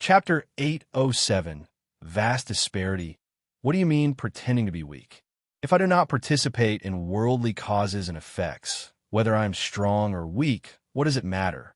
Chapter 807, Vast Disparity. What do you mean pretending to be weak? If I do not participate in worldly causes and effects, whether I am strong or weak, what does it matter?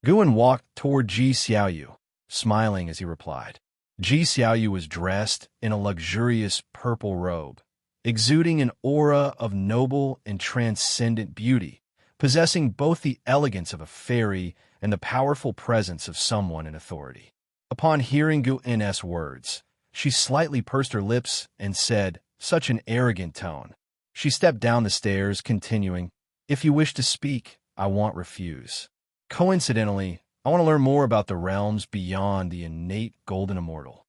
Guan walked toward Ji Xiaoyu, smiling as he replied. Ji Xiaoyu was dressed in a luxurious purple robe, exuding an aura of noble and transcendent beauty, possessing both the elegance of a fairy and the powerful presence of someone in authority. Upon hearing Guan's words, she slightly pursed her lips and said, such an arrogant tone. She stepped down the stairs, continuing, if you wish to speak, I won't refuse. Coincidentally, I want to learn more about the realms beyond the innate golden immortal.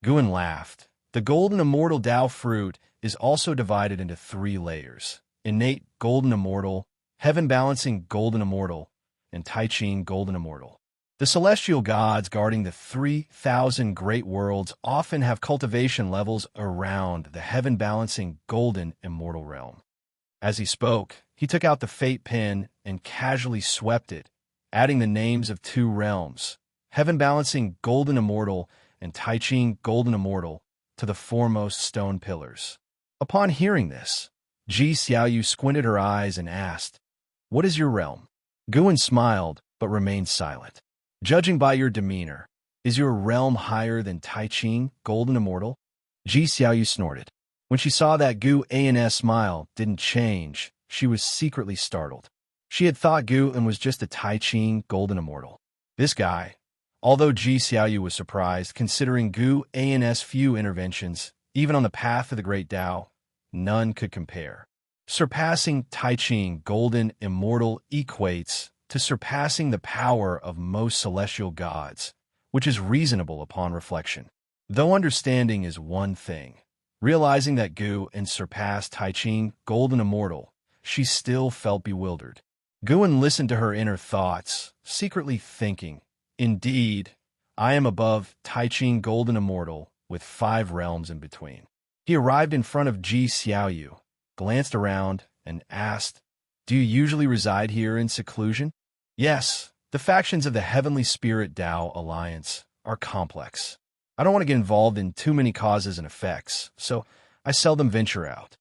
Guan laughed. The golden immortal Dao fruit is also divided into 3 layers: innate golden immortal, heaven-balancing golden immortal, and Tai Ching golden immortal. The celestial gods guarding the 3,000 great worlds often have cultivation levels around the heaven-balancing golden immortal realm. As he spoke, he took out the fate pen and casually swept it, adding the names of 2 realms, heaven-balancing golden immortal and Tai Ching golden immortal, to the foremost stone pillars. Upon hearing this, Ji Xiaoyu squinted her eyes and asked, what is your realm? Guan smiled, but remained silent. Judging by your demeanor, is your realm higher than Tai Ching golden immortal? Ji Xiaoyu snorted. When she saw that Guan's smile didn't change, she was secretly startled. She had thought Guan was just a Tai Ching golden immortal. This guy, although Ji Xiaoyu was surprised, considering Guan's few interventions, even on the path of the great Tao, none could compare. Surpassing Tai Ching golden immortal equates to surpassing the power of most celestial gods, which is reasonable upon reflection. Though understanding is one thing, realizing that Guan surpassed Tai Ching golden immortal, she still felt bewildered. Guan listened to her inner thoughts, secretly thinking, indeed, I am above Tai Ching golden immortal with 5 realms in between. He arrived in front of Ji Xiaoyu, glanced around, and asked, do you usually reside here in seclusion? Yes, the factions of the Heavenly Spirit Tao Alliance are complex. I don't want to get involved in too many causes and effects, so I seldom venture out.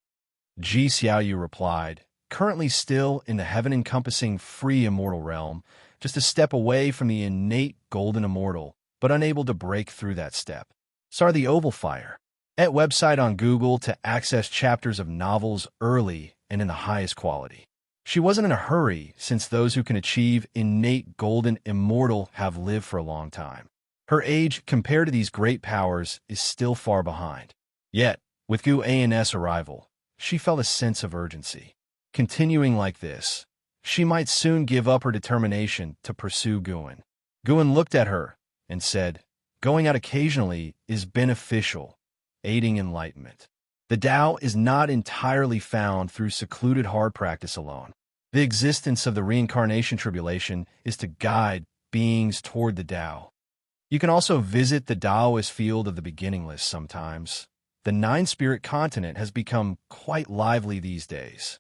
Ji Xiaoyu replied, currently still in the heaven-encompassing free immortal realm, just a step away from the innate golden immortal, but unable to break through that step. Saw the Oval Fire. At website on Google to access chapters of novels early and in the highest quality. She wasn't in a hurry, since those who can achieve innate golden immortal have lived for a long time. Her age, compared to these great powers, is still far behind. Yet, with Guan's arrival, she felt a sense of urgency. Continuing like this, she might soon give up her determination to pursue Guan. Guan looked at her and said, going out occasionally is beneficial, aiding enlightenment. The Tao is not entirely found through secluded hard practice alone. The existence of the reincarnation tribulation is to guide beings toward the Tao. You can also visit the Taoist field of the beginningless sometimes. The 9-spirit continent has become quite lively these days.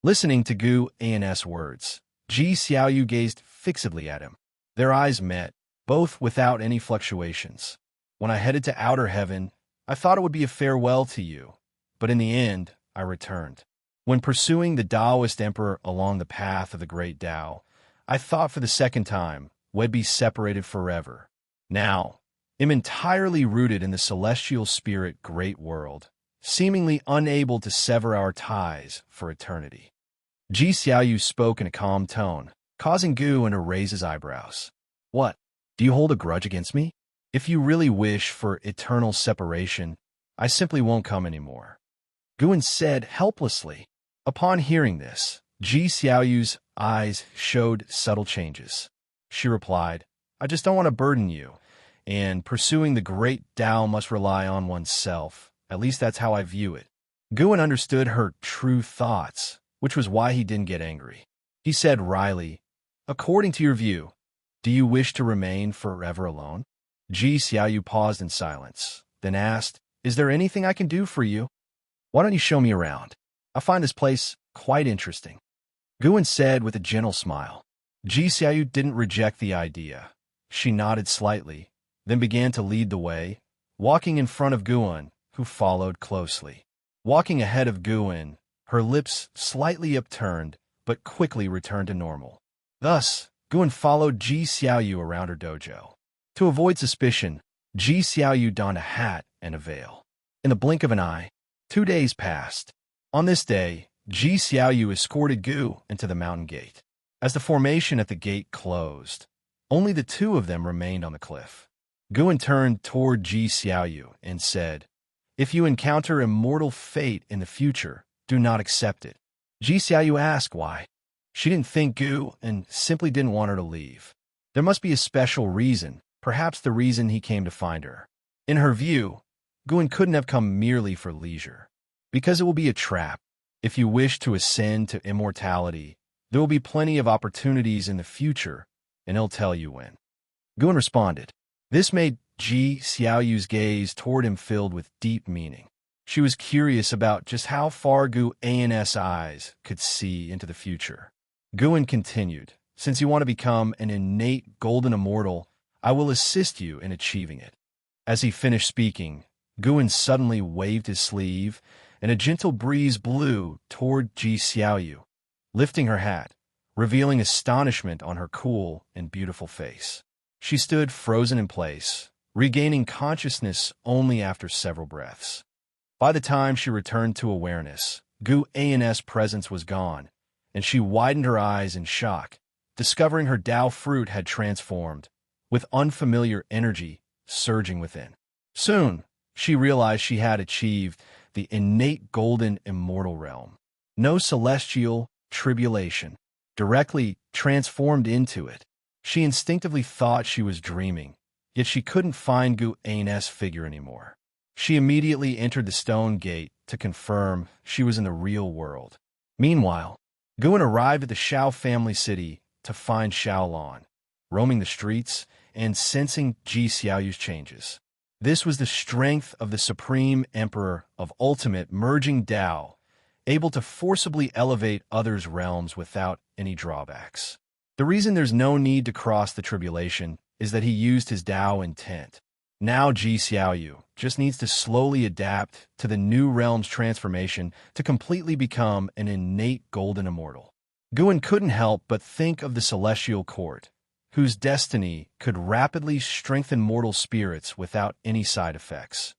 Listening to Guan's words, Ji Xiaoyu gazed fixedly at him. Their eyes met, both without any fluctuations. When I headed to outer heaven, I thought it would be a farewell to you, but in the end, I returned. When pursuing the Taoist emperor along the path of the great Tao, I thought for the second time we'd be separated forever. Now, am entirely rooted in the celestial spirit great world, seemingly unable to sever our ties for eternity. Ji Xiaoyu spoke in a calm tone, causing Guan to raise his eyebrows. What? Do you hold a grudge against me? If you really wish for eternal separation, I simply won't come anymore. Guan said helplessly. Upon hearing this, Ji Xiaoyu's eyes showed subtle changes. She replied, I just don't want to burden you, and pursuing the great Tao must rely on oneself. At least that's how I view it. Guan understood her true thoughts, which was why he didn't get angry. He said wryly, according to your view, do you wish to remain forever alone? Ji Xiaoyu paused in silence, then asked, is there anything I can do for you? Why don't you show me around? I find this place quite interesting. Guan said with a gentle smile. Ji Xiaoyu didn't reject the idea. She nodded slightly, then began to lead the way, walking in front of Guan, who followed closely. Walking ahead of Guan, her lips slightly upturned, but quickly returned to normal. Thus, Guan followed Ji Xiaoyu around her dojo. To avoid suspicion, Ji Xiaoyu donned a hat and a veil. In the blink of an eye, 2 days passed. On this day, Ji Xiaoyu escorted Gu into the mountain gate. As the formation at the gate closed, only the two of them remained on the cliff. Guan turned toward Ji Xiaoyu and said, "If you encounter immortal fate in the future, do not accept it." Ji Xiaoyu asked why. She didn't think Gu and simply didn't want her to leave. There must be a special reason, perhaps the reason he came to find her. In her view, Guan couldn't have come merely for leisure. Because it will be a trap. If you wish to ascend to immortality, there will be plenty of opportunities in the future, and he'll tell you when. Guan responded. This made Ji Xiaoyu's gaze toward him filled with deep meaning. She was curious about just how far Guan's eyes could see into the future. Guan continued, "Since you want to become an innate golden immortal, I will assist you in achieving it." As he finished speaking, Guan suddenly waved his sleeve, and a gentle breeze blew toward Ji Xiaoyu, lifting her hat, revealing astonishment on her cool and beautiful face. She stood frozen in place, regaining consciousness only after several breaths. By the time she returned to awareness, Guan's presence was gone, and she widened her eyes in shock, discovering her Dao fruit had transformed, with unfamiliar energy surging within. Soon, she realized she had achieved the innate golden immortal realm. No celestial tribulation, directly transformed into it. She instinctively thought she was dreaming, yet she couldn't find Guan's figure anymore. She immediately entered the stone gate to confirm she was in the real world. Meanwhile, Guan arrived at the Xiao family city to find Xiaolan, roaming the streets and sensing Ji Xiaoyu's changes. This was the strength of the Supreme Emperor of ultimate merging Dao, able to forcibly elevate others' realms without any drawbacks. The reason there's no need to cross the tribulation is that he used his Dao intent. Now Ji Xiaoyu just needs to slowly adapt to the new realm's transformation to completely become an innate golden immortal. Guan couldn't help but think of the celestial court, whose destiny could rapidly strengthen mortal spirits without any side effects.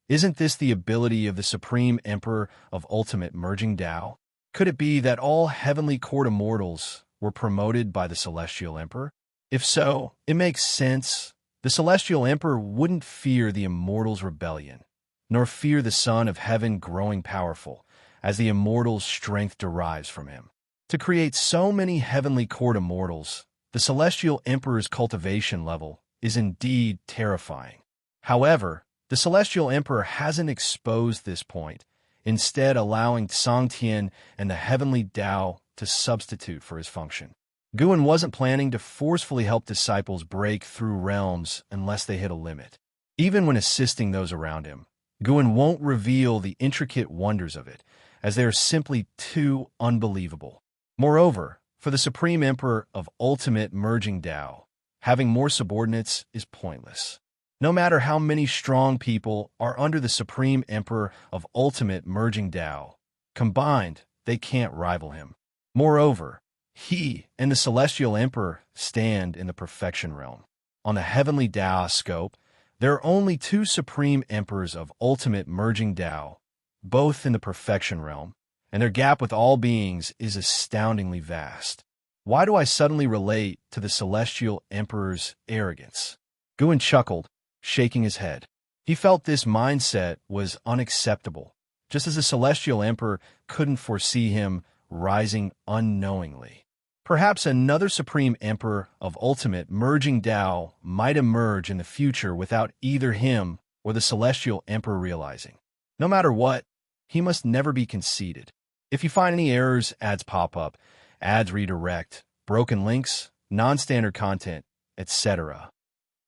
Isn't this the ability of the Supreme Emperor of ultimate merging Dao? Could it be that all heavenly court immortals were promoted by the Celestial Emperor? If so, it makes sense. The Celestial Emperor wouldn't fear the immortals' rebellion, nor fear the Son of Heaven growing powerful, as the immortals' strength derives from him. To create so many heavenly court immortals, the Celestial Emperor's cultivation level is indeed terrifying. However, the Celestial Emperor hasn't exposed this point, instead allowing Sangtian and the heavenly Dao to substitute for his function. Guan wasn't planning to forcefully help disciples break through realms unless they hit a limit. Even when assisting those around him, Guan won't reveal the intricate wonders of it, as they are simply too unbelievable. Moreover, for the Supreme Emperor of ultimate merging Dao, having more subordinates is pointless. No matter how many strong people are under the Supreme Emperor of ultimate merging Dao, combined, they can't rival him. Moreover, he and the Celestial Emperor stand in the perfection realm. On the heavenly Dao scope, there are only 2 Supreme Emperors of ultimate merging Dao, both in the perfection realm, and their gap with all beings is astoundingly vast. Why do I suddenly relate to the Celestial Emperor's arrogance? Guan chuckled, shaking his head. He felt this mindset was unacceptable, just as the Celestial Emperor couldn't foresee him rising unknowingly. Perhaps another Supreme Emperor of ultimate merging Dao might emerge in the future without either him or the Celestial Emperor realizing. No matter what, he must never be conceited. If you find any errors, ads pop up, ads redirect, broken links, non-standard content, etc.,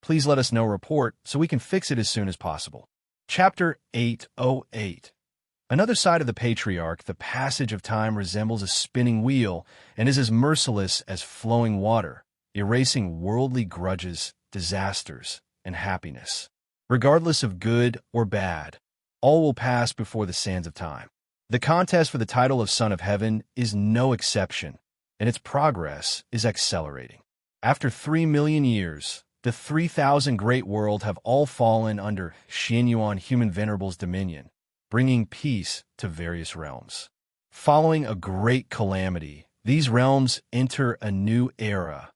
please let us know report so we can fix it as soon as possible. Chapter 808. Another side of the Patriarch, the passage of time resembles a spinning wheel and is as merciless as flowing water, erasing worldly grudges, disasters, and happiness. Regardless of good or bad, all will pass before the sands of time. The contest for the title of Son of Heaven is no exception, and its progress is accelerating. After 3 million years, the 3,000 great world have all fallen under Xianxia human venerable's dominion, bringing peace to various realms. Following a great calamity, these realms enter a new era,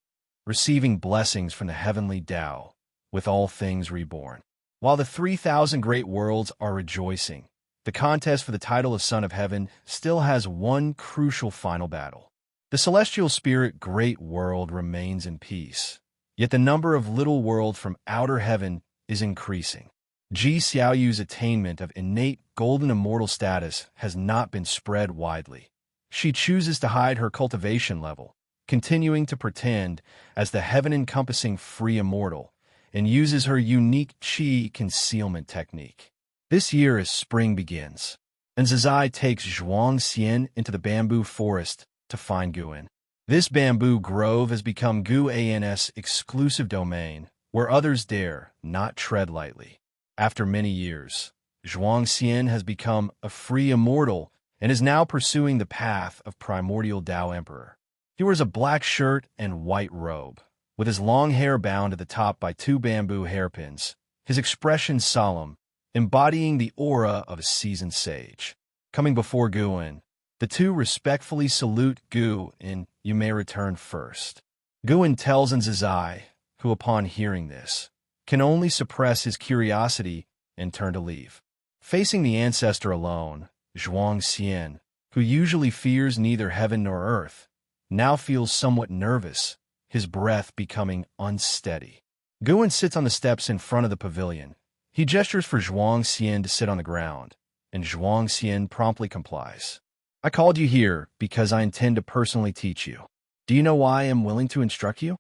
receiving blessings from the heavenly Tao, with all things reborn. While the 3,000 great worlds are rejoicing, the contest for the title of Son of Heaven still has one crucial final battle. The celestial spirit great world remains in peace, yet the number of little worlds from outer heaven is increasing. Xiaoyu's attainment of innate golden immortal status has not been spread widely. She chooses to hide her cultivation level, continuing to pretend as the heaven-encompassing free immortal, and uses her unique qi concealment technique. This year as spring begins, and Zizai takes Xianxia into the bamboo forest to find Guan. This bamboo grove has become Guan's exclusive domain, where others dare not tread lightly. After many years, Xianxia has become a free immortal and is now pursuing the path of primordial Tao Emperor. He wears a black shirt and white robe, with his long hair bound at the top by 2 bamboo hairpins, his expression solemn, embodying the aura of a seasoned sage. Coming before Guan, the two respectfully salute Gu and "You may return first." Guan tells Zizai, who upon hearing this, can only suppress his curiosity and turn to leave. Facing the ancestor alone, Xianxia, who usually fears neither heaven nor earth, now feels somewhat nervous, his breath becoming unsteady. Guan sits on the steps in front of the pavilion. He gestures for Xianxia to sit on the ground, and Xianxia promptly complies. "I called you here because I intend to personally teach you. Do you know why I am willing to instruct you?"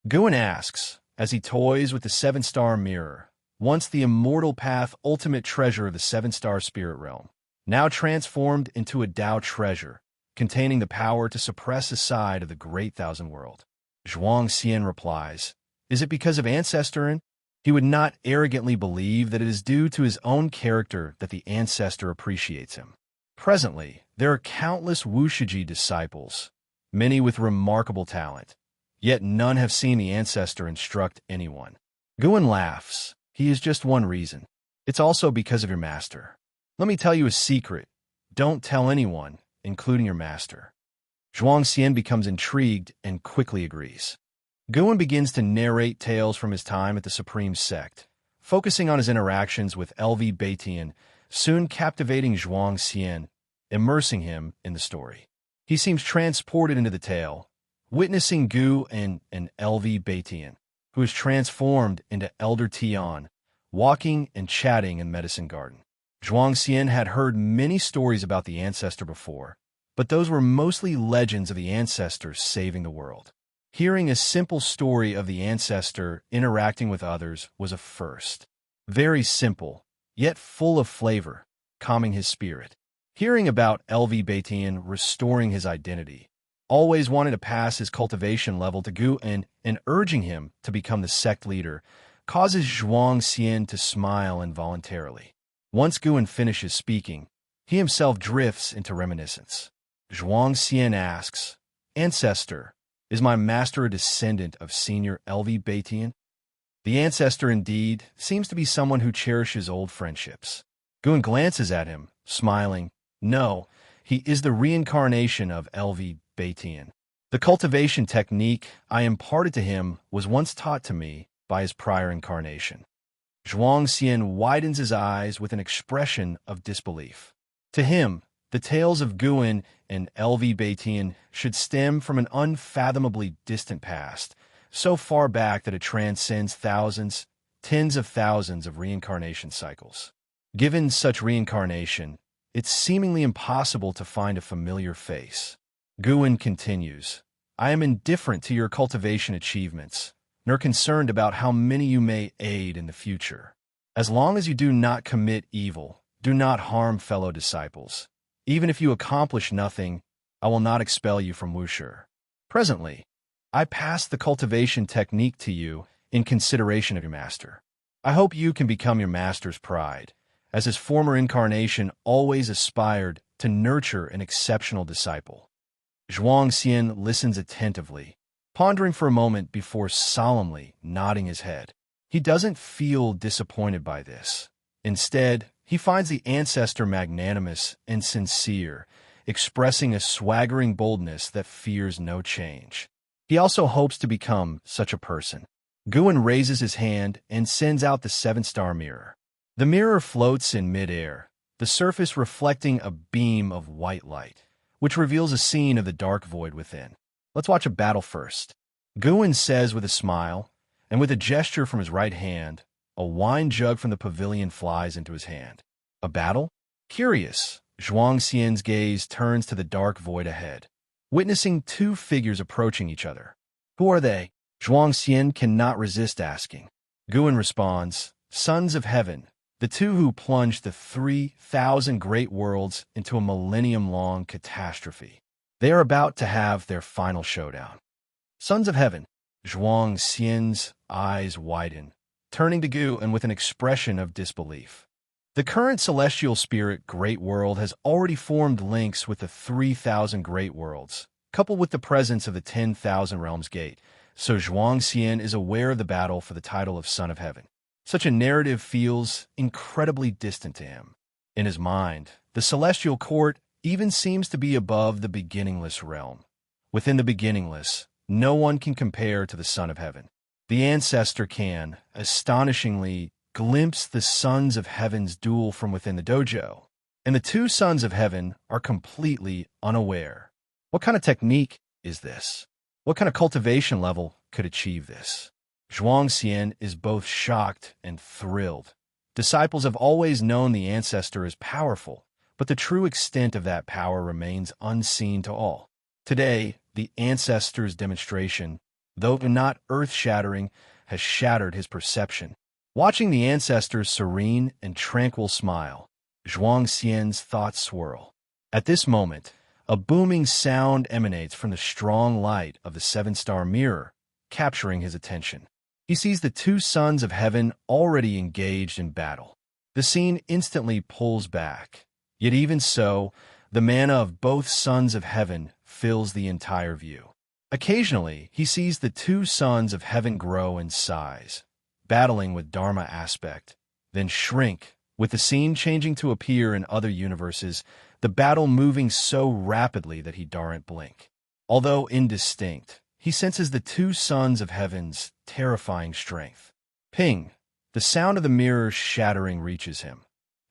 Guan asks, as he toys with the 7-star mirror, once the immortal path ultimate treasure of the 7-star spirit realm, now transformed into a Tao treasure, containing the power to suppress a side of the great thousand world. Xianxia replies, "Is it because of ancestor?" He would not arrogantly believe that it is due to his own character that the ancestor appreciates him. Presently, there are countless Wuxia disciples, many with remarkable talent, yet none have seen the ancestor instruct anyone. Guan laughs. He is just one reason. It's also because of your master. Let me tell you a secret. Don't tell anyone, including your master. Xianxia becomes intrigued and quickly agrees. Guan begins to narrate tales from his time at the Supreme Sect, focusing on his interactions with LV Batian, soon captivating Xianxia, immersing him in the story. He seems transported into the tale, witnessing Gu and LV Batian, who is transformed into Elder Tian, walking and chatting in Medicine Garden. Xianxia had heard many stories about the ancestor before, but those were mostly legends of the ancestors saving the world. Hearing a simple story of the ancestor interacting with others was a first. Very simple, yet full of flavor, calming his spirit. Hearing about LV Batian restoring his identity, always wanting to pass his cultivation level to Gu and urging him to become the sect leader, causes Xianxia to smile involuntarily. Once Guan finishes speaking, he himself drifts into reminiscence. Xianxia asks, "Ancestor, is my master a descendant of Senior LV Batian?" The ancestor indeed seems to be someone who cherishes old friendships. Guan glances at him, smiling. No, he is the reincarnation of LV Batian. The cultivation technique I imparted to him was once taught to me by his prior incarnation. Xianxia widens his eyes with an expression of disbelief. To him, the tales of Guan and LV Batian should stem from an unfathomably distant past, so far back that it transcends thousands, tens of thousands of reincarnation cycles. Given such reincarnation, it's seemingly impossible to find a familiar face. Guan continues, "I am indifferent to your cultivation achievements, nor concerned about how many you may aid in the future. As long as you do not commit evil, do not harm fellow disciples. Even if you accomplish nothing, I will not expel you from Wuxia. Presently, I pass the cultivation technique to you in consideration of your master. I hope you can become your master's pride, as his former incarnation always aspired to nurture an exceptional disciple. Xianxia listens attentively, pondering for a moment before solemnly nodding his head. He doesn't feel disappointed by this. Instead, he finds the ancestor magnanimous and sincere, expressing a swaggering boldness that fears no change. He also hopes to become such a person. Guan raises his hand and sends out the seven-star mirror. The mirror floats in mid-air, the surface reflecting a beam of white light, which reveals a scene of the dark void within. Let's watch a battle first. Guan says with a smile, and with a gesture from his right hand, a wine jug from the pavilion flies into his hand. A battle? Curious, Xianxia's gaze turns to the dark void ahead, witnessing two figures approaching each other. Who are they? Xianxia cannot resist asking. Guan responds, Sons of Heaven, the two who plunged the 3,000 great worlds into a millennium-long catastrophe. They are about to have their final showdown. Sons of Heaven. Xianxia's eyes widen, turning to Guan with an expression of disbelief. The current celestial spirit Great World has already formed links with the 3,000 Great Worlds, coupled with the presence of the 10,000 Realms Gate, so Xianxia is aware of the battle for the title of Son of Heaven. Such a narrative feels incredibly distant to him. In his mind, the celestial court even seems to be above the beginningless realm. Within the beginningless, no one can compare to the Son of Heaven. The ancestor can, astonishingly, glimpse the Sons of Heaven's duel from within the dojo, and the two Sons of Heaven are completely unaware. What kind of technique is this? What kind of cultivation level could achieve this? Xianxia is both shocked and thrilled. Disciples have always known the ancestor is powerful, but the true extent of that power remains unseen to all. Today, the ancestor's demonstration, though not earth-shattering, has shattered his perception. Watching the ancestor's serene and tranquil smile, Xianxia's thoughts swirl. At this moment, a booming sound emanates from the strong light of the seven-star mirror, capturing his attention. He sees the two Sons of Heaven already engaged in battle. The scene instantly pulls back. Yet even so, the mana of both Sons of Heaven fills the entire view. Occasionally, he sees the two Sons of Heaven grow in size, battling with Dharma aspect, then shrink, with the scene changing to appear in other universes, the battle moving so rapidly that he daren't blink. Although indistinct, he senses the two Sons of Heaven's terrifying strength. Ping! The sound of the mirror shattering reaches him.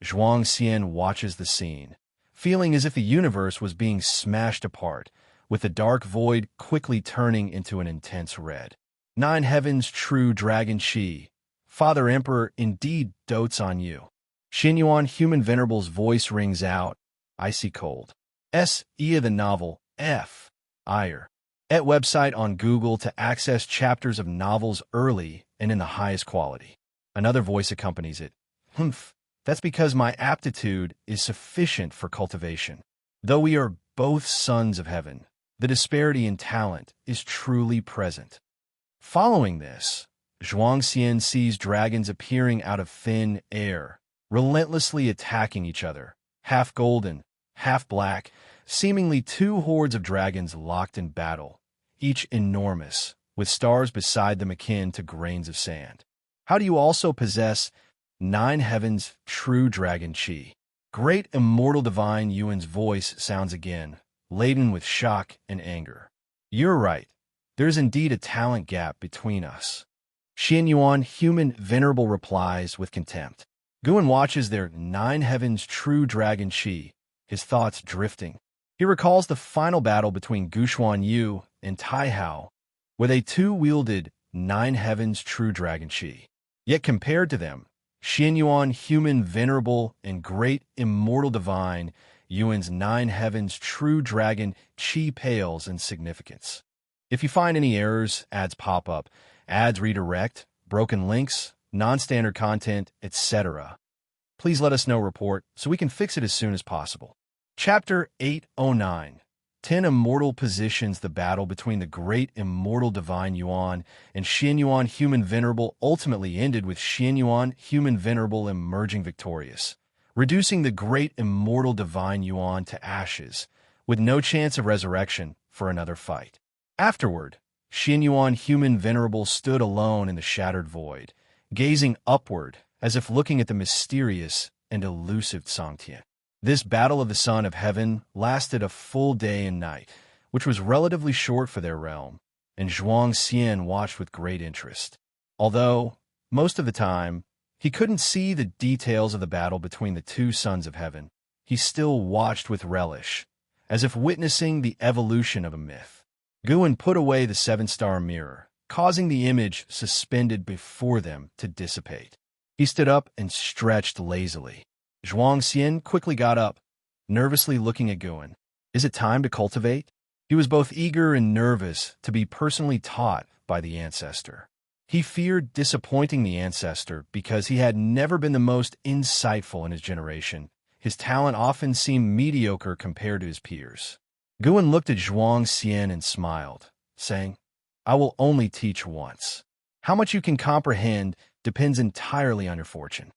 Xianxia watches the scene, feeling as if the universe was being smashed apart, with the dark void quickly turning into an intense red. Nine Heavens' true dragon Qi, Father Emperor indeed dotes on you. Xinyuan Human Venerable's voice rings out, icy cold. Ia the novel, F. Ire. At website on Google to access chapters of novels early and in the highest quality. Another voice accompanies it. Humph, that's because my aptitude is sufficient for cultivation. Though we are both Sons of Heaven, the disparity in talent is truly present. Following this, Xianxia sees dragons appearing out of thin air, relentlessly attacking each other, half golden, half black, seemingly two hordes of dragons locked in battle, each enormous, with stars beside them akin to grains of sand. How do you also possess Nine Heavens' true dragon Qi? Great Immortal Divine Yuan's voice sounds again, laden with shock and anger. You're right. There is indeed a talent gap between us. Xinyuan Human Venerable replies with contempt. Guan watches their Nine Heavens' true dragon Qi, his thoughts drifting. He recalls the final battle between Guxuan Yu and Tai Hao, where they too wielded Nine Heavens' true dragon Qi. Yet compared to them, Xinyuan Human Venerable and Great Immortal Divine Yuan's Nine Heavens' true dragon Qi pales in significance. If you find any errors, ads pop up, ads redirect, broken links, non-standard content, etc., please let us know report so we can fix it as soon as possible. Chapter 809, 10 Immortal positions the battle between the great immortal divine Yuan and Xianyuan human venerable ultimately ended with Xianyuan human venerable emerging victorious, reducing the great immortal divine Yuan to ashes, with no chance of resurrection for another fight. Afterward, Xianyuan human venerable stood alone in the shattered void, gazing upward as if looking at the mysterious and elusive Xianxia. This battle of the Son of Heaven lasted a full day and night, which was relatively short for their realm, and Xianxia watched with great interest. Although, most of the time, he couldn't see the details of the battle between the two Sons of Heaven, he still watched with relish, as if witnessing the evolution of a myth. Guan put away the seven-star mirror, causing the image suspended before them to dissipate. He stood up and stretched lazily. Xianxia quickly got up, nervously looking at Guan. Is it time to cultivate? He was both eager and nervous to be personally taught by the ancestor. He feared disappointing the ancestor because he had never been the most insightful in his generation. His talent often seemed mediocre compared to his peers. Guan looked at Xianxia and smiled, saying, I will only teach once. How much you can comprehend depends entirely on your fortune.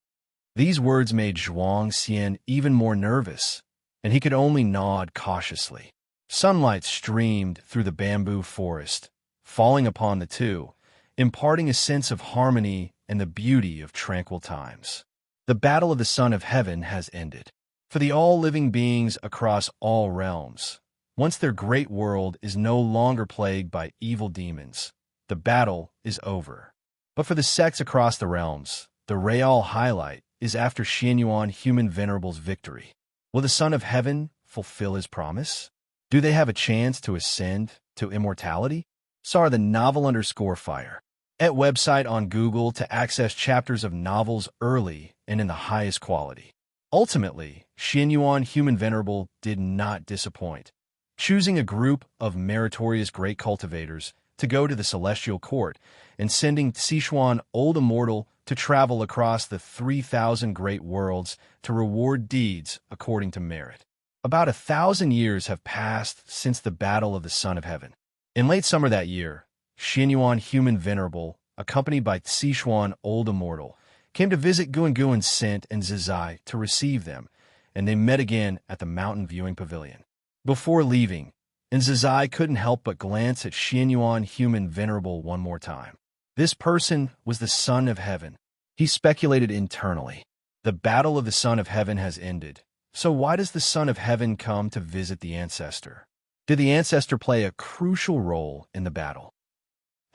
These words made Xianxia even more nervous, and he could only nod cautiously. Sunlight streamed through the bamboo forest, falling upon the two, imparting a sense of harmony and the beauty of tranquil times. The battle of the Son of Heaven has ended. For the all-living beings across all realms, once their great world is no longer plagued by evil demons, the battle is over. But for the sects across the realms, the real highlight is after Xianyuan human venerable's victory. Will the Son of Heaven fulfill his promise? Do they have a chance to ascend to immortality? Sar the novel_fire. At website on Google to access chapters of novels early and in the highest quality. Ultimately, Xianyuan human venerable did not disappoint, choosing a group of meritorious great cultivators to go to the celestial court and sending Sichuan old immortal to travel across the 3,000 great worlds to reward deeds according to merit. About 1,000 years have passed since the battle of the Son of Heaven. In late summer that year, Xianyuan human venerable, accompanied by Sichuan old immortal, came to visit Guan Sent and Zizai to receive them, and they met again at the mountain viewing pavilion. Before leaving, Zizai couldn't help but glance at Xianyuan human venerable one more time. This person was the Son of Heaven. He speculated internally. The battle of the Son of Heaven has ended, so why does the Son of Heaven come to visit the ancestor? Did the ancestor play a crucial role in the battle?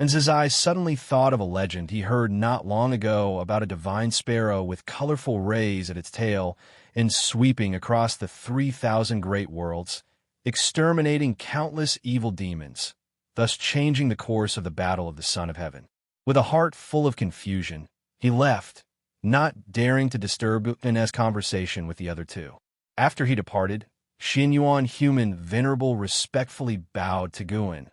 And Zizai suddenly thought of a legend he heard not long ago about a divine sparrow with colorful rays at its tail and sweeping across the 3,000 great worlds, exterminating countless evil demons, thus changing the course of the battle of the Son of Heaven. With a heart full of confusion, he left, not daring to disturb Guan's conversation with the other two. After he departed, Xianyuan human venerable respectfully bowed to Guan,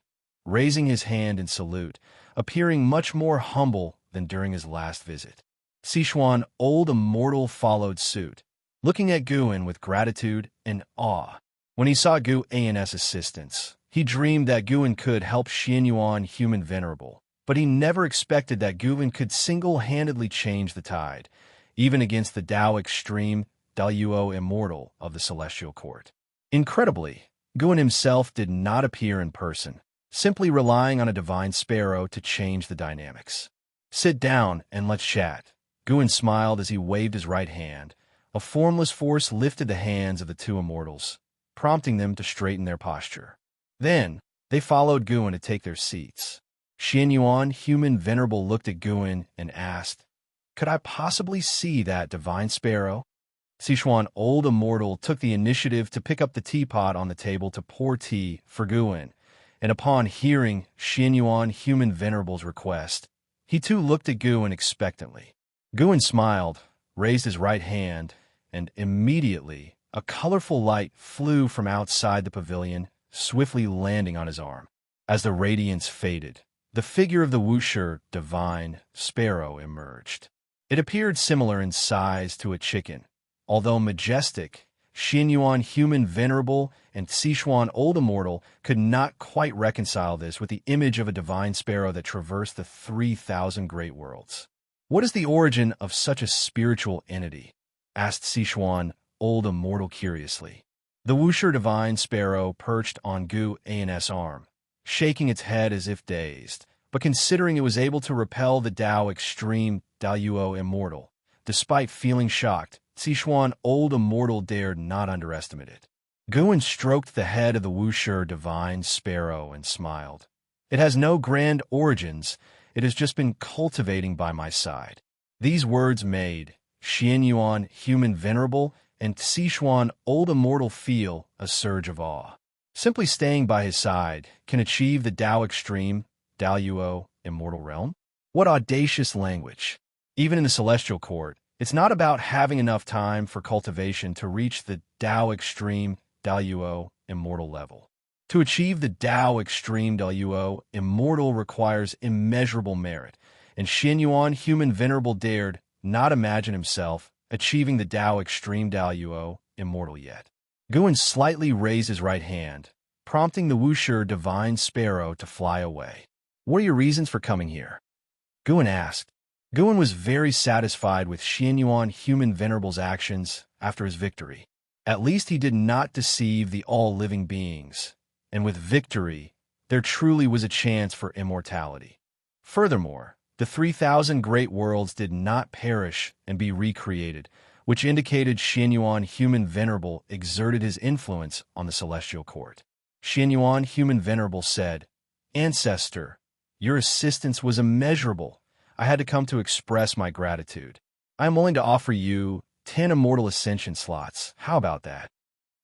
raising his hand in salute, appearing much more humble than during his last visit. Sichuan old immortal followed suit, looking at Guan with gratitude and awe. When he saw Guan's assistance, he dreamed that Guan could help Xianyuan human venerable, but he never expected that Guan could single-handedly change the tide, even against the Tao extreme Daluo immortal of the Celestial Court. Incredibly, Guan himself did not appear in person, simply relying on a divine sparrow to change the dynamics. Sit down and let's chat. Guan smiled as he waved his right hand. A formless force lifted the hands of the two immortals, prompting them to straighten their posture. Then, they followed Guan to take their seats. Xianyuan human venerable looked at Guan and asked, Could I possibly see that divine sparrow? Sichuan old immortal took the initiative to pick up the teapot on the table to pour tea for Guan, and upon hearing Xianyuan human venerable's request, he too looked at Guan expectantly. Guan smiled, raised his right hand, and immediately a colorful light flew from outside the pavilion, swiftly landing on his arm. As the radiance faded, the figure of the Wuxia divine sparrow emerged. It appeared similar in size to a chicken, although majestic, Xianyuan Human Venerable and Sichuan Old Immortal could not quite reconcile this with the image of a divine sparrow that traversed the 3,000 great worlds. "What is the origin of such a spiritual entity?" asked Sichuan Old Immortal curiously. The Wuxia divine sparrow perched on Gu An's arm, shaking its head as if dazed, but considering it was able to repel the Tao Extreme Daluo Immortal. Despite feeling shocked, Sichuan Old Immortal dared not underestimate it. Guan stroked the head of the Wuxia divine sparrow and smiled. "It has no grand origins. It has just been cultivating by my side." These words made Xianyuan Human Venerable and Sichuan Old Immortal feel a surge of awe. Simply staying by his side can achieve the Tao Extreme Daluo Immortal Realm? What audacious language! Even in the Celestial Court, it's not about having enough time for cultivation to reach the Tao Extreme Daluo Immortal level. To achieve the Tao Extreme Daluo Immortal requires immeasurable merit, and Xianyuan Human Venerable dared not imagine himself achieving the Tao Extreme Daluo Immortal yet. Guan slightly raised his right hand, prompting the Wuxia divine sparrow to fly away. "What are your reasons for coming here?" Guan asked. Guan was very satisfied with Xianyuan Human Venerable's actions after his victory. At least he did not deceive the all-living beings, and with victory, there truly was a chance for immortality. Furthermore, the 3,000 great worlds did not perish and be recreated, which indicated Xianyuan Human Venerable exerted his influence on the Celestial Court. Xianyuan Human Venerable said, "Ancestor, your assistance was immeasurable. I had to come to express my gratitude. I am willing to offer you 10 Immortal Ascension slots. How about that?"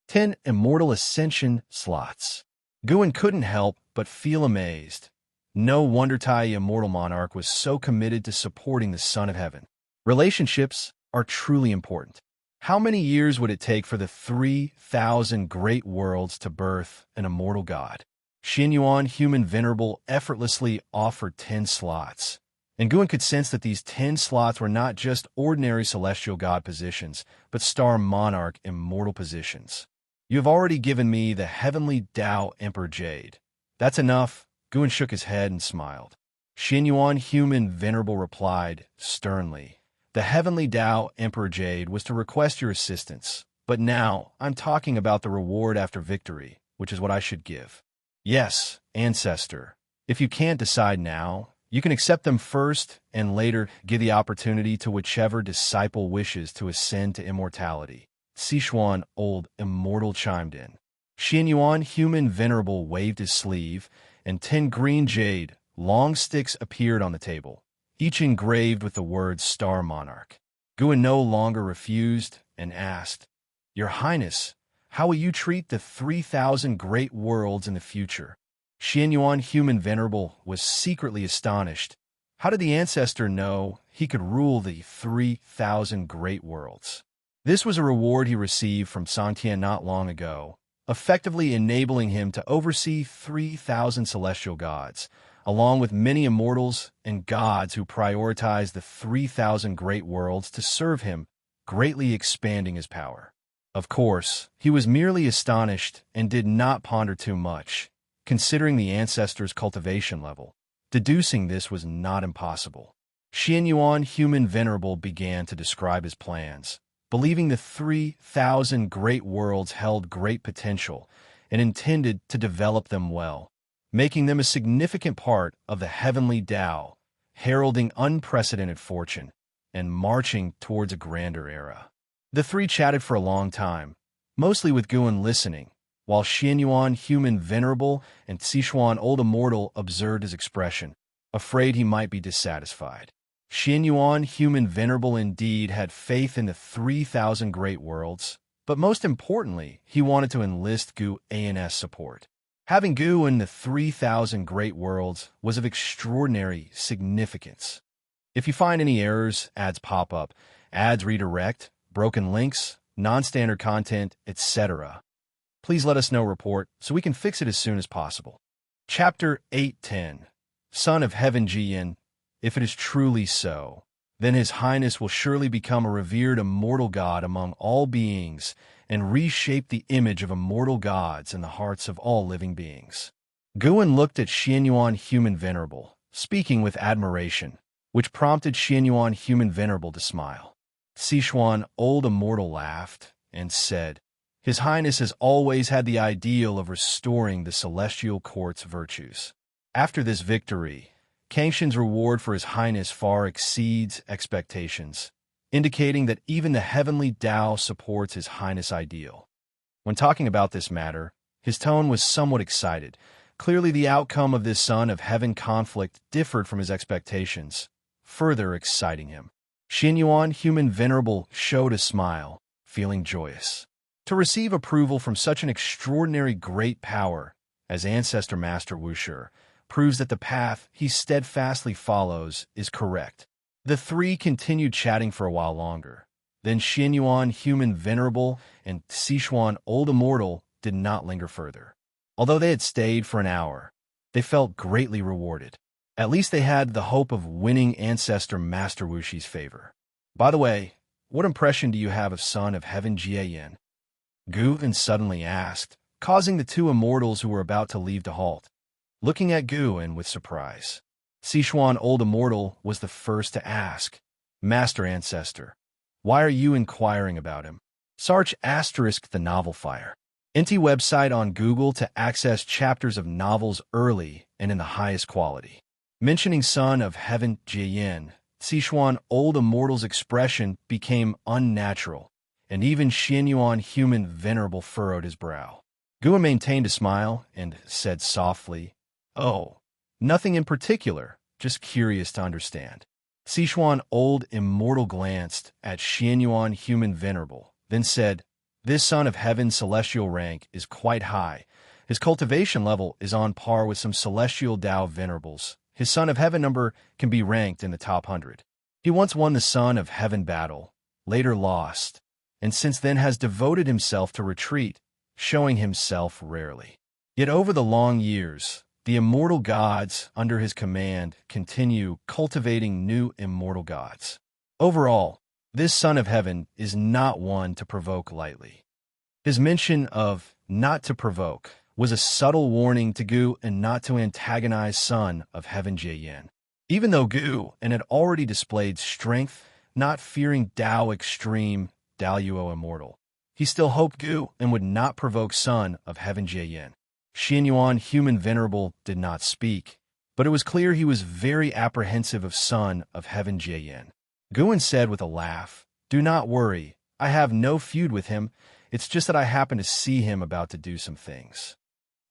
10 Immortal Ascension slots. Guan couldn't help but feel amazed. No wonder Tai Immortal Monarch was so committed to supporting the Son of Heaven. Relationships are truly important. How many years would it take for the 3,000 great worlds to birth an immortal god? Xianyuan Human Venerable effortlessly offered 10 slots, and Guan could sense that these 10 slots were not just ordinary celestial god positions, but star monarch immortal positions. "You have already given me the heavenly Tao Emperor Jade. That's enough." Guan shook his head and smiled. Xianyuan Human Venerable replied sternly, "The heavenly Tao Emperor Jade was to request your assistance, but now I'm talking about the reward after victory, which is what I should give." "Yes, Ancestor. If you can't decide now, you can accept them first and later give the opportunity to whichever disciple wishes to ascend to immortality." Sichuan Old Immortal chimed in. Xianyuan Human Venerable waved his sleeve, and 10 green jade long sticks appeared on the table, each engraved with the words Star Monarch. Guan no longer refused and asked, "Your Highness, how will you treat the 3,000 great worlds in the future?" Xianyuan Human Venerable was secretly astonished. How did the Ancestor know he could rule the 3,000 great worlds? This was a reward he received from Xianxia not long ago, effectively enabling him to oversee 3,000 celestial gods, along with many immortals and gods who prioritize the 3,000 great worlds to serve him, greatly expanding his power. Of course, he was merely astonished and did not ponder too much, considering the Ancestor's cultivation level. Deducing this was not impossible. Xianyuan Human Venerable began to describe his plans, believing the 3,000 great worlds held great potential and intended to develop them well, making them a significant part of the heavenly Tao, heralding unprecedented fortune, and marching towards a grander era. The three chatted for a long time, mostly with Guan listening, while Xianyuan Human Venerable and Sichuan Old Immortal observed his expression, afraid he might be dissatisfied. Xianyuan Human Venerable indeed had faith in the 3,000 great worlds, but most importantly, he wanted to enlist Gu An's support. Having Gu in the 3,000 great worlds was of extraordinary significance. If you find any errors, ads pop up, ads redirect, broken links, non-standard content, etc., please let us know report so we can fix it as soon as possible. Chapter 810 Son of Heaven Jian. If it is truly so, then His Highness will surely become a revered immortal god among all beings and reshaped the image of immortal gods in the hearts of all living beings. Guan looked at Xianyuan Human Venerable, speaking with admiration, which prompted Xianyuan Human Venerable to smile. Sichuan Old Immortal laughed and said, "His Highness has always had the ideal of restoring the celestial court's virtues. After this victory, Kangxin's reward for His Highness far exceeds expectations, indicating that even the heavenly Tao supports His Highness' ideal." When talking about this matter, his tone was somewhat excited. Clearly, the outcome of this Son of Heaven conflict differed from his expectations, further exciting him. Xianyuan Human Venerable showed a smile, feeling joyous. To receive approval from such an extraordinary great power as Ancestor Master Wuxia proves that the path he steadfastly follows is correct. The three continued chatting for a while longer. Then Xianyuan Human Venerable and Sichuan Old Immortal did not linger further. Although they had stayed for an hour, they felt greatly rewarded. At least they had the hope of winning Ancestor Master Wuxi's favor. By the way, what impression do you have of Son of Heaven Jiayan? Guan suddenly asked, causing the two immortals who were about to leave to halt, looking at Guan with surprise. Sichuan Old Immortal was the first to ask, "Master Ancestor, why are you inquiring about him?" Search *the novel fire. NT website on Google to access chapters of novels early and in the highest quality. Mentioning Son of Heaven Jiayan, Sichuan Old Immortal's expression became unnatural, and even Xianyuan Human Venerable furrowed his brow. Guan maintained a smile and said softly, "Oh, nothing in particular, just curious to understand." Sichuan Old Immortal glanced at Xianyuan Human Venerable, then said, "This Son of Heaven's celestial rank is quite high. His cultivation level is on par with some celestial Tao venerables. His Son of Heaven number can be ranked in the top 100. He once won the Son of Heaven battle, later lost, and since then has devoted himself to retreat, showing himself rarely. Yet over the long years, the immortal gods under his command continue cultivating new immortal gods. Overall, this Son of Heaven is not one to provoke lightly." His mention of "not to provoke" was a subtle warning to Gu and not to antagonize Son of Heaven Jiayan. Even though Gu and had already displayed strength, not fearing Tao Extreme, Daoyuo Immortal, he still hoped Gu and would not provoke Son of Heaven Jiayan. Xianyuan Human Venerable did not speak, but it was clear he was very apprehensive of Son of Heaven Jiayan. Guan said with a laugh, "Do not worry, I have no feud with him, it's just that I happen to see him about to do some things."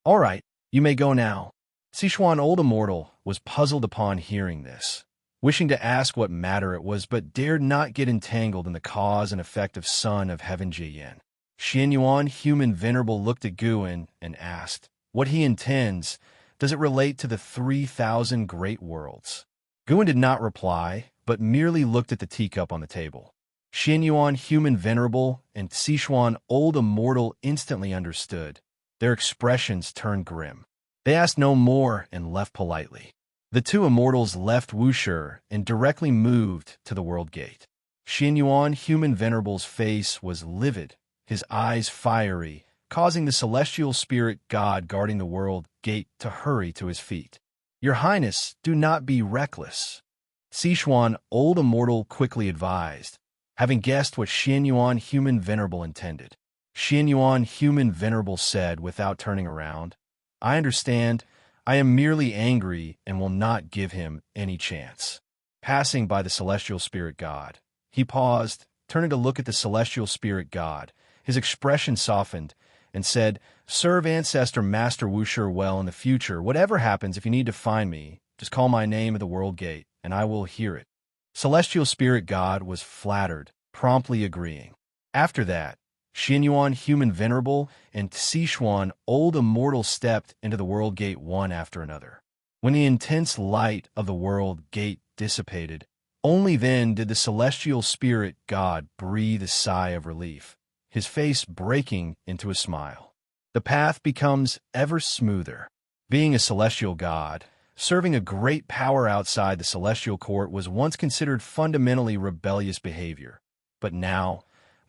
"All right, you may go now." Sichuan Old Immortal was puzzled upon hearing this, wishing to ask what matter it was but dared not get entangled in the cause and effect of Son of Heaven Jiayan. Xianyuan Human Venerable looked at Guan and asked, "What he intends, does it relate to the 3,000 great worlds?" Guan did not reply, but merely looked at the teacup on the table. Xianyuan Human Venerable and Sichuan Old Immortal instantly understood. Their expressions turned grim. They asked no more and left politely. The two immortals left Wuxia and directly moved to the world gate. Xianyuan Human Venerable's face was livid, his eyes fiery, causing the celestial spirit god guarding the world gate to hurry to his feet. "Your Highness, do not be reckless," Sichuan Old Immortal quickly advised, having guessed what Xianyuan Human Venerable intended. Xianyuan Human Venerable said without turning around, "I understand. I am merely angry and will not give him any chance." Passing by the celestial spirit god, he paused, turning to look at the celestial spirit god. His expression softened and said, "Serve Ancestor Master Wuxia well in the future. Whatever happens, if you need to find me, just call my name at the world gate, and I will hear it." Celestial Spirit God was flattered, promptly agreeing. After that, Xianyuan Human Venerable and Sichuan Old Immortal stepped into the world gate one after another. When the intense light of the world gate dissipated, only then did the Celestial Spirit God breathe a sigh of relief, his face breaking into a smile. The path becomes ever smoother. Being a celestial god, serving a great power outside the celestial court was once considered fundamentally rebellious behavior. But now,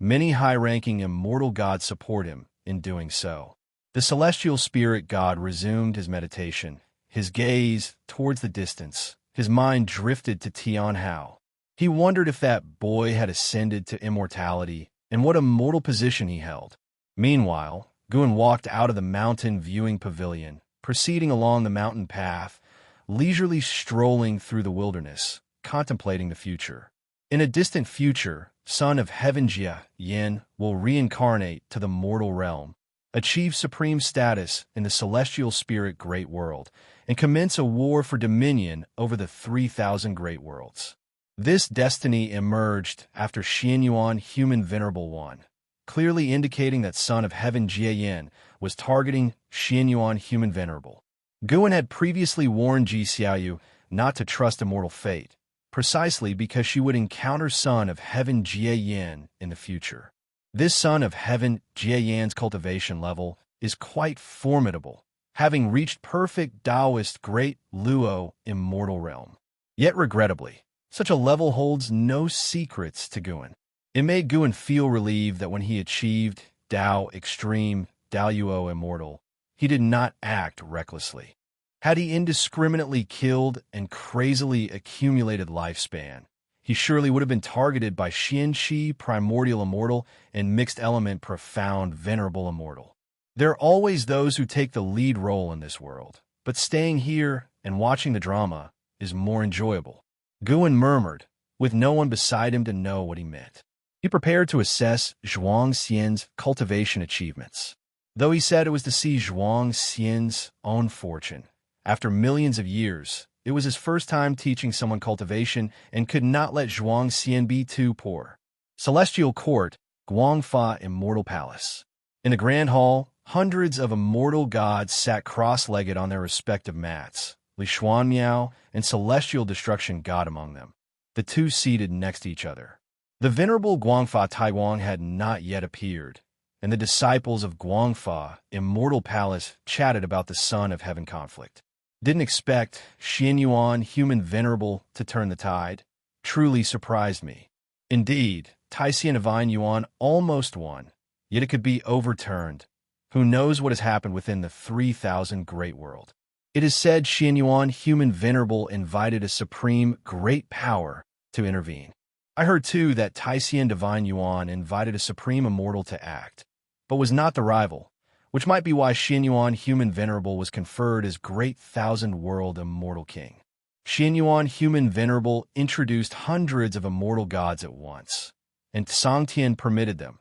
Many high-ranking immortal gods support him in doing so. The celestial spirit god resumed his meditation, his gaze towards the distance. His mind drifted to Tianhao. He wondered if that boy had ascended to immortality and what immortal position he held. Meanwhile, Guan walked out of the mountain viewing pavilion, proceeding along the mountain path, leisurely strolling through the wilderness, contemplating the future. In a distant future, son of Xianxia, Yin will reincarnate to the mortal realm, achieve supreme status in the celestial spirit great world, and commence a war for dominion over the 3,000 great worlds. This destiny emerged after Xianyuan Human Venerable One, clearly indicating that son of Xianxia Yin was targeting Xianyuan Human Venerable. Guan had previously warned Ji Xiaoyu not to trust immortal fate, precisely because she would encounter son of Xianxia Yin in the future. This son of Xianxia Yin's cultivation level is quite formidable, having reached perfect Taoist Great Luo immortal realm. Yet regrettably, such a level holds no secrets to Guan. It made Guan feel relieved that when he achieved Tao Extreme Daoyuo Immortal, he did not act recklessly. Had he indiscriminately killed and crazily accumulated lifespan, he surely would have been targeted by Xianxia Primordial Immortal and Mixed Element Profound Venerable Immortal. There are always those who take the lead role in this world, but staying here and watching the drama is more enjoyable. Guan murmured, with no one beside him to know what he meant. He prepared to assess Xianxia's cultivation achievements. Though he said it was to see Xianxia's own fortune. After millions of years, it was his first time teaching someone cultivation and could not let Xianxia be too poor. Celestial Court, Guangfa Immortal Palace. In the Grand Hall, hundreds of immortal gods sat cross-legged on their respective mats, Li Xuanmiao and Celestial Destruction God among them, the two seated next to each other. The venerable Guangfa Taiguang had not yet appeared, and the disciples of Guangfa Immortal Palace chatted about the Son of Heaven conflict. Didn't expect Xianyuan Human Venerable to turn the tide. Truly surprised me. Indeed, Taisian Divine Yuan almost won, yet it could be overturned. Who knows what has happened within the 3,000 great world? It is said Xianyuan Human Venerable invited a supreme great power to intervene. I heard too that Taisian Divine Yuan invited a supreme immortal to act, but was not the rival, which might be why Xianyuan Human Venerable was conferred as Great Thousand World Immortal King. Xianyuan Human Venerable introduced hundreds of immortal gods at once, and Sangtian permitted them,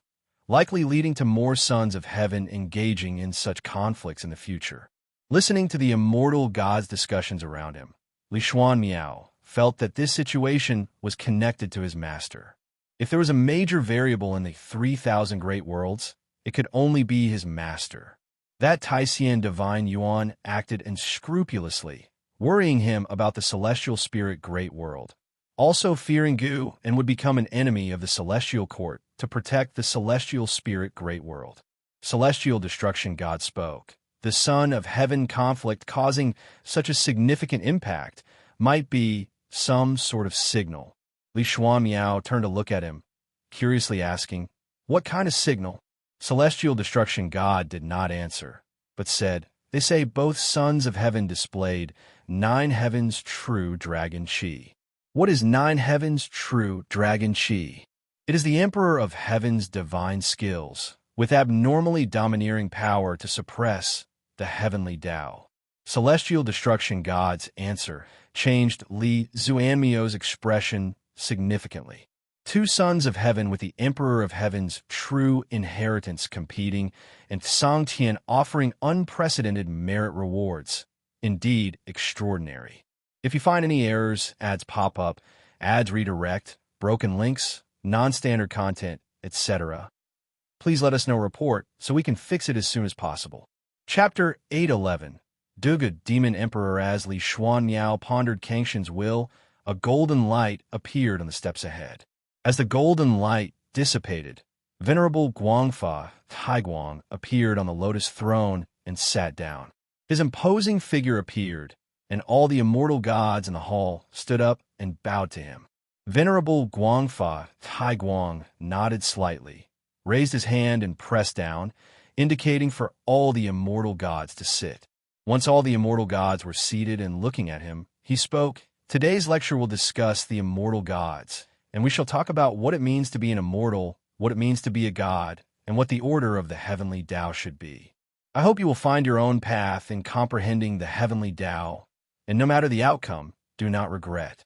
likely leading to more sons of heaven engaging in such conflicts in the future. Listening to the immortal gods' discussions around him, Li Xuanmiao felt that this situation was connected to his master. If there was a major variable in the 3,000 great worlds, it could only be his master. That Taisian Divine Yuan acted unscrupulously, worrying him about the celestial spirit great world, also fearing Gu and would become an enemy of the celestial court to protect the celestial spirit great world. Celestial Destruction God spoke. The Son of Heaven conflict causing such a significant impact might be some sort of signal. Li Xuanmiao turned to look at him, curiously asking, "What kind of signal?" Celestial Destruction God did not answer, but said, "They say both sons of heaven displayed 9 heavens true dragon chi." What is 9 heavens true dragon chi? It is the Emperor of Heaven's divine skills, with abnormally domineering power to suppress the heavenly Tao. Celestial Destruction God's answer changed Li Xuanmiao's expression significantly. 2 sons of heaven with the Emperor of Heaven's true inheritance competing, and Sangtian offering unprecedented merit rewards. Indeed, extraordinary. If you find any errors, ads pop up, ads redirect, broken links, non-standard content, etc., please let us know report so we can fix it as soon as possible. Chapter 811. Duga Demon Emperor. As Li Xuanmiao pondered Kangxian's will, a golden light appeared on the steps ahead. As the golden light dissipated, Venerable Guangfa Taiguang appeared on the lotus throne and sat down. His imposing figure appeared, and all the immortal gods in the hall stood up and bowed to him. Venerable Guangfa Taiguang nodded slightly, raised his hand and pressed down, indicating for all the immortal gods to sit. Once all the immortal gods were seated and looking at him, he spoke, "Today's lecture will discuss the immortal gods, and we shall talk about what it means to be an immortal, what it means to be a god, and what the order of the heavenly Tao should be. I hope you will find your own path in comprehending the heavenly Tao, and no matter the outcome, do not regret."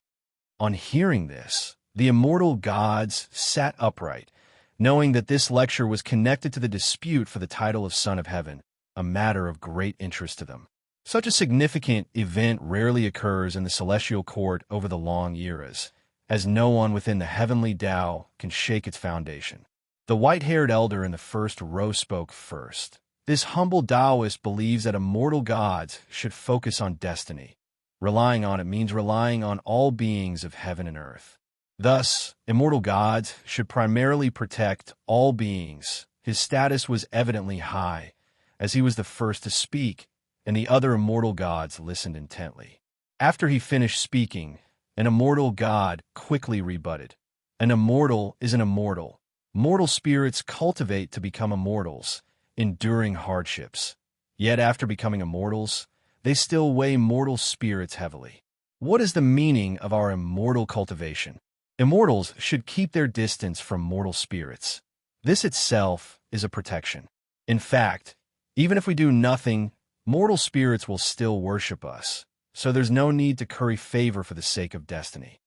On hearing this, the immortal gods sat upright, knowing that this lecture was connected to the dispute for the title of Son of Heaven, a matter of great interest to them. Such a significant event rarely occurs in the celestial court over the long eras, as no one within the heavenly Tao can shake its foundation. The white-haired elder in the first row spoke first. This humble Taoist believes that immortal gods should focus on destiny. Relying on it means relying on all beings of heaven and earth. Thus, immortal gods should primarily protect all beings. His status was evidently high, as he was the first to speak, and the other immortal gods listened intently. After he finished speaking, an immortal god quickly rebutted. An immortal is an immortal. Mortal spirits cultivate to become immortals, enduring hardships. Yet after becoming immortals, they still weigh mortal spirits heavily. What is the meaning of our immortal cultivation? Immortals should keep their distance from mortal spirits. This itself is a protection. In fact, even if we do nothing, mortal spirits will still worship us, so there's no need to curry favor for the sake of destiny.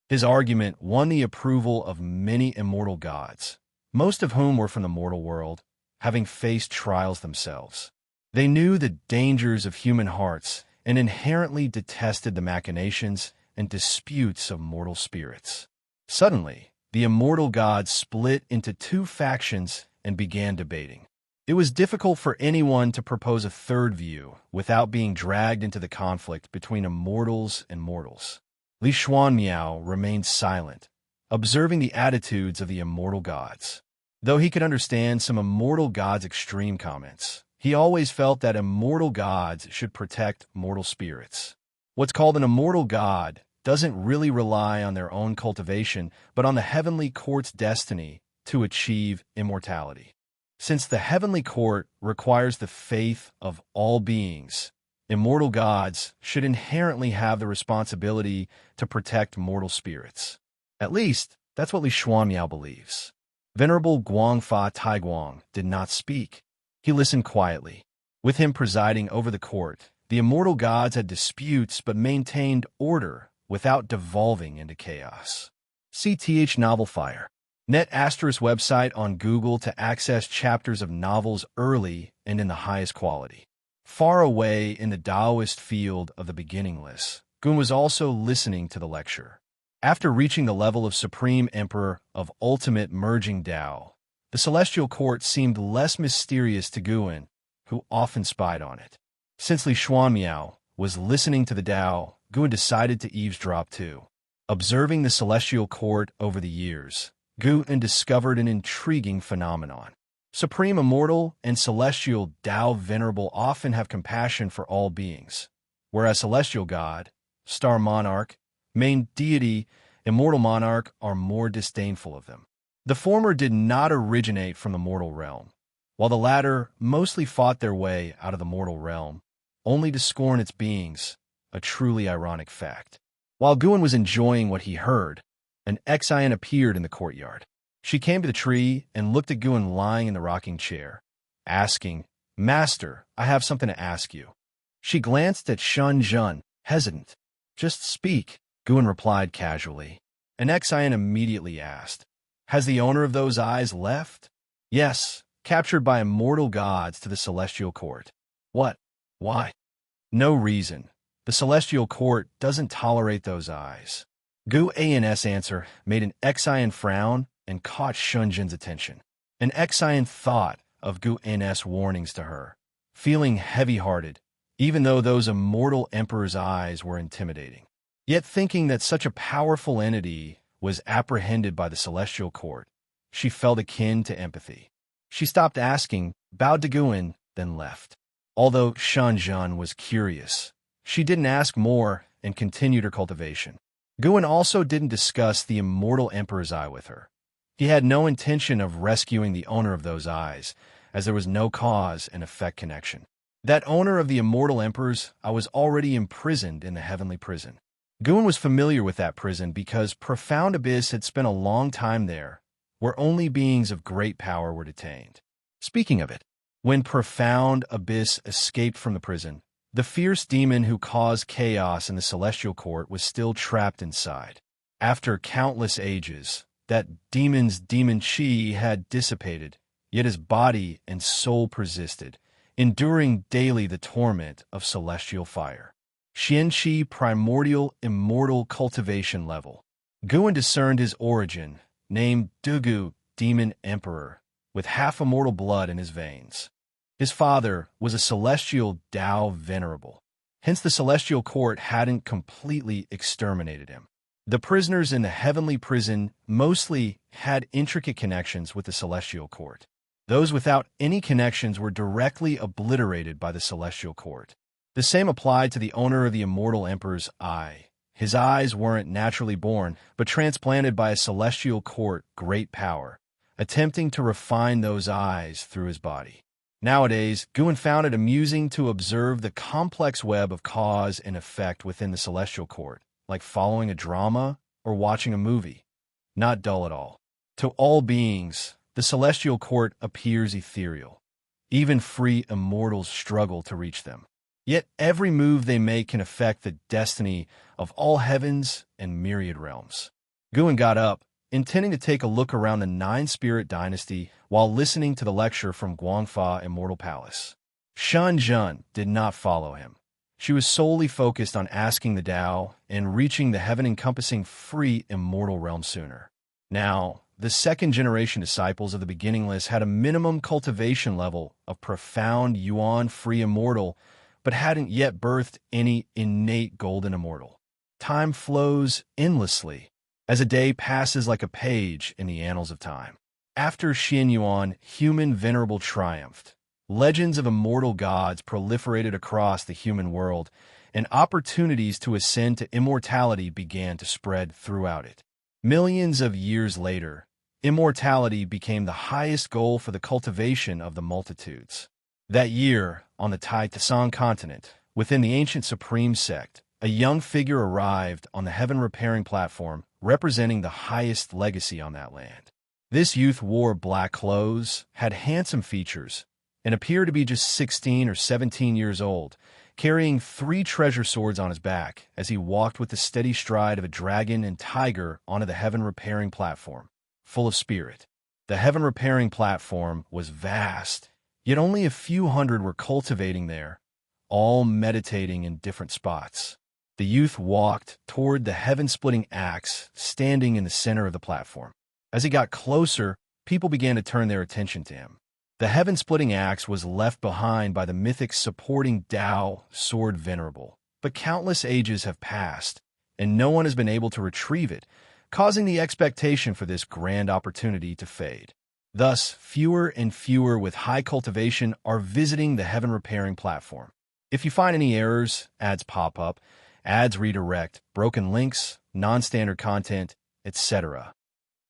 His argument won the approval of many immortal gods, most of whom were from the mortal world, having faced trials themselves. They knew the dangers of human hearts and inherently detested the machinations and disputes of mortal spirits. Suddenly, the immortal gods split into two factions and began debating. It was difficult for anyone to propose a third view without being dragged into the conflict between immortals and mortals. Xianxia remained silent, observing the attitudes of the immortal gods. Though he could understand some immortal gods' extreme comments, he always felt that immortal gods should protect mortal spirits. What's called an immortal god doesn't really rely on their own cultivation, but on the heavenly court's destiny to achieve immortality. Since the heavenly court requires the faith of all beings, immortal gods should inherently have the responsibility to protect mortal spirits. At least, that's what Xianxia believes. Venerable Guangfa Taiguang did not speak. He listened quietly. With him presiding over the court, the immortal gods had disputes but maintained order without devolving into chaos. CTH Novel Fire. Net Asterisk website on Google to access chapters of novels early and in the highest quality. Far away in the Taoist field of the beginningless, Gun was also listening to the lecture. After reaching the level of Supreme Emperor of Ultimate Merging Tao, the Celestial Court seemed less mysterious to Guan, who often spied on it. Since Xianxia was listening to the Tao, Guan decided to eavesdrop too. Observing the Celestial Court over the years, Guan discovered an intriguing phenomenon. Supreme Immortal and Celestial Tao Venerable often have compassion for all beings, whereas Celestial God, Star Monarch, Main Deity, Immortal Monarch are more disdainful of them. The former did not originate from the mortal realm, while the latter mostly fought their way out of the mortal realm, only to scorn its beings, a truly ironic fact. While Guan was enjoying what he heard, an Xian appeared in the courtyard. She came to the tree and looked at Guan lying in the rocking chair, asking, "Master, I have something to ask you." She glanced at Xianxia, hesitant. "Just speak," Guan replied casually. An Xian immediately asked, "Has the owner of those eyes left?" "Yes, captured by immortal gods to the Celestial Court." "What? Why?" "No reason. The Celestial Court doesn't tolerate those eyes." Guan's answer made an Xian frown and caught Shunjin's attention. An Xian thought of Guan's warnings to her, feeling heavy-hearted, even though those immortal emperor's eyes were intimidating. Yet thinking that such a powerful entity was apprehended by the Celestial Court, she felt akin to empathy. She stopped asking, bowed to Guan, then left. Although Xianxia was curious, she didn't ask more and continued her cultivation. Guan also didn't discuss the immortal emperor's eye with her. He had no intention of rescuing the owner of those eyes, as there was no cause and effect connection. That owner of the immortal emperors was already imprisoned in the heavenly prison. Guin was familiar with that prison because Profound Abyss had spent a long time there, where only beings of great power were detained. Speaking of it, when Profound Abyss escaped from the prison, the fierce demon who caused chaos in the celestial court was still trapped inside. After countless ages, that demon's demon chi had dissipated, yet his body and soul persisted, enduring daily the torment of celestial fire. Xianxia primordial immortal cultivation level. Guin discerned his origin, named Dugu, Demon Emperor, with half-immortal blood in his veins. His father was a celestial Tao venerable. Hence the celestial court hadn't completely exterminated him. The prisoners in the heavenly prison mostly had intricate connections with the celestial court. Those without any connections were directly obliterated by the celestial court. The same applied to the owner of the immortal emperor's eye. His eyes weren't naturally born, but transplanted by a celestial court great power, attempting to refine those eyes through his body. Nowadays, Guin found it amusing to observe the complex web of cause and effect within the celestial court, like following a drama or watching a movie. Not dull at all. To all beings, the celestial court appears ethereal. Even free immortals struggle to reach them. Yet every move they make can affect the destiny of all heavens and myriad realms. Guin got up, intending to take a look around the Nine-Spirit dynasty while listening to the lecture from Guangfa Immortal Palace. Xianxia did not follow him. She was solely focused on asking the Tao and reaching the heaven-encompassing free immortal realm sooner. Now, the second-generation disciples of the beginningless had a minimum cultivation level of profound Yuan free immortal, but hadn't yet birthed any innate golden immortal. Time flows endlessly, as a day passes like a page in the annals of time. After Xin Yuan, human venerable triumphed. Legends of immortal gods proliferated across the human world, and opportunities to ascend to immortality began to spread throughout it. Millions of years later, immortality became the highest goal for the cultivation of the multitudes. That year, on the Tai Tsang continent, within the ancient Supreme Sect, a young figure arrived on the heaven-repairing platform, representing the highest legacy on that land. This youth wore black clothes, had handsome features, and appeared to be just 16 or 17 years old, carrying 3 treasure swords on his back as he walked with the steady stride of a dragon and tiger onto the heaven-repairing platform, full of spirit. The heaven-repairing platform was vast, yet only a few hundred were cultivating there, all meditating in different spots. The youth walked toward the heaven-splitting axe standing in the center of the platform. As he got closer, people began to turn their attention to him. The heaven-splitting axe was left behind by the mythic supporting Tao sword venerable, but countless ages have passed, and no one has been able to retrieve it, causing the expectation for this grand opportunity to fade. Thus, fewer and fewer with high cultivation are visiting the heaven-repairing platform. If you find any errors, ads pop up, ads redirect, broken links, non-standard content, etc.,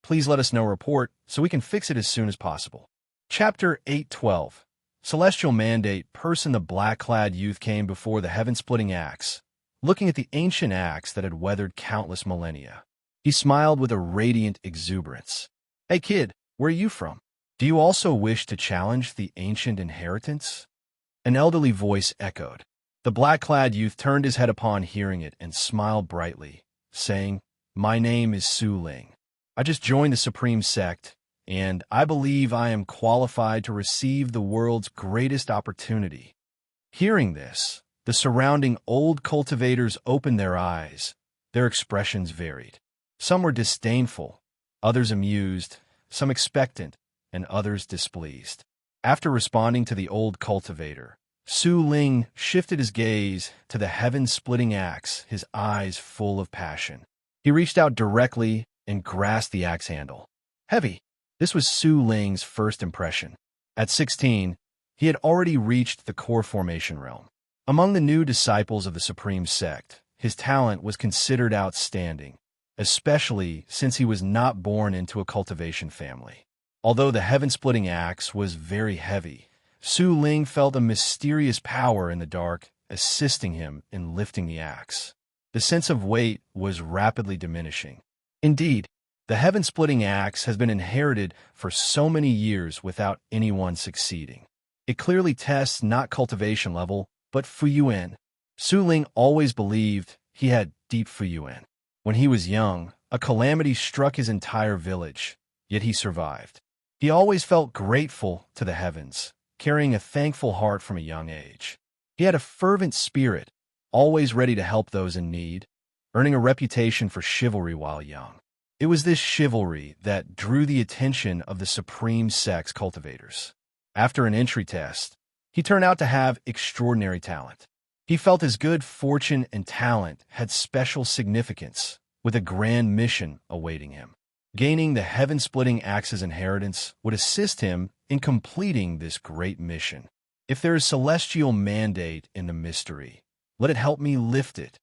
please let us know or report so we can fix it as soon as possible. Chapter 8:12. Celestial Mandate. Person. The black-clad youth came before the heaven-splitting axe, looking at the ancient axe that had weathered countless millennia. He smiled with a radiant exuberance. "Hey kid, where are you from? Do you also wish to challenge the ancient inheritance?" An elderly voice echoed. The black-clad youth turned his head upon hearing it and smiled brightly, saying, "My name is Su Ling. I just joined the Supreme Sect, and I believe I am qualified to receive the world's greatest opportunity." Hearing this, the surrounding old cultivators opened their eyes. Their expressions varied. Some were disdainful, others amused, some expectant, and others displeased. After responding to the old cultivator, Su Ling shifted his gaze to the heaven-splitting axe, his eyes full of passion. He reached out directly and grasped the axe handle. Heavy. This was Su Ling's first impression. At 16, he had already reached the core formation realm. Among the new disciples of the Supreme Sect, his talent was considered outstanding. especially since he was not born into a cultivation family. Although the heaven-splitting axe was very heavy, Su Ling felt a mysterious power in the dark assisting him in lifting the axe. The sense of weight was rapidly diminishing. Indeed, the heaven-splitting axe has been inherited for so many years without anyone succeeding. It clearly tests not cultivation level, but Fuyuan. Su Ling always believed he had deep Fuyuan. When he was young, a calamity struck his entire village, yet he survived. He always felt grateful to the heavens, carrying a thankful heart from a young age. He had a fervent spirit, always ready to help those in need, earning a reputation for chivalry while young. It was this chivalry that drew the attention of the Supreme Sex cultivators. After an entry test, he turned out to have extraordinary talent. He felt his good fortune and talent had special significance, with a grand mission awaiting him. Gaining the heaven-splitting axe's inheritance would assist him in completing this great mission. If there is celestial mandate in the mystery, let it help me lift it.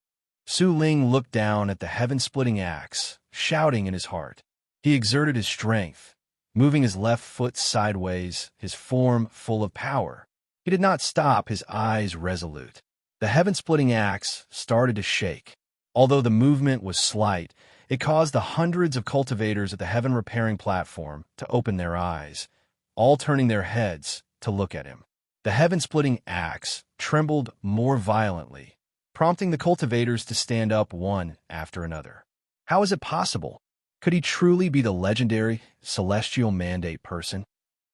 Su Ling looked down at the heaven-splitting axe, shouting in his heart. He exerted his strength, moving his left foot sideways, his form full of power. He did not stop, his eyes resolute. The heaven-splitting axe started to shake. Although the movement was slight, it caused the hundreds of cultivators at the heaven-repairing platform to open their eyes, all turning their heads to look at him. The heaven-splitting axe trembled more violently, prompting the cultivators to stand up one after another. How is it possible? Could he truly be the legendary celestial mandate person?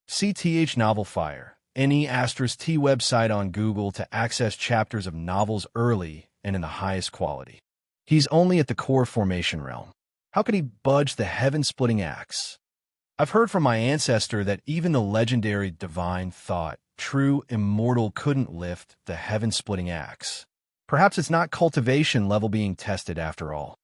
CTH Novel Fire, NE*T website on Google to access chapters of novels early and in the highest quality. He's only at the core formation realm. How could he budge the heaven-splitting axe? I've heard from my ancestor that even the legendary divine thought, true immortal, couldn't lift the heaven-splitting axe. Perhaps it's not cultivation level being tested after all.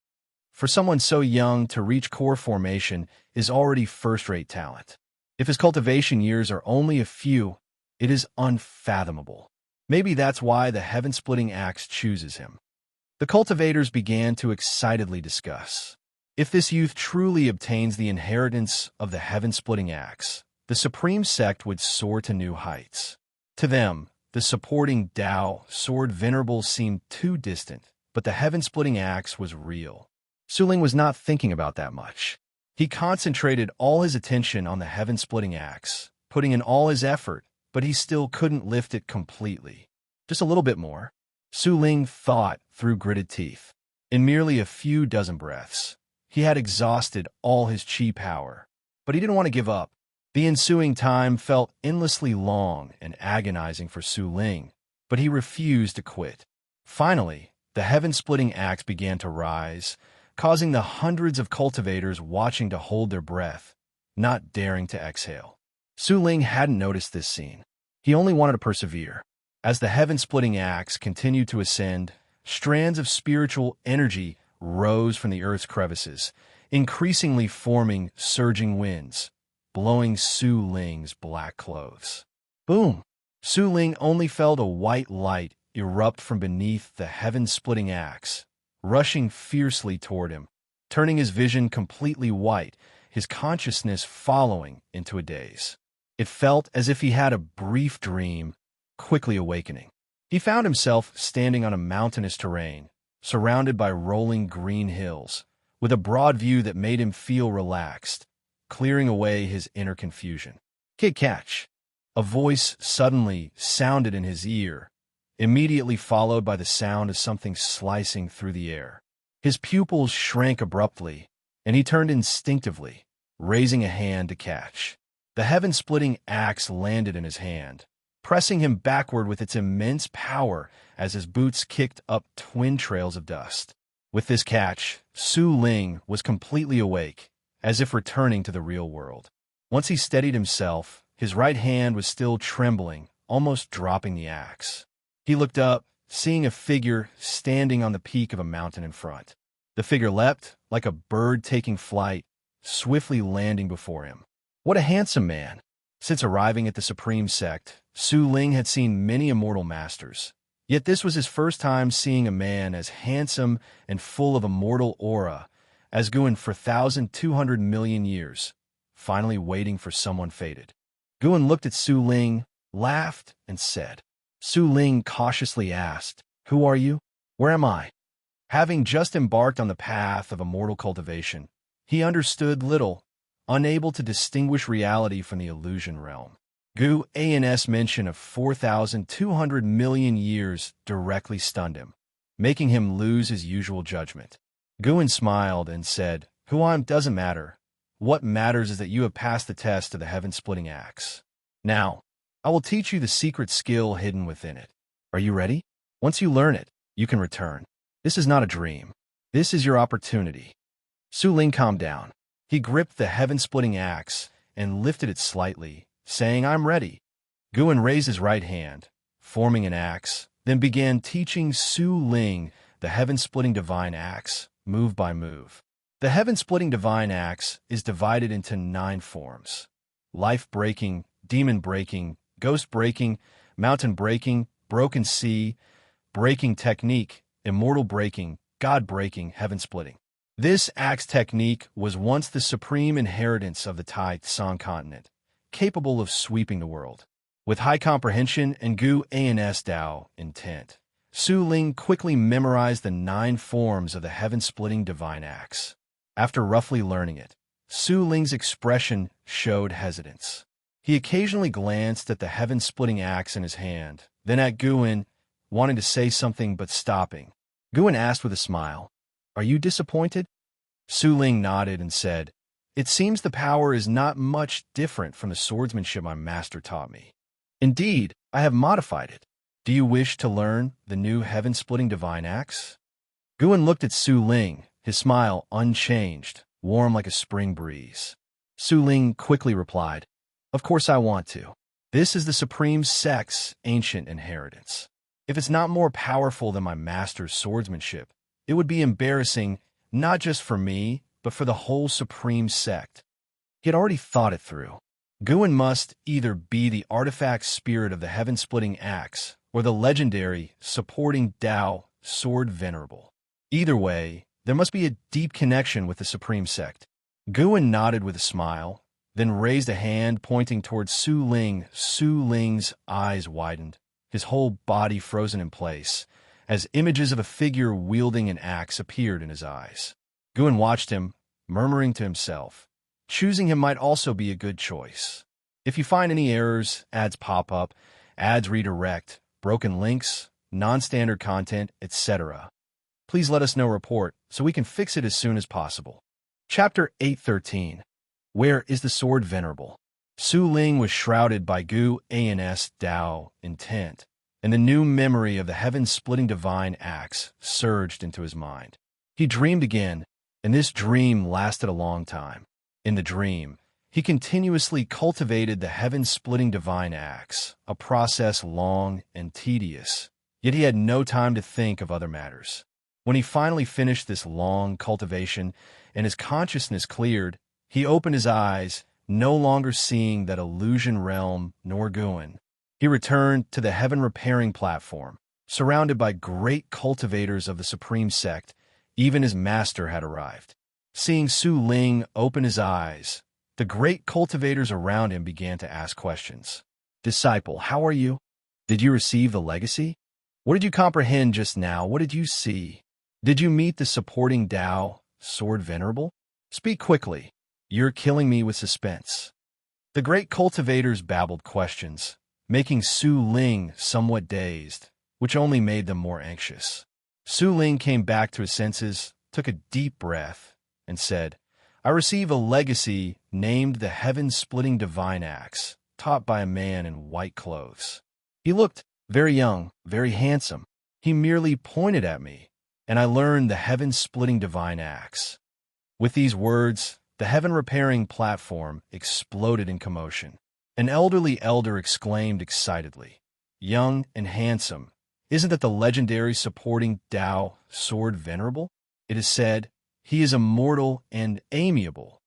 For someone so young to reach core formation is already first-rate talent. If his cultivation years are only a few, it is unfathomable. Maybe that's why the heaven-splitting axe chooses him. The cultivators began to excitedly discuss. If this youth truly obtains the inheritance of the heaven-splitting axe, the supreme sect would soar to new heights. To them, the supporting Tao sword venerable seemed too distant, but the heaven-splitting axe was real. Su Ling was not thinking about that much. He concentrated all his attention on the heaven-splitting axe, putting in all his effort, but he still couldn't lift it completely. Just a little bit more. Su Ling thought through gritted teeth. In merely a few dozen breaths, he had exhausted all his chi power, but he didn't want to give up. The ensuing time felt endlessly long and agonizing for Su Ling, but he refused to quit. Finally, the heaven-splitting axe began to rise, causing the hundreds of cultivators watching to hold their breath, not daring to exhale. Su Ling hadn't noticed this scene. He only wanted to persevere. As the heaven-splitting axe continued to ascend, strands of spiritual energy rose from the earth's crevices, increasingly forming surging winds, blowing Su Ling's black clothes. Boom! Su Ling only felt a white light erupt from beneath the heaven-splitting axe, rushing fiercely toward him, turning his vision completely white, his consciousness following into a daze. It felt as if he had a brief dream, quickly awakening. He found himself standing on a mountainous terrain, surrounded by rolling green hills, with a broad view that made him feel relaxed, clearing away his inner confusion. "Kid, catch!" A voice suddenly sounded in his ear, immediately followed by the sound of something slicing through the air. His pupils shrank abruptly, and he turned instinctively, raising a hand to catch. The heaven-splitting axe landed in his hand, pressing him backward with its immense power as his boots kicked up twin trails of dust. With this catch, Su Ling was completely awake, as if returning to the real world. Once he steadied himself, his right hand was still trembling, almost dropping the axe. He looked up, seeing a figure standing on the peak of a mountain in front. The figure leapt, like a bird taking flight, swiftly landing before him. What a handsome man! Since arriving at the Supreme Sect, Su Ling had seen many immortal masters. Yet this was his first time seeing a man as handsome and full of immortal aura as Guan for 1,200 million years, finally waiting for someone fated. Guan looked at Su Ling, laughed, and said. Su Ling cautiously asked, "Who are you? Where am I?" Having just embarked on the path of immortal cultivation, he understood little, unable to distinguish reality from the illusion realm. Gu An's mention of 4,200 million years directly stunned him, making him lose his usual judgment. Guan smiled and said, "Who I am doesn't matter. What matters is that you have passed the test of the heaven-splitting axe. Now, I will teach you the secret skill hidden within it. Are you ready? Once you learn it, you can return. This is not a dream. This is your opportunity." Su Ling calmed down. He gripped the heaven-splitting axe and lifted it slightly, saying, "I'm ready." Guan raised his right hand, forming an axe, then began teaching Su Ling the heaven-splitting divine axe, move by move. The heaven-splitting divine axe is divided into 9 forms: life-breaking, demon-breaking, ghost-breaking, mountain-breaking, broken sea, breaking technique, immortal breaking, God-breaking, heaven-splitting. This axe technique was once the supreme inheritance of the Tai Tsang continent, capable of sweeping the world. With high comprehension and Gu An's Dao intent, Su Ling quickly memorized the 9 forms of the heaven-splitting divine axe. After roughly learning it, Su Ling's expression showed hesitance. He occasionally glanced at the heaven-splitting axe in his hand, then at Guan, wanting to say something but stopping. Guan asked with a smile, "Are you disappointed?" Su Ling nodded and said, "It seems the power is not much different from the swordsmanship my master taught me. Indeed, I have modified it. Do you wish to learn the new heaven-splitting divine axe?" Guan looked at Su Ling, his smile unchanged, warm like a spring breeze. Su Ling quickly replied, "Of course I want to. This is the Supreme Sect's ancient inheritance. If it's not more powerful than my master's swordsmanship, it would be embarrassing not just for me, but for the whole Supreme Sect." He had already thought it through. Guan must either be the artifact spirit of the heaven-splitting axe or the legendary, supporting Dao sword venerable. Either way, there must be a deep connection with the Supreme Sect. Guan nodded with a smile, then raised a hand pointing towards Su Ling. Su Ling's eyes widened, his whole body frozen in place, as images of a figure wielding an axe appeared in his eyes. Guan watched him, murmuring to himself, "Choosing him might also be a good choice. If you find any errors, ads pop up, ads redirect, broken links, non-standard content, etc., please let us know report so we can fix it as soon as possible." Chapter 813. Where is the sword venerable? Su Ling was shrouded by Gu An's Dao intent, and the new memory of the heaven-splitting divine axe surged into his mind. He dreamed again, and this dream lasted a long time. In the dream, he continuously cultivated the heaven-splitting divine axe, a process long and tedious, yet he had no time to think of other matters. When he finally finished this long cultivation and his consciousness cleared, he opened his eyes, no longer seeing that illusion realm nor Guan. He returned to the heaven-repairing platform, surrounded by great cultivators of the Supreme Sect. Even his master had arrived. Seeing Su Ling open his eyes, the great cultivators around him began to ask questions. "Disciple, how are you? Did you receive the legacy? What did you comprehend just now? What did you see? Did you meet the supporting Dao, sword venerable? Speak quickly. You're killing me with suspense." The great cultivators babbled questions, making Su Ling somewhat dazed, which only made them more anxious. Su Ling came back to his senses, took a deep breath, and said, "I receive a legacy named the Heaven-Splitting Divine Axe, taught by a man in white clothes. He looked very young, very handsome. He merely pointed at me, and I learned the Heaven-Splitting Divine Axe." With these words, the heaven-repairing platform exploded in commotion. An elderly elder exclaimed excitedly, "Young and handsome, isn't that the legendary supporting Dao sword venerable? It is said, he is immortal and amiable."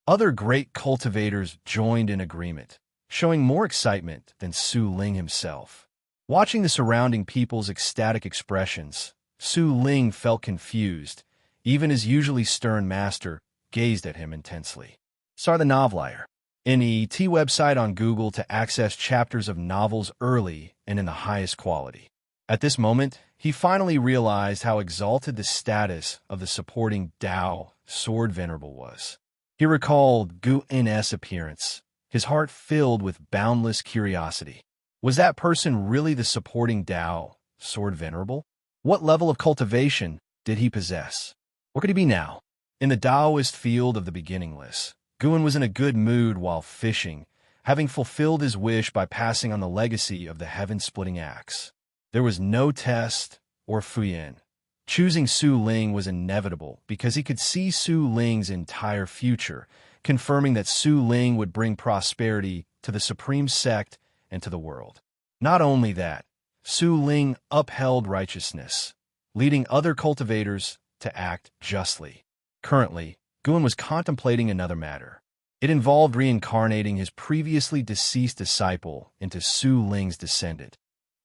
Other great cultivators joined in agreement, showing more excitement than Su Ling himself. Watching the surrounding people's ecstatic expressions, Su Ling felt confused, Even his usually stern master gazed at him intensely. Saw the Novelier, NET website on Google to access chapters of novels early and in the highest quality. At this moment, he finally realized how exalted the status of the supporting Dao Sword Venerable was. He recalled Gu N's appearance, his heart filled with boundless curiosity. Was that person really the supporting Dao Sword Venerable? What level of cultivation did he possess? What could he be now? In the Taoist field of the beginningless, Guan was in a good mood while fishing, having fulfilled his wish by passing on the legacy of the heaven-splitting axe. There was no test or fuyin. Choosing Su Ling was inevitable because he could see Su Ling's entire future, confirming that Su Ling would bring prosperity to the supreme sect and to the world. Not only that, Su Ling upheld righteousness, leading other cultivators to act justly. Currently, Guan was contemplating another matter. It involved reincarnating his previously deceased disciple into Su Ling's descendant,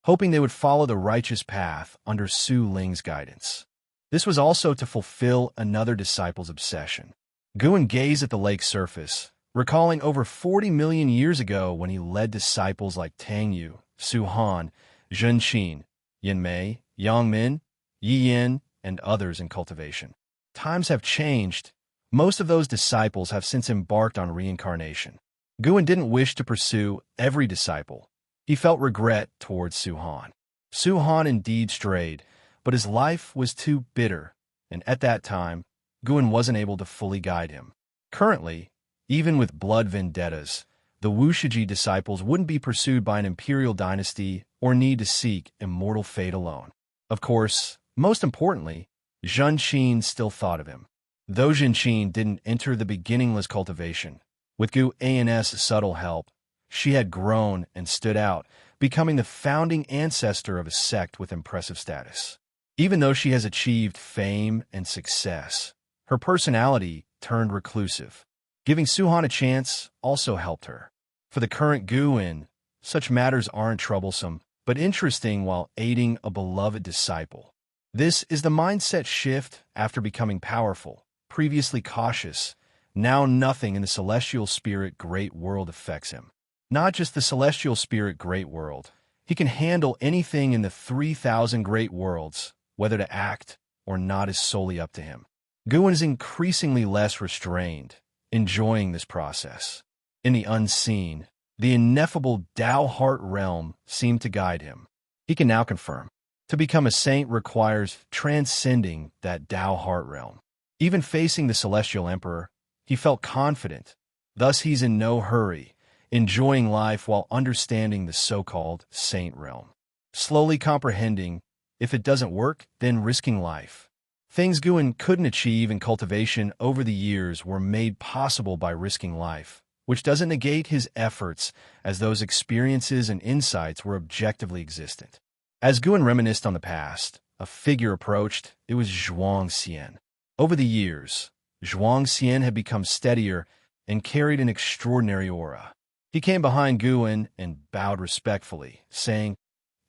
hoping they would follow the righteous path under Su Ling's guidance. This was also to fulfill another disciple's obsession. Guan gazed at the lake's surface, recalling over 40 million years ago when he led disciples like Tang Yu, Su Han, Zhen Xin, Yin Mei, Yang Min, Yi Yin, and others in cultivation. Times have changed. Most of those disciples have since embarked on reincarnation. Guan didn't wish to pursue every disciple. He felt regret towards Su Han. Su Han indeed strayed, but his life was too bitter, and at that time, Guan wasn't able to fully guide him. Currently, even with blood vendettas, the Wuxia disciples wouldn't be pursued by an imperial dynasty or need to seek immortal fate alone. Of course, most importantly, Zhen Xin still thought of him. Though Zhen Xin didn't enter the beginningless cultivation, with Gu An's subtle help, she had grown and stood out, becoming the founding ancestor of a sect with impressive status. Even though she has achieved fame and success, her personality turned reclusive. Giving Su Han a chance also helped her. For the current Guan, such matters aren't troublesome, but interesting while aiding a beloved disciple. This is the mindset shift after becoming powerful, previously cautious. Now nothing in the celestial spirit great world affects him. Not just the celestial spirit great world. He can handle anything in the 3,000 great worlds. Whether to act or not is solely up to him. Guan is increasingly less restrained, enjoying this process. In the unseen, the ineffable Tao heart realm seemed to guide him. He can now confirm. To become a saint requires transcending that Tao heart realm. Even facing the celestial emperor, he felt confident. Thus he's in no hurry, enjoying life while understanding the so-called saint realm. Slowly comprehending, if it doesn't work, then risking life. Things Guan couldn't achieve in cultivation over the years were made possible by risking life, which doesn't negate his efforts, as those experiences and insights were objectively existent. As Guan reminisced on the past, a figure approached. It was Xianxia. Over the years, Xianxia had become steadier and carried an extraordinary aura. He came behind Guan and bowed respectfully, saying,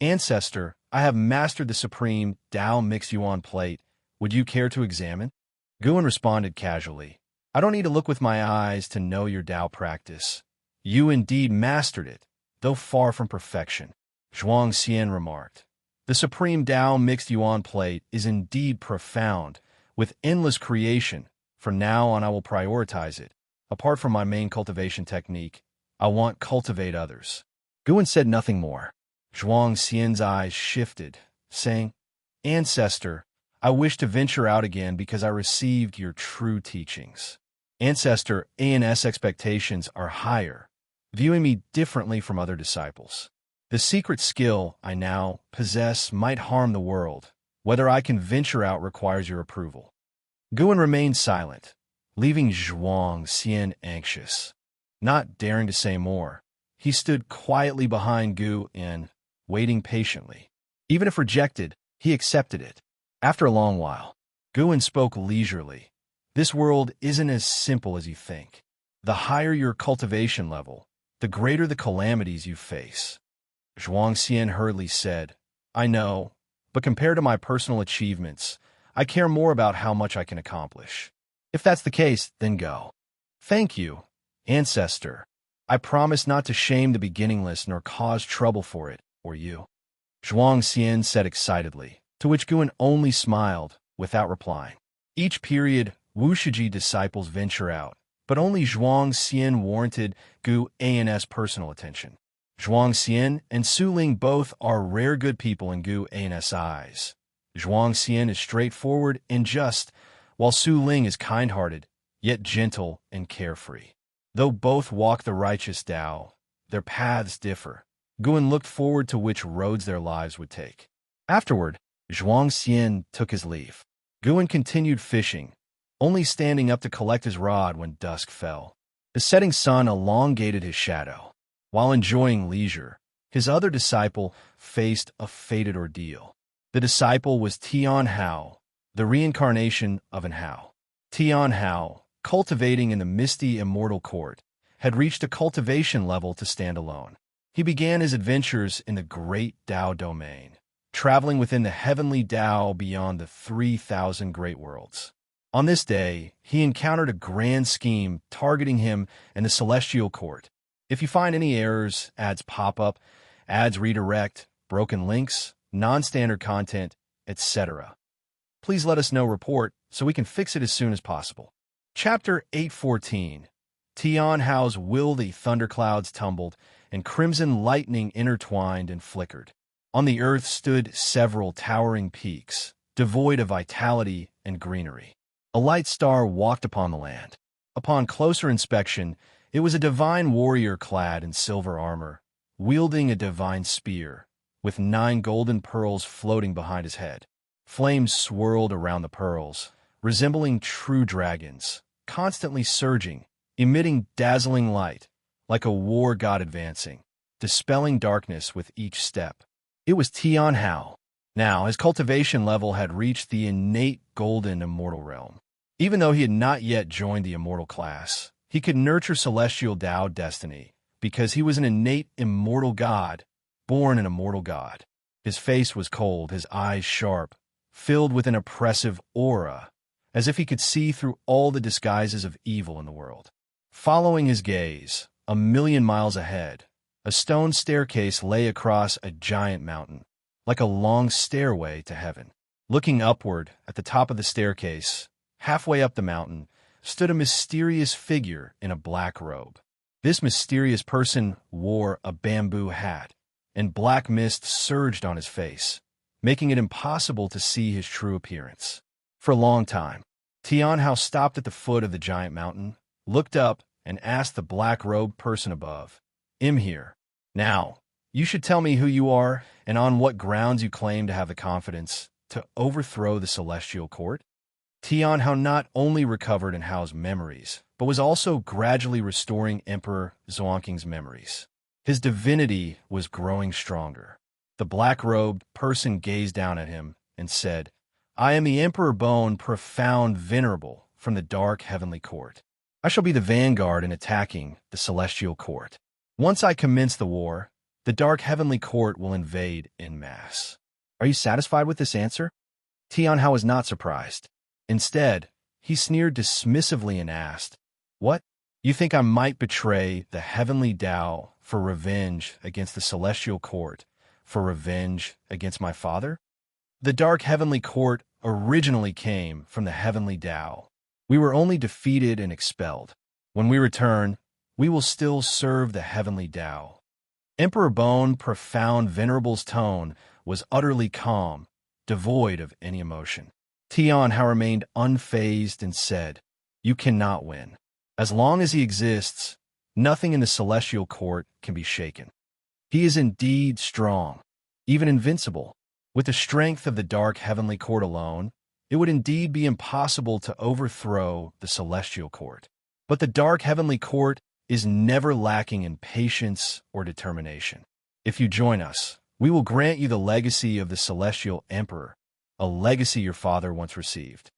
"Ancestor, I have mastered the supreme Tao mixed yuan plate. Would you care to examine?" Guan responded casually, "I don't need to look with my eyes to know your Tao practice. You indeed mastered it, though far from perfection." Xianxia remarked, "The supreme Tao mixed yuan plate is indeed profound, with endless creation. From now on I will prioritize it. Apart from my main cultivation technique, I want cultivate others." Guan said nothing more. Xianxia's eyes shifted, saying, "Ancestor, I wish to venture out again because I received your true teachings. Ancestor, An's expectations are higher, viewing me differently from other disciples. The secret skill I now possess might harm the world. Whether I can venture out requires your approval." Guan remained silent, leaving Xianxia anxious. Not daring to say more, he stood quietly behind Guan, waiting patiently. Even if rejected, he accepted it. After a long while, Guan spoke leisurely. "This world isn't as simple as you think. The higher your cultivation level, the greater the calamities you face." Xianxia hurriedly said, "I know, but compared to my personal achievements, I care more about how much I can accomplish. If that's the case, then go. Thank you, ancestor. I promise not to shame the beginningless nor cause trouble for it, or you. Xianxia said excitedly, to which Guan only smiled, without replying. Each period, Wuxia disciples venture out, but only Xianxia warranted Gu An's personal attention. Xianxia and Su Ling both are rare good people in Gu An's eyes. Xianxia is straightforward and just, while Su Ling is kind-hearted, yet gentle and carefree. Though both walk the righteous Tao, their paths differ. Guan looked forward to which roads their lives would take. Afterward, Xianxia took his leave. Guan continued fishing, only standing up to collect his rod when dusk fell. The setting sun elongated his shadow. While enjoying leisure, his other disciple faced a fated ordeal. The disciple was Tian Hao, the reincarnation of an Hao. Tian Hao, cultivating in the misty immortal court, had reached a cultivation level to stand alone. He began his adventures in the great Tao domain, traveling within the heavenly Tao beyond the 3,000 great worlds. On this day, he encountered a grand scheme targeting him and the celestial court. If you find any errors, ads pop up, ads redirect, broken links, non-standard content, etc., please let us know report so we can fix it as soon as possible. Chapter 814. Tian Hao's will the thunderclouds tumbled, and crimson lightning intertwined and flickered. On the earth stood several towering peaks, devoid of vitality and greenery. A light star walked upon the land. Upon closer inspection, it was a divine warrior clad in silver armor, wielding a divine spear, with 9 golden pearls floating behind his head. Flames swirled around the pearls, resembling true dragons, constantly surging, emitting dazzling light, like a war god advancing, dispelling darkness with each step. It was Tian Hao. Now, his cultivation level had reached the innate golden immortal realm. Even though he had not yet joined the immortal class, he could nurture celestial Tao destiny, because he was an innate immortal god, born an immortal god. His face was cold, his eyes sharp, filled with an oppressive aura, as if he could see through all the disguises of evil in the world. Following his gaze, 1,000,000 miles ahead, a stone staircase lay across a giant mountain, like a long stairway to heaven. Looking upward at the top of the staircase, halfway up the mountain, stood a mysterious figure in a black robe. This mysterious person wore a bamboo hat, and black mist surged on his face, making it impossible to see his true appearance. For a long time, Tian Hao stopped at the foot of the giant mountain, looked up, and asked the black-robed person above, "I'm here. Now, you should tell me who you are and on what grounds you claim to have the confidence to overthrow the celestial court." Tian Hao not only recovered in Hao's memories, but was also gradually restoring Emperor Xuanqing's memories. His divinity was growing stronger. The black-robed person gazed down at him and said, "I am the Emperor Bone, profound venerable, from the dark heavenly court. I shall be the vanguard in attacking the celestial court. Once I commence the war, the dark heavenly court will invade en masse." Are you satisfied with this answer? Tian Hao was not surprised. Instead, he sneered dismissively and asked, "What? You think I might betray the heavenly Tao for revenge against the celestial court, for revenge against my father? The dark heavenly court originally came from the heavenly Tao. We were only defeated and expelled. When we return, we will still serve the heavenly Tao." Emperor Bone, profound venerable's tone was utterly calm, devoid of any emotion. Tian Hao remained unfazed and said, "You cannot win. As long as he exists, nothing in the celestial court can be shaken. He is indeed strong, even invincible. With the strength of the dark heavenly court alone, it would indeed be impossible to overthrow the celestial court. But the dark heavenly court is never lacking in patience or determination. If you join us, we will grant you the legacy of the celestial emperor, a legacy your father once received.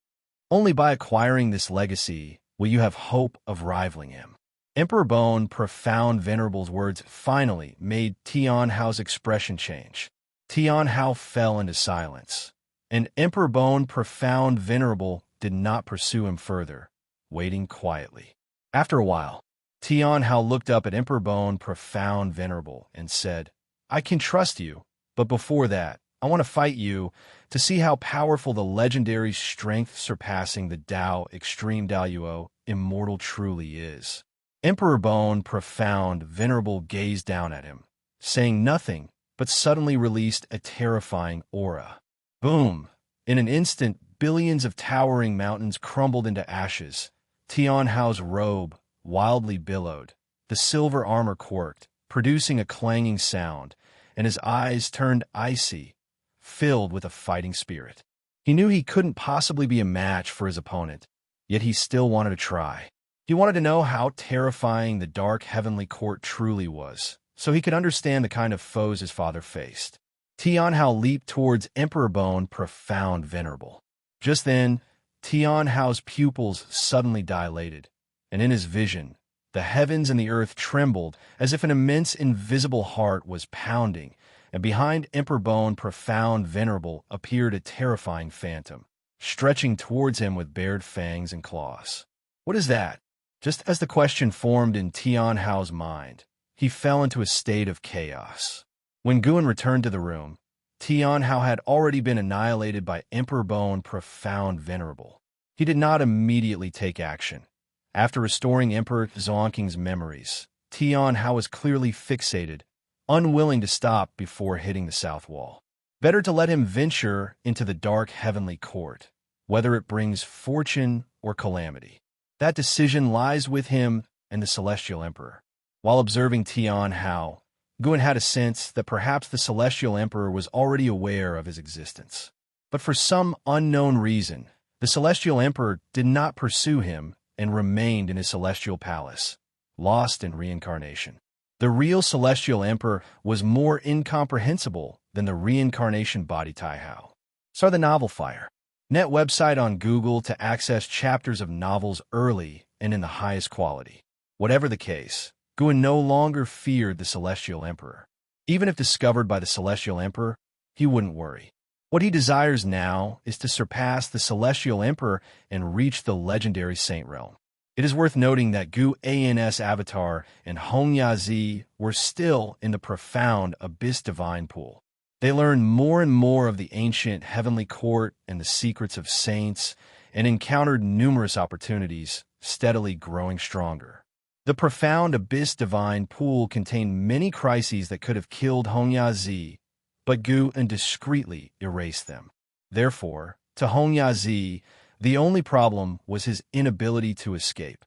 Only by acquiring this legacy will you have hope of rivaling him." Emperor Bone, profound venerable's words finally made Tian Hao's expression change. Tian Hao fell into silence, and Emperor Bone, profound venerable, did not pursue him further, waiting quietly. After a while, Xianxia looked up at Emperor Bone, profound venerable, and said, "I can trust you, but before that, I want to fight you to see how powerful the legendary strength surpassing the Tao extreme Daoyuo immortal truly is." Emperor Bone, profound venerable, gazed down at him, saying nothing, but suddenly released a terrifying aura. Boom! In an instant, billions of towering mountains crumbled into ashes. Xianxia's robe wildly billowed. The silver armor quirked, producing a clanging sound, and his eyes turned icy, filled with a fighting spirit. He knew he couldn't possibly be a match for his opponent, yet he still wanted to try. He wanted to know how terrifying the dark heavenly court truly was, so he could understand the kind of foes his father faced. Xianxia leaped towards Emperor Bone, profound venerable. Just then, Xianxia's pupils suddenly dilated, and in his vision, the heavens and the earth trembled as if an immense invisible heart was pounding, and behind Emperor Bone, profound venerable, appeared a terrifying phantom, stretching towards him with bared fangs and claws. "What is that?" Just as the question formed in Xianxia's mind, he fell into a state of chaos. When Guan returned to the room, Xianxia had already been annihilated by Emperor Bone, profound venerable. He did not immediately take action. After restoring Emperor Zhongqing's memories, Xianxia was clearly fixated, unwilling to stop before hitting the south wall. Better to let him venture into the dark heavenly court, whether it brings fortune or calamity. That decision lies with him and the Celestial Emperor. While observing Xianxia, Guan had a sense that perhaps the Celestial Emperor was already aware of his existence. But for some unknown reason, the Celestial Emperor did not pursue him and remained in his celestial palace, lost in reincarnation. The real Celestial Emperor was more incomprehensible than the reincarnation body Taihao. Start the novel Fire. Net website on Google to access chapters of novels early and in the highest quality. Whatever the case, Guan no longer feared the Celestial Emperor. Even if discovered by the Celestial Emperor, he wouldn't worry. What he desires now is to surpass the Celestial Emperor and reach the legendary Saint Realm. It is worth noting that Gu An's avatar and Hongyazi were still in the profound Abyss Divine Pool. They learned more and more of the ancient heavenly court and the secrets of saints, and encountered numerous opportunities, steadily growing stronger. The profound Abyss Divine Pool contained many crises that could have killed Hongyazi, but Gu An discreetly erased them. Therefore, to Hongyazi, the only problem was his inability to escape.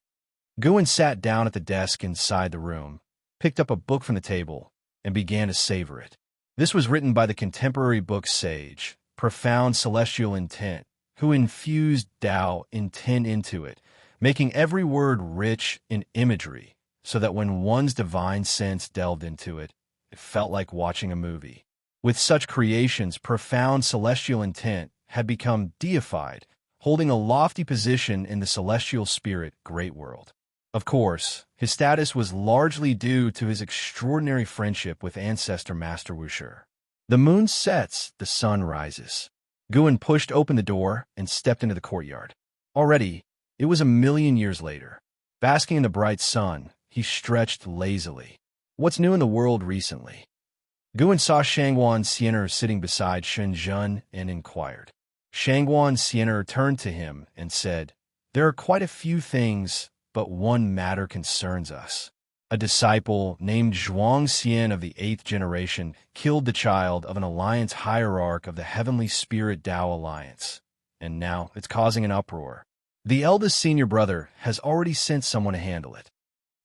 Guan sat down at the desk inside the room, picked up a book from the table, and began to savor it. This was written by the contemporary book sage, profound celestial intent, who infused Tao intent into it, making every word rich in imagery, so that when one's divine sense delved into it, it felt like watching a movie. With such creations, profound celestial intent had become deified, holding a lofty position in the celestial spirit great world. Of course, his status was largely due to his extraordinary friendship with ancestor Master Wuxia. The moon sets, the sun rises. Guan pushed open the door and stepped into the courtyard. Already, it was 1,000,000 years later. Basking in the bright sun, he stretched lazily. What's new in the world recently? Guan saw Shangguan Xian'er sitting beside Shenzhen and inquired. Shangguan Xian'er turned to him and said, "There are quite a few things, but one matter concerns us. A disciple named Zhuangxian of the 8th generation killed the child of an alliance hierarch of the Heavenly Spirit Tao Alliance, and now it's causing an uproar. The eldest senior brother has already sent someone to handle it."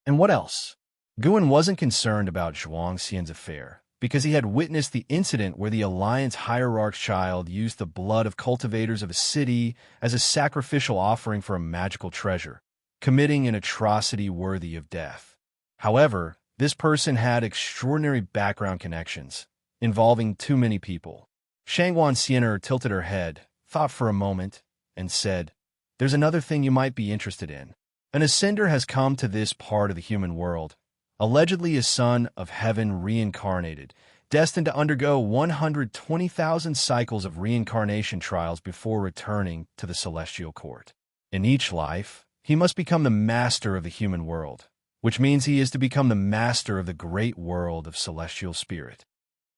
And what else? Guan wasn't concerned about Zhuangxian's affair, because he had witnessed the incident where the Alliance hierarch's child used the blood of cultivators of a city as a sacrificial offering for a magical treasure, committing an atrocity worthy of death. However, this person had extraordinary background connections, involving too many people. Shangguan Xian'er tilted her head, thought for a moment, and said, "There's another thing you might be interested in. An ascender has come to this part of the human world, allegedly a son of heaven reincarnated, destined to undergo 120,000 cycles of reincarnation trials before returning to the celestial court. In each life, he must become the master of the human world, which means he is to become the master of the great world of celestial spirit.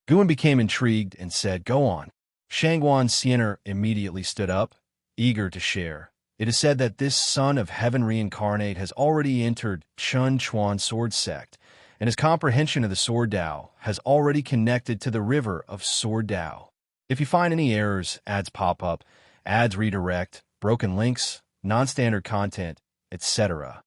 Guan became intrigued and said, "Go on." Xianxia immediately stood up, eager to share. It is said that this son of heaven reincarnate has already entered Chun Chuan sword sect, and his comprehension of the sword Tao has already connected to the river of sword Tao. If you find any errors, ads pop up, ads redirect, broken links, non-standard content, etc.,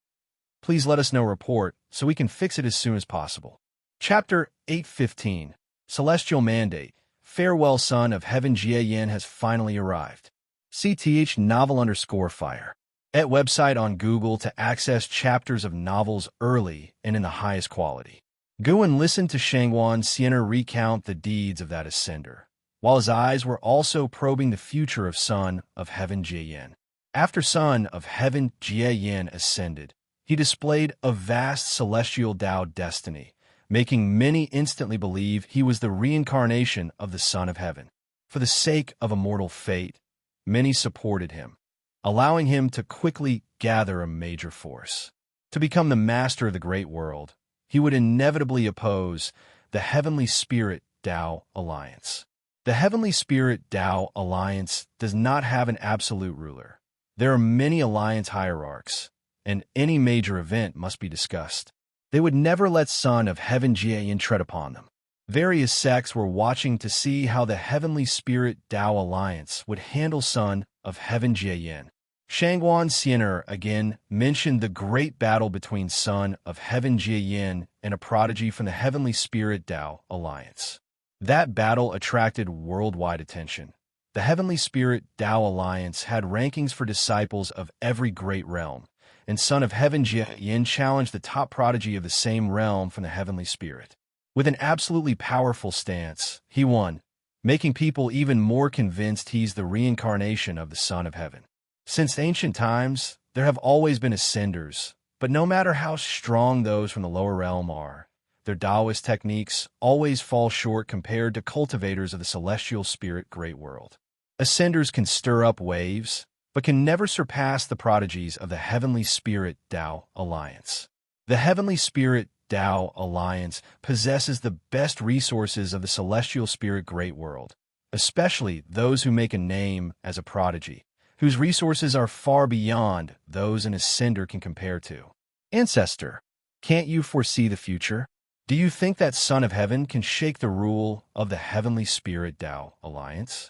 please let us know report so we can fix it as soon as possible. Chapter 815, Celestial Mandate. Farewell, son of heaven Jie has finally arrived. CTH novel_fire. At website on Google to access chapters of novels early and in the highest quality. Guan listened to Xianxia recount the deeds of that ascender, while his eyes were also probing the future of son of heaven Jie. After son of heaven Jie ascended, he displayed a vast celestial Tao destiny, making many instantly believe he was the reincarnation of the Son of Heaven. For the sake of immortal fate, many supported him, allowing him to quickly gather a major force. To become the master of the great world, he would inevitably oppose the Heavenly Spirit Tao Alliance. The Heavenly Spirit Tao Alliance does not have an absolute ruler. There are many alliance hierarchs, and any major event must be discussed. They would never let Son of Heaven Jie tread upon them. Various sects were watching to see how the Heavenly Spirit Tao Alliance would handle Son of Heaven Jie. Xianxia again mentioned the great battle between Son of Heaven Jie and a prodigy from the Heavenly Spirit Tao Alliance. That battle attracted worldwide attention. The Heavenly Spirit Tao Alliance had rankings for disciples of every great realm, and Son of Heaven Jie challenged the top prodigy of the same realm from the Heavenly Spirit. With an absolutely powerful stance, he won, making people even more convinced he's the reincarnation of the Son of Heaven. Since ancient times, there have always been ascenders, but no matter how strong those from the lower realm are, their Taoist techniques always fall short compared to cultivators of the celestial spirit great world. Ascenders can stir up waves, but can never surpass the prodigies of the Heavenly Spirit Tao Alliance. The Heavenly Spirit Tao Alliance possesses the best resources of the celestial spirit great world, especially those who make a name as a prodigy, whose resources are far beyond those an ascender can compare to. Ancestor, can't you foresee the future? Do you think that Son of Heaven can shake the rule of the Heavenly Spirit Tao Alliance?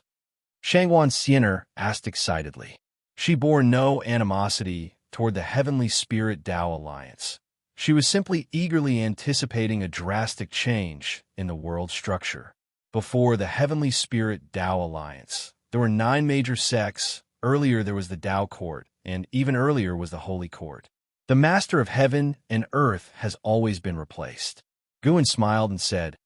Xianxia asked excitedly. She bore no animosity toward the Heavenly Spirit Tao Alliance. She was simply eagerly anticipating a drastic change in the world structure. Before the Heavenly Spirit Tao Alliance, there were 9 major sects. Earlier there was the Tao Court, and even earlier was the Holy Court. The Master of Heaven and Earth has always been replaced. Guan smiled and said,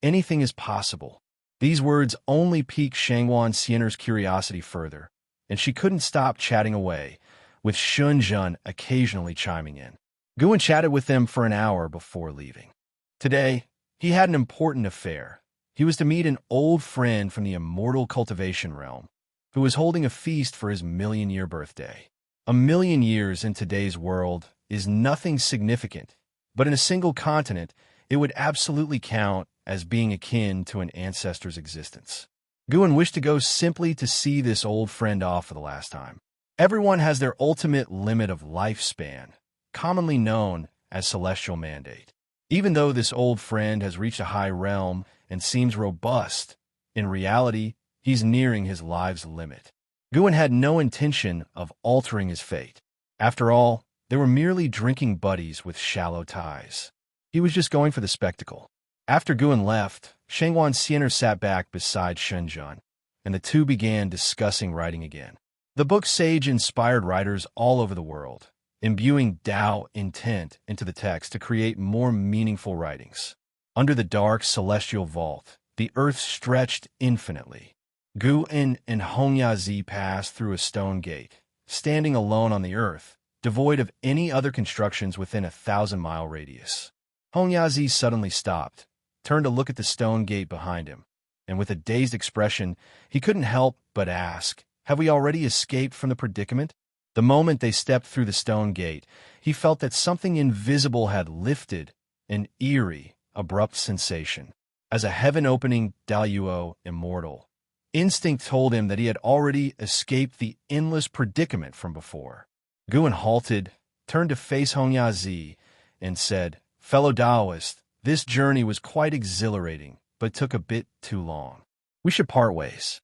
"Anything is possible." These words only piqued Xianxia's curiosity further, and she couldn't stop chatting away, with Shunjun occasionally chiming in. Guan chatted with them for an hour before leaving. Today, he had an important affair. He was to meet an old friend from the Immortal Cultivation realm, who was holding a feast for his million-year birthday. A million years in today's world is nothing significant, but in a single continent, it would absolutely count as being akin to an ancestor's existence. Guan wished to go simply to see this old friend off for the last time. Everyone has their ultimate limit of lifespan, commonly known as celestial mandate. Even though this old friend has reached a high realm and seems robust, in reality, he's nearing his life's limit. Guan had no intention of altering his fate. After all, they were merely drinking buddies with shallow ties. He was just going for the spectacle. After Guan left, Xianxia sat back beside Shunjun, and the two began discussing writing again. The book Sage inspired writers all over the world, imbuing Tao intent into the text to create more meaningful writings. Under the dark celestial vault, the earth stretched infinitely. Guan and Hongyazi passed through a stone gate, standing alone on the earth, devoid of any other constructions within a 1,000-mile radius. Hongyazi suddenly stopped, turned to look at the stone gate behind him, and with a dazed expression, he couldn't help but ask, "Have we already escaped from the predicament?" The moment they stepped through the stone gate, he felt that something invisible had lifted, an eerie, abrupt sensation. As a heaven-opening Daluo immortal, instinct told him that he had already escaped the endless predicament from before. Guan halted, turned to face Hongya, and said, "Fellow Taoist, this journey was quite exhilarating, but took a bit too long. We should part ways."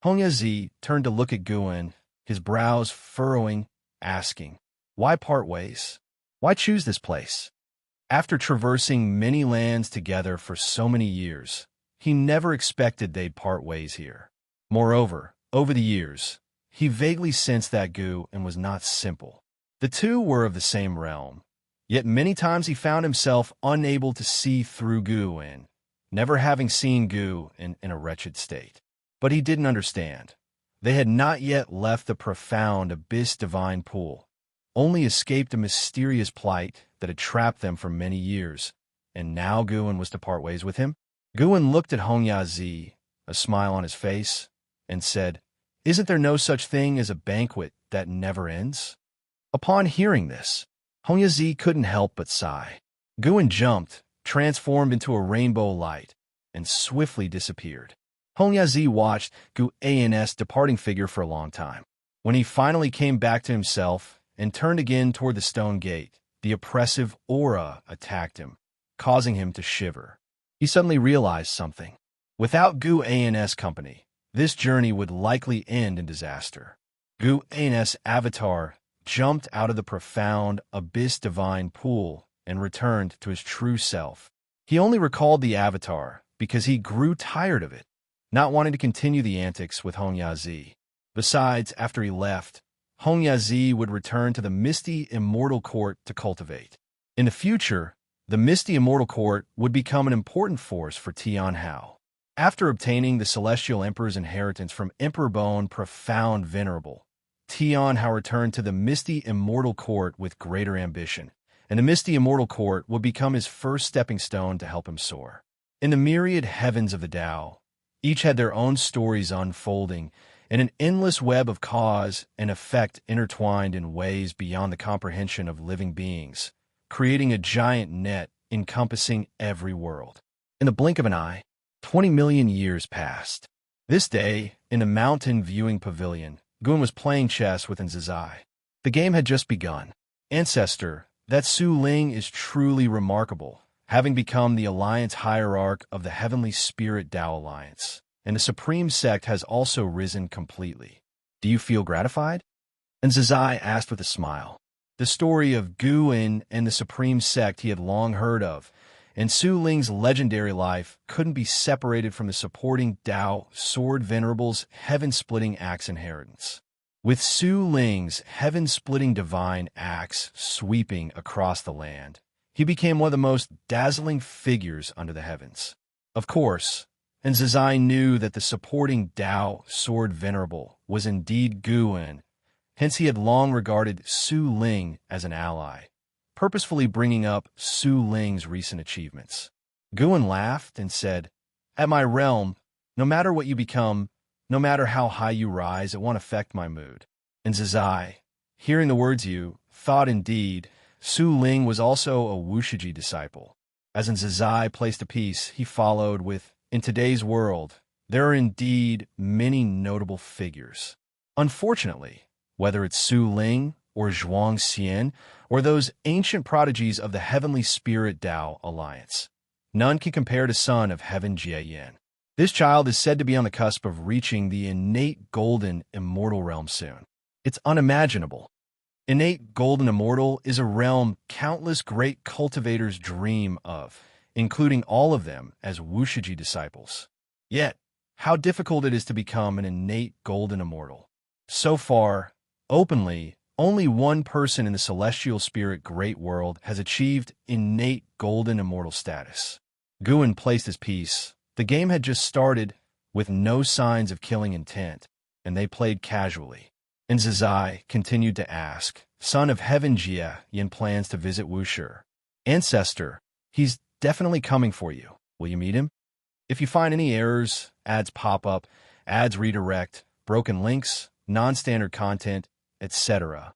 Hongya turned to look at Guan, his brows furrowing, asking, "Why part ways? Why choose this place?" After traversing many lands together for so many years, he never expected they'd part ways here. Moreover, over the years, he vaguely sensed that Guan was not simple. The two were of the same realm, yet many times he found himself unable to see through Guan, never having seen Guan in a wretched state. But he didn't understand. They had not yet left the profound abyss divine pool, only escaped a mysterious plight that had trapped them for many years, and now Guan was to part ways with him? Guan looked at Hongya, a smile on his face, and said, "Isn't there no such thing as a banquet that never ends?" Upon hearing this, Hongya couldn't help but sigh. Guan jumped, transformed into a rainbow light, and swiftly disappeared. Hongya watched Guan's departing figure for a long time. When he finally came back to himself and turned again toward the stone gate, the oppressive aura attacked him, causing him to shiver. He suddenly realized something. Without Guan's company, this journey would likely end in disaster. Guan's avatar jumped out of the profound abyss divine pool and returned to his true self. He only recalled the avatar because he grew tired of it, not wanting to continue the antics with Hongya. Besides, after he left, Hongya would return to the Misty Immortal Court to cultivate. In the future, the Misty Immortal Court would become an important force for Tianhao. After obtaining the Celestial Emperor's inheritance from Emperor Bone Profound Venerable, Tianhao returned to the Misty Immortal Court with greater ambition, and the Misty Immortal Court would become his first stepping stone to help him soar. In the myriad heavens of the Tao, each had their own stories unfolding, in an endless web of cause and effect intertwined in ways beyond the comprehension of living beings, creating a giant net encompassing every world. In the blink of an eye, 20 million years passed. This day, in the mountain viewing pavilion, Guan was playing chess with Xianxia. The game had just begun. Ancestor, that Su Ling is truly remarkable, having become the Alliance Hierarch of the Heavenly Spirit Tao Alliance, and the Supreme Sect has also risen completely. Do you feel gratified? Xianxia asked with a smile. The story of Guan and the Supreme Sect he had long heard of, and Su Ling's legendary life couldn't be separated from the supporting Tao Sword Venerable's heaven-splitting axe inheritance. With Su Ling's heaven-splitting divine axe sweeping across the land, he became one of the most dazzling figures under the heavens. Of course, Xianxia knew that the supporting Tao Sword Venerable was indeed Guan, hence he had long regarded Su Ling as an ally, purposefully bringing up Su Ling's recent achievements. Guan laughed and said, "At my realm, no matter what you become, no matter how high you rise, it won't affect my mood." And Xianxia, hearing the words you thought indeed, Su Ling was also a Wuxia disciple. As Xianxia placed a piece, he followed with, "In today's world, there are indeed many notable figures. Unfortunately, whether it's Su Ling or Xianxia, or those ancient prodigies of the Heavenly Spirit Tao Alliance, none can compare to Son of Heaven Jiayan. This child is said to be on the cusp of reaching the innate golden immortal realm soon. It's unimaginable. Innate golden immortal is a realm countless great cultivators dream of, including all of them as Wuxia disciples. Yet, how difficult it is to become an innate golden immortal. So far, openly, only one person in the celestial spirit great world has achieved innate golden immortal status." Guan placed his piece. The game had just started, with no signs of killing intent, and they played casually. And Xianxia continued to ask, "Son of Heaven Jiayan plans to visit Wuxia. Ancestor, he's definitely coming for you. Will you meet him? If you find any errors, ads pop up, ads redirect, broken links, non-standard content, etc.,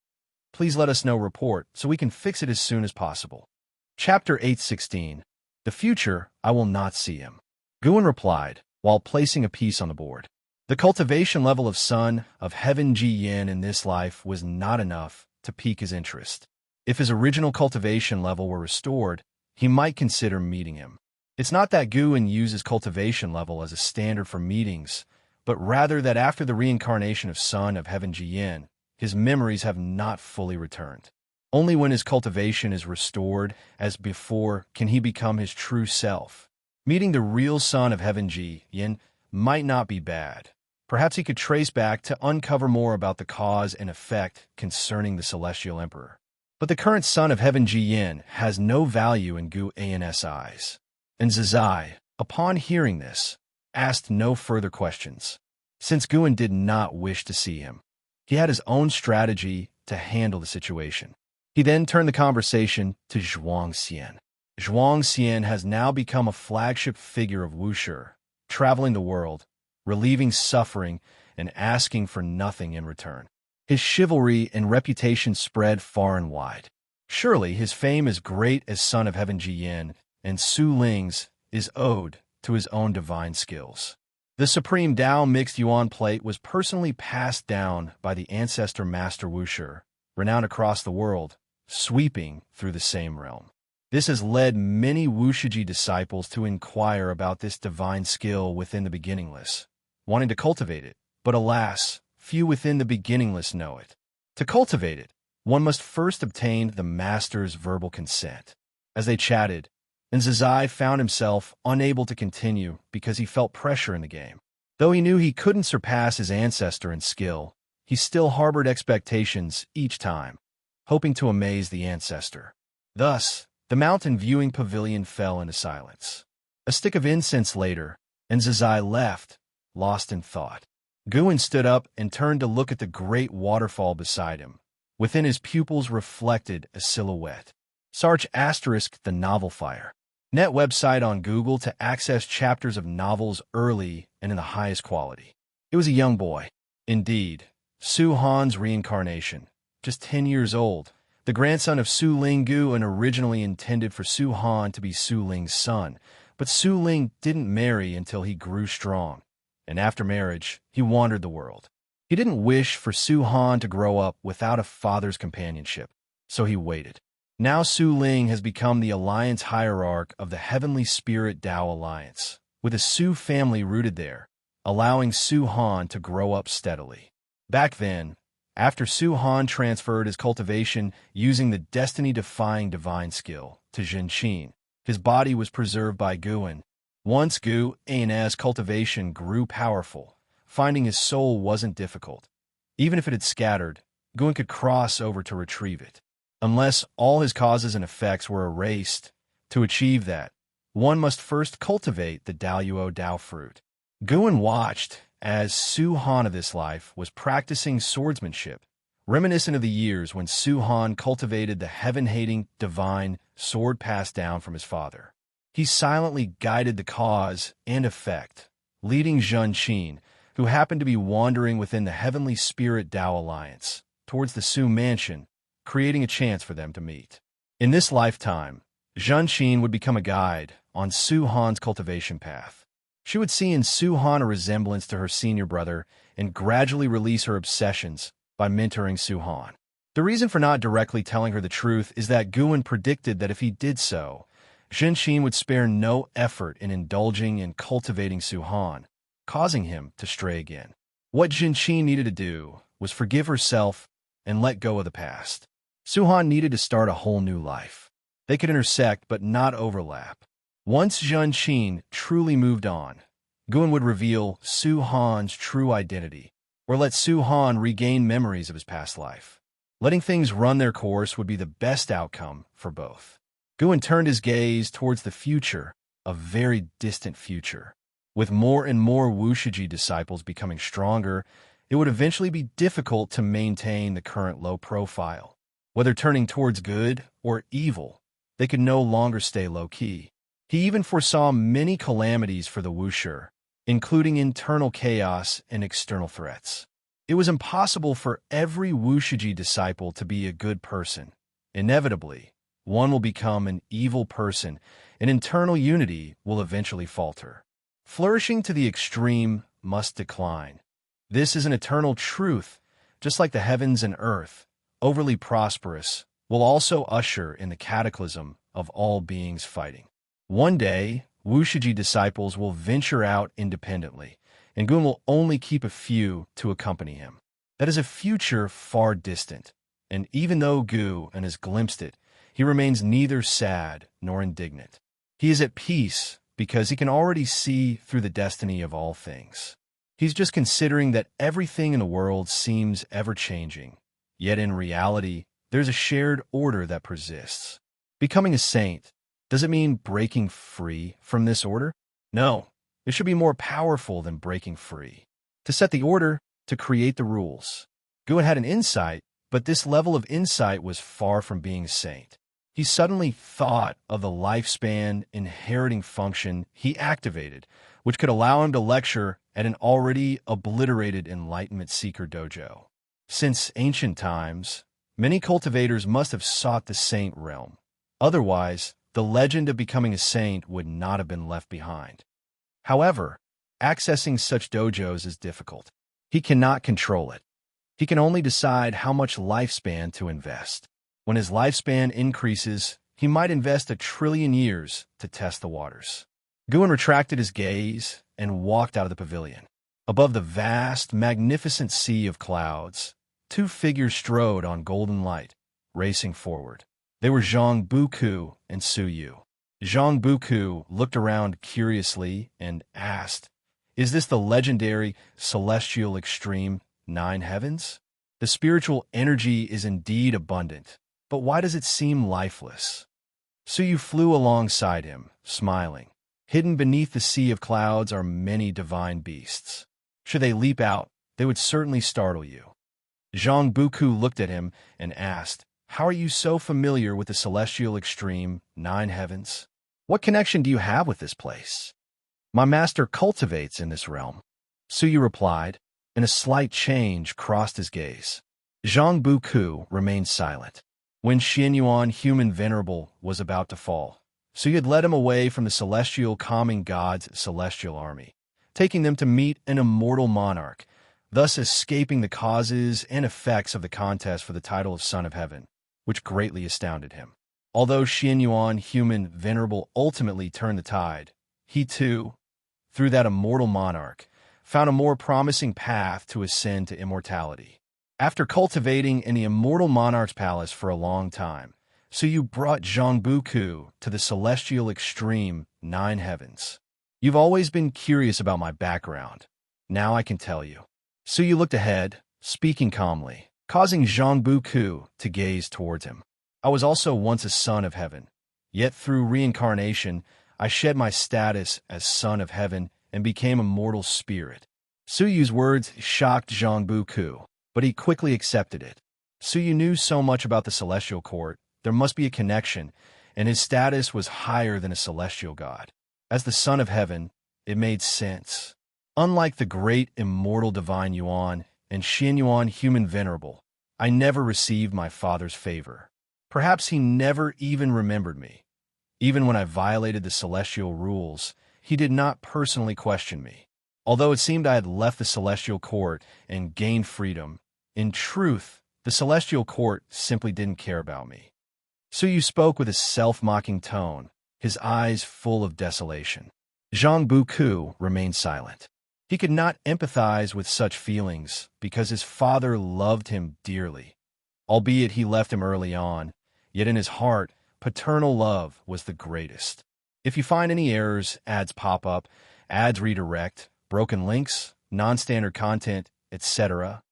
please let us know report so we can fix it as soon as possible. Chapter 816. The future, I will not see him. Guan replied, while placing a piece on the board. The cultivation level of Son of Heaven Ji Yin in this life was not enough to pique his interest. If his original cultivation level were restored, he might consider meeting him. It's not that Guan uses cultivation level as a standard for meetings, but rather that after the reincarnation of Son of Heaven Ji Yin, his memories have not fully returned. Only when his cultivation is restored as before can he become his true self. Meeting the real Son of Heaven Ji Yin might not be bad. Perhaps he could trace back to uncover more about the cause and effect concerning the Celestial Emperor. But the current Son of Heaven Ji Yin has no value in Guan's eyes. And Zizai, upon hearing this, asked no further questions, since Guan did not wish to see him. He had his own strategy to handle the situation. He then turned the conversation to Xianxia. Xianxia has now become a flagship figure of Wuxia, traveling the world, relieving suffering, and asking for nothing in return. His chivalry and reputation spread far and wide. Surely his fame is great as Son of Heaven Ji Yin, and Su Ling's is owed to his own divine skills. The Supreme Dao Mixed Yuan Plate was personally passed down by the ancestor Master Wuxia, renowned across the world, sweeping through the same realm. This has led many Wuxia disciples to inquire about this divine skill within the beginningless, wanting to cultivate it, but alas, few within the beginningless know it. To cultivate it, one must first obtain the Master's verbal consent. As they chatted, and Zizai found himself unable to continue because he felt pressure in the game. Though he knew he couldn't surpass his ancestor in skill, he still harbored expectations each time, hoping to amaze the ancestor. Thus, the mountain viewing pavilion fell into silence. A stick of incense later, and Zizai left, lost in thought. Guan stood up and turned to look at the great waterfall beside him. Within his pupils reflected a silhouette. Sarch * the novel fire. Net website on Google to access chapters of novels early and in the highest quality. It was a young boy. Indeed, Su Han's reincarnation. Just 10 years old, the grandson of Su Ling Guan originally intended for Su Han to be Su Ling's son, but Su Ling didn't marry until he grew strong, and after marriage, he wandered the world. He didn't wish for Su Han to grow up without a father's companionship, so he waited. Now Su Ling has become the alliance hierarch of the Heavenly Spirit Tao Alliance, with a Su family rooted there, allowing Su Han to grow up steadily. Back then, after Su Han transferred his cultivation using the destiny-defying divine skill to Xianxia, his body was preserved by Guan. Once Guan's cultivation grew powerful, finding his soul wasn't difficult. Even if it had scattered, Guan could cross over to retrieve it. Unless all his causes and effects were erased, to achieve that, one must first cultivate the Daoyuo Dao fruit. Guan watched as Su Han of this life was practicing swordsmanship, reminiscent of the years when Su Han cultivated the heaven-hating, divine sword passed down from his father. He silently guided the cause and effect, leading Xianxia, who happened to be wandering within the Heavenly Spirit Tao Alliance, towards the Su mansion, creating a chance for them to meet. In this lifetime, Xianxia would become a guide on Su Han's cultivation path. She would see in Su Han a resemblance to her senior brother and gradually release her obsessions by mentoring Su Han. The reason for not directly telling her the truth is that Guan predicted that if he did so, Xianxia would spare no effort in indulging and cultivating Su Han, causing him to stray again. What Xianxia needed to do was forgive herself and let go of the past. Su Han needed to start a whole new life. They could intersect but not overlap. Once Xianxia truly moved on, Guan would reveal Su Han's true identity, or let Su Han regain memories of his past life. Letting things run their course would be the best outcome for both. Guan turned his gaze towards the future, a very distant future. With more and more Wuxia disciples becoming stronger, it would eventually be difficult to maintain the current low profile. Whether turning towards good or evil, they could no longer stay low-key. He even foresaw many calamities for the Wuxia, including internal chaos and external threats. It was impossible for every Wuxia disciple to be a good person. Inevitably, one will become an evil person, and internal unity will eventually falter. Flourishing to the extreme must decline. This is an eternal truth, just like the heavens and earth. Overly prosperous will also usher in the cataclysm of all beings fighting. One day, Wuxia disciples will venture out independently, and Gun will only keep a few to accompany him. That is a future far distant, and even though Gu has glimpsed it, he remains neither sad nor indignant. He is at peace because he can already see through the destiny of all things. He's just considering that everything in the world seems ever-changing, yet in reality, there's a shared order that persists. Becoming a saint, does it mean breaking free from this order? No, it should be more powerful than breaking free. To set the order, to create the rules. Gu had an insight, but this level of insight was far from being a saint. He suddenly thought of the lifespan inheriting function he activated, which could allow him to lecture at an already obliterated enlightenment seeker dojo. Since ancient times, many cultivators must have sought the saint realm. Otherwise, the legend of becoming a saint would not have been left behind. However, accessing such dojos is difficult. He cannot control it. He can only decide how much lifespan to invest. When his lifespan increases, he might invest 1 trillion years to test the waters. Guan retracted his gaze and walked out of the pavilion. Above the vast, magnificent sea of clouds, 2 figures strode on golden light, racing forward. They were Zhang Buku and Su Yu. Zhang Buku looked around curiously and asked, "Is this the legendary celestial extreme 9 heavens? The spiritual energy is indeed abundant, but why does it seem lifeless?" Su Yu flew alongside him, smiling. Hidden beneath the sea of clouds are many divine beasts. Should they leap out, they would certainly startle you. Zhang Buku looked at him and asked, "How are you so familiar with the celestial extreme 9 heavens? What connection do you have with this place?" "My master cultivates in this realm," Su Yu replied, and a slight change crossed his gaze. Zhang Buku remained silent. When Xianxia, human venerable, was about to fall, Su Yu had led him away from the celestial calming god's celestial army, taking them to meet an immortal monarch, thus escaping the causes and effects of the contest for the title of Son of Heaven, which greatly astounded him. Although Xianxia, human venerable, ultimately turned the tide, he too, through that immortal monarch, found a more promising path to ascend to immortality. After cultivating in the immortal monarch's palace for a long time, Su Yu brought Zhang Buku to the celestial extreme 9 heavens. "You've always been curious about my background. Now I can tell you." Su Yu looked ahead, speaking calmly, causing Zhang Buku to gaze towards him. "I was also once a son of heaven. Yet through reincarnation, I shed my status as son of heaven and became a mortal spirit." Su Yu's words shocked Zhang Buku, but he quickly accepted it. Su Yu knew so much about the celestial court, there must be a connection, and his status was higher than a celestial god. As the son of heaven, it made sense. Unlike the great immortal divine Yuan and Xianxia, human venerable, I never received my father's favor. Perhaps he never even remembered me. Even when I violated the celestial rules, he did not personally question me. Although it seemed I had left the celestial court and gained freedom, in truth, the celestial court simply didn't care about me. Su Yu spoke with a self-mocking tone, his eyes full of desolation. Zhang Buku remained silent. He could not empathize with such feelings because his father loved him dearly. Albeit he left him early on, yet in his heart, paternal love was the greatest. If you find any errors, ads pop up, ads redirect, broken links, non-standard content, etc.,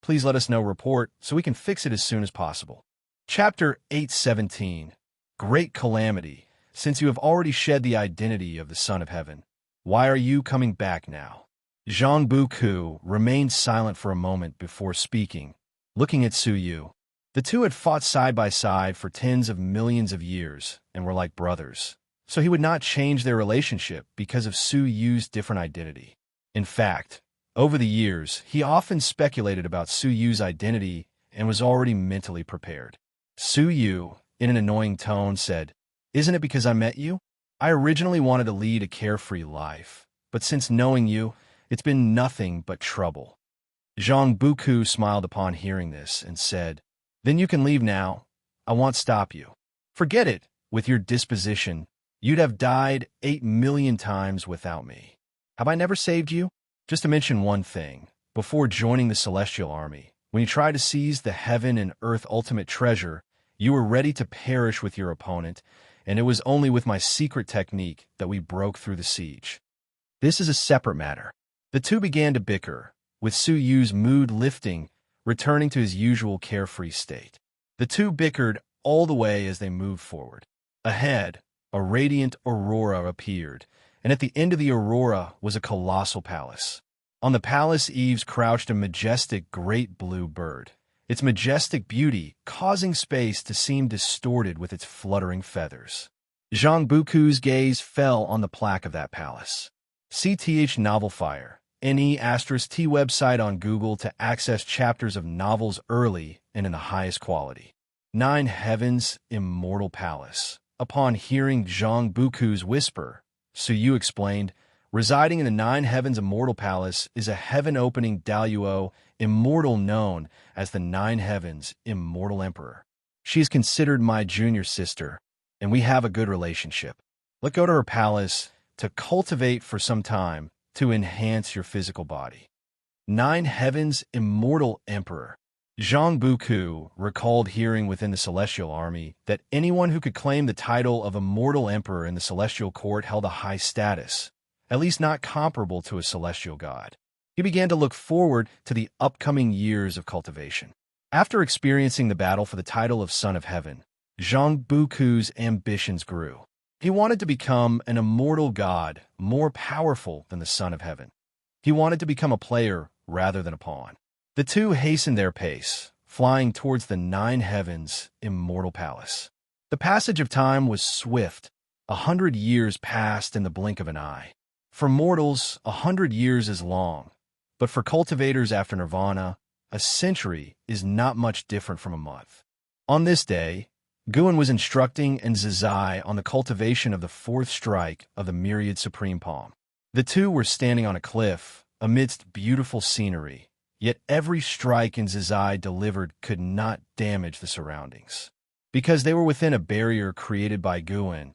please let us know report so we can fix it as soon as possible. Chapter 817, Great Calamity. Since you have already shed the identity of the Son of Heaven, why are you coming back now? Zhang Buku remained silent for a moment before speaking, looking at Su Yu. The two had fought side by side for tens of millions of years and were like brothers. so he would not change their relationship because of Su Yu's different identity. In fact, over the years, he often speculated about Su Yu's identity and was already mentally prepared. Su Yu, in an annoying tone, said, "Isn't it because I met you? I originally wanted to lead a carefree life, but since knowing you, it's been nothing but trouble." Zhang Buku smiled upon hearing this and said, "Then you can leave now. I won't stop you. Forget it. With your disposition, you'd have died 8 million times without me. Have I never saved you?" Just to mention one thing, before joining the Celestial Army, when you tried to seize the heaven and earth ultimate treasure, you were ready to perish with your opponent, and it was only with my secret technique that we broke through the siege. This is a separate matter. The two began to bicker, with Su Yu's mood lifting, returning to his usual carefree state. The two bickered all the way as they moved forward. Ahead, a radiant aurora appeared, and at the end of the aurora was a colossal palace. On the palace eaves crouched a majestic great blue bird, its majestic beauty causing space to seem distorted with its fluttering feathers. Zhang Buku's gaze fell on the plaque of that palace. CTH Novelfire, NE*T website on Google to access chapters of novels early and in the highest quality. 9 Heavens Immortal Palace. Upon hearing Zhang Buku's whisper, Su Yu explained, "Residing in the 9 Heavens Immortal Palace is a heaven-opening Daluo immortal known as the 9 Heavens Immortal Emperor. She is considered my junior sister, and we have a good relationship. Let's go to her palace to cultivate for some time to enhance your physical body." 9 Heavens Immortal Emperor. Zhang Buku recalled hearing within the Celestial Army that anyone who could claim the title of Immortal Emperor in the Celestial Court held a high status, at least not comparable to a celestial god. He began to look forward to the upcoming years of cultivation. After experiencing the battle for the title of Son of Heaven, Zhang Buku's ambitions grew. He wanted to become an immortal god more powerful than the Son of Heaven. He wanted to become a player rather than a pawn. The two hastened their pace, flying towards the 9 Heavens Immortal Palace. The passage of time was swift. 100 years passed in the blink of an eye. For mortals, 100 years is long, but for cultivators after nirvana, a century is not much different from a month. On this day, Guan was instructing Nzizai on the cultivation of the 4th strike of the Myriad Supreme Palm. The two were standing on a cliff, amidst beautiful scenery, yet every strike Nzizai delivered could not damage the surroundings, because they were within a barrier created by Guan,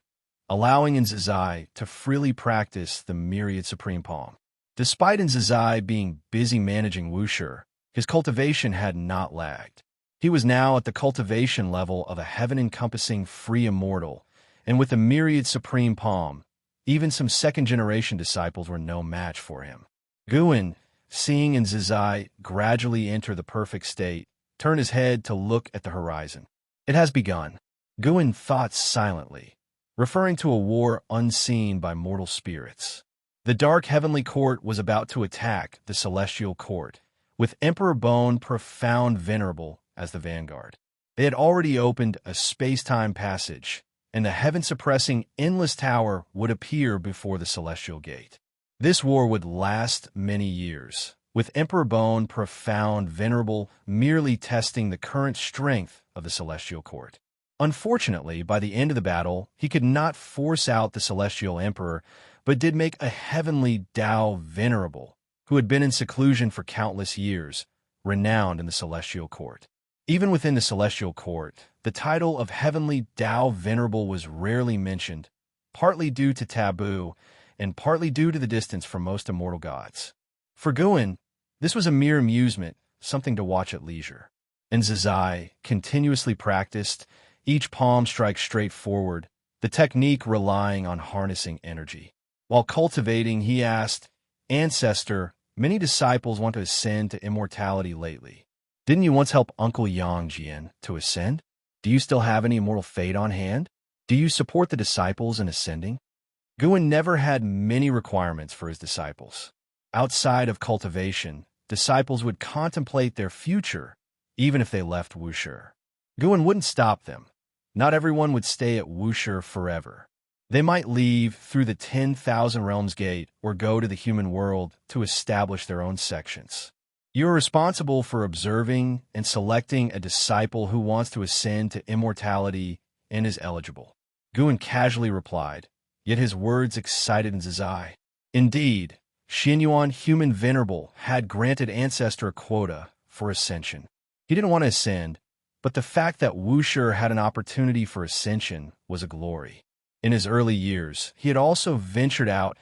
allowing Nzizai to freely practice the Myriad Supreme Palm. Despite Nzizai being busy managing Wuxia, his cultivation had not lagged. He was now at the cultivation level of a heaven-encompassing free immortal, and with the Myriad Supreme Palm, even some second-generation disciples were no match for him. Guan, seeing Nzizai gradually enter the perfect state, turned his head to look at the horizon. "It has begun," Guan thought silently, referring to a war unseen by mortal spirits. The dark heavenly court was about to attack the celestial court, with Emperor Bone profound venerable as the vanguard. They had already opened a space-time passage, and the heaven-suppressing endless tower would appear before the celestial gate. This war would last many years, with Emperor Bone profound venerable merely testing the current strength of the celestial court. Unfortunately, by the end of the battle, he could not force out the celestial emperor, but did make a heavenly Tao venerable, who had been in seclusion for countless years, renowned in the celestial court. Even within the celestial court, the title of heavenly Tao venerable was rarely mentioned, partly due to taboo, and partly due to the distance from most immortal gods. For Guan, this was a mere amusement, something to watch at leisure. Nzizai continuously practiced, each palm strike straight forward, the technique relying on harnessing energy. While cultivating, he asked, "Ancestor, many disciples want to ascend to immortality lately. Didn't you once help Uncle Yang Jian to ascend? Do you still have any immortal fate on hand? Do you support the disciples in ascending?" Guan never had many requirements for his disciples. Outside of cultivation, disciples would contemplate their future, even if they left Wuxia. Guan wouldn't stop them. Not everyone would stay at Wuxia forever. They might leave through the 10,000 Realms Gate or go to the human world to establish their own sections. You are responsible for observing and selecting a disciple who wants to ascend to immortality and is eligible. Guan casually replied, yet his words excited Nzazai. Indeed, Xianyuan Human Venerable had granted Ancestor a quota for ascension. He didn't want to ascend, but the fact that Wuxia had an opportunity for ascension was a glory. In his early years, he had also ventured out,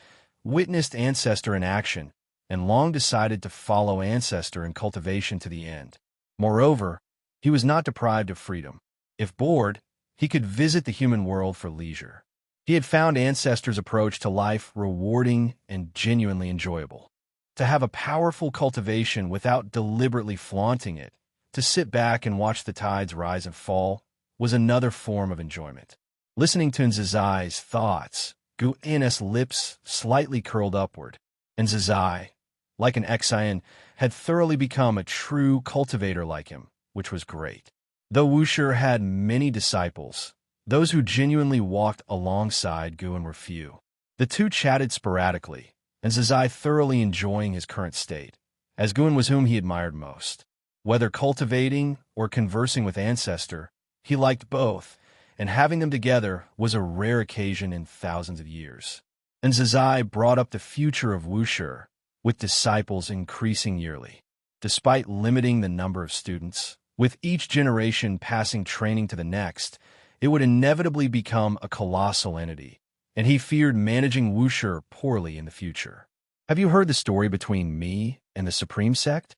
witnessed Ancestor in action, and long decided to follow Ancestor in cultivation to the end. Moreover, he was not deprived of freedom. If bored, he could visit the human world for leisure. He had found Ancestor's approach to life rewarding and genuinely enjoyable. To have a powerful cultivation without deliberately flaunting it, to sit back and watch the tides rise and fall, was another form of enjoyment. Listening to Nzazai's thoughts, Guan's lips slightly curled upward. Nzazai, like an Xian, had thoroughly become a true cultivator like him, which was great. Though Wuxia had many disciples, those who genuinely walked alongside Guan were few. The two chatted sporadically, and Nzazai thoroughly enjoying his current state, as Guan was whom he admired most. Whether cultivating or conversing with Ancestor, he liked both, and having them together was a rare occasion in thousands of years. Nzazai brought up the future of Wuxia, with disciples increasing yearly. Despite limiting the number of students, with each generation passing training to the next, it would inevitably become a colossal entity, and he feared managing Wuxia poorly in the future. Have you heard the story between me and the Supreme Sect?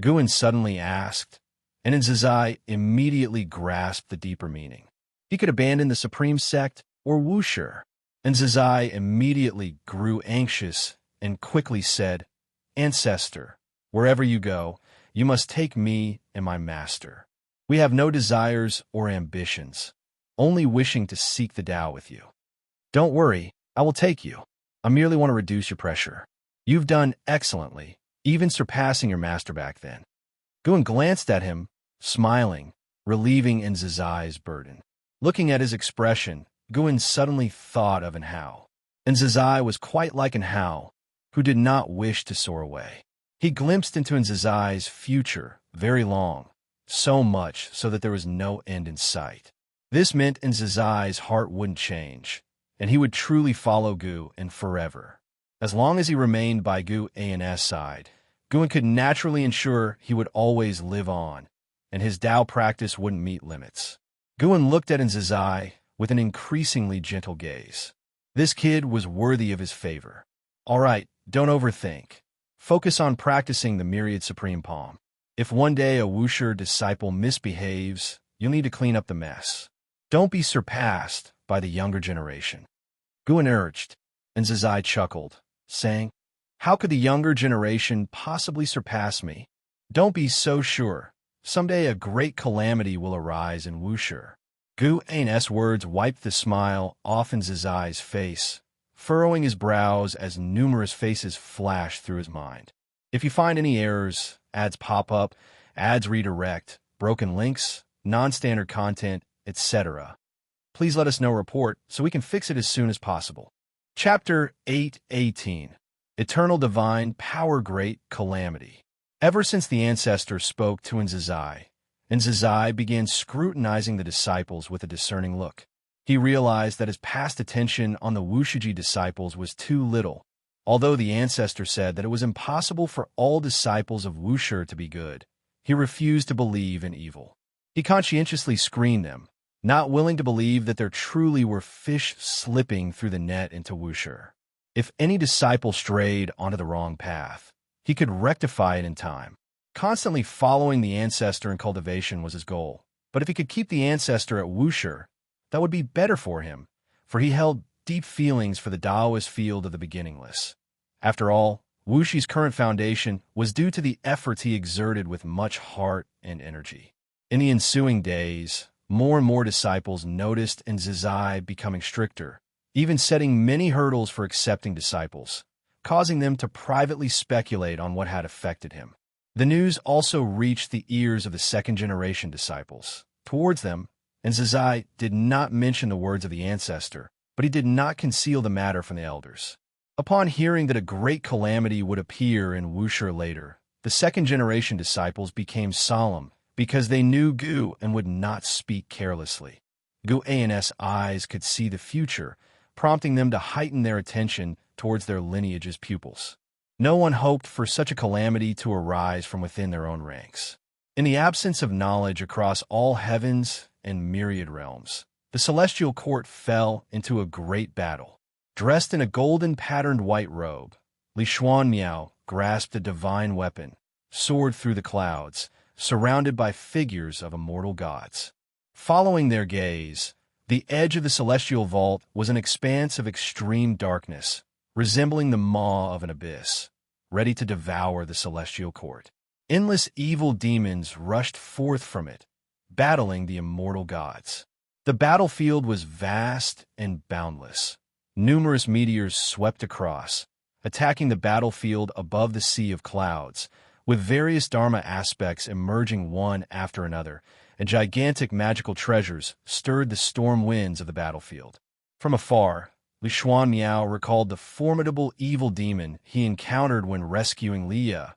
Guan suddenly asked, and Nzazai immediately grasped the deeper meaning. He could abandon the Supreme Sect or Wuxia. Nzazai immediately grew anxious and quickly said, Ancestor, wherever you go, you must take me and my master. We have no desires or ambitions, only wishing to seek the Tao with you. Don't worry, I will take you. I merely want to reduce your pressure. You've done excellently, even surpassing your master back then. Guan glanced at him, smiling, relieving Nzazai's burden. Looking at his expression, Guan suddenly thought of Hao. Nzazai was quite like Hao, who did not wish to soar away. He glimpsed into Nzazai's future, very long, so much so that there was no end in sight. This meant Nzazai's heart wouldn't change, and he would truly follow Guan forever. As long as he remained by Guan's side, Guan could naturally ensure he would always live on, and his Tao practice wouldn't meet limits. Guan looked at Nzazai with an increasingly gentle gaze. This kid was worthy of his favor. All right, don't overthink. Focus on practicing the myriad supreme palm. If one day a Wuxia disciple misbehaves, you'll need to clean up the mess. Don't be surpassed by the younger generation. Guan urged, and Nzazai chuckled, saying, How could the younger generation possibly surpass me? Don't be so sure. Someday a great calamity will arise in Wuxia. Guan's words wiped the smile off Nzazai's face, furrowing his brows as numerous faces flashed through his mind. If you find any errors, ads pop up, ads redirect, broken links, non-standard content, etc., please let us know report so we can fix it as soon as possible. Chapter 8:18 Eternal Divine Power Great Calamity. Ever since the Ancestor spoke to Nzazai began scrutinizing the disciples with a discerning look. He realized that his past attention on the Wuxia disciples was too little, although the Ancestor said that it was impossible for all disciples of Wuxia to be good. He refused to believe in evil. He conscientiously screened them, not willing to believe that there truly were fish slipping through the net into Wuxia. If any disciple strayed onto the wrong path, he could rectify it in time. Constantly following the Ancestor in cultivation was his goal, but if he could keep the Ancestor at Wuxia, that would be better for him, for he held deep feelings for the Taoist field of the beginningless. After all, Wuxi's current foundation was due to the efforts he exerted with much heart and energy. In the ensuing days, more and more disciples noticed Nzazai becoming stricter, even setting many hurdles for accepting disciples, causing them to privately speculate on what had affected him. The news also reached the ears of the second-generation disciples. Towards them, Nzazai did not mention the words of the Ancestor, but he did not conceal the matter from the elders. Upon hearing that a great calamity would appear in Wuxia later, the second-generation disciples became solemn because they knew Gu and would not speak carelessly. Gu An's eyes could see the future, prompting them to heighten their attention towards their lineage's pupils. No one hoped for such a calamity to arise from within their own ranks. In the absence of knowledge across all heavens and myriad realms, the celestial court fell into a great battle. Dressed in a golden-patterned white robe, Li Xuanmiao grasped a divine weapon, soared through the clouds, surrounded by figures of immortal gods. Following their gaze, the edge of the celestial vault was an expanse of extreme darkness, resembling the maw of an abyss, ready to devour the celestial court. Endless evil demons rushed forth from it, battling the immortal gods. The battlefield was vast and boundless. Numerous meteors swept across, attacking the battlefield above the sea of clouds, with various Dharma aspects emerging one after another, and gigantic magical treasures stirred the storm winds of the battlefield. From afar, Li Xuanmiao recalled the formidable evil demon he encountered when rescuing Leia,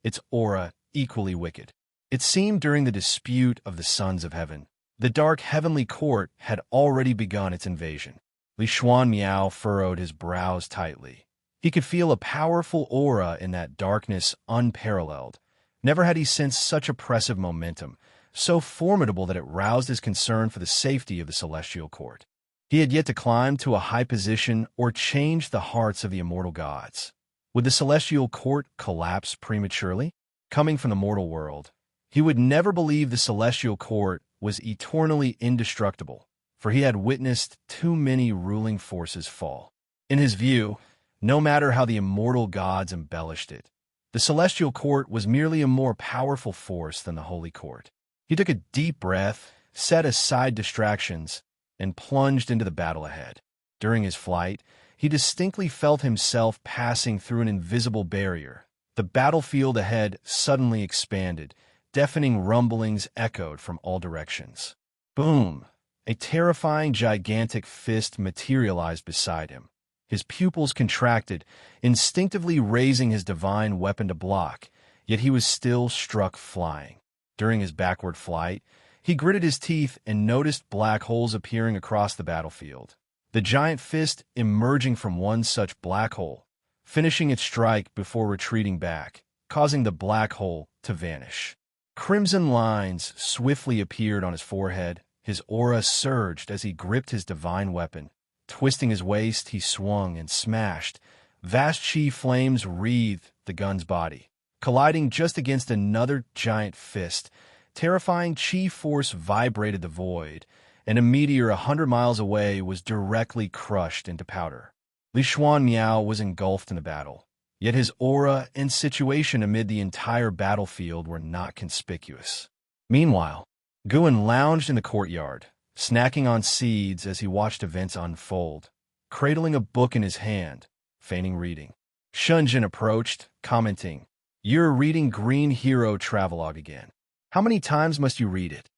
its aura equally wicked. It seemed during the dispute of the sons of heaven, the dark heavenly court had already begun its invasion. Li Xuanmiao furrowed his brows tightly. He could feel a powerful aura in that darkness unparalleled. Never had he sensed such oppressive momentum, so formidable that it roused his concern for the safety of the celestial court. He had yet to climb to a high position or change the hearts of the immortal gods. Would the celestial court collapse prematurely? Coming from the mortal world, he would never believe the celestial court was eternally indestructible, for he had witnessed too many ruling forces fall. In his view, no matter how the immortal gods embellished it, the celestial court was merely a more powerful force than the holy court. He took a deep breath, set aside distractions, and plunged into the battle ahead. During his flight, he distinctly felt himself passing through an invisible barrier. The battlefield ahead suddenly expanded, deafening rumblings echoed from all directions. Boom! A terrifying, gigantic fist materialized beside him. His pupils contracted, instinctively raising his divine weapon to block, yet he was still struck flying. During his backward flight, he gritted his teeth and noticed black holes appearing across the battlefield. The giant fist emerging from one such black hole, finishing its strike before retreating back, causing the black hole to vanish. Crimson lines swiftly appeared on his forehead. His aura surged as he gripped his divine weapon. Twisting his waist, he swung and smashed. Vast chi flames wreathed the gun's body. Colliding just against another giant fist, terrifying chi force vibrated the void, and a meteor 100 miles away was directly crushed into powder. Li Xuanmiao was engulfed in the battle, yet his aura and situation amid the entire battlefield were not conspicuous. Meanwhile, Guan lounged in the courtyard, snacking on seeds as he watched events unfold, cradling a book in his hand, feigning reading. Shunjin approached, commenting, "You're reading Green Hero Travelogue again. How many times must you read it?"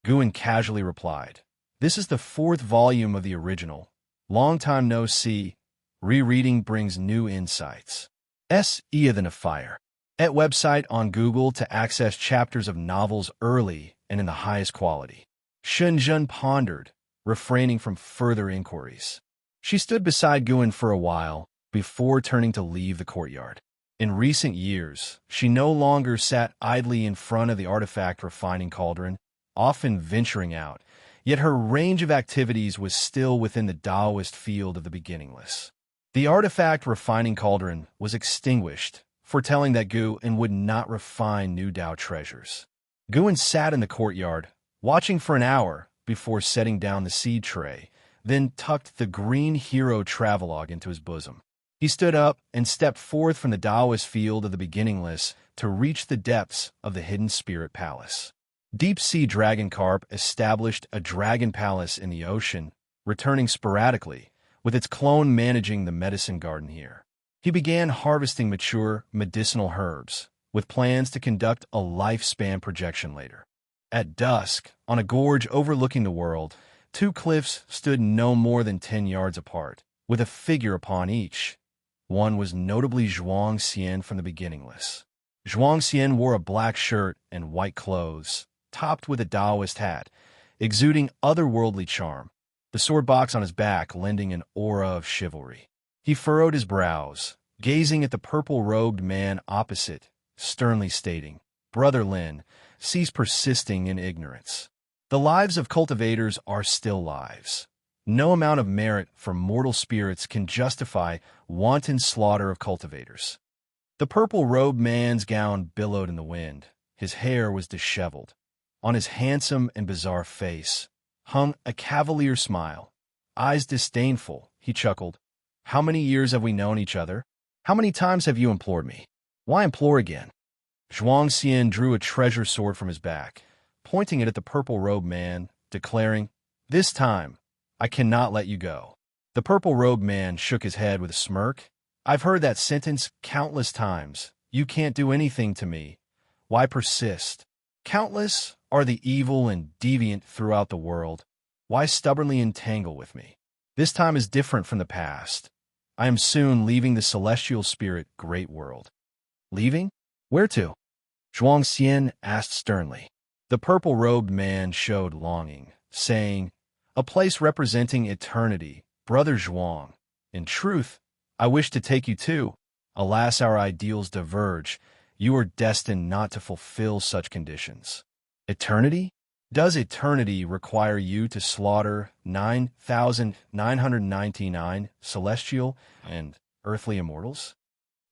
Guan casually replied, "This is the 4th volume of the original. Long time no see. Rereading brings new insights." Easier than a fire. At website on Google to access chapters of novels early and in the highest quality. Shunjun pondered, refraining from further inquiries. She stood beside Guan for a while before turning to leave the courtyard. In recent years, she no longer sat idly in front of the artifact refining cauldron, often venturing out, yet her range of activities was still within the Taoist field of the beginningless. The artifact refining cauldron was extinguished, foretelling that Guan would not refine new Tao treasures. Guan sat in the courtyard, watching for an hour before setting down the seed tray, then tucked the Green Hero Travelogue into his bosom. He stood up and stepped forth from the Taoist field of the beginningless to reach the depths of the hidden spirit palace. Deep-sea dragon carp established a dragon palace in the ocean, returning sporadically, with its clone managing the medicine garden here. He began harvesting mature medicinal herbs, with plans to conduct a lifespan projection later. At dusk, on a gorge overlooking the world, Two cliffs stood no more than 10 yards apart, with a figure upon each. One was notably Xianxia from the beginningless. Xianxia wore a black shirt and white clothes, topped with a Taoist hat, exuding otherworldly charm, the sword box on his back lending an aura of chivalry. He furrowed his brows, gazing at the purple-robed man opposite, sternly stating, "Brother Lin, cease persisting in ignorance. The lives of cultivators are still lives. No amount of merit for mortal spirits can justify wanton slaughter of cultivators." The purple-robed man's gown billowed in the wind. His hair was disheveled. On his handsome and bizarre face hung a cavalier smile. Eyes disdainful, he chuckled. "How many years have we known each other? How many times have you implored me? Why implore again?" Xianxia drew a treasure sword from his back, pointing it at the purple-robed man, declaring, "This time, I cannot let you go." The purple-robed man shook his head with a smirk. "I've heard that sentence countless times. You can't do anything to me. Why persist? Countless are the evil and deviant throughout the world. Why stubbornly entangle with me? This time is different from the past. I am soon leaving the celestial spirit great world." "Leaving? Where to?" Xianxia asked sternly. The purple-robed man showed longing, saying, "A place representing eternity, Brother Zhuang. In truth, I wish to take you too. Alas, our ideals diverge. You are destined not to fulfill such conditions." "Eternity? Does eternity require you to slaughter 9,999 celestial and earthly immortals?"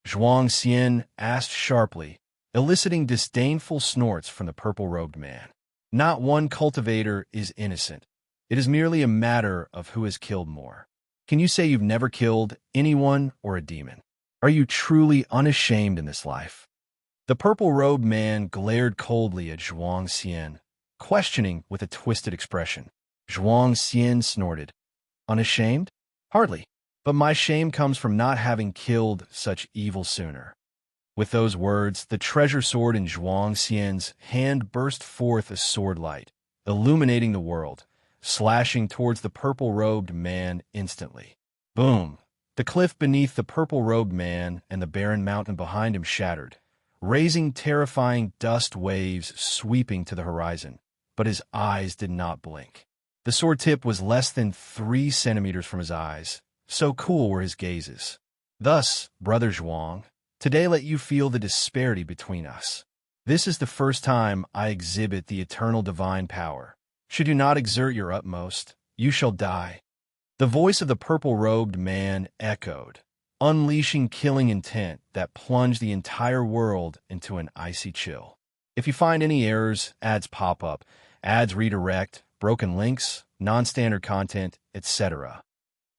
Xianxia asked sharply, eliciting disdainful snorts from the purple-robed man. "Not one cultivator is innocent. It is merely a matter of who has killed more. Can you say you've never killed anyone or a demon? Are you truly unashamed in this life?" The purple-robed man glared coldly at Xianxia, questioning with a twisted expression. Xianxia snorted. "Unashamed? Hardly. But my shame comes from not having killed such evil sooner." With those words, the treasure sword in Xianxia's hand burst forth a sword light, illuminating the world, slashing towards the purple-robed man instantly. Boom! The cliff beneath the purple-robed man and the barren mountain behind him shattered, raising terrifying dust waves sweeping to the horizon. But his eyes did not blink. The sword tip was less than 3 centimeters from his eyes, so cool were his gazes. "Thus, Brother Zhuang, today let you feel the disparity between us. This is the first time I exhibit the eternal divine power. Should you not exert your utmost, you shall die." The voice of the purple-robed man echoed, unleashing killing intent that plunged the entire world into an icy chill. If you find any errors, ads pop up, ads redirect, broken links, non-standard content, etc.,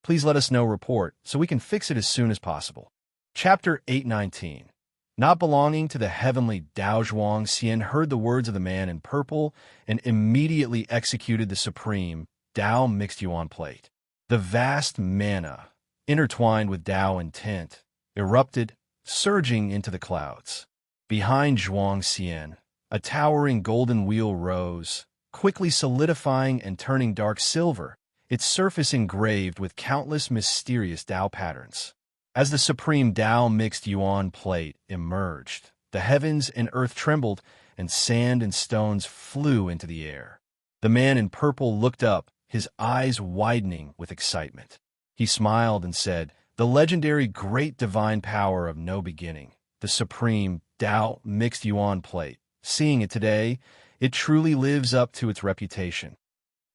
please let us know report so we can fix it as soon as possible. Chapter 819. Not belonging to the heavenly Dao, Xianxia heard the words of the man in purple and immediately executed the supreme Dao mixed yuan plate. The vast mana, intertwined with Dao intent, erupted, surging into the clouds. Behind Xianxia, a towering golden wheel rose, quickly solidifying and turning dark silver, its surface engraved with countless mysterious Dao patterns. As the supreme Dao mixed yuan plate emerged, the heavens and earth trembled, and sand and stones flew into the air. The man in purple looked up, his eyes widening with excitement. He smiled and said, "The legendary great divine power of no beginning, the supreme Dao mixed yuan plate. Seeing it today, it truly lives up to its reputation."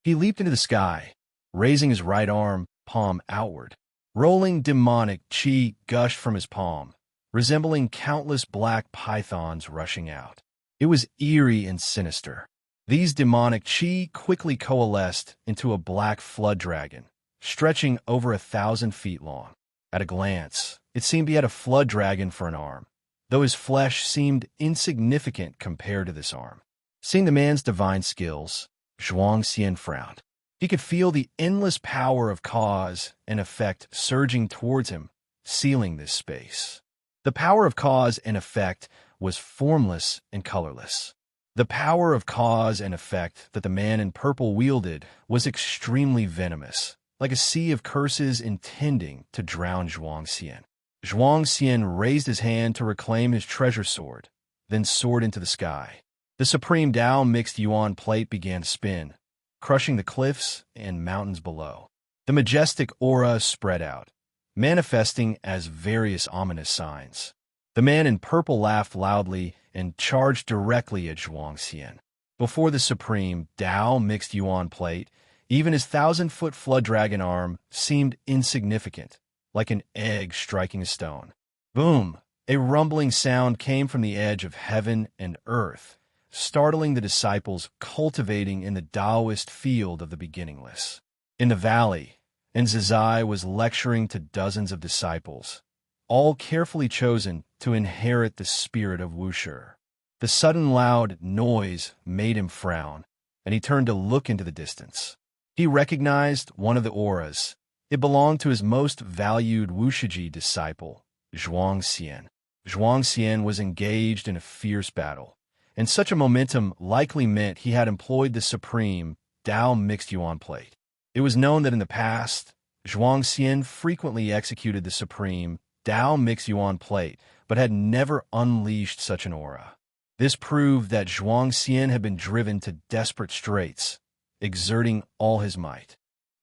He leaped into the sky, raising his right arm, palm outward. Rolling demonic chi gushed from his palm, resembling countless black pythons rushing out. It was eerie and sinister. These demonic chi quickly coalesced into a black flood dragon, stretching over 1,000 feet long. At a glance, it seemed he had a flood dragon for an arm, though his flesh seemed insignificant compared to this arm. Seeing the man's divine skills, Xianxia frowned. He could feel the endless power of cause and effect surging towards him, sealing this space. The power of cause and effect was formless and colorless. The power of cause and effect that the man in purple wielded was extremely venomous, like a sea of curses intending to drown Xianxia. Xianxia raised his hand to reclaim his treasure sword, then soared into the sky. The supreme Tao mixed yuan plate began to spin, crushing the cliffs and mountains below. The majestic aura spread out, manifesting as various ominous signs. The man in purple laughed loudly and charged directly at Xianxia. Before the supreme Tao mixed yuan plate, even his 1,000-foot flood dragon arm seemed insignificant, like an egg striking a stone. Boom! A rumbling sound came from the edge of heaven and earth, startling the disciples cultivating in the Taoist field of the beginningless. In the valley, Zizai was lecturing to dozens of disciples, all carefully chosen to inherit the spirit of Wuxia. The sudden loud noise made him frown, and he turned to look into the distance. He recognized one of the auras. It belonged to his most valued Wuxia disciple, Xianxia. Xianxia was engaged in a fierce battle, and such a momentum likely meant he had employed the supreme Tao mixed yuan plate. It was known that in the past, Xianxia frequently executed the supreme Tao mixed yuan plate, but had never unleashed such an aura. This proved that Xianxia had been driven to desperate straits, exerting all his might.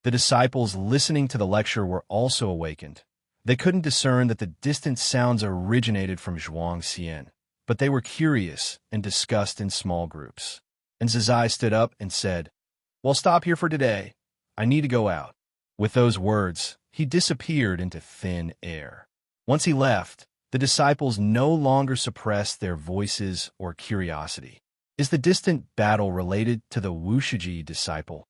The disciples listening to the lecture were also awakened. They couldn't discern that the distant sounds originated from Xianxia, but they were curious and discussed in small groups. And Zizai stood up and said, "Well, stop here for today. I need to go out." With those words, he disappeared into thin air. Once he left, the disciples no longer suppressed their voices or curiosity. Is the distant battle related to the Wuxia disciple?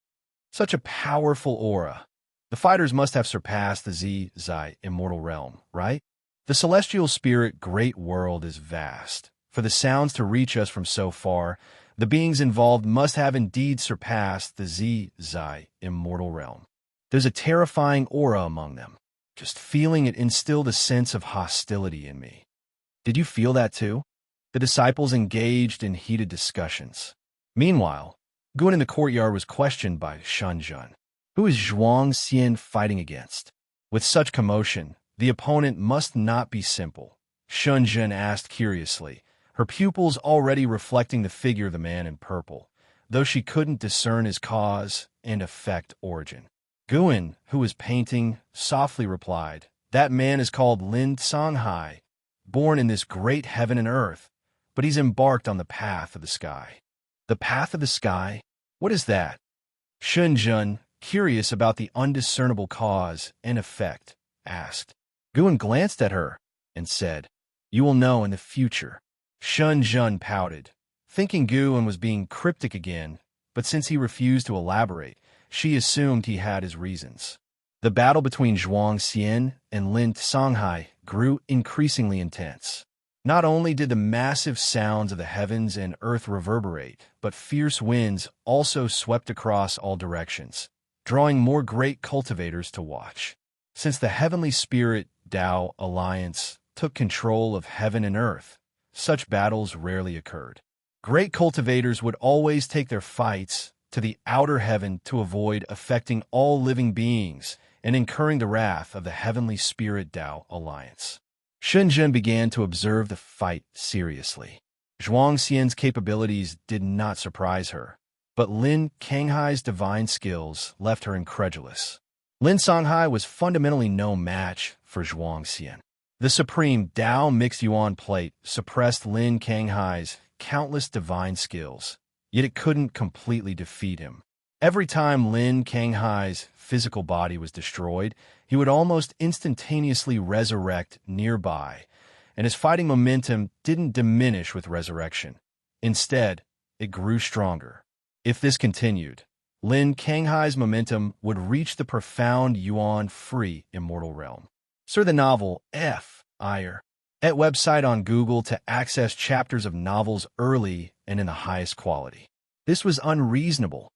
Such a powerful aura. The fighters must have surpassed the Zizai immortal realm, right? The celestial spirit great world is vast. For the sounds to reach us from so far, the beings involved must have indeed surpassed the Zizai immortal realm. There's a terrifying aura among them. Just feeling it instilled a sense of hostility in me. Did you feel that too? The disciples engaged in heated discussions. Meanwhile, Guan in the courtyard was questioned by Xianxia. Who is Xianxia fighting against? With such commotion, the opponent must not be simple. Xianxia asked curiously, her pupils already reflecting the figure of the man in purple, though she couldn't discern his cause and effect origin. Guan, who was painting, softly replied, "That man is called Lin Songhai, born in this great heaven and earth, but he's embarked on the path of the sky." The path of the sky? What is that? Xianxia, curious about the undiscernible cause and effect, asked. Guan glanced at her and said, "You will know in the future." Xianxia pouted, thinking Guan was being cryptic again, but since he refused to elaborate, she assumed he had his reasons. The battle between Xianxia and Lin Songhai grew increasingly intense. Not only did the massive sounds of the heavens and earth reverberate, but fierce winds also swept across all directions, drawing more great cultivators to watch. Since the heavenly spirit Tao alliance took control of heaven and earth, such battles rarely occurred. Great cultivators would always take their fights to the outer heaven to avoid affecting all living beings and incurring the wrath of the heavenly spirit Tao alliance. Xianxia began to observe the fight seriously. Xianxia's capabilities did not surprise her, but Lin Songhai's divine skills left her incredulous. Lin Songhai was fundamentally no match for Xianxia. The supreme Tao mixed yuan plate suppressed Lin Songhai's countless divine skills, yet it couldn't completely defeat him. Every time Lin Songhai's physical body was destroyed, he would almost instantaneously resurrect nearby, and his fighting momentum didn't diminish with resurrection. Instead, it grew stronger. If this continued, Lin Songhai's momentum would reach the profound yuan-free immortal realm. Search the novel F.I.R. at website on Google to access chapters of novels early and in the highest quality. This was unreasonable.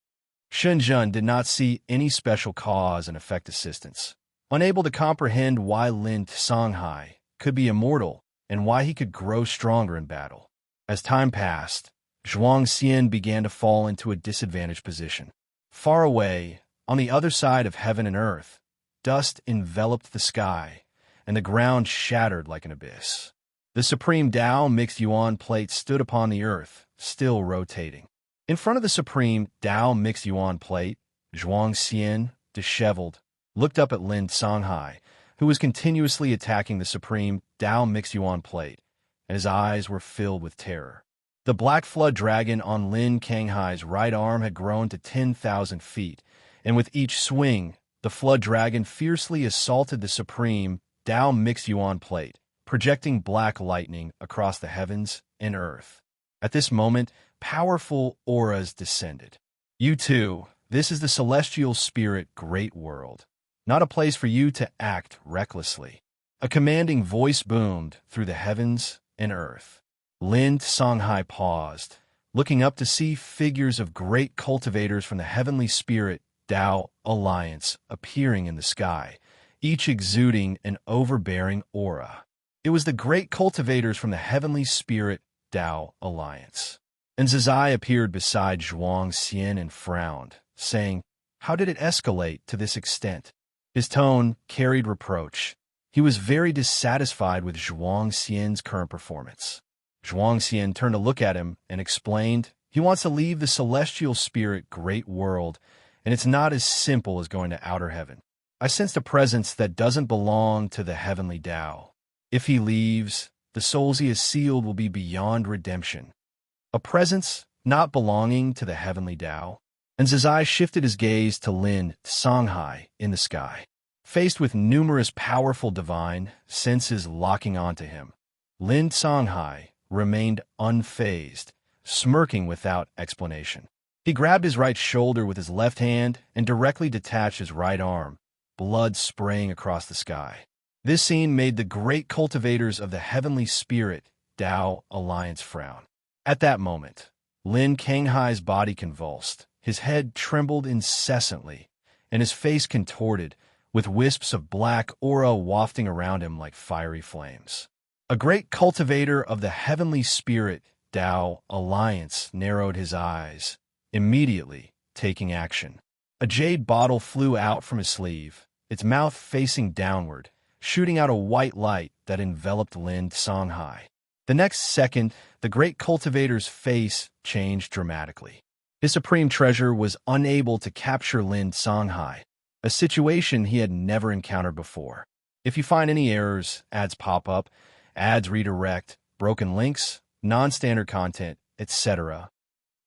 Xianxia did not see any special cause and effect assistance, unable to comprehend why Lin Songhai could be immortal and why he could grow stronger in battle. As time passed, Xianxia began to fall into a disadvantaged position. Far away, on the other side of heaven and earth, dust enveloped the sky, and the ground shattered like an abyss. The supreme Tao mixed Yuan plate stood upon the earth, still rotating. In front of the supreme Tao mixed Yuan plate, Xianxia, disheveled, looked up at Lin Songhai, who was continuously attacking the supreme Tao mixed Yuan plate, and his eyes were filled with terror. The black flood dragon on Lin Songhai's right arm had grown to 10,000 feet, and with each swing, the flood dragon fiercely assaulted the supreme Tao mixed Yuan plate, projecting black lightning across the heavens and earth. At this moment, powerful auras descended. You too, this is the celestial spirit great world, not a place for you to act recklessly. A commanding voice boomed through the heavens and earth. Lin Songhai paused, looking up to see figures of great cultivators from the heavenly spirit Tao Alliance appearing in the sky, each exuding an overbearing aura. It was the great cultivators from the heavenly spirit Tao Alliance. And Zizai appeared beside Xianxia and frowned, saying, "How did it escalate to this extent?" His tone carried reproach. He was very dissatisfied with Xianxia's current performance. Xianxia turned to look at him and explained, "He wants to leave the celestial spirit great world, and it's not as simple as going to outer heaven. I sensed a presence that doesn't belong to the heavenly Tao. If he leaves, the souls he has sealed will be beyond redemption. A presence not belonging to the heavenly Tao." And Zizai shifted his gaze to Lin Songhai in the sky. Faced with numerous powerful divine senses locking onto him, Lin Songhai remained unfazed, smirking without explanation. He grabbed his right shoulder with his left hand and directly detached his right arm, blood spraying across the sky. This scene made the great cultivators of the heavenly spirit Tao Alliance frown. At that moment, Lin Songhai's body convulsed, his head trembled incessantly, and his face contorted, with wisps of black aura wafting around him like fiery flames. A great cultivator of the heavenly spirit Tao Alliance narrowed his eyes, immediately taking action. A jade bottle flew out from his sleeve, its mouth facing downward, shooting out a white light that enveloped Lin Songhai. The next second, the great cultivator's face changed dramatically. His supreme treasure was unable to capture Lin Songhai, a situation he had never encountered before. If you find any errors, ads pop up, ads redirect, broken links, non-standard content, etc.,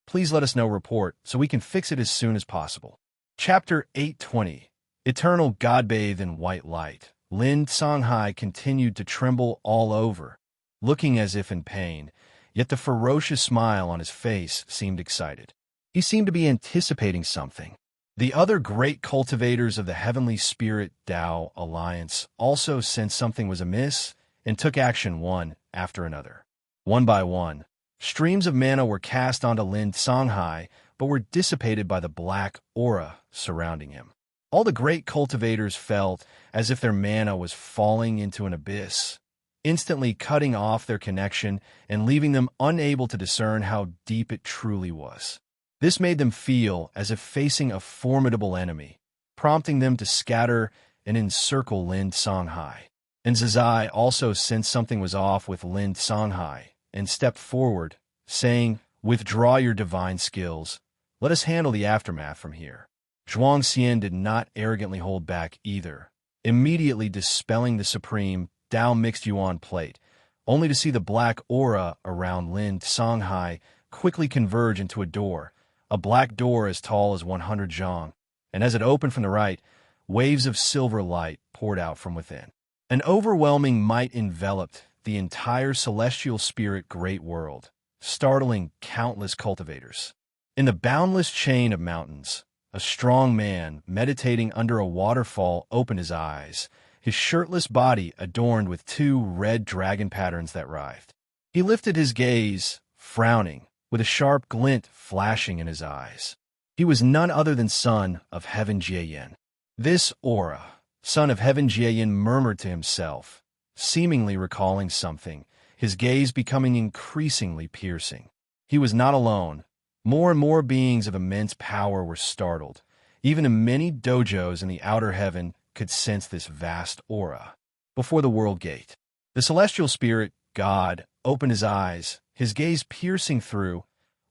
please let us know report so we can fix it as soon as possible. Chapter 820, Eternal God-bathed in white light. Lin Songhai continued to tremble all over, looking as if in pain, yet the ferocious smile on his face seemed excited. He seemed to be anticipating something. The other great cultivators of the heavenly spirit Tao Alliance also sensed something was amiss and took action one after another. One by one, streams of mana were cast onto Lin Songhai, but were dissipated by the black aura surrounding him. All the great cultivators felt as if their mana was falling into an abyss, instantly cutting off their connection and leaving them unable to discern how deep it truly was. This made them feel as if facing a formidable enemy, prompting them to scatter and encircle Lin Songhai. And Zizai also sensed something was off with Lin Songhai and stepped forward, saying, "Withdraw your divine skills. Let us handle the aftermath from here." Xianxia did not arrogantly hold back either, immediately dispelling the supreme Tao mixed Yuan plate, only to see the black aura around Lin Songhai quickly converge into a black door as tall as 100 zhang, and as it opened from the right, waves of silver light poured out from within. An overwhelming might enveloped the entire celestial spirit great world, startling countless cultivators. In the boundless chain of mountains, a strong man meditating under a waterfall opened his eyes, his shirtless body adorned with 2 red dragon patterns that writhed. He lifted his gaze, frowning, with a sharp glint flashing in his eyes. He was none other than Son of Heaven Jiayan. This aura, Son of Heaven Jiayan murmured to himself, seemingly recalling something, his gaze becoming increasingly piercing. He was not alone. More and more beings of immense power were startled. Even in many dojos in the outer heaven could sense this vast aura. Before the world gate, the celestial spirit, God, opened his eyes, his gaze piercing through,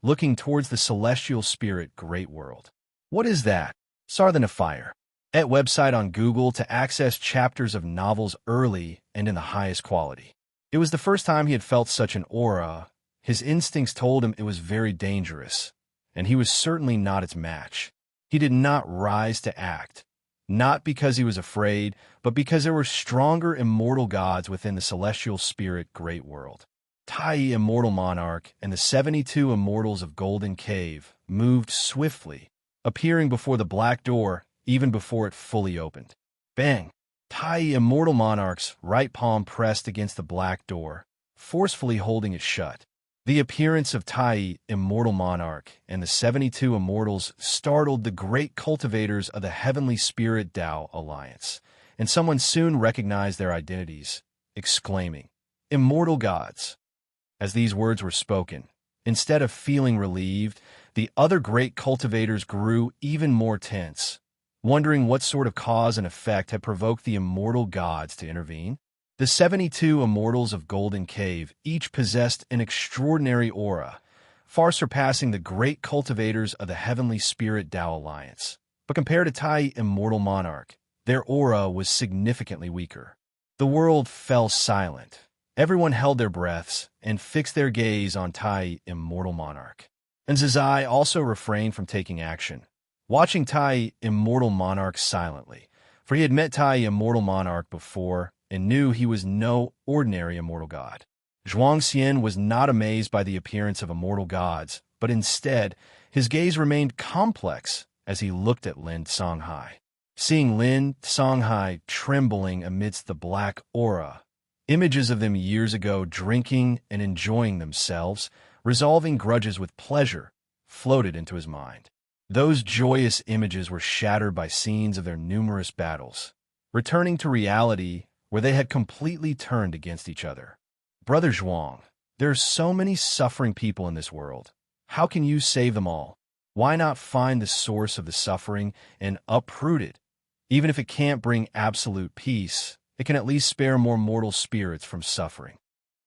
looking towards the celestial spirit great world. What is that? Fire. At website on Google to access chapters of novels early and in the highest quality. It was the first time he had felt such an aura. His instincts told him it was very dangerous, and he was certainly not its match. He did not rise to act, not because he was afraid, but because there were stronger immortal gods within the celestial spirit great world. Tai, immortal monarch, and the 72 immortals of Golden Cave moved swiftly, appearing before the black door even before it fully opened. Bang! Tai, immortal monarch's right palm pressed against the black door, forcefully holding it shut. The appearance of Tai, immortal monarch, and the 72 immortals startled the great cultivators of the Heavenly Spirit Tao Alliance, and someone soon recognized their identities, exclaiming, "Immortal gods!" As these words were spoken, instead of feeling relieved, the other great cultivators grew even more tense, wondering what sort of cause and effect had provoked the immortal gods to intervene. The 72 immortals of Golden Cave each possessed an extraordinary aura, far surpassing the great cultivators of the Heavenly Spirit Tao Alliance. But compared to Tai, immortal monarch, their aura was significantly weaker. The world fell silent. Everyone held their breaths and fixed their gaze on Tai, immortal monarch. And Zazai also refrained from taking action, watching Tai, immortal monarch silently, for he had met Tai, immortal monarch before and knew he was no ordinary immortal god. Xianxia was not amazed by the appearance of immortal gods, but instead, his gaze remained complex as he looked at Lin Songhai. Seeing Lin Songhai trembling amidst the black aura, images of them years ago drinking and enjoying themselves, resolving grudges with pleasure, floated into his mind. Those joyous images were shattered by scenes of their numerous battles, returning to reality where they had completely turned against each other. Brother Zhuang, there are so many suffering people in this world. How can you save them all? Why not find the source of the suffering and uproot it? Even if it can't bring absolute peace, it can at least spare more mortal spirits from suffering.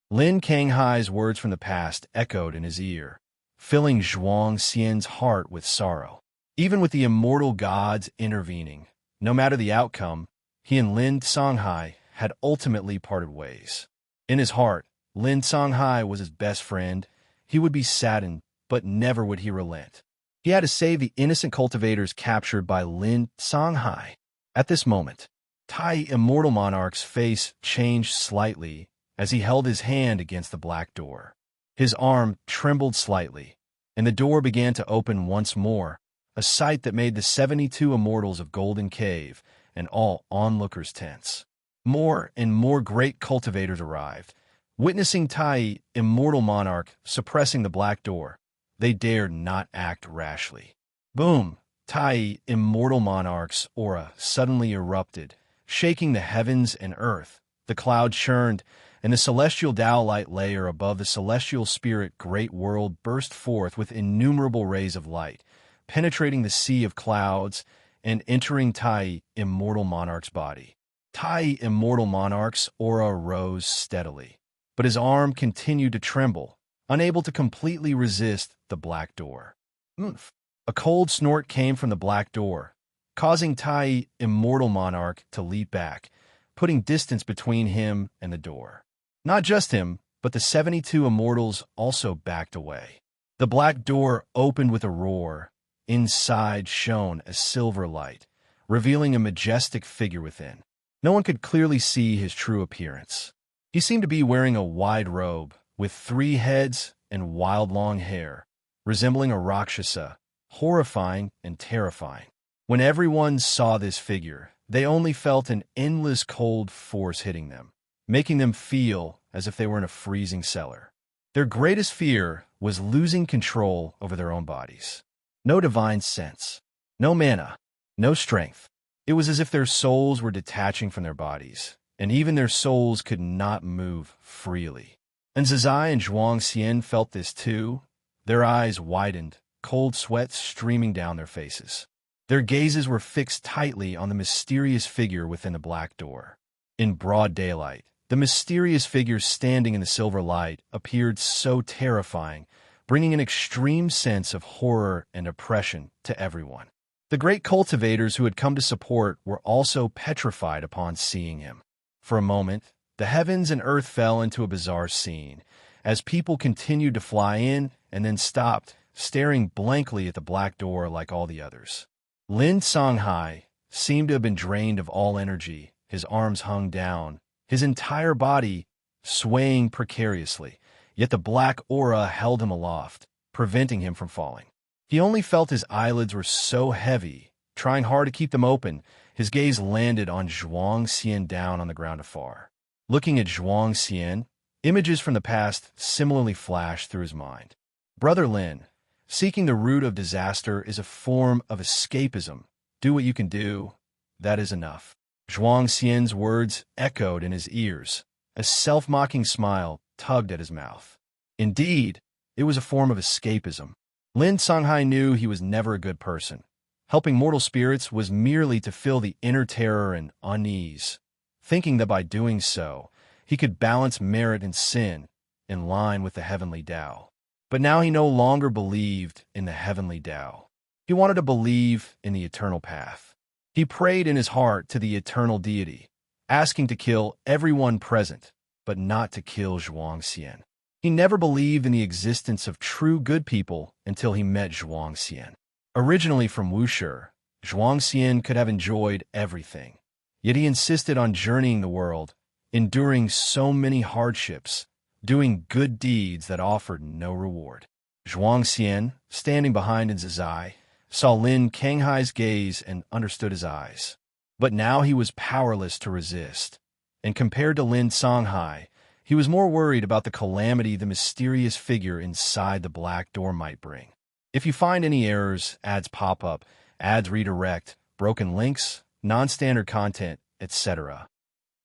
Lin Kanghai's words from the past echoed in his ear, filling Xian's heart with sorrow. Even with the immortal gods intervening, no matter the outcome, he and Lin Songhai had ultimately parted ways. In his heart, Lin Songhai was his best friend. He would be saddened, but never would he relent. He had to save the innocent cultivators captured by Lin Songhai. At this moment, Tai, immortal monarch's face changed slightly as he held his hand against the black door. His arm trembled slightly, and the door began to open once more, a sight that made the 72 immortals of Golden Cave and all onlookers tense. More and more great cultivators arrived. Witnessing Tai, immortal monarch, suppressing the black door, they dared not act rashly. Boom! Tai, immortal monarch's aura suddenly erupted, shaking the heavens and earth. The cloud churned, and the celestial Tao light layer above the celestial spirit great world burst forth with innumerable rays of light, penetrating the sea of clouds and entering Tai, immortal monarch's body. Tai, immortal monarch's aura rose steadily, but his arm continued to tremble, unable to completely resist the black door. Oomph! A cold snort came from the black door, causing Tai, immortal monarch, to leap back, putting distance between him and the door. Not just him, but the 72 immortals also backed away. The black door opened with a roar. Inside shone a silver light, revealing a majestic figure within. No one could clearly see his true appearance. He seemed to be wearing a wide robe, with 3 heads and wild long hair, resembling a Rakshasa, horrifying and terrifying. When everyone saw this figure, they only felt an endless cold force hitting them, making them feel as if they were in a freezing cellar. Their greatest fear was losing control over their own bodies. No divine sense, no mana, no strength. It was as if their souls were detaching from their bodies, and even their souls could not move freely. And Zazai and Xianxia felt this too. Their eyes widened, cold sweat streaming down their faces. Their gazes were fixed tightly on the mysterious figure within the black door. In broad daylight, the mysterious figure standing in the silver light appeared so terrifying, bringing an extreme sense of horror and oppression to everyone. The great cultivators who had come to support were also petrified upon seeing him. For a moment, the heavens and earth fell into a bizarre scene, as people continued to fly in and then stopped, staring blankly at the black door like all the others. Lin Songhai seemed to have been drained of all energy. His arms hung down, his entire body swaying precariously, yet the black aura held him aloft, preventing him from falling. He only felt his eyelids were so heavy, trying hard to keep them open. His gaze landed on Xianxia down on the ground afar. Looking at Xianxia, images from the past similarly flashed through his mind. Brother Lin, seeking the root of disaster is a form of escapism. Do what you can do. That is enough. Xianxia's words echoed in his ears. A self-mocking smile tugged at his mouth. Indeed, it was a form of escapism. Lin Songhai knew he was never a good person. Helping mortal spirits was merely to fill the inner terror and unease, thinking that by doing so, he could balance merit and sin in line with the heavenly Tao. But now he no longer believed in the heavenly Tao. He wanted to believe in the eternal path. He prayed in his heart to the eternal deity, asking to kill everyone present, but not to kill Xianxia. He never believed in the existence of true good people until he met Xianxia. Originally from Wuxia, Xianxia could have enjoyed everything. Yet he insisted on journeying the world, enduring so many hardships, doing good deeds that offered no reward. Xianxia, standing behind in Zizai, saw Lin Songhai's gaze and understood his eyes. But now he was powerless to resist, and compared to Lin Songhai, he was more worried about the calamity the mysterious figure inside the black door might bring. If you find any errors, ads pop up, ads redirect, broken links, non-standard content, etc.,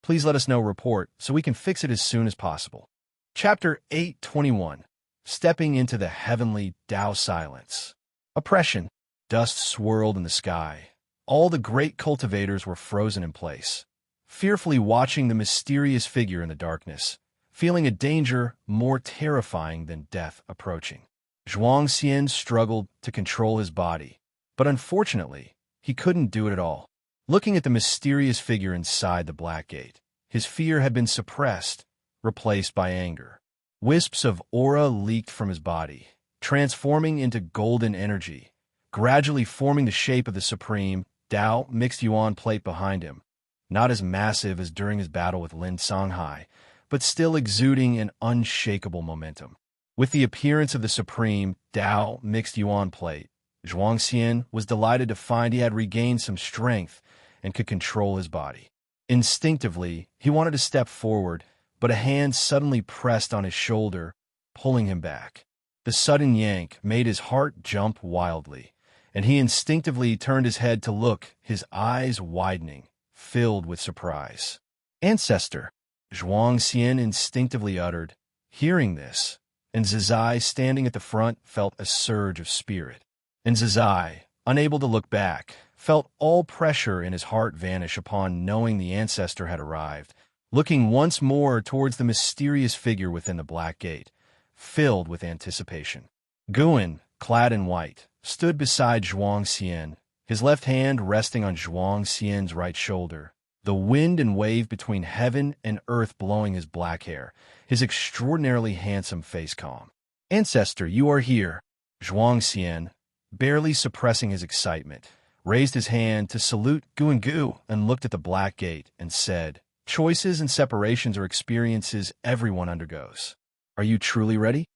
please let us know. Report so we can fix it as soon as possible. Chapter 821. Stepping into the heavenly Tao silence. Oppression. Dust swirled in the sky. All the great cultivators were frozen in place, fearfully watching the mysterious figure in the darkness, feeling a danger more terrifying than death approaching. Xianxia struggled to control his body, but unfortunately, he couldn't do it at all. Looking at the mysterious figure inside the black gate, his fear had been suppressed, replaced by anger. Wisps of aura leaked from his body, transforming into golden energy, gradually forming the shape of the supreme Tao mixed yuan plate behind him, not as massive as during his battle with Lin Songhai, but still exuding an unshakable momentum. With the appearance of the supreme Tao mixed yuan plate, Xianxia was delighted to find he had regained some strength and could control his body. Instinctively, he wanted to step forward, but a hand suddenly pressed on his shoulder, pulling him back. The sudden yank made his heart jump wildly, and he instinctively turned his head to look, his eyes widening, filled with surprise. "Ancestor," Xianxia instinctively uttered. Hearing this, and Zizai, standing at the front, felt a surge of spirit. And Zizai, unable to look back, felt all pressure in his heart vanish upon knowing the ancestor had arrived, looking once more towards the mysterious figure within the black gate, filled with anticipation. Guan, clad in white, stood beside Xianxia, his left hand resting on Xianxia's right shoulder, the wind and wave between heaven and earth blowing his black hair, his extraordinarily handsome face calm. "Ancestor, you are here." Xianxia, barely suppressing his excitement, raised his hand to salute Guan and looked at the black gate and said, "Choices and separations are experiences everyone undergoes. Are you truly ready?"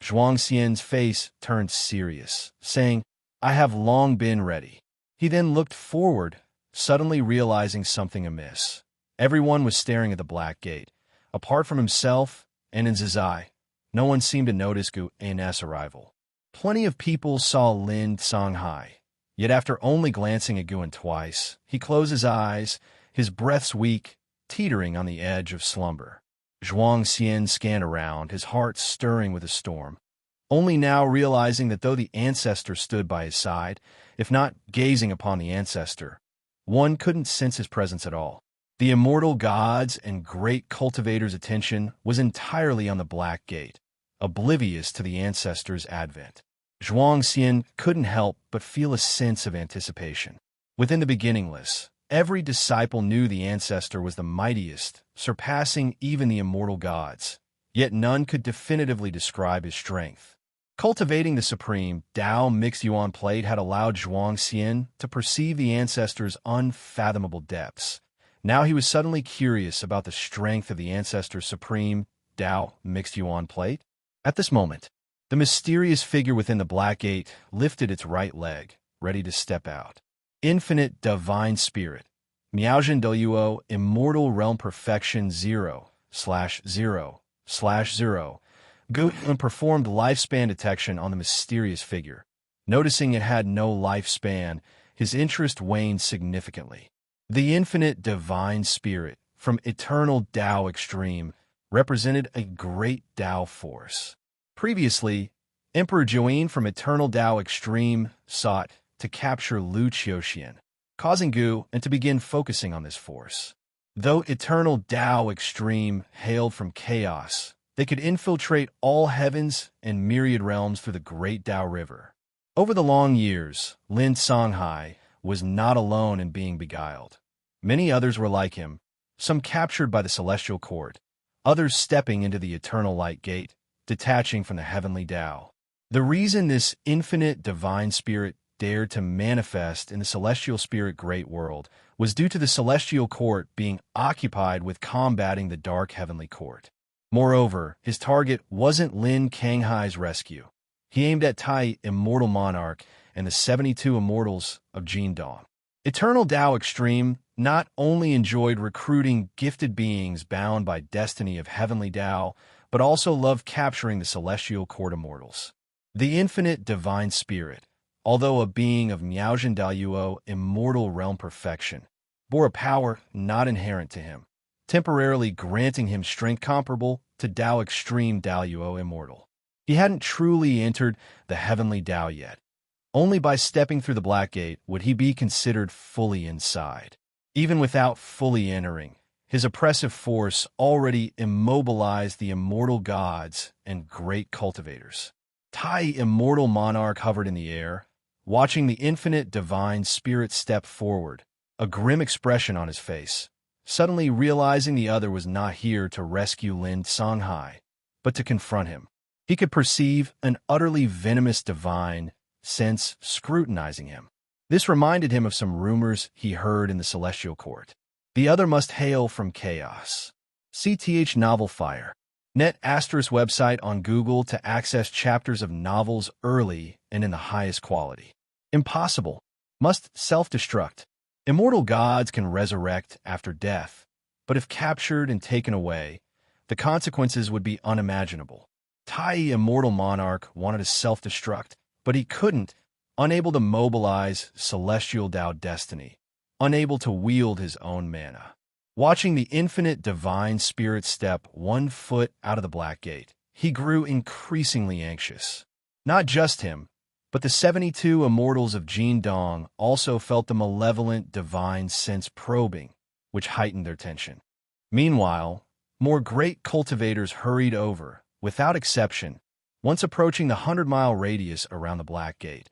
Xianxia's face turned serious, saying, "I have long been ready." He then looked forward, suddenly realizing something amiss. Everyone was staring at the black gate. Apart from himself and in Zizai, no one seemed to notice Guan's arrival. Plenty of people saw Lin Songhai, yet after only glancing at Guan twice, he closed his eyes, his breaths weak, teetering on the edge of slumber. Xianxia scanned around, his heart stirring with a storm. only now realizing that though the ancestor stood by his side, if not gazing upon the ancestor, one couldn't sense his presence at all. The immortal gods and great cultivators' attention was entirely on the Black Gate, oblivious to the ancestor's advent. Xianxia couldn't help but feel a sense of anticipation. Within the beginningless, every disciple knew the ancestor was the mightiest, surpassing even the immortal gods, yet none could definitively describe his strength. Cultivating the supreme Tao Mixuan plate had allowed Xianxia to perceive the ancestor's unfathomable depths. Now he was suddenly curious about the strength of the ancestor's supreme Tao Mixuan plate. At this moment, the mysterious figure within the Black Gate lifted its right leg, ready to step out. Infinite Divine Spirit, Miaozhen Duo, Immortal Realm Perfection 0/0/0. Guten performed lifespan detection on the mysterious figure. Noticing it had no lifespan, his interest waned significantly. The Infinite Divine Spirit, from Eternal Tao Extreme, represented a great Tao force. Previously, Emperor Join from Eternal Tao Extreme sought to capture Lu Qiuxian, causing Gu and to begin focusing on this force. Though Eternal Tao Extreme hailed from chaos, they could infiltrate all heavens and myriad realms through the Great Tao River. Over the long years, Lin Songhai was not alone in being beguiled. Many others were like him, some captured by the Celestial Court, others stepping into the Eternal Light Gate, detaching from the Heavenly Tao. The reason this infinite divine spirit dared to manifest in the Celestial Spirit Great World was due to the Celestial Court being occupied with combating the Dark Heavenly Court. Moreover, his target wasn't Lin Kanghai's rescue. He aimed at Tai, Immortal Monarch, and the 72 Immortals of Jindong. Eternal Tao Extreme not only enjoyed recruiting gifted beings bound by destiny of Heavenly Tao, but also loved capturing the Celestial Court Immortals. The Infinite Divine Spirit, although a being of Miaozhen Duo, Immortal Realm Perfection, bore a power not inherent to him, temporarily granting him strength comparable to Tao Extreme Duo Immortal. He hadn't truly entered the Heavenly Tao yet. Only by stepping through the Black Gate would he be considered fully inside. Even without fully entering, his oppressive force already immobilized the immortal gods and great cultivators. Tai, Immortal Monarch, hovered in the air, watching the infinite divine spirit step forward, a grim expression on his face, suddenly realizing the other was not here to rescue Lin Songhai, but to confront him. He could perceive an utterly venomous divine sense scrutinizing him. This reminded him of some rumors he heard in the Celestial Court. The other must hail from chaos. CTH Novel Fire. Net Asterisk website on Google to access chapters of novels early and in the highest quality. Impossible. Must self-destruct. Immortal gods can resurrect after death, but if captured and taken away, the consequences would be unimaginable. Tai, Immortal Monarch, wanted to self-destruct, but he couldn't, unable to mobilize celestial Tao destiny, unable to wield his own mana. Watching the infinite divine spirit step 1 foot out of the Black Gate, he grew increasingly anxious. Not just him, but the 72 immortals of Jindong also felt the malevolent divine sense probing, which heightened their tension. Meanwhile, more great cultivators hurried over, without exception. Once approaching the 100-mile radius around the Black Gate,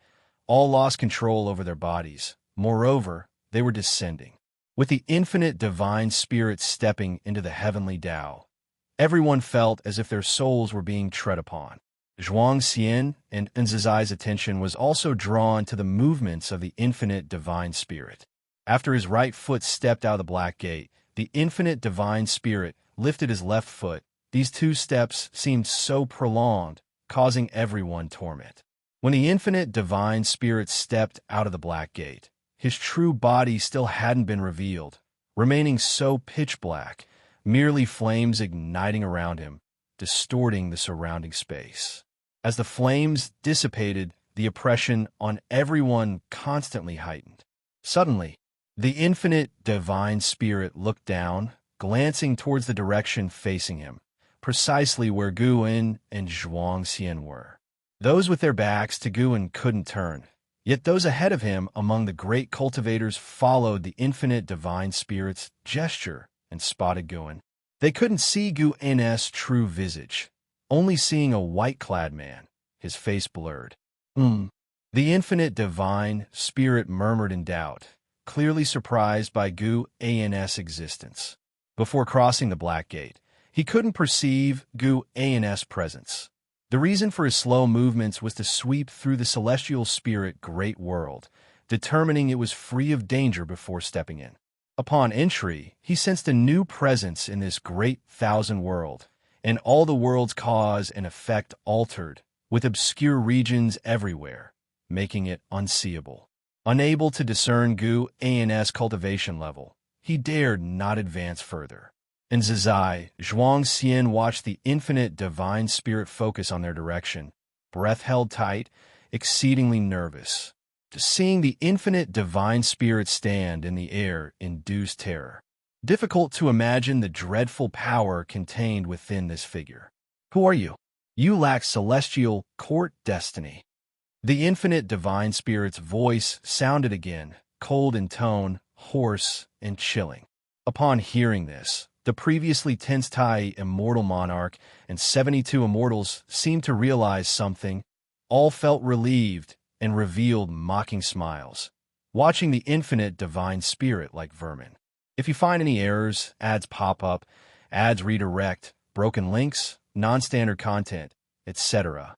all lost control over their bodies. Moreover, they were descending. With the infinite divine spirit stepping into the heavenly Tao, everyone felt as if their souls were being tread upon. Xianxia and Nzizai's attention was also drawn to the movements of the infinite divine spirit. After his right foot stepped out of the Black Gate, the infinite divine spirit lifted his left foot. These two steps seemed so prolonged, causing everyone torment. When the infinite divine spirit stepped out of the Black Gate, his true body still hadn't been revealed, remaining so pitch black, merely flames igniting around him, distorting the surrounding space. As the flames dissipated, the oppression on everyone constantly heightened. Suddenly, the infinite divine spirit looked down, glancing towards the direction facing him, precisely where Gu En and Xianxia were. Those with their backs to Guan couldn't turn. Yet those ahead of him among the great cultivators followed the infinite divine spirit's gesture and spotted Guan. They couldn't see Guan's true visage, only seeing a white-clad man, his face blurred. The infinite divine spirit murmured in doubt, clearly surprised by Guan's existence. Before crossing the Black Gate, he couldn't perceive Guan's presence. The reason for his slow movements was to sweep through the celestial spirit great world, determining it was free of danger before stepping in. Upon entry, he sensed a new presence in this great thousand world, and all the world's cause and effect altered, with obscure regions everywhere, making it unseeable. Unable to discern Guan's cultivation level, he dared not advance further. And Xianxia watched the infinite divine spirit focus on their direction, breath held tight, exceedingly nervous. Seeing the infinite divine spirit stand in the air induced terror. Difficult to imagine the dreadful power contained within this figure. Who are you? You lack celestial court destiny. The infinite divine spirit's voice sounded again, cold in tone, hoarse and chilling. Upon hearing this, the previously tense immortal monarch and 72 immortals seemed to realize something. All felt relieved and revealed mocking smiles, watching the infinite divine spirit like vermin. If you find any errors, ads pop up, ads redirect, broken links, non-standard content, etc.,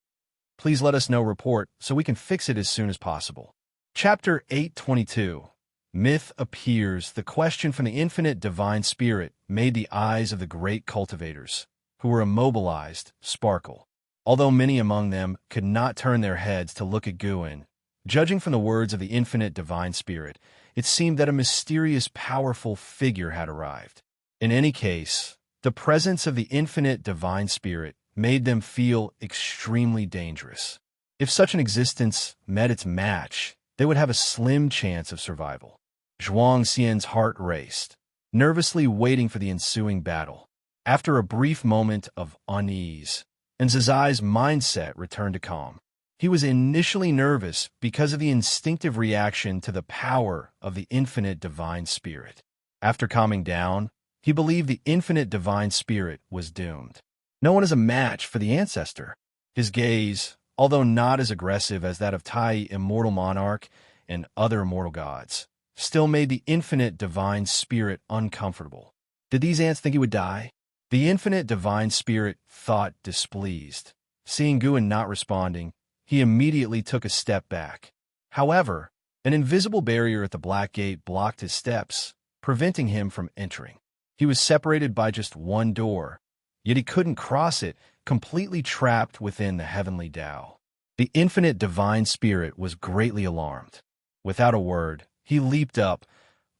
please let us know report so we can fix it as soon as possible. Chapter 822. Myth appears. The question from the infinite divine spirit made the eyes of the great cultivators, who were immobilized, sparkle. Although many among them could not turn their heads to look at Guan, judging from the words of the infinite divine spirit, it seemed that a mysterious, powerful figure had arrived. In any case, the presence of the infinite divine spirit made them feel extremely dangerous. If such an existence met its match, they would have a slim chance of survival. Xianxia's heart raced, nervously waiting for the ensuing battle. After a brief moment of unease, and Zizai's mindset returned to calm. He was initially nervous because of the instinctive reaction to the power of the infinite divine spirit. After calming down, he believed the infinite divine spirit was doomed. No one is a match for the ancestor. His gaze, although not as aggressive as that of immortal monarch and other immortal gods, still made the infinite divine spirit uncomfortable. Did these ants think he would die? The infinite divine spirit thought displeased. Seeing Guan not responding, he immediately took a step back. However, an invisible barrier at the Black Gate blocked his steps, preventing him from entering. He was separated by just one door, yet he couldn't cross it, completely trapped within the heavenly Tao. The infinite divine spirit was greatly alarmed. Without a word, he leaped up,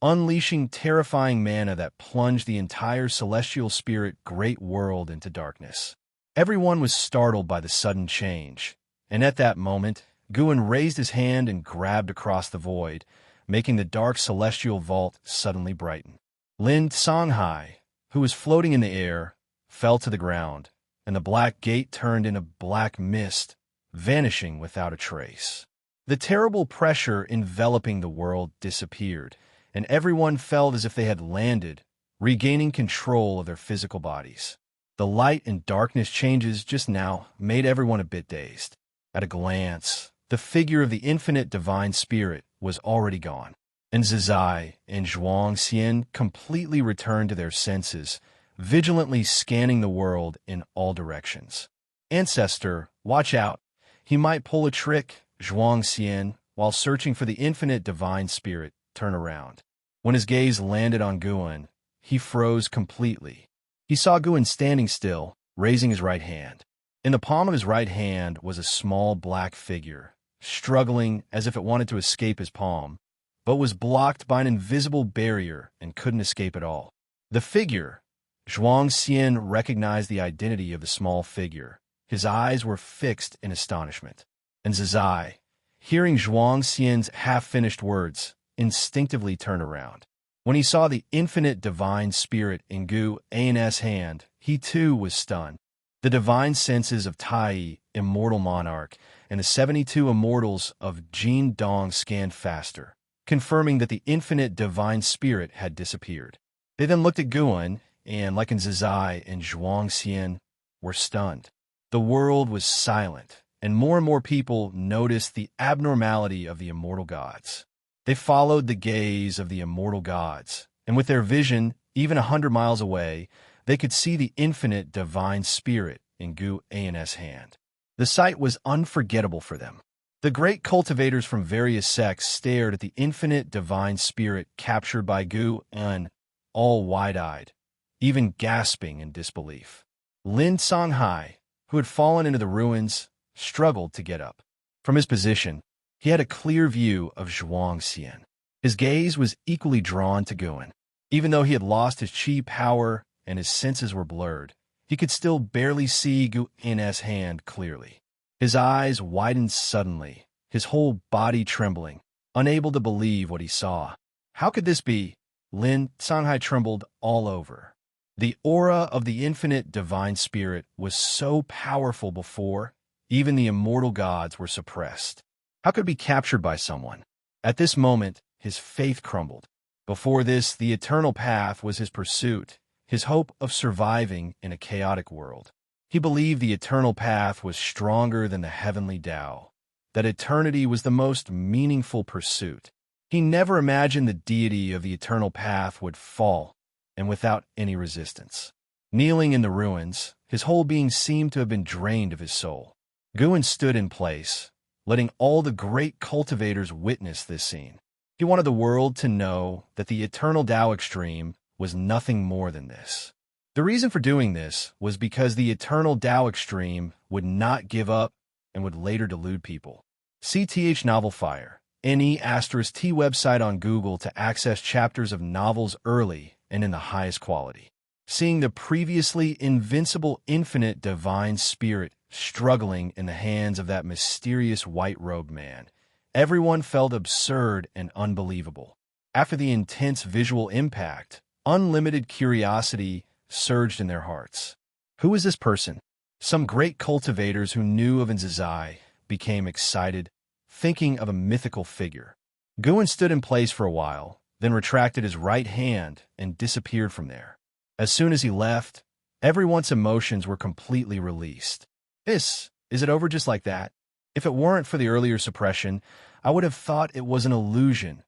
unleashing terrifying mana that plunged the entire celestial spirit great world into darkness. Everyone was startled by the sudden change, and at that moment, Guan raised his hand and grabbed across the void, making the dark celestial vault suddenly brighten. Lin Songhai, who was floating in the air, fell to the ground, and the Black Gate turned into black mist, vanishing without a trace. The terrible pressure enveloping the world disappeared, and everyone felt as if they had landed, regaining control of their physical bodies. The light and darkness changes just now made everyone a bit dazed. At a glance, the figure of the infinite divine spirit was already gone, and Zizai and Xianxia completely returned to their senses, vigilantly scanning the world in all directions. Ancestor, watch out. He might pull a trick. Xianxia, while searching for the infinite divine spirit, turned around. When his gaze landed on Guan, he froze completely. He saw Guan standing still, raising his right hand. In the palm of his right hand was a small black figure, struggling as if it wanted to escape his palm, but was blocked by an invisible barrier and couldn't escape at all. The figure, Xianxia recognized the identity of the small figure. His eyes were fixed in astonishment. And Zizai, hearing Xianxia's half-finished words, instinctively turned around. When he saw the infinite divine spirit in Guan's hand, he too was stunned. The divine senses of Tai, immortal monarch, and the 72 immortals of Jin Dong scanned faster, confirming that the infinite divine spirit had disappeared. They then looked at Guan, and like in Zizai and Xianxia, were stunned. The world was silent, and more people noticed the abnormality of the immortal gods. They followed the gaze of the immortal gods, and with their vision, even 100 miles away, they could see the infinite divine spirit in Gu An's hand. The sight was unforgettable for them. The great cultivators from various sects stared at the infinite divine spirit captured by Gu An, all wide-eyed, even gasping in disbelief. Lin Songhai, who had fallen into the ruins, struggled to get up. From his position, he had a clear view of Xianxia. His gaze was equally drawn to Guan. Even though he had lost his chi power and his senses were blurred, he could still barely see Gu An's hand clearly. His eyes widened suddenly, his whole body trembling, unable to believe what he saw. How could this be? Lin Songhai trembled all over. The aura of the infinite divine spirit was so powerful before, even the immortal gods were suppressed. How could it be captured by someone? At this moment, his faith crumbled. Before this, the eternal path was his pursuit, his hope of surviving in a chaotic world. He believed the eternal path was stronger than the heavenly Tao, that eternity was the most meaningful pursuit. He never imagined the deity of the eternal path would fall, and without any resistance. Kneeling in the ruins, his whole being seemed to have been drained of his soul. Guan stood in place, letting all the great cultivators witness this scene. He wanted the world to know that the eternal Tao extreme was nothing more than this. The reason for doing this was because the eternal Tao extreme would not give up and would later delude people. CTH Novel Fire, NE*T website on Google to access chapters of novels early and in the highest quality. Seeing the previously invincible infinite divine spirit struggling in the hands of that mysterious white-robed man, everyone felt absurd and unbelievable. After the intense visual impact, unlimited curiosity surged in their hearts. Who is this person? Some great cultivators who knew of Nzazai became excited, thinking of a mythical figure. Guan stood in place for a while, then retracted his right hand and disappeared from there. As soon as he left, everyone's emotions were completely released. Is it over just like that? If it weren't for the earlier suppression, I would have thought it was an illusion.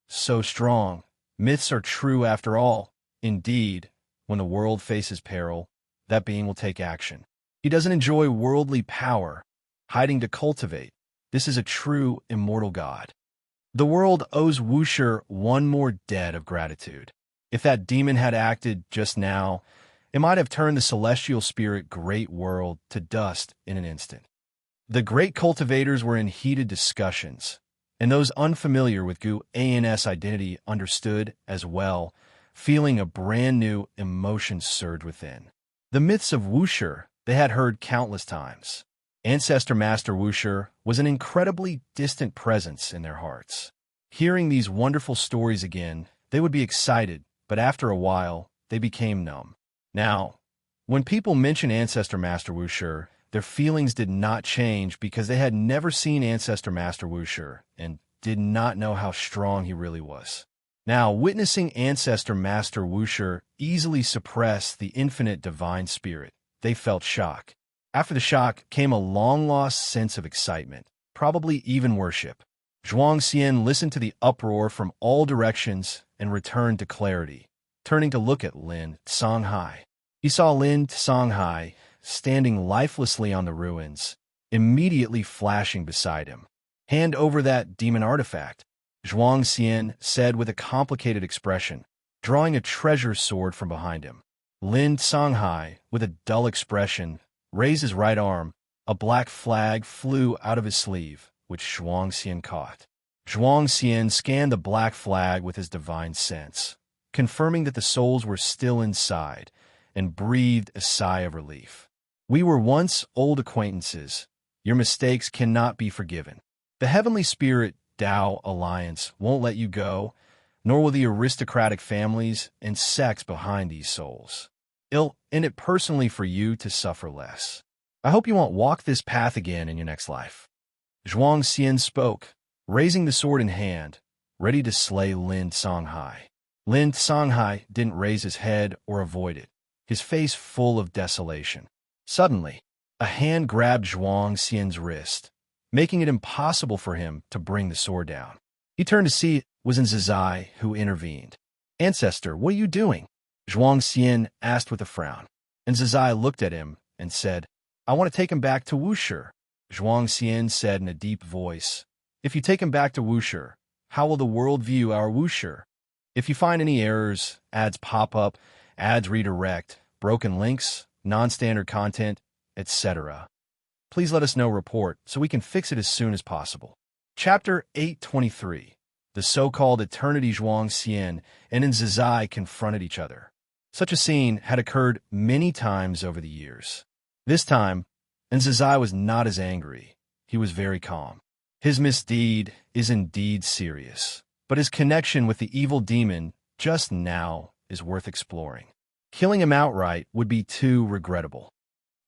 So strong. Myths are true after all. Indeed, when the world faces peril, that being will take action. He doesn't enjoy worldly power, hiding to cultivate. This is a true immortal god. The world owes Wuxia one more debt of gratitude. If that demon had acted just now, it might have turned the celestial spirit great world to dust in an instant. The great cultivators were in heated discussions, and those unfamiliar with Gu An's identity understood as well, feeling a brand new emotion surge within. The myths of Wuxia they had heard countless times. Ancestor Master Wuxia was an incredibly distant presence in their hearts. Hearing these wonderful stories again, they would be excited, but after a while, they became numb. Now, when people mention Ancestor Master Wuxia, their feelings did not change because they had never seen Ancestor Master Wuxia and did not know how strong he really was. Now, witnessing Ancestor Master Wuxia easily suppress the infinite divine spirit, they felt shock. After the shock came a long-lost sense of excitement, probably even worship. Xianxia listened to the uproar from all directions and returned to clarity, turning to look at Lin Songhai. He saw Lin Songhai standing lifelessly on the ruins, immediately flashing beside him. "Hand over that demon artifact," Xianxia said with a complicated expression, drawing a treasure sword from behind him. Lin Songhai, with a dull expression, raised his right arm. A black flag flew out of his sleeve, which Xianxia caught. Xianxia scanned the black flag with his divine sense, confirming that the souls were still inside, and breathed a sigh of relief. "We were once old acquaintances. Your mistakes cannot be forgiven. The Heavenly Spirit Tao Alliance won't let you go, nor will the aristocratic families and sects behind these souls. It'll end it personally for you to suffer less. I hope you won't walk this path again in your next life. Xianxia spoke, raising the sword in hand, ready to slay Lin Songhai. Lin Songhai didn't raise his head or avoid it, his face full of desolation. Suddenly, a hand grabbed Xianxia's wrist, making it impossible for him to bring the sword down. He turned to see it was Zizai who intervened. "Ancestor, what are you doing?" Xianxia asked with a frown, and Zizai looked at him and said, "I want to take him back to Wuxia." Xianxia said in a deep voice, "If you take him back to Wuxia, how will the world view our Wuxia? If you find any errors, ads pop up, ads redirect, broken links, non-standard content, etc., please let us know report so we can fix it as soon as possible." Chapter 823. The so-called Eternity. Xianxia and Zizai confronted each other. Such a scene had occurred many times over the years. This time, Zizai was not as angry. He was very calm. His misdeed is indeed serious, but his connection with the evil demon just now is worth exploring. Killing him outright would be too regrettable.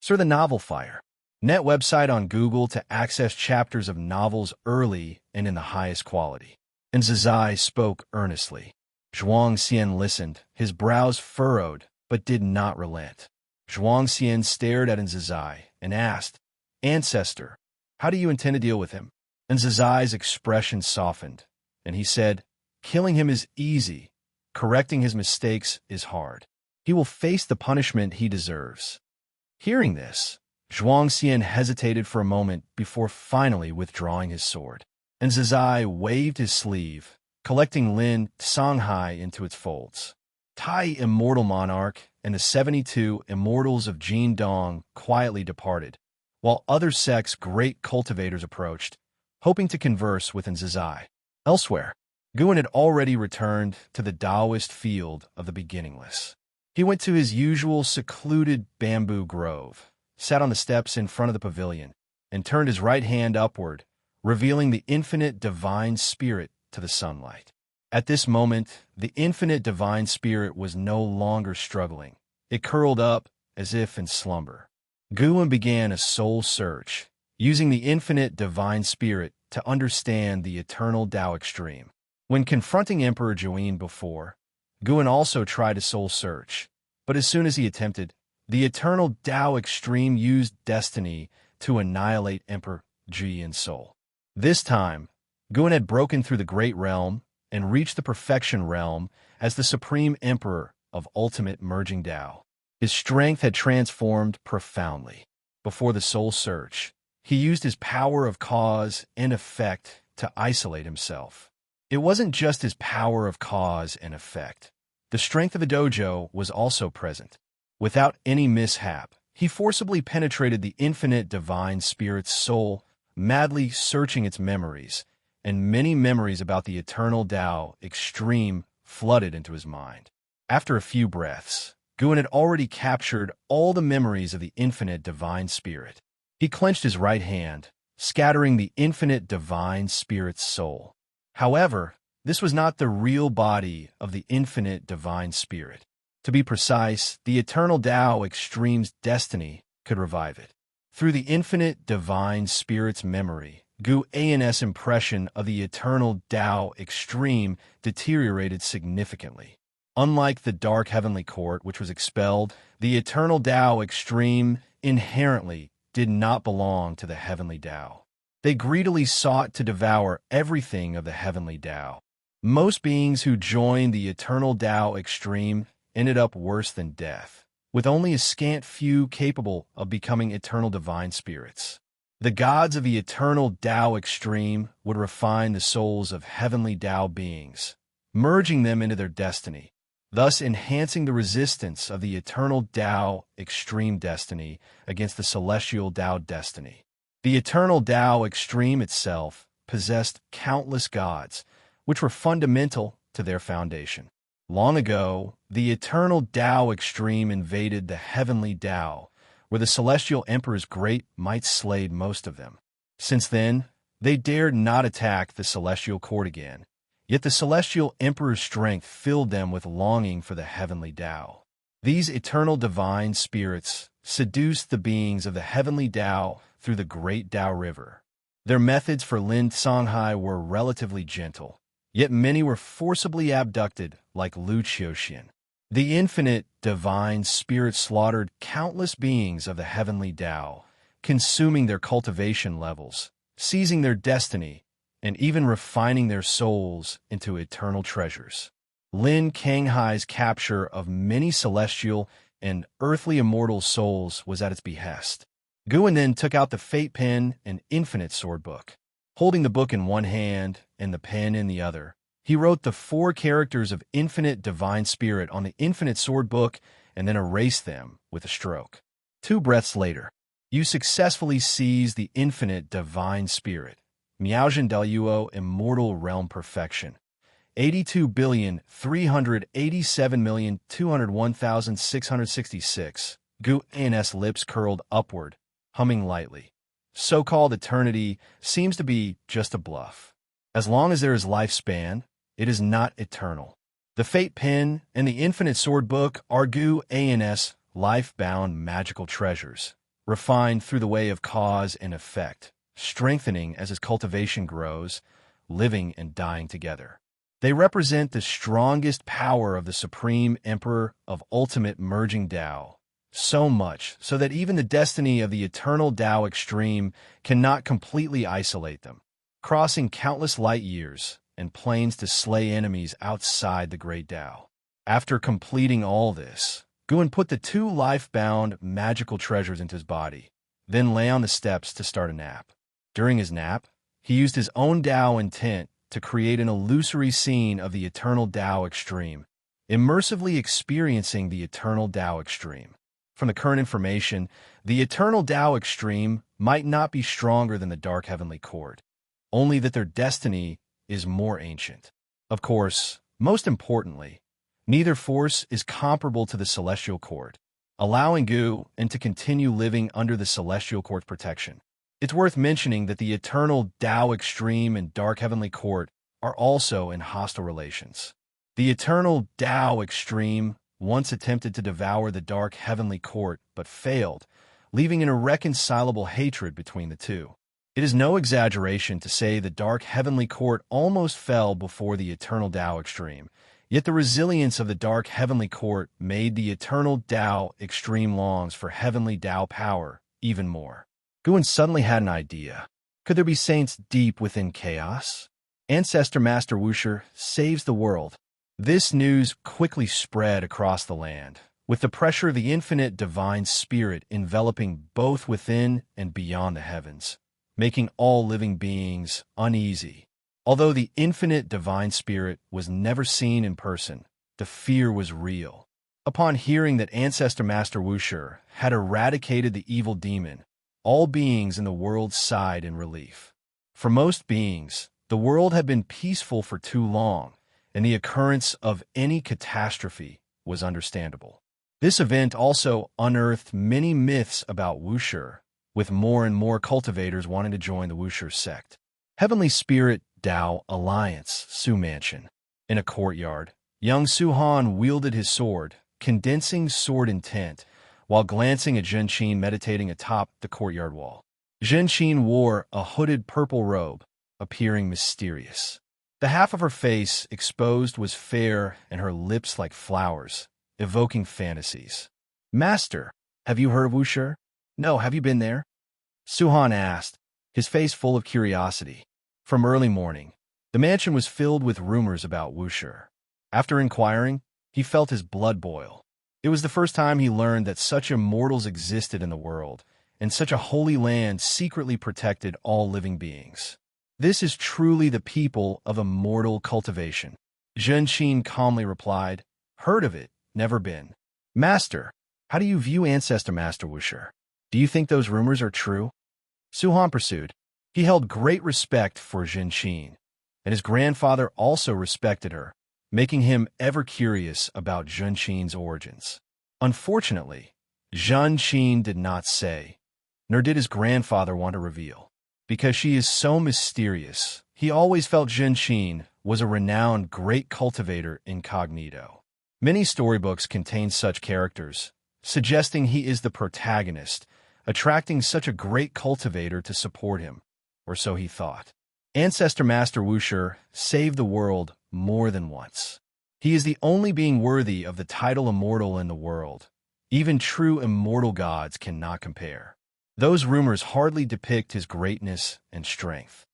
Sir, the novel Fire. Net website on Google to access chapters of novels early and in the highest quality. And Zizai spoke earnestly. Xianxia listened, his brows furrowed, but did not relent. Xianxia stared at Zizai and asked, "Ancestor, how do you intend to deal with him?" And Zizai's expression softened, and he said, "Killing him is easy. Correcting his mistakes is hard. He will face the punishment he deserves." Hearing this, Xianxia hesitated for a moment before finally withdrawing his sword. And Zizai waved his sleeve, collecting Lin Songhai into its folds. Tai Immortal Monarch and the 72 Immortals of Jin Dong quietly departed, while other sects' great cultivators approached, hoping to converse with Zizai. Elsewhere, Guan had already returned to the Taoist field of the beginningless. He went to his usual secluded bamboo grove, sat on the steps in front of the pavilion, and turned his right hand upward, revealing the infinite divine spirit to the sunlight. At this moment, the infinite divine spirit was no longer struggling. It curled up as if in slumber. Guan began a soul search, using the infinite divine spirit to understand the eternal Tao extreme. When confronting Emperor Join before, Guan also tried a soul search, but as soon as he attempted, the eternal Tao extreme used destiny to annihilate Emperor Ji in soul. This time, Guan had broken through the Great Realm and reached the Perfection Realm as the Supreme Emperor of Ultimate Merging Tao. His strength had transformed profoundly. Before the soul search, he used his power of cause and effect to isolate himself. It wasn't just his power of cause and effect. The strength of the dojo was also present. Without any mishap, he forcibly penetrated the infinite divine spirit's soul, madly searching its memories, and many memories about the eternal Tao extreme flooded into his mind. After a few breaths, Guan had already captured all the memories of the infinite divine spirit. He clenched his right hand, scattering the infinite divine spirit's soul. However, this was not the real body of the infinite divine spirit. To be precise, the eternal Tao extreme's destiny could revive it. Through the infinite divine spirit's memory, Guan's impression of the eternal Tao extreme deteriorated significantly. Unlike the dark heavenly court, which was expelled, the eternal Tao extreme inherently did not belong to the heavenly Tao. They greedily sought to devour everything of the heavenly Tao. Most beings who joined the eternal Tao extreme ended up worse than death, with only a scant few capable of becoming eternal divine spirits. The gods of the eternal Tao extreme would refine the souls of heavenly Tao beings, merging them into their destiny, thus enhancing the resistance of the eternal Tao extreme destiny against the celestial Tao destiny. The eternal Tao extreme itself possessed countless gods, which were fundamental to their foundation. Long ago, the eternal Tao extreme invaded the heavenly Tao, where the celestial emperor's great might slayed most of them. Since then, they dared not attack the celestial court again, yet the celestial emperor's strength filled them with longing for the heavenly Tao. These eternal divine spirits seduced the beings of the heavenly Tao through the great Tao River. Their methods for Lin Songhai were relatively gentle, yet many were forcibly abducted like Lu Xiaoxian. The infinite divine spirit slaughtered countless beings of the heavenly Tao, consuming their cultivation levels, seizing their destiny, and even refining their souls into eternal treasures. Lin Kanghai's capture of many celestial and earthly immortal souls was at its behest. Guan then took out the fate pen and infinite sword book. Holding the book in one hand and the pen in the other, he wrote the 4 characters of infinite divine spirit on the infinite sword book and then erased them with a stroke. 2 breaths later, you successfully seized the infinite divine spirit. Miaozhen Daluo Immortal Realm Perfection. 82,387,201,666. Gu An's lips curled upward, humming lightly. So-called eternity seems to be just a bluff. As long as there is lifespan, it is not eternal. The Fate Pen and the Infinite Sword Book are Gu An's life-bound magical treasures, refined through the way of cause and effect, strengthening as his cultivation grows, living and dying together. They represent the strongest power of the Supreme Emperor of ultimate merging Tao, so much so that even the destiny of the eternal Tao extreme cannot completely isolate them, crossing countless light years and planes to slay enemies outside the great Tao. After completing all this, Guan put the 2 life-bound magical treasures into his body, then lay on the steps to start a nap. During his nap, he used his own Tao intent to create an illusory scene of the eternal Tao extreme, immersively experiencing the eternal Tao extreme. From the current information, the eternal Tao extreme might not be stronger than the dark heavenly court, only that their destiny is more ancient. Of course, most importantly, neither force is comparable to the celestial court, allowing Gu and to continue living under the celestial court's protection. It's worth mentioning that the eternal Tao extreme and dark heavenly court are also in hostile relations. The eternal Tao extreme once attempted to devour the dark heavenly court but failed, leaving an irreconcilable hatred between the two. It is no exaggeration to say the dark heavenly court almost fell before the eternal Tao extreme, yet the resilience of the dark heavenly court made the eternal Tao extreme longs for heavenly Tao power even more. Guan suddenly had an idea. Could there be saints deep within chaos? Ancestor Master Wuxia saves the world. This news quickly spread across the land, with the pressure of the infinite divine spirit enveloping both within and beyond the heavens, making all living beings uneasy. Although the infinite divine spirit was never seen in person, the fear was real. Upon hearing that Ancestor Master Wuxia had eradicated the evil demon, all beings in the world sighed in relief. For most beings, the world had been peaceful for too long, and the occurrence of any catastrophe was understandable. This event also unearthed many myths about Wuxia, with more and more cultivators wanting to join the Wuxia sect. Heavenly Spirit Tao Alliance, Su Mansion. In a courtyard, young Su Han wielded his sword, condensing sword intent, while glancing at Xianxia meditating atop the courtyard wall. Xianxia wore a hooded purple robe, appearing mysterious. The half of her face exposed was fair and her lips like flowers, evoking fantasies. "Master, have you heard of Wuxia?" "No, have you been there?" Su Han asked, his face full of curiosity. From early morning, the mansion was filled with rumors about Wuxia. After inquiring, he felt his blood boil. It was the first time he learned that such immortals existed in the world, and such a holy land secretly protected all living beings. This is truly the people of immortal cultivation. Xianxia calmly replied, "Heard of it, never been." "Master, how do you view Ancestor Master Wuxia? Do you think those rumors are true?" Su Han pursued. He held great respect for Xianxia, and his grandfather also respected her, making him ever curious about Xianxia's origins. Unfortunately, Xianxia did not say, nor did his grandfather want to reveal. Because she is so mysterious, he always felt Xianxia was a renowned great cultivator incognito. Many storybooks contain such characters, suggesting he is the protagonist, attracting such a great cultivator to support him, or so he thought. Ancestor Master Wuxia saved the world more than once. He is the only being worthy of the title immortal in the world. Even true immortal gods cannot compare. Those rumors hardly depict his greatness and strength.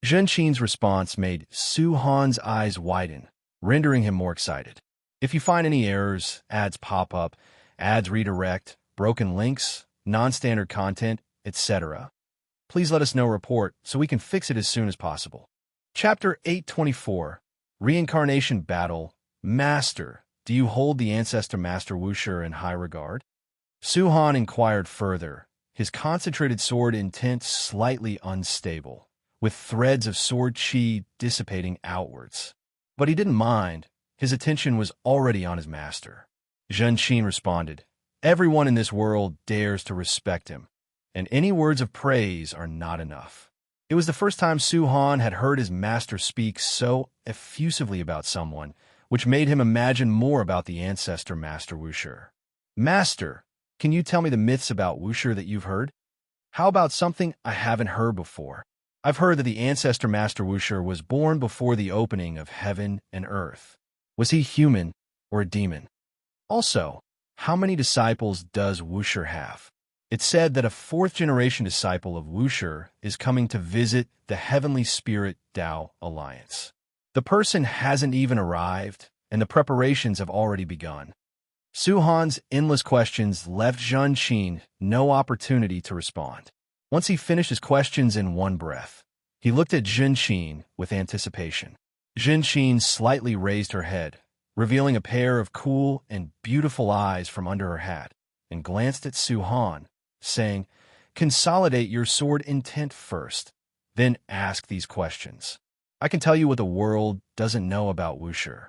Xianxia's response made Su Han's eyes widen, rendering him more excited. If you find any errors, ads pop up, ads redirect, broken links, non-standard content, etc., please let us know report so we can fix it as soon as possible. Chapter 824, Reincarnation Battle. Master, do you hold the Ancestor Master Wuxia in high regard? Su Han inquired further, his concentrated sword intent slightly unstable, with threads of sword chi dissipating outwards. But he didn't mind. His attention was already on his master. Xianxia responded, everyone in this world dares to respect him, and any words of praise are not enough. It was the first time Su Han had heard his master speak so effusively about someone, which made him imagine more about the Ancestor Master Wuxia. Master, can you tell me the myths about Wuxia that you've heard? How about something I haven't heard before? I've heard that the Ancestor Master Wuxia was born before the opening of heaven and earth. Was he human or a demon? Also, how many disciples does Wuxia have? It's said that a fourth-generation disciple of Wuxia is coming to visit the Heavenly Spirit Tao Alliance. The person hasn't even arrived, and the preparations have already begun. Su Han's endless questions left Xianxia no opportunity to respond. Once he finished his questions in one breath, he looked at Xianxia with anticipation. Xianxia slightly raised her head, revealing a pair of cool and beautiful eyes from under her hat, and glanced at Su Han, saying, consolidate your sword intent first, then ask these questions. I can tell you what the world doesn't know about Wuxia.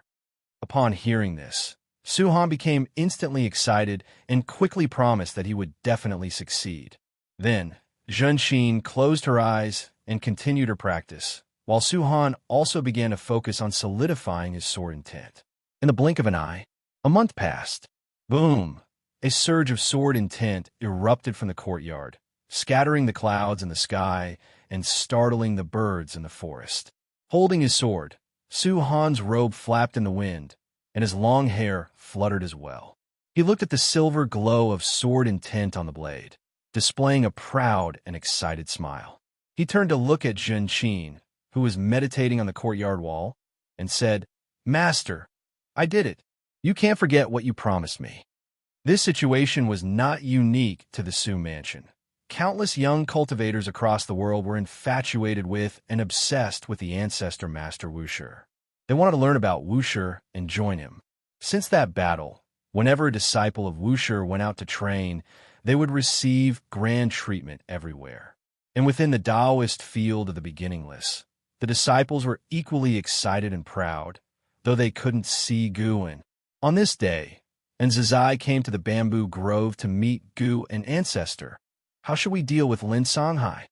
Upon hearing this, Su Han became instantly excited and quickly promised that he would definitely succeed. Then, Xianxia closed her eyes and continued her practice, while Su Han also began to focus on solidifying his sword intent. In the blink of an eye, a month passed. Boom! A surge of sword intent erupted from the courtyard, scattering the clouds in the sky and startling the birds in the forest. Holding his sword, Su Han's robe flapped in the wind, and his long hair fluttered as well. He looked at the silver glow of sword intent on the blade, displaying a proud and excited smile. He turned to look at Xianxia, who was meditating on the courtyard wall, and said, Master, I did it. You can't forget what you promised me. This situation was not unique to the Su mansion. Countless young cultivators across the world were infatuated with and obsessed with the Ancestor Master Wuxia. They wanted to learn about Wuxia and join him. Since that battle, whenever a disciple of Wuxia went out to train, they would receive grand treatment everywhere. And within the Taoist field of the beginningless, the disciples were equally excited and proud, though they couldn't see Guan. On this day, Zizai came to the bamboo grove to meet Gu and Ancestor. How should we deal with Lin Songhai?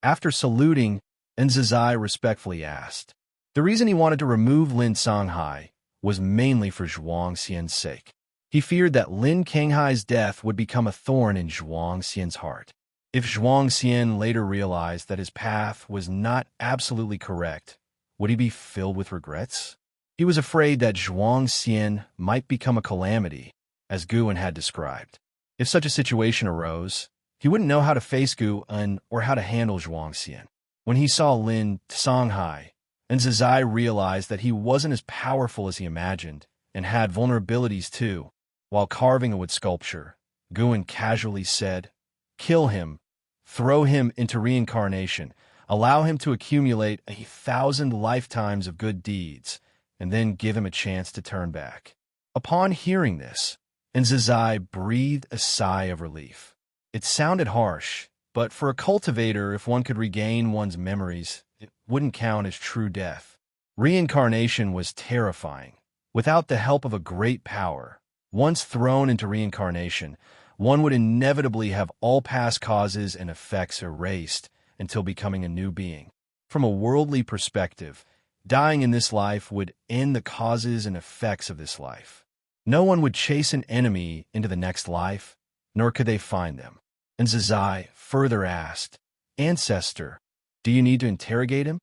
After saluting, Zizai respectfully asked. The reason he wanted to remove Lin Songhai was mainly for Xianxia's sake. He feared that Lin Songhai's death would become a thorn in Xianxia's heart. If Xianxia later realized that his path was not absolutely correct, would he be filled with regrets? He was afraid that Xianxia might become a calamity, as Guan had described. If such a situation arose, he wouldn't know how to face Guan or how to handle Xianxia. When he saw Lin Songhai, Zizai realized that he wasn't as powerful as he imagined and had vulnerabilities too. While carving a wood sculpture, Guan casually said, kill him, throw him into reincarnation, allow him to accumulate 1,000 lifetimes of good deeds, and then give him a chance to turn back. Upon hearing this, Zizai breathed a sigh of relief. It sounded harsh, but for a cultivator, if one could regain one's memories, it wouldn't count as true death. Reincarnation was terrifying. Without the help of a great power, once thrown into reincarnation, one would inevitably have all past causes and effects erased until becoming a new being. From a worldly perspective, dying in this life would end the causes and effects of this life. No one would chase an enemy into the next life, nor could they find them. And Zizai further asked, "Ancestor, do you need to interrogate him?"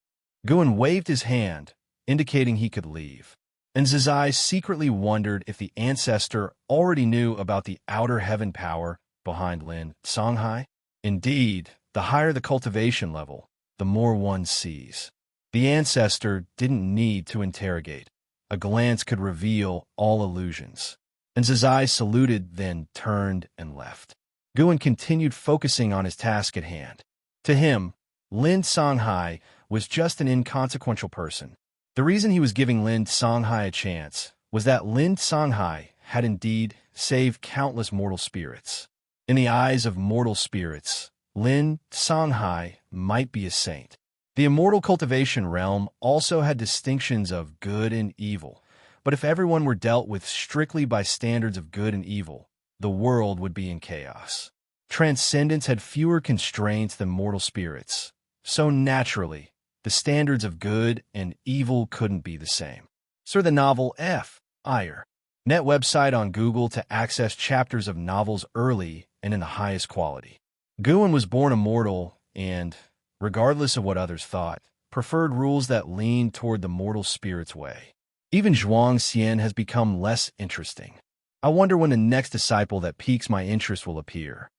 Guan waved his hand, indicating he could leave. And Zizai secretly wondered if the ancestor already knew about the outer heaven power behind Lin Songhai. Indeed, the higher the cultivation level, the more one sees. The ancestor didn't need to interrogate. A glance could reveal all illusions. And Zizai saluted, then turned and left. Guan continued focusing on his task at hand. To him, Lin Songhai was just an inconsequential person. The reason he was giving Lin Songhai a chance was that Lin Songhai had indeed saved countless mortal spirits. In the eyes of mortal spirits, Lin Songhai might be a saint. The immortal cultivation realm also had distinctions of good and evil, but if everyone were dealt with strictly by standards of good and evil, the world would be in chaos. Transcendence had fewer constraints than mortal spirits, so naturally, the standards of good and evil couldn't be the same. Search the novel F. Ire. Net website on Google to access chapters of novels early and in the highest quality. Guan was born immortal and, regardless of what others thought, preferred rules that leaned toward the mortal spirit's way. Even Xianxia has become less interesting. I wonder when the next disciple that piques my interest will appear.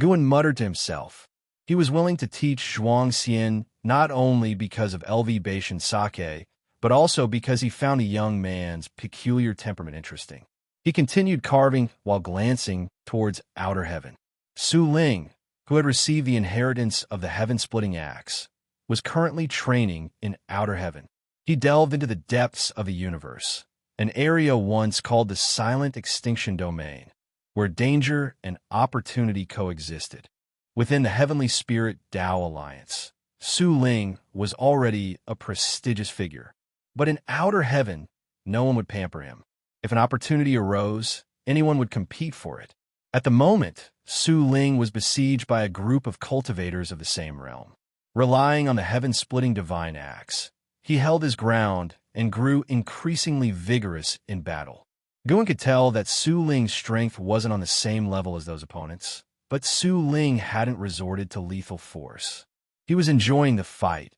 Guan muttered to himself. He was willing to teach Xianxia not only because of LV Beishan sake, but also because he found a young man's peculiar temperament interesting. He continued carving while glancing towards outer heaven. Su Ling, who had received the inheritance of the heaven-splitting axe, was currently training in outer heaven. He delved into the depths of the universe, an area once called the Silent Extinction Domain, where danger and opportunity coexisted. Within the Heavenly Spirit Tao Alliance, Su Ling was already a prestigious figure. But in outer heaven, no one would pamper him. If an opportunity arose, anyone would compete for it. At the moment, Su Ling was besieged by a group of cultivators of the same realm. Relying on the heaven-splitting divine axe, he held his ground and grew increasingly vigorous in battle. Guan could tell that Su Ling's strength wasn't on the same level as those opponents, but Su Ling hadn't resorted to lethal force. He was enjoying the fight,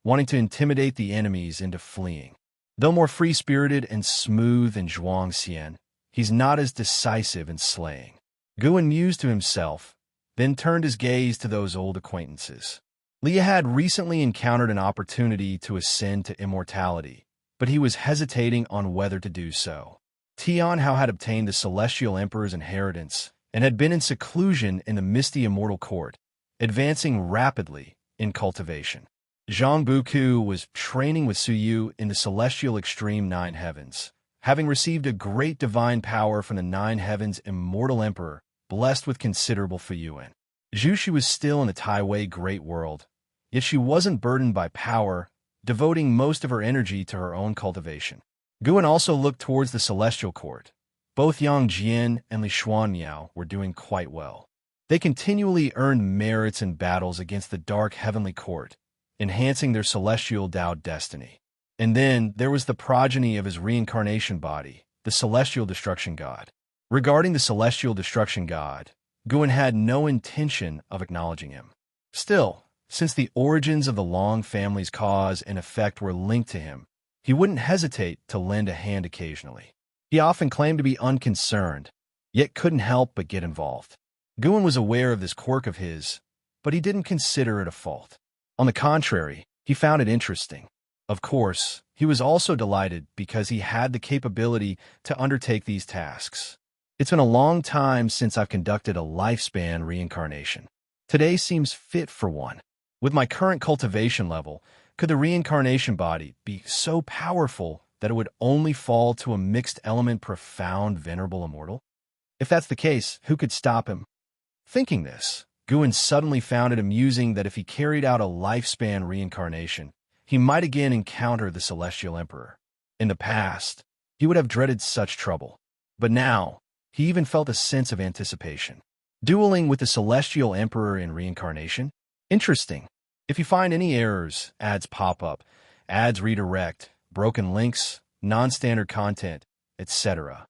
wanting to intimidate the enemies into fleeing. Though more free-spirited and smooth than Xianxia, he's not as decisive in slaying. Guan mused to himself, then turned his gaze to those old acquaintances. Leah had recently encountered an opportunity to ascend to immortality, but he was hesitating on whether to do so. Tianhao had obtained the Celestial Emperor's inheritance and had been in seclusion in the misty immortal court, advancing rapidly in cultivation. Zhang Buku was training with Su Yu in the celestial extreme nine heavens, having received a great divine power from the nine heavens immortal emperor, blessed with considerable fuyuan. Zhu was still in the Taiwei Great World, yet she wasn't burdened by power, devoting most of her energy to her own cultivation. Guan also looked towards the celestial court. Both Yang Jian and Li Xuanyao were doing quite well. They continually earned merits in battles against the dark heavenly court, enhancing their celestial Tao destiny. And then there was the progeny of his reincarnation body, the celestial destruction god. Regarding the celestial destruction god, Guan had no intention of acknowledging him. Still, since the origins of the Long family's cause and effect were linked to him, he wouldn't hesitate to lend a hand occasionally. He often claimed to be unconcerned, yet couldn't help but get involved. Guan was aware of this quirk of his, but he didn't consider it a fault. On the contrary, he found it interesting. Of course, he was also delighted because he had the capability to undertake these tasks. It's been a long time since I've conducted a lifespan reincarnation. Today seems fit for one. With my current cultivation level, could the reincarnation body be so powerful that it would only fall to a mixed element profound venerable immortal? If that's the case, who could stop him? Thinking this, Guan suddenly found it amusing that if he carried out a lifespan reincarnation, he might again encounter the Celestial Emperor. In the past, he would have dreaded such trouble. But now, he even felt a sense of anticipation. Dueling with the Celestial Emperor in reincarnation? Interesting. If you find any errors, ads pop up, ads redirect, broken links, non-standard content, etc.,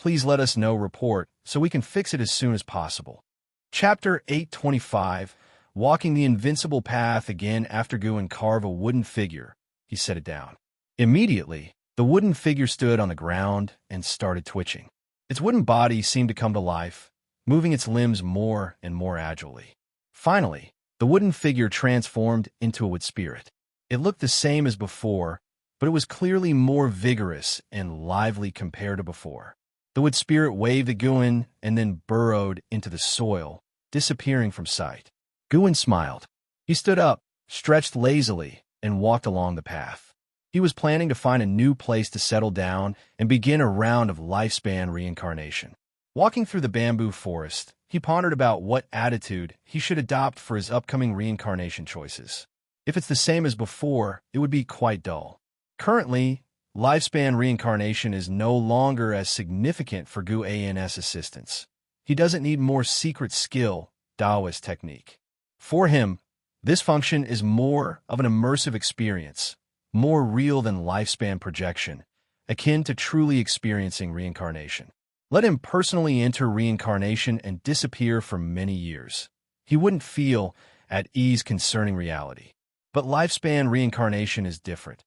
Please let us know report so we can fix it as soon as possible. Chapter 825, Walking the Invincible Path again after Guan carve a wooden figure. He set it down. Immediately, the wooden figure stood on the ground and started twitching. Its wooden body seemed to come to life, moving its limbs more and more agilely. Finally, the wooden figure transformed into a wood spirit. It looked the same as before, but it was clearly more vigorous and lively compared to before. The wood spirit waved at Guan and then burrowed into the soil, disappearing from sight. Guan smiled. He stood up, stretched lazily, and walked along the path. He was planning to find a new place to settle down and begin a round of lifespan reincarnation. Walking through the bamboo forest, he pondered about what attitude he should adopt for his upcoming reincarnation choices. If it's the same as before, it would be quite dull. Currently, lifespan reincarnation is no longer as significant for Gu An's assistance. He doesn't need more secret skill, Taoist technique. For him, this function is more of an immersive experience, more real than lifespan projection, akin to truly experiencing reincarnation. Let him personally enter reincarnation and disappear for many years. He wouldn't feel at ease concerning reality. But lifespan reincarnation is different.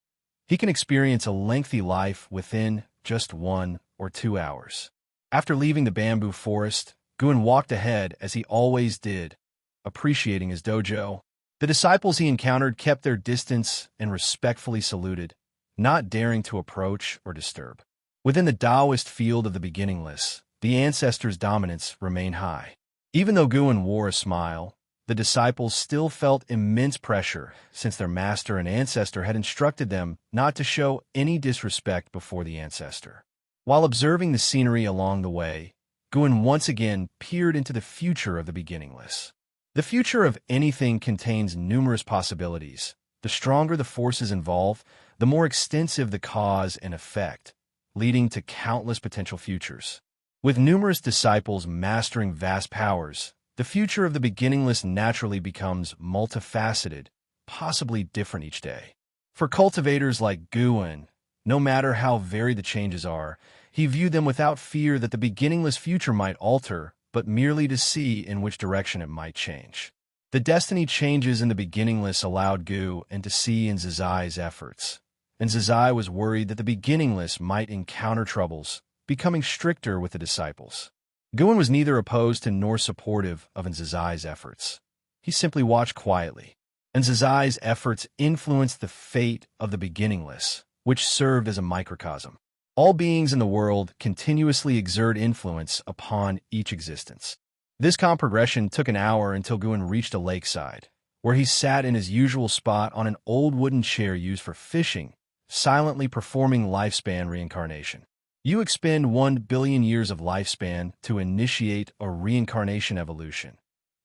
He can experience a lengthy life within just 1 or 2 hours. After leaving the bamboo forest, Guan walked ahead as he always did, appreciating his dojo. The disciples he encountered kept their distance and respectfully saluted, not daring to approach or disturb. Within the Taoist field of the beginningless, the ancestors' dominance remained high. Even though Guan wore a smile, the disciples still felt immense pressure since their master and ancestor had instructed them not to show any disrespect before the ancestor. While observing the scenery along the way, Guan once again peered into the future of the beginningless. The future of anything contains numerous possibilities. The stronger the forces involved, the more extensive the cause and effect, leading to countless potential futures. With numerous disciples mastering vast powers, the future of the beginningless naturally becomes multifaceted, possibly different each day. For cultivators like Guan, no matter how varied the changes are, he viewed them without fear that the beginningless future might alter, but merely to see in which direction it might change. The destiny changes in the beginningless allowed Gu and to see in Zizai's efforts. And Zizai was worried that the beginningless might encounter troubles, becoming stricter with the disciples. Guan was neither opposed to nor supportive of Zizai's efforts. He simply watched quietly. And Zizai's efforts influenced the fate of the beginningless, which served as a microcosm. All beings in the world continuously exert influence upon each existence. This calm progression took an hour until Guan reached a lakeside, where he sat in his usual spot on an old wooden chair used for fishing, silently performing lifespan reincarnation. You expend 1 billion years of lifespan to initiate a reincarnation evolution.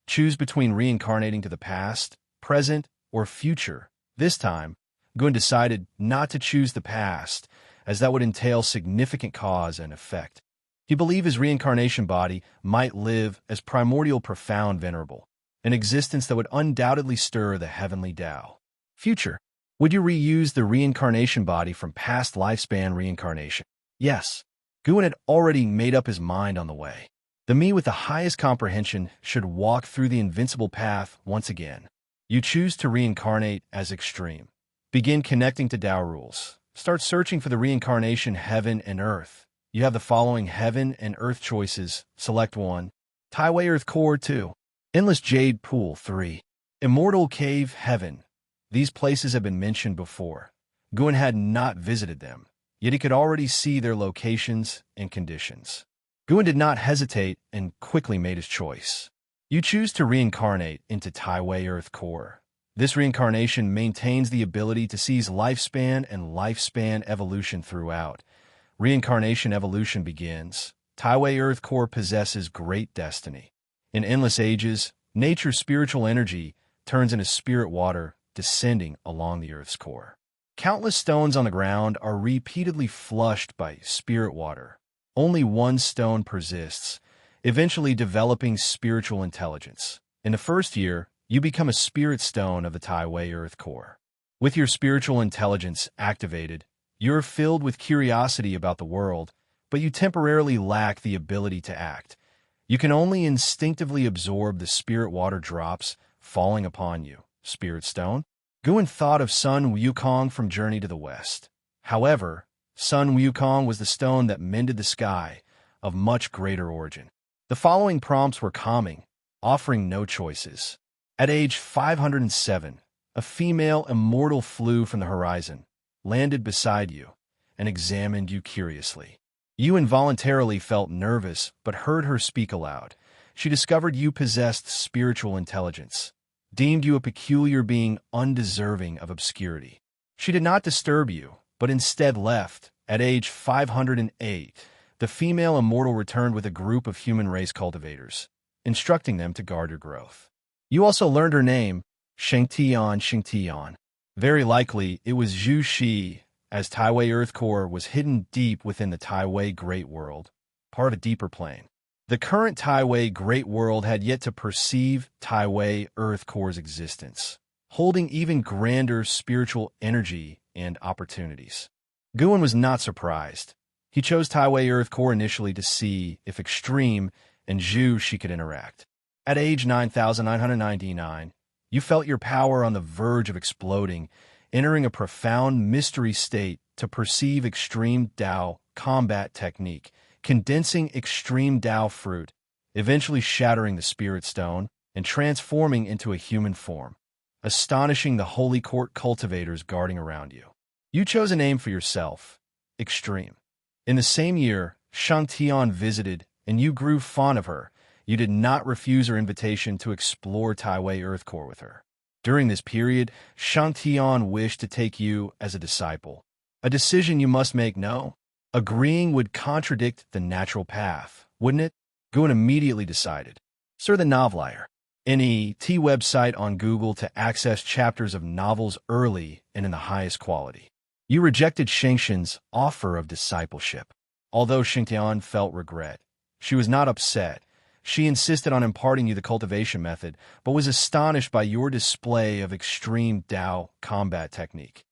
Choose between reincarnating to the past, present, or future. This time, Guan decided not to choose the past, as that would entail significant cause and effect. He believed his reincarnation body might live as primordial profound venerable, an existence that would undoubtedly stir the heavenly Tao. Future. Would you reuse the reincarnation body from past lifespan reincarnation? Yes. Guan had already made up his mind on the way. The me with the highest comprehension should walk through the invincible path once again. You choose to reincarnate as extreme. Begin connecting to Tao rules. Start searching for the reincarnation heaven and earth. You have the following heaven and earth choices. Select 1. Taiwei Earth Core 2. Endless Jade Pool 3. Immortal Cave Heaven. These places have been mentioned before. Guan had not visited them, yet he could already see their locations and conditions. Guan did not hesitate and quickly made his choice. You choose to reincarnate into Taiwei Earth Core. This reincarnation maintains the ability to seize lifespan and lifespan evolution throughout. Reincarnation evolution begins. Taiwei Earth Core possesses great destiny. In endless ages, nature's spiritual energy turns into spirit water, descending along the Earth's core. Countless stones on the ground are repeatedly flushed by spirit water. Only one stone persists, eventually developing spiritual intelligence. In the first year, you become a spirit stone of the Taiwei Earth Core. With your spiritual intelligence activated, you're filled with curiosity about the world, but you temporarily lack the ability to act. You can only instinctively absorb the spirit water drops falling upon you. Spirit Stone? Guan thought of Sun Wukong from Journey to the West. However, Sun Wukong was the stone that mended the sky, of much greater origin. The following prompts were calming, offering no choices. At age 507, a female immortal flew from the horizon, landed beside you, and examined you curiously. You involuntarily felt nervous, but heard her speak aloud. She discovered you possessed spiritual intelligence, deemed you a peculiar being undeserving of obscurity. She did not disturb you, but instead left. At age 508, the female immortal returned with a group of human race cultivators, instructing them to guard your growth. You also learned her name, Xianxia. Very likely, it was Zhu Shi, as Taiwei Earth Core was hidden deep within the Taiwei Great World, part of a deeper plane. The current Taiwei Great World had yet to perceive Taiwei Earth Core's existence, holding even grander spiritual energy and opportunities. Guan was not surprised. He chose Taiwei Earth Core initially to see if Extreme and Zhu Shi could interact. At age 9,999, you felt your power on the verge of exploding, entering a profound mystery state to perceive Extreme Dao combat technique, condensing Extreme Dao fruit, eventually shattering the Spirit Stone and transforming into a human form, astonishing the Holy Court cultivators guarding around you. You chose a name for yourself, Extreme. In the same year, Xianxia visited, and you grew fond of her. You did not refuse her invitation to explore Taiwei Earth Core with her. During this period, Xianxia wished to take you as a disciple. A decision you must make no. Agreeing would contradict the natural path, wouldn't it? Guan immediately decided. Sir the Novelier, NET website on Google to access chapters of novels early and in the highest quality. You rejected Xianxia's offer of discipleship. Although Xianxia felt regret, she was not upset. She insisted on imparting you the cultivation method, but was astonished by your display of extreme Dao combat technique.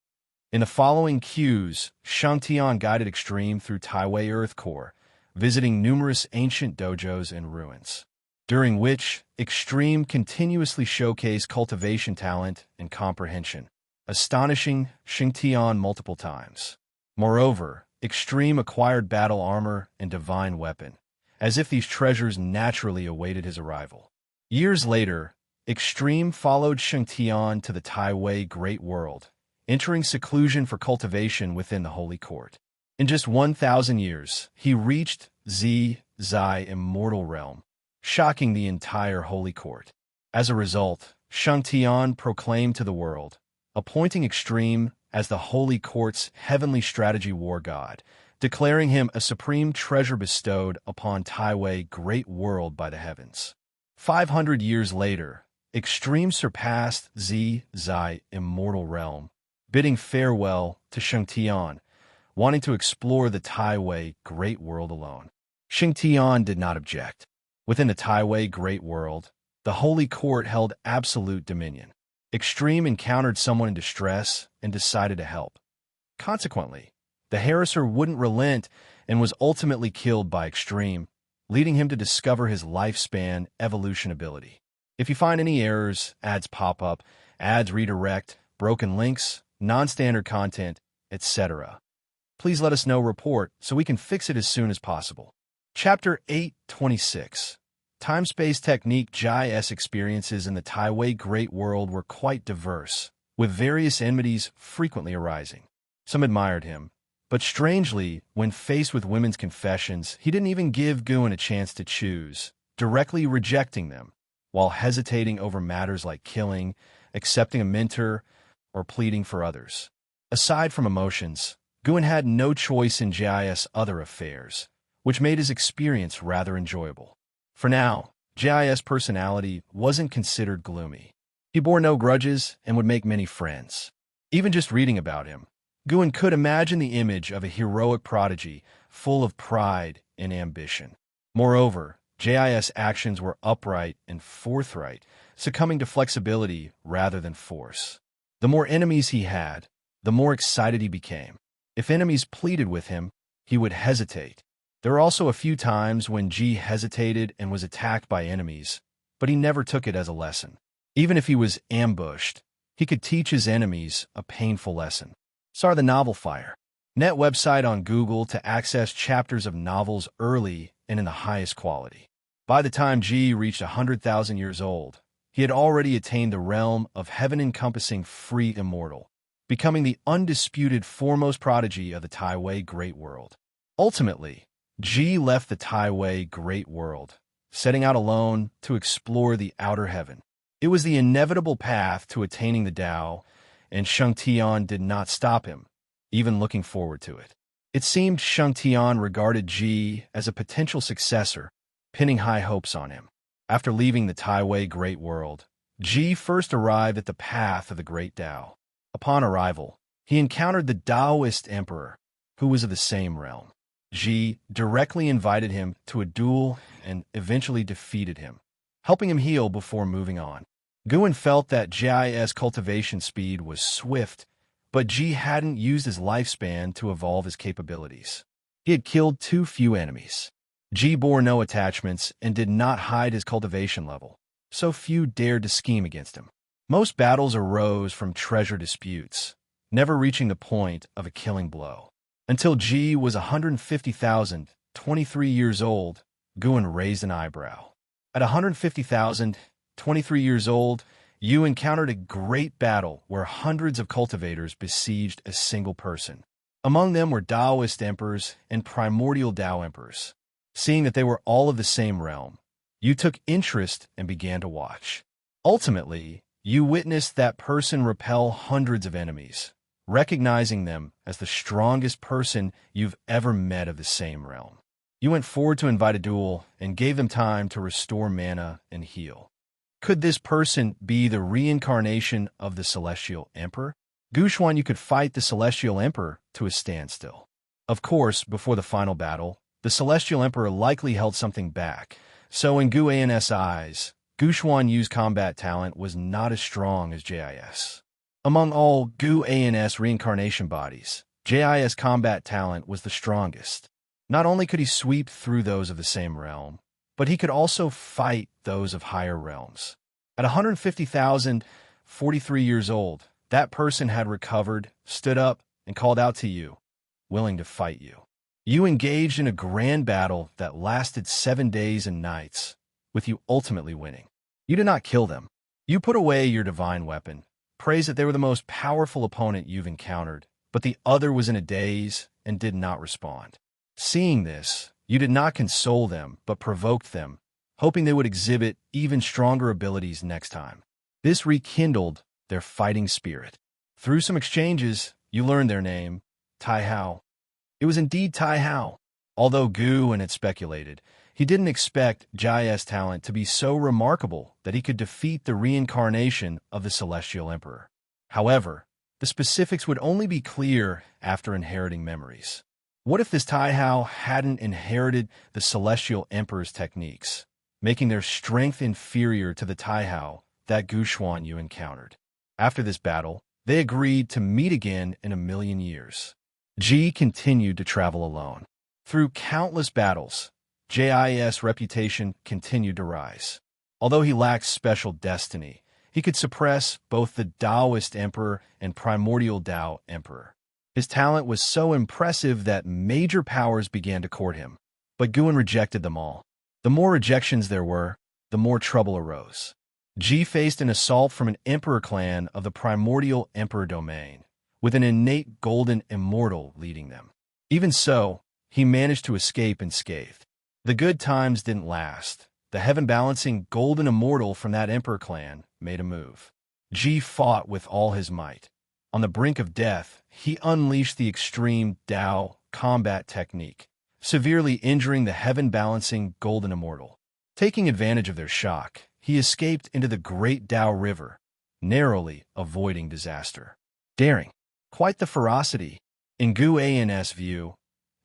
In the following cues, Xianxia guided Extreme through Taiwei Earth Core, visiting numerous ancient dojos and ruins, during which Extreme continuously showcased cultivation talent and comprehension, astonishing Xianxia multiple times. Moreover, Extreme acquired battle armor and divine weapon, as if these treasures naturally awaited his arrival. Years later, Extreme followed Xianxia to the Taiwei Great World, entering seclusion for cultivation within the Holy Court. In just 1,000 years, he reached Zai Immortal Realm, shocking the entire Holy Court. As a result, Xianxia proclaimed to the world, appointing Extreme as the Holy Court's heavenly strategy war god, declaring him a supreme treasure bestowed upon Taiwei Great World by the heavens. 500 years later, Extreme surpassed Zai Immortal Realm, bidding farewell to Xianxia, wanting to explore the Taiwei Great World alone. Xianxia did not object. Within the Taiwei Great World, the Holy Court held absolute dominion. Extreme encountered someone in distress and decided to help. Consequently, the harasser wouldn't relent and was ultimately killed by Extreme, leading him to discover his lifespan evolution ability. If you find any errors, ads pop up, ads redirect, broken links, non-standard content, etc., please let us know. Report so we can fix it as soon as possible. Chapter 826. Time-space technique. GIS experiences in the Taiwei Great World were quite diverse, with various enmities frequently arising. Some admired him, but strangely, when faced with women's confessions, he didn't even give Guan a chance to choose, directly rejecting them, while hesitating over matters like killing, accepting a mentor, or pleading for others. Aside from emotions, Guan had no choice in GIS other affairs, which made his experience rather enjoyable. For now, GIS' personality wasn't considered gloomy. He bore no grudges and would make many friends. Even just reading about him, Guan could imagine the image of a heroic prodigy full of pride and ambition. Moreover, GIS' actions were upright and forthright, succumbing to flexibility rather than force. The more enemies he had, the more excited he became. If enemies pleaded with him, he would hesitate, There were also a few times when Ji hesitated and was attacked by enemies, but he never took it as a lesson. Even if he was ambushed, he could teach his enemies a painful lesson. Saw the novel Fire. Net website on Google to access chapters of novels early and in the highest quality. By the time Ji reached 100,000 years old, he had already attained the realm of heaven-encompassing free immortal, becoming the undisputed foremost prodigy of the Taiwei Great World. Ultimately, Ji left the Taiwei Great World, setting out alone to explore the outer heaven. It was the inevitable path to attaining the Tao, and Xianxia did not stop him, even looking forward to it. It seemed Xianxia regarded Ji as a potential successor, pinning high hopes on him. After leaving the Taiwei Great World, Ji first arrived at the path of the Great Tao. Upon arrival, he encountered the Taoist emperor, who was of the same realm. Ji directly invited him to a duel and eventually defeated him, helping him heal before moving on. Guan felt that Ji's cultivation speed was swift, but Ji hadn't used his lifespan to evolve his capabilities. He had killed too few enemies. Ji bore no attachments and did not hide his cultivation level, so few dared to scheme against him. Most battles arose from treasure disputes, never reaching the point of a killing blow. Until Ji was 150,000, 23 years old, Guan raised an eyebrow. At 150,000, 23 years old, you encountered a great battle where hundreds of cultivators besieged a single person. Among them were Taoist emperors and primordial Tao emperors. Seeing that they were all of the same realm, you took interest and began to watch. Ultimately, you witnessed that person repel hundreds of enemies, recognizing them as the strongest person you've ever met of the same realm. You went forward to invite a duel and gave them time to restore mana and heal. Could this person be the reincarnation of the Celestial Emperor? Guxuan, you could fight the Celestial Emperor to a standstill. Of course, before the final battle, the Celestial Emperor likely held something back, so in Guan's eyes, Guxuan Yu's combat talent was not as strong as Jis. Among all Guan's reincarnation bodies, Jis' combat talent was the strongest. Not only could he sweep through those of the same realm, but he could also fight those of higher realms. At 150,000, 43 years old, that person had recovered, stood up, and called out to you, willing to fight you. You engaged in a grand battle that lasted 7 days and nights, with you ultimately winning. You did not kill them. You put away your divine weapon, praised that they were the most powerful opponent you've encountered, but the other was in a daze and did not respond. Seeing this, you did not console them, but provoked them, hoping they would exhibit even stronger abilities next time. This rekindled their fighting spirit. Through some exchanges, you learned their name, Tai Hao. It was indeed Tai Hao. Although Guan had speculated, he didn't expect Ji's talent to be so remarkable that he could defeat the reincarnation of the Celestial Emperor. However, the specifics would only be clear after inheriting memories. What if this Tai Hao hadn't inherited the Celestial Emperor's techniques, making their strength inferior to the Tai Hao that Guxuan Yu encountered? After this battle, they agreed to meet again in 1,000,000 years. Ji continued to travel alone. Through countless battles, Jis' reputation continued to rise. Although he lacked special destiny, he could suppress both the Taoist Emperor and primordial Tao Emperor. His talent was so impressive that major powers began to court him, but Guan rejected them all. The more rejections there were, the more trouble arose. Ji faced an assault from an emperor clan of the primordial emperor domain, with an innate golden immortal leading them. Even so, he managed to escape unscathed. The good times didn't last. The heaven-balancing golden immortal from that emperor clan made a move. Ji fought with all his might. On the brink of death, he unleashed the extreme Tao combat technique, severely injuring the heaven-balancing golden immortal. Taking advantage of their shock, he escaped into the great Tao River, narrowly avoiding disaster. Daring. Quite the ferocity. In Guan's view,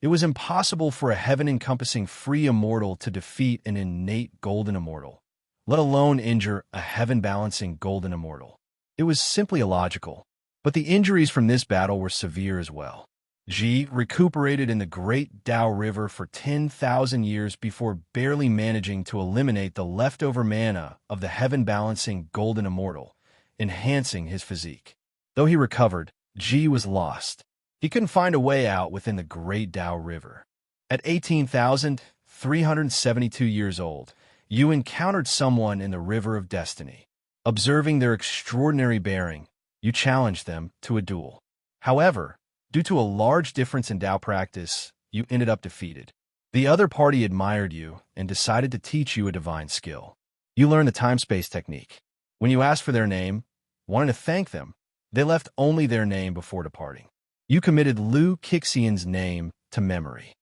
it was impossible for a heaven-encompassing free immortal to defeat an innate golden immortal, let alone injure a heaven-balancing golden immortal. It was simply illogical. But the injuries from this battle were severe as well. Ji recuperated in the Great Tao River for 10,000 years before barely managing to eliminate the leftover mana of the heaven-balancing Golden Immortal, enhancing his physique. Though he recovered, Ji was lost. He couldn't find a way out within the Great Tao River. At 18,372 years old, you encountered someone in the River of Destiny. Observing their extraordinary bearing, you challenged them to a duel. However, due to a large difference in Tao practice, you ended up defeated. The other party admired you and decided to teach you a divine skill. You learned the time-space technique. When you asked for their name, wanting to thank them, they left only their name before departing. You committed Lu Xianxia's name to memory.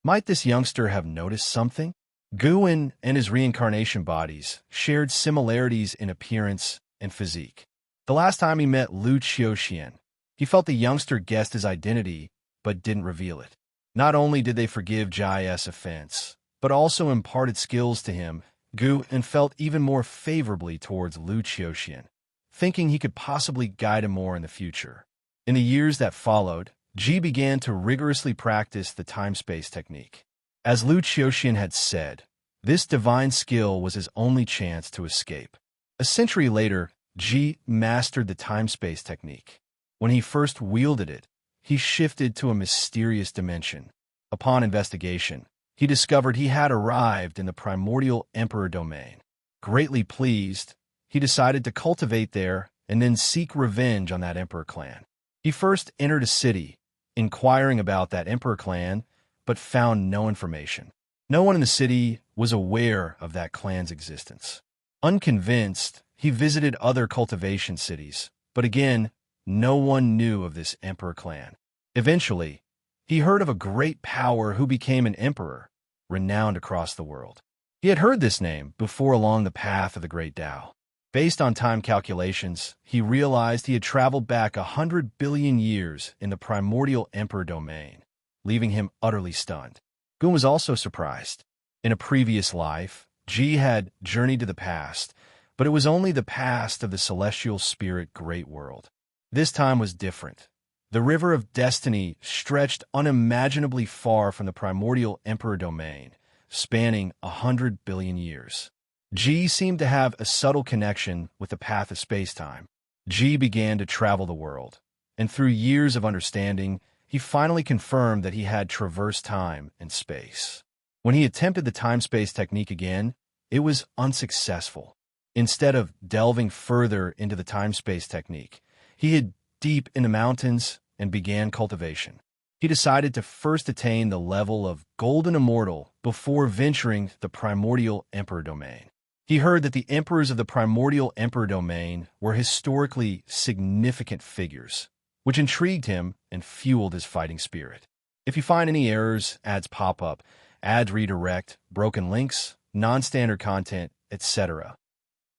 Might this youngster have noticed something? Guin and his reincarnation bodies shared similarities in appearance and physique. The last time he met Lu Xiaoxian, he felt the youngster guessed his identity but didn't reveal it. Not only did they forgive Jai's offense, but also imparted skills to him, Guin felt even more favorably towards Lu Xiaoxian, thinking he could possibly guide him more in the future. In the years that followed, Ji began to rigorously practice the time-space technique. As Lu Xiaoxian had said, this divine skill was his only chance to escape. A century later, Ji mastered the time-space technique. When he first wielded it, he shifted to a mysterious dimension. Upon investigation, he discovered he had arrived in the primordial Emperor domain. Greatly pleased, he decided to cultivate there and then seek revenge on that Emperor clan. He first entered a city, inquiring about that Emperor clan, but found no information. No one in the city was aware of that clan's existence. Unconvinced, he visited other cultivation cities, but again, no one knew of this Emperor clan. Eventually, he heard of a great power who became an emperor, renowned across the world. He had heard this name before along the path of the Great Tao. Based on time calculations, he realized he had traveled back 100 billion years in the primordial Emperor domain, leaving him utterly stunned. Gun was also surprised. In a previous life, Ji had journeyed to the past, but it was only the past of the celestial spirit great world. This time was different. The River of Destiny stretched unimaginably far from the primordial Emperor domain, spanning 100 billion years. Ji seemed to have a subtle connection with the path of space-time. Ji began to travel the world, and through years of understanding, he finally confirmed that he had traversed time and space. When he attempted the time-space technique again, it was unsuccessful. Instead of delving further into the time-space technique, he hid deep in the mountains and began cultivation. He decided to first attain the level of Golden Immortal before venturing the primordial Emperor domain. He heard that the emperors of the primordial Emperor domain were historically significant figures, which intrigued him and fueled his fighting spirit. If you find any errors, ads pop up, ads redirect, broken links, non-standard content, etc.,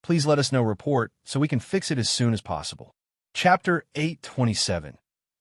please let us know report so we can fix it as soon as possible. Chapter 827.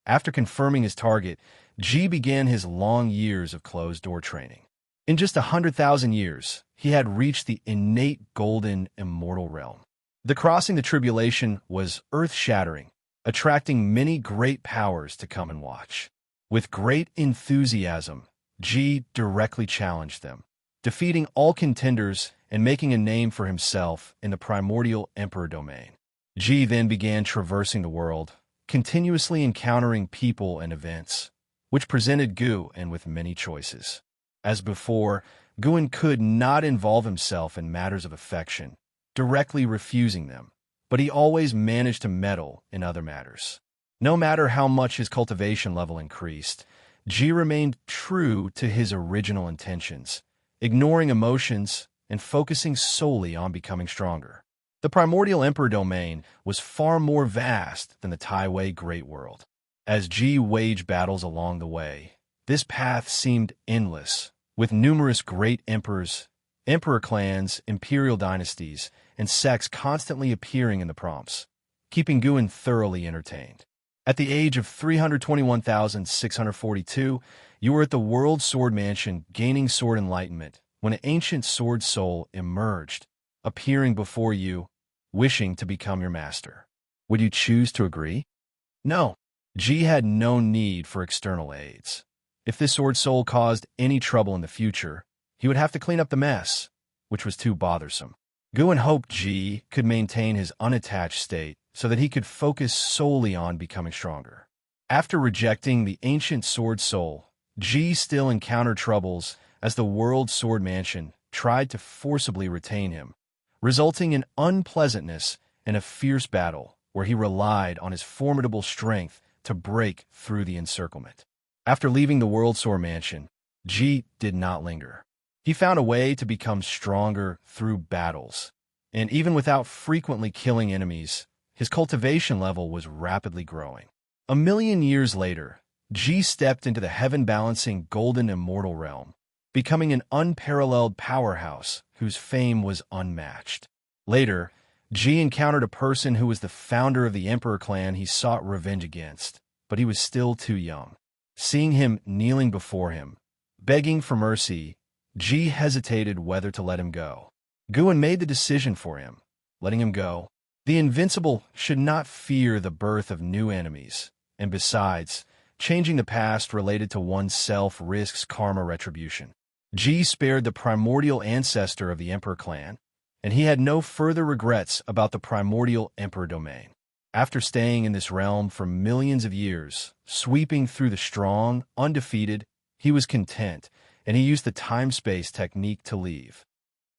After confirming his target, Ji began his long years of closed-door training. In just 100,000 years, he had reached the innate golden immortal realm. The crossing the tribulation was earth-shattering, attracting many great powers to come and watch. With great enthusiasm, Ji directly challenged them, defeating all contenders and making a name for himself in the primordial Emperor domain. Ji then began traversing the world, continuously encountering people and events, which presented Gu and with many choices. As before, Guin could not involve himself in matters of affection, directly refusing them, but he always managed to meddle in other matters. No matter how much his cultivation level increased, Ji remained true to his original intentions, ignoring emotions and focusing solely on becoming stronger. The primordial Emperor domain was far more vast than the Taiwei Great World. As Ji waged battles along the way, this path seemed endless, with numerous great emperors, emperor clans, imperial dynasties, and sects constantly appearing in the prompts, keeping Guin thoroughly entertained. At the age of 321,642, you were at the World Sword Mansion gaining sword enlightenment when an ancient sword soul emerged, appearing before you, wishing to become your master. Would you choose to agree? No. Ji had no need for external aids. If this sword soul caused any trouble in the future, he would have to clean up the mess, which was too bothersome. Guan hoped Ji could maintain his unattached state so that he could focus solely on becoming stronger. After rejecting the ancient sword soul, Ji still encountered troubles as the World Sword Mansion tried to forcibly retain him, resulting in unpleasantness and a fierce battle where he relied on his formidable strength to break through the encirclement. After leaving the World Sword Mansion, Ji did not linger. He found a way to become stronger through battles, and even without frequently killing enemies, his cultivation level was rapidly growing. 1,000,000 years later, Ji stepped into the heaven-balancing golden immortal realm, becoming an unparalleled powerhouse whose fame was unmatched. Later, Ji encountered a person who was the founder of the Emperor clan he sought revenge against, but he was still too young. Seeing him kneeling before him, begging for mercy, Ji hesitated whether to let him go. Guan made the decision for him, letting him go. The invincible should not fear the birth of new enemies, and besides, changing the past related to oneself risks karma retribution. Ji spared the primordial ancestor of the Emperor clan, and he had no further regrets about the primordial Emperor domain. After staying in this realm for millions of years, sweeping through the strong, undefeated, he was content, and he used the time-space technique to leave.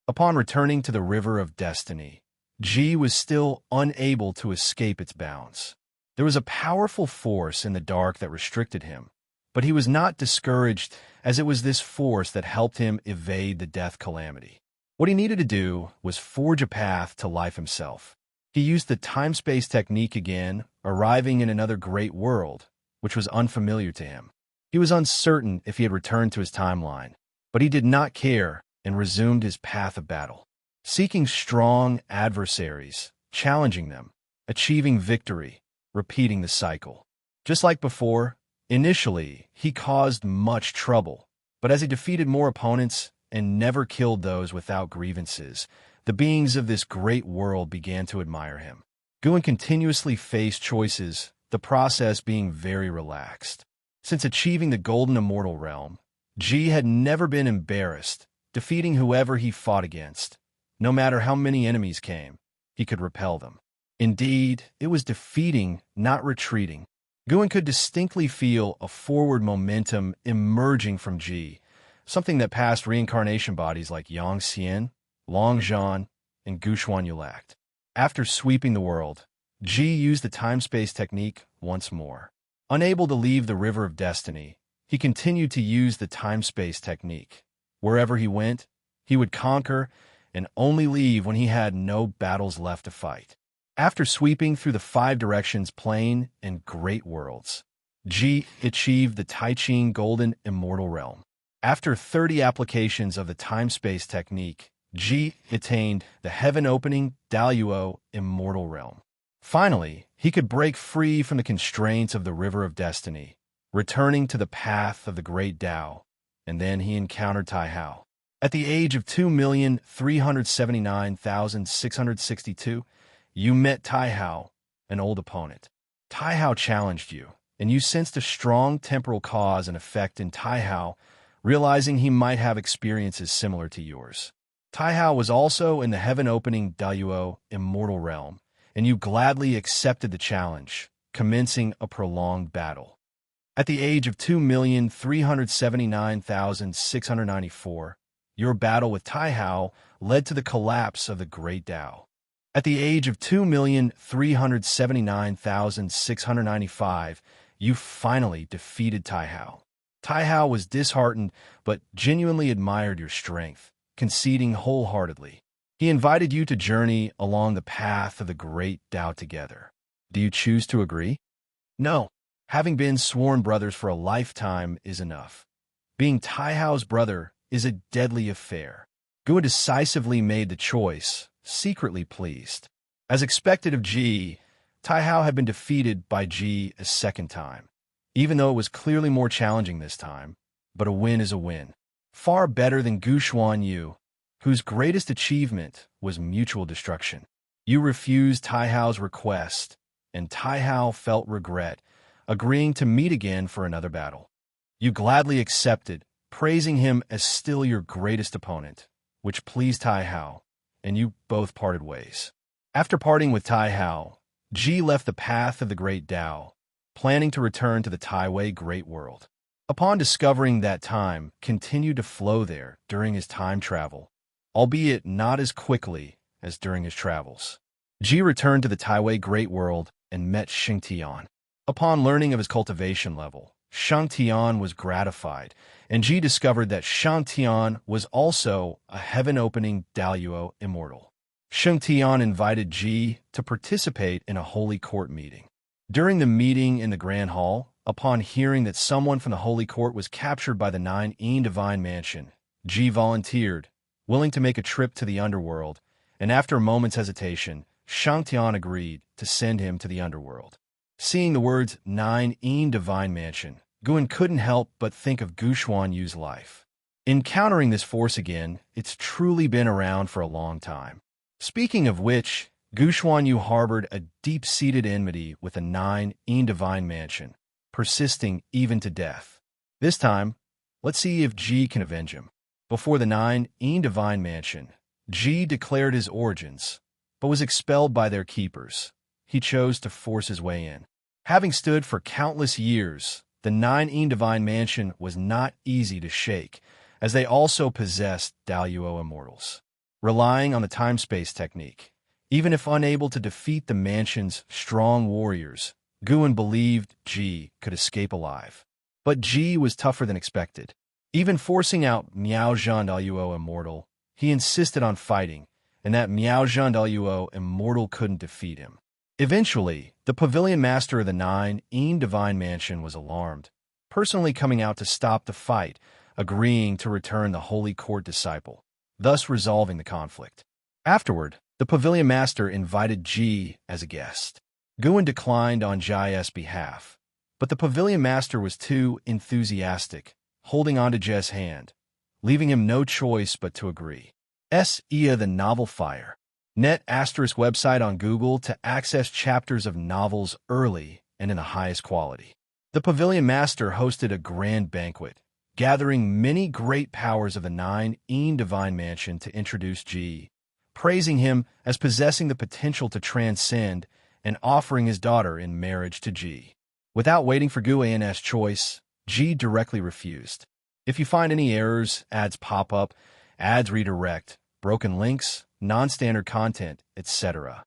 Upon returning to the River of Destiny, Ji was still unable to escape its bounds. There was a powerful force in the dark that restricted him, but he was not discouraged, as it was this force that helped him evade the death calamity. What he needed to do was forge a path to life himself. He used the time-space technique again, arriving in another great world, which was unfamiliar to him. He was uncertain if he had returned to his timeline, but he did not care and resumed his path of battle, seeking strong adversaries, challenging them, achieving victory, repeating the cycle. Just like before, initially, he caused much trouble, but as he defeated more opponents and never killed those without grievances, the beings of this great world began to admire him. Guan continuously faced choices, the process being very relaxed. Since achieving the golden immortal realm, Ji had never been embarrassed, defeating whoever he fought against. No matter how many enemies came, he could repel them. Indeed, it was defeating, not retreating. Guan could distinctly feel a forward momentum emerging from Ji, something that past reincarnation bodies like Xianxia, Longzhan, and Guxuan lacked. After sweeping the world, Ji used the time-space technique once more. Unable to leave the River of Destiny, he continued to use the time-space technique. Wherever he went, he would conquer and only leave when he had no battles left to fight. After sweeping through the 5 directions plane and great worlds, Ji achieved the Tai-Ching Golden Immortal Realm. After 30 applications of the time-space technique, Ji attained the heaven-opening Daluo Immortal Realm. Finally, he could break free from the constraints of the River of Destiny, returning to the path of the Great Tao, and then he encountered Tai Hao. At the age of 2,379,662, you met Tai Hao, an old opponent. Tai Hao challenged you, and you sensed a strong temporal cause and effect in Tai Hao, realizing he might have experiences similar to yours. Tai Hao was also in the heaven-opening Daluo Immortal Realm, and you gladly accepted the challenge, commencing a prolonged battle. At the age of 2,379,694, your battle with Tai Hao led to the collapse of the Great Tao. At the age of 2,379,695, you finally defeated Tai Hao. Tai Hao was disheartened but genuinely admired your strength, conceding wholeheartedly. He invited you to journey along the path of the Great Tao together. Do you choose to agree? No. Having been sworn brothers for a lifetime is enough. Being Tai Hao's brother is a deadly affair. Guan decisively made the choice, secretly pleased. As expected of Ji, Tai Hao had been defeated by Ji a second time, even though it was clearly more challenging this time, but a win is a win. Far better than Guxuan Yu, whose greatest achievement was mutual destruction. You refused Tai Hao's request, and Tai Hao felt regret, agreeing to meet again for another battle. You gladly accepted, praising him as still your greatest opponent, which pleased Tai Hao, and you both parted ways. After parting with Tai Hao, Ji left the path of the Great Tao, planning to return to the Taiwei Great World. Upon discovering that time continued to flow there during his time travel, albeit not as quickly as during his travels, Ji returned to the Taiwei Great World and met Xianxia. Upon learning of his cultivation level, Xianxia was gratified, and Ji discovered that Xianxia was also a heaven-opening Daluo immortal. Xianxia invited Ji to participate in a holy court meeting. During the meeting in the Grand Hall, upon hearing that someone from the holy court was captured by the Nine Divine Mansion, Ji volunteered, willing to make a trip to the underworld, and after a moment's hesitation, Xianxia agreed to send him to the underworld. Seeing the words Nine Divine Mansion, Guan couldn't help but think of Gu Xuanyu's life. Encountering this force again, it's truly been around for a long time. Speaking of which, Gu Xuanyu harbored a deep-seated enmity with the Nine Divine Mansion, persisting even to death. This time, let's see if Ji can avenge him. Before the Nine Divine Mansion, Ji declared his origins, but was expelled by their keepers. He chose to force his way in. Having stood for countless years, the Nine Divine Mansion was not easy to shake, as they also possessed Daluo immortals. Relying on the time-space technique, even if unable to defeat the mansion's strong warriors, Guan believed Ji could escape alive. But Ji was tougher than expected. Even forcing out Miao Zhan Daluo immortal, he insisted on fighting, and that Miao Zhan Daluo immortal couldn't defeat him. Eventually, the pavilion master of the Nine Divine Mansion was alarmed, personally coming out to stop the fight, agreeing to return the holy court disciple, thus resolving the conflict. Afterward, the pavilion master invited Ji as a guest. Guan declined on Ji's behalf, but the pavilion master was too enthusiastic, holding on to Ji's hand, leaving him no choice but to agree. Xianxia the Novel Fire. Net ** website on Google to access chapters of novels early and in the highest quality. The pavilion master hosted a grand banquet, gathering many great powers of the Nine Divine Mansion to introduce Ji, praising him as possessing the potential to transcend and offering his daughter in marriage to Ji. Without waiting for Guan's choice, Ji directly refused. If you find any errors, ads pop up, ads redirect, broken links, non-standard content, etc.,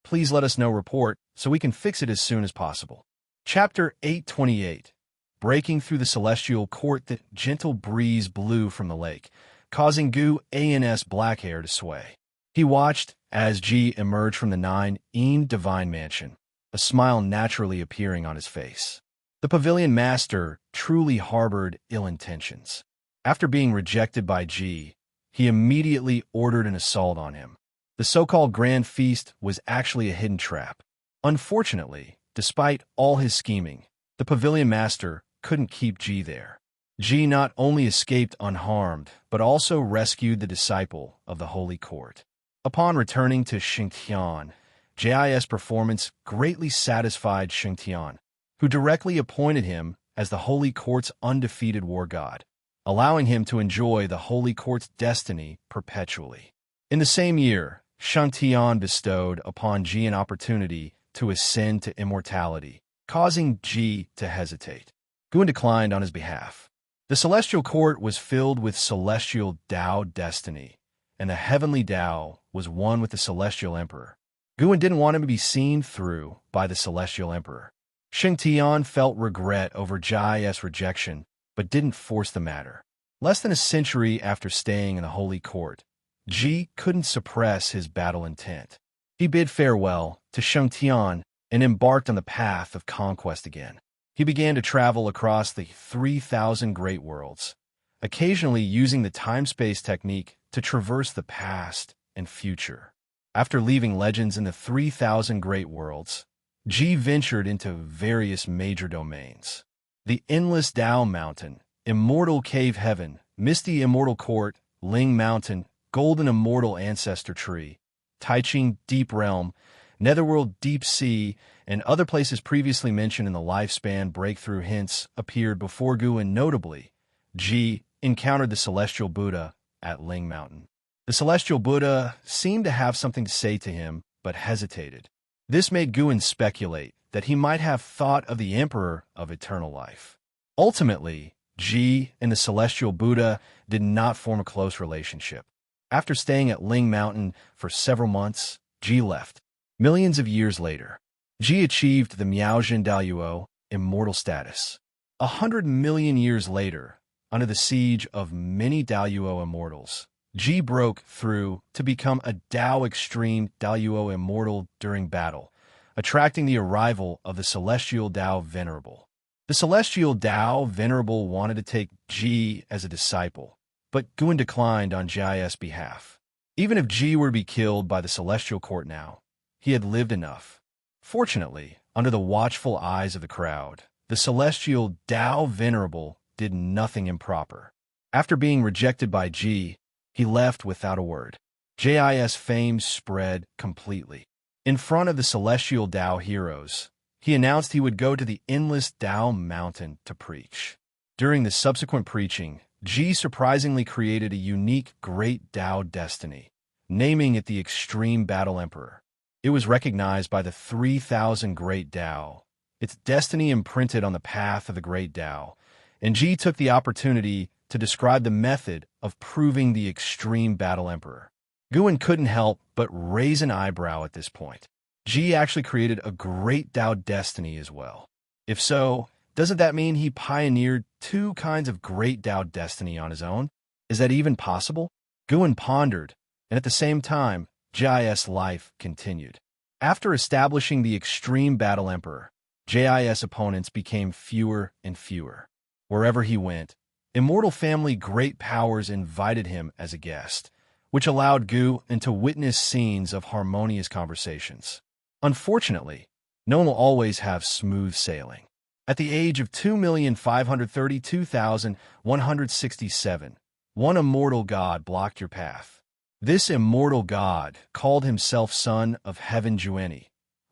please let us know report so we can fix it as soon as possible. Chapter 828. Breaking through the celestial court, the gentle breeze blew from the lake, causing Guan's black hair to sway. He watched as Ji emerged from the Nine Divine Mansion, a smile naturally appearing on his face. The pavilion master truly harbored ill intentions. After being rejected by Ji, he immediately ordered an assault on him. The so-called Grand Feast was actually a hidden trap. Unfortunately, despite all his scheming, the pavilion master couldn't keep Ji there. Ji not only escaped unharmed, but also rescued the disciple of the Holy Court. Upon returning to Xianxia, Ji's performance greatly satisfied Xianxia, who directly appointed him as the Holy Court's undefeated war god, allowing him to enjoy the Holy Court's destiny perpetually. In the same year, Xianxia bestowed upon Ji an opportunity to ascend to immortality, causing Ji to hesitate. Guan declined on his behalf. The celestial court was filled with celestial Tao destiny, and the heavenly Tao was one with the celestial emperor. Guan didn't want him to be seen through by the celestial emperor. Xianxia felt regret over Ji's rejection, but didn't force the matter. Less than a century after staying in the holy court, Ji couldn't suppress his battle intent. He bid farewell to Xianxia and embarked on the path of conquest again. He began to travel across the 3,000 great worlds, occasionally using the time-space technique to traverse the past and future. After leaving legends in the 3,000 great worlds, Ji ventured into various major domains. The Endless Tao Mountain, Immortal Cave Heaven, Misty Immortal Court, Ling Mountain, Golden Immortal Ancestor Tree, Taiching Deep Realm, Netherworld Deep Sea, and other places previously mentioned in the lifespan breakthrough hints appeared before Gu, and notably, Ji encountered the Celestial Buddha at Ling Mountain. The Celestial Buddha seemed to have something to say to him, but hesitated. This made Guin speculate that he might have thought of the Emperor of Eternal Life. Ultimately, Ji and the Celestial Buddha did not form a close relationship. After staying at Ling Mountain for several months, Ji left. Millions of years later, Ji achieved the Miaojin Daoyuo immortal status. 100 million years later, under the siege of many Daoyuo immortals, Ji broke through to become a Dao Extreme Daoyuo immortal during battle, attracting the arrival of the Celestial Dao Venerable. The Celestial Dao Venerable wanted to take Ji as a disciple, but Guin declined on Ji's behalf. Even if Ji were to be killed by the Celestial Court now, he had lived enough. Fortunately, under the watchful eyes of the crowd, the Celestial Dao Venerable did nothing improper. After being rejected by Ji, he left without a word. Jis' fame spread completely. In front of the Celestial Dao heroes, he announced he would go to the endless Dao mountain to preach. During the subsequent preaching, Ji surprisingly created a unique Great Dao destiny, naming it the Extreme Battle Emperor. It was recognized by the 3,000 Great Dao, its destiny imprinted on the path of the Great Dao, and Ji took the opportunity to describe the method of proving the Extreme Battle Emperor. Guin couldn't help but raise an eyebrow at this point. Ji actually created a Great Dao destiny as well. If so, doesn't that mean he pioneered two kinds of Great Dao destiny on his own? Is that even possible? Guin pondered, and at the same time, Jis' life continued. After establishing the Extreme Battle Emperor, Jis' opponents became fewer and fewer. Wherever he went, immortal family great powers invited him as a guest, which allowed Gu to witness scenes of harmonious conversations. Unfortunately, no one will always have smooth sailing. At the age of 2,532,167, one immortal god blocked your path. This immortal god called himself Son of Heaven Jueni,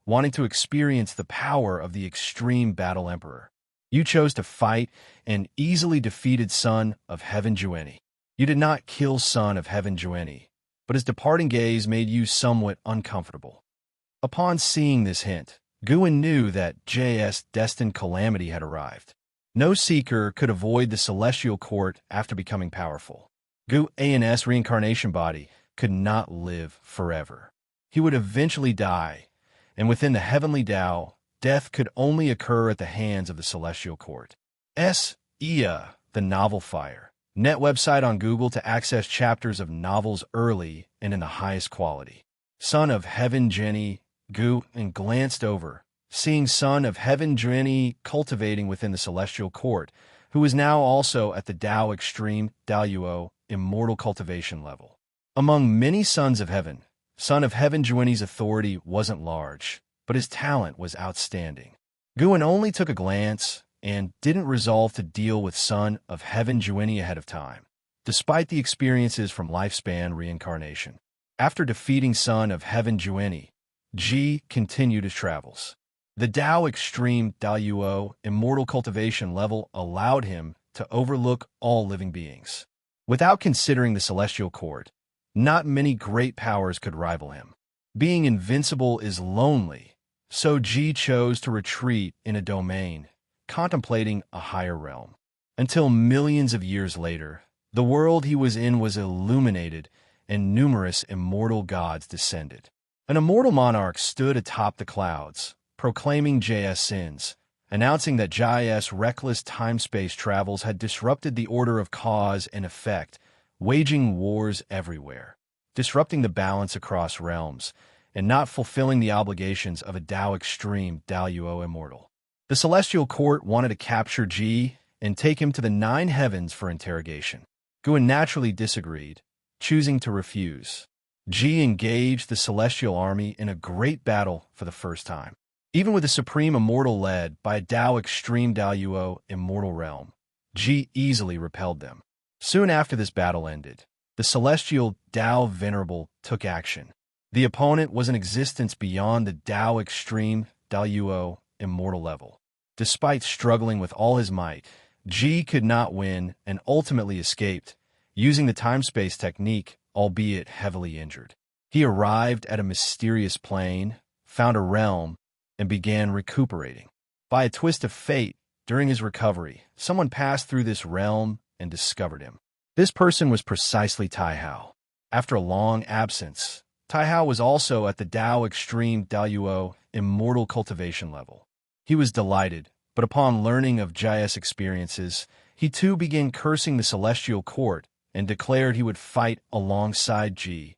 wanting to experience the power of the Extreme Battle Emperor. You chose to fight and easily defeated Son of Heaven Jueni. You did not kill Son of Heaven Jueni, but his departing gaze made you somewhat uncomfortable. Upon seeing this hint, Guin knew that Js' destined calamity had arrived. No seeker could avoid the Celestial Court after becoming powerful. Gu's reincarnation body could not live forever. He would eventually die, and within the heavenly Tao, death could only occur at the hands of the Celestial Court. Xianxia, the Novel Fire, net website on Google to access chapters of novels early and in the highest quality. Son of Heaven Jenny, Gu and glanced over, seeing Son of Heaven Jenny cultivating within the Celestial Court, who is now also at the Dao Extreme Daoyuo Immortal Cultivation level. Among many Sons of Heaven, Son of Heaven Jueni's authority wasn't large, but his talent was outstanding. Guin only took a glance and didn't resolve to deal with Son of Heaven Jueni ahead of time, despite the experiences from lifespan reincarnation. After defeating Son of Heaven Jueni, Ji continued his travels. The Dao Extreme Daoyuo Immortal Cultivation level allowed him to overlook all living beings. Without considering the Celestial Court, not many great powers could rival him. Being invincible is lonely, so Ji chose to retreat in a domain, contemplating a higher realm. Until millions of years later, the world he was in was illuminated and numerous immortal gods descended. An immortal monarch stood atop the clouds, proclaiming Js' sins, announcing that Js' reckless time-space travels had disrupted the order of cause and effect, waging wars everywhere, disrupting the balance across realms, and not fulfilling the obligations of a Dao Extreme Daoyuo Immortal. The Celestial Court wanted to capture Ji and take him to the 9 heavens for interrogation. Guin naturally disagreed, choosing to refuse. Ji engaged the Celestial Army in a great battle for the first time. Even with the Supreme Immortal led by a Dao Extreme Daoyuo Immortal realm, Ji easily repelled them. Soon after this battle ended, the Celestial Dao Venerable took action. The opponent was an existence beyond the Dao Extreme Daluo immortal level. Despite struggling with all his might, Ji could not win and ultimately escaped, using the time-space technique, albeit heavily injured. He arrived at a mysterious plane, found a realm, and began recuperating. By a twist of fate, during his recovery, someone passed through this realm and discovered him. This person was precisely Tai Hao. After a long absence, Tai Hao was also at the Dao Extreme Daluo Immortal Cultivation level. He was delighted, but upon learning of Jia's experiences, he too began cursing the Celestial Court and declared he would fight alongside Ji,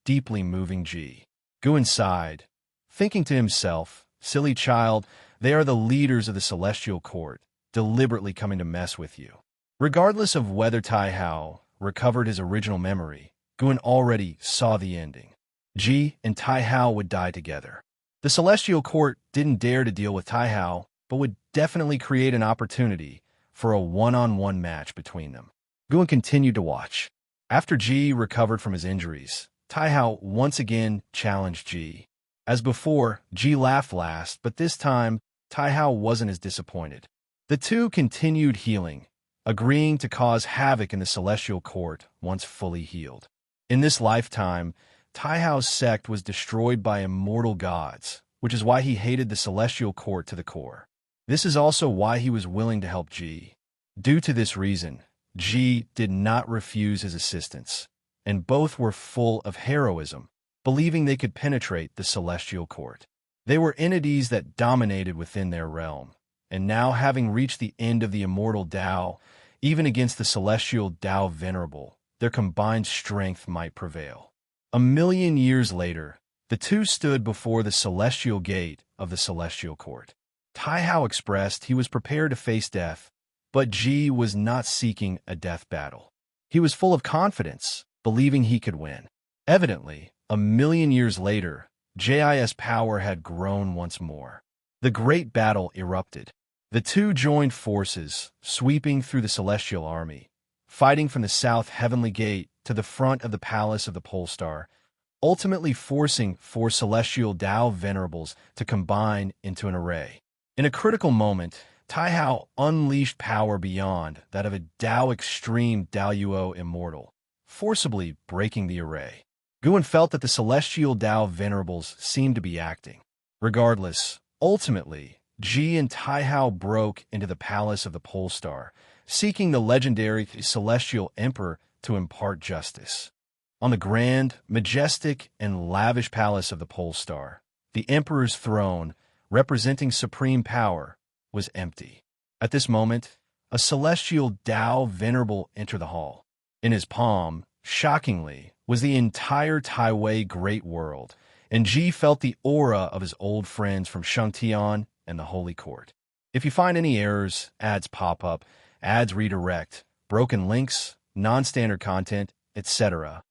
deeply moving Ji. Guan sighed, thinking to himself, "Silly child, they are the leaders of the Celestial Court, deliberately coming to mess with you." Regardless of whether Tai Hao recovered his original memory, Guan already saw the ending. Ji and Tai Hao would die together. The Celestial Court didn't dare to deal with Tai Hao, but would definitely create an opportunity for a one-on-one match between them. Guan continued to watch. After Ji recovered from his injuries, Tai Hao once again challenged Ji. As before, Ji laughed last, but this time, Tai Hao wasn't as disappointed. The two continued healing, agreeing to cause havoc in the Celestial Court once fully healed. In this lifetime, Tai Hao's sect was destroyed by immortal gods, which is why he hated the Celestial Court to the core. This is also why he was willing to help Ji. Due to this reason, Ji did not refuse his assistance, and both were full of heroism, believing they could penetrate the Celestial Court. They were entities that dominated within their realm, and now having reached the end of the immortal Dao, even against the Celestial Dao Venerable, their combined strength might prevail. 1,000,000 years later, the two stood before the celestial gate of the Celestial Court. Tai Hao expressed he was prepared to face death, but Ji was not seeking a death battle. He was full of confidence, believing he could win. Evidently, 1,000,000 years later, Ji's power had grown once more. The great battle erupted. The two joined forces, sweeping through the celestial army, fighting from the south heavenly gate to the front of the palace of the pole star, ultimately forcing four celestial Dao venerables to combine into an array. In a critical moment, Tai Hao unleashed power beyond that of a Dao Extreme Daluo Immortal, forcibly breaking the array. Guan felt that the celestial Dao venerables seemed to be acting. Regardless, ultimately, Ji and Tai Hao broke into the palace of the pole star, seeking the legendary celestial emperor to impart justice. On the grand, majestic, and lavish palace of the pole star, the emperor's throne, representing supreme power, was empty. At this moment, a celestial Dao venerable entered the hall. In his palm, shockingly, was the entire Taiwei Great World, and Ji felt the aura of his old friends from Xianxia and the Holy Court. If you find any errors, ads pop up, ads redirect, broken links, non-standard content, etc.,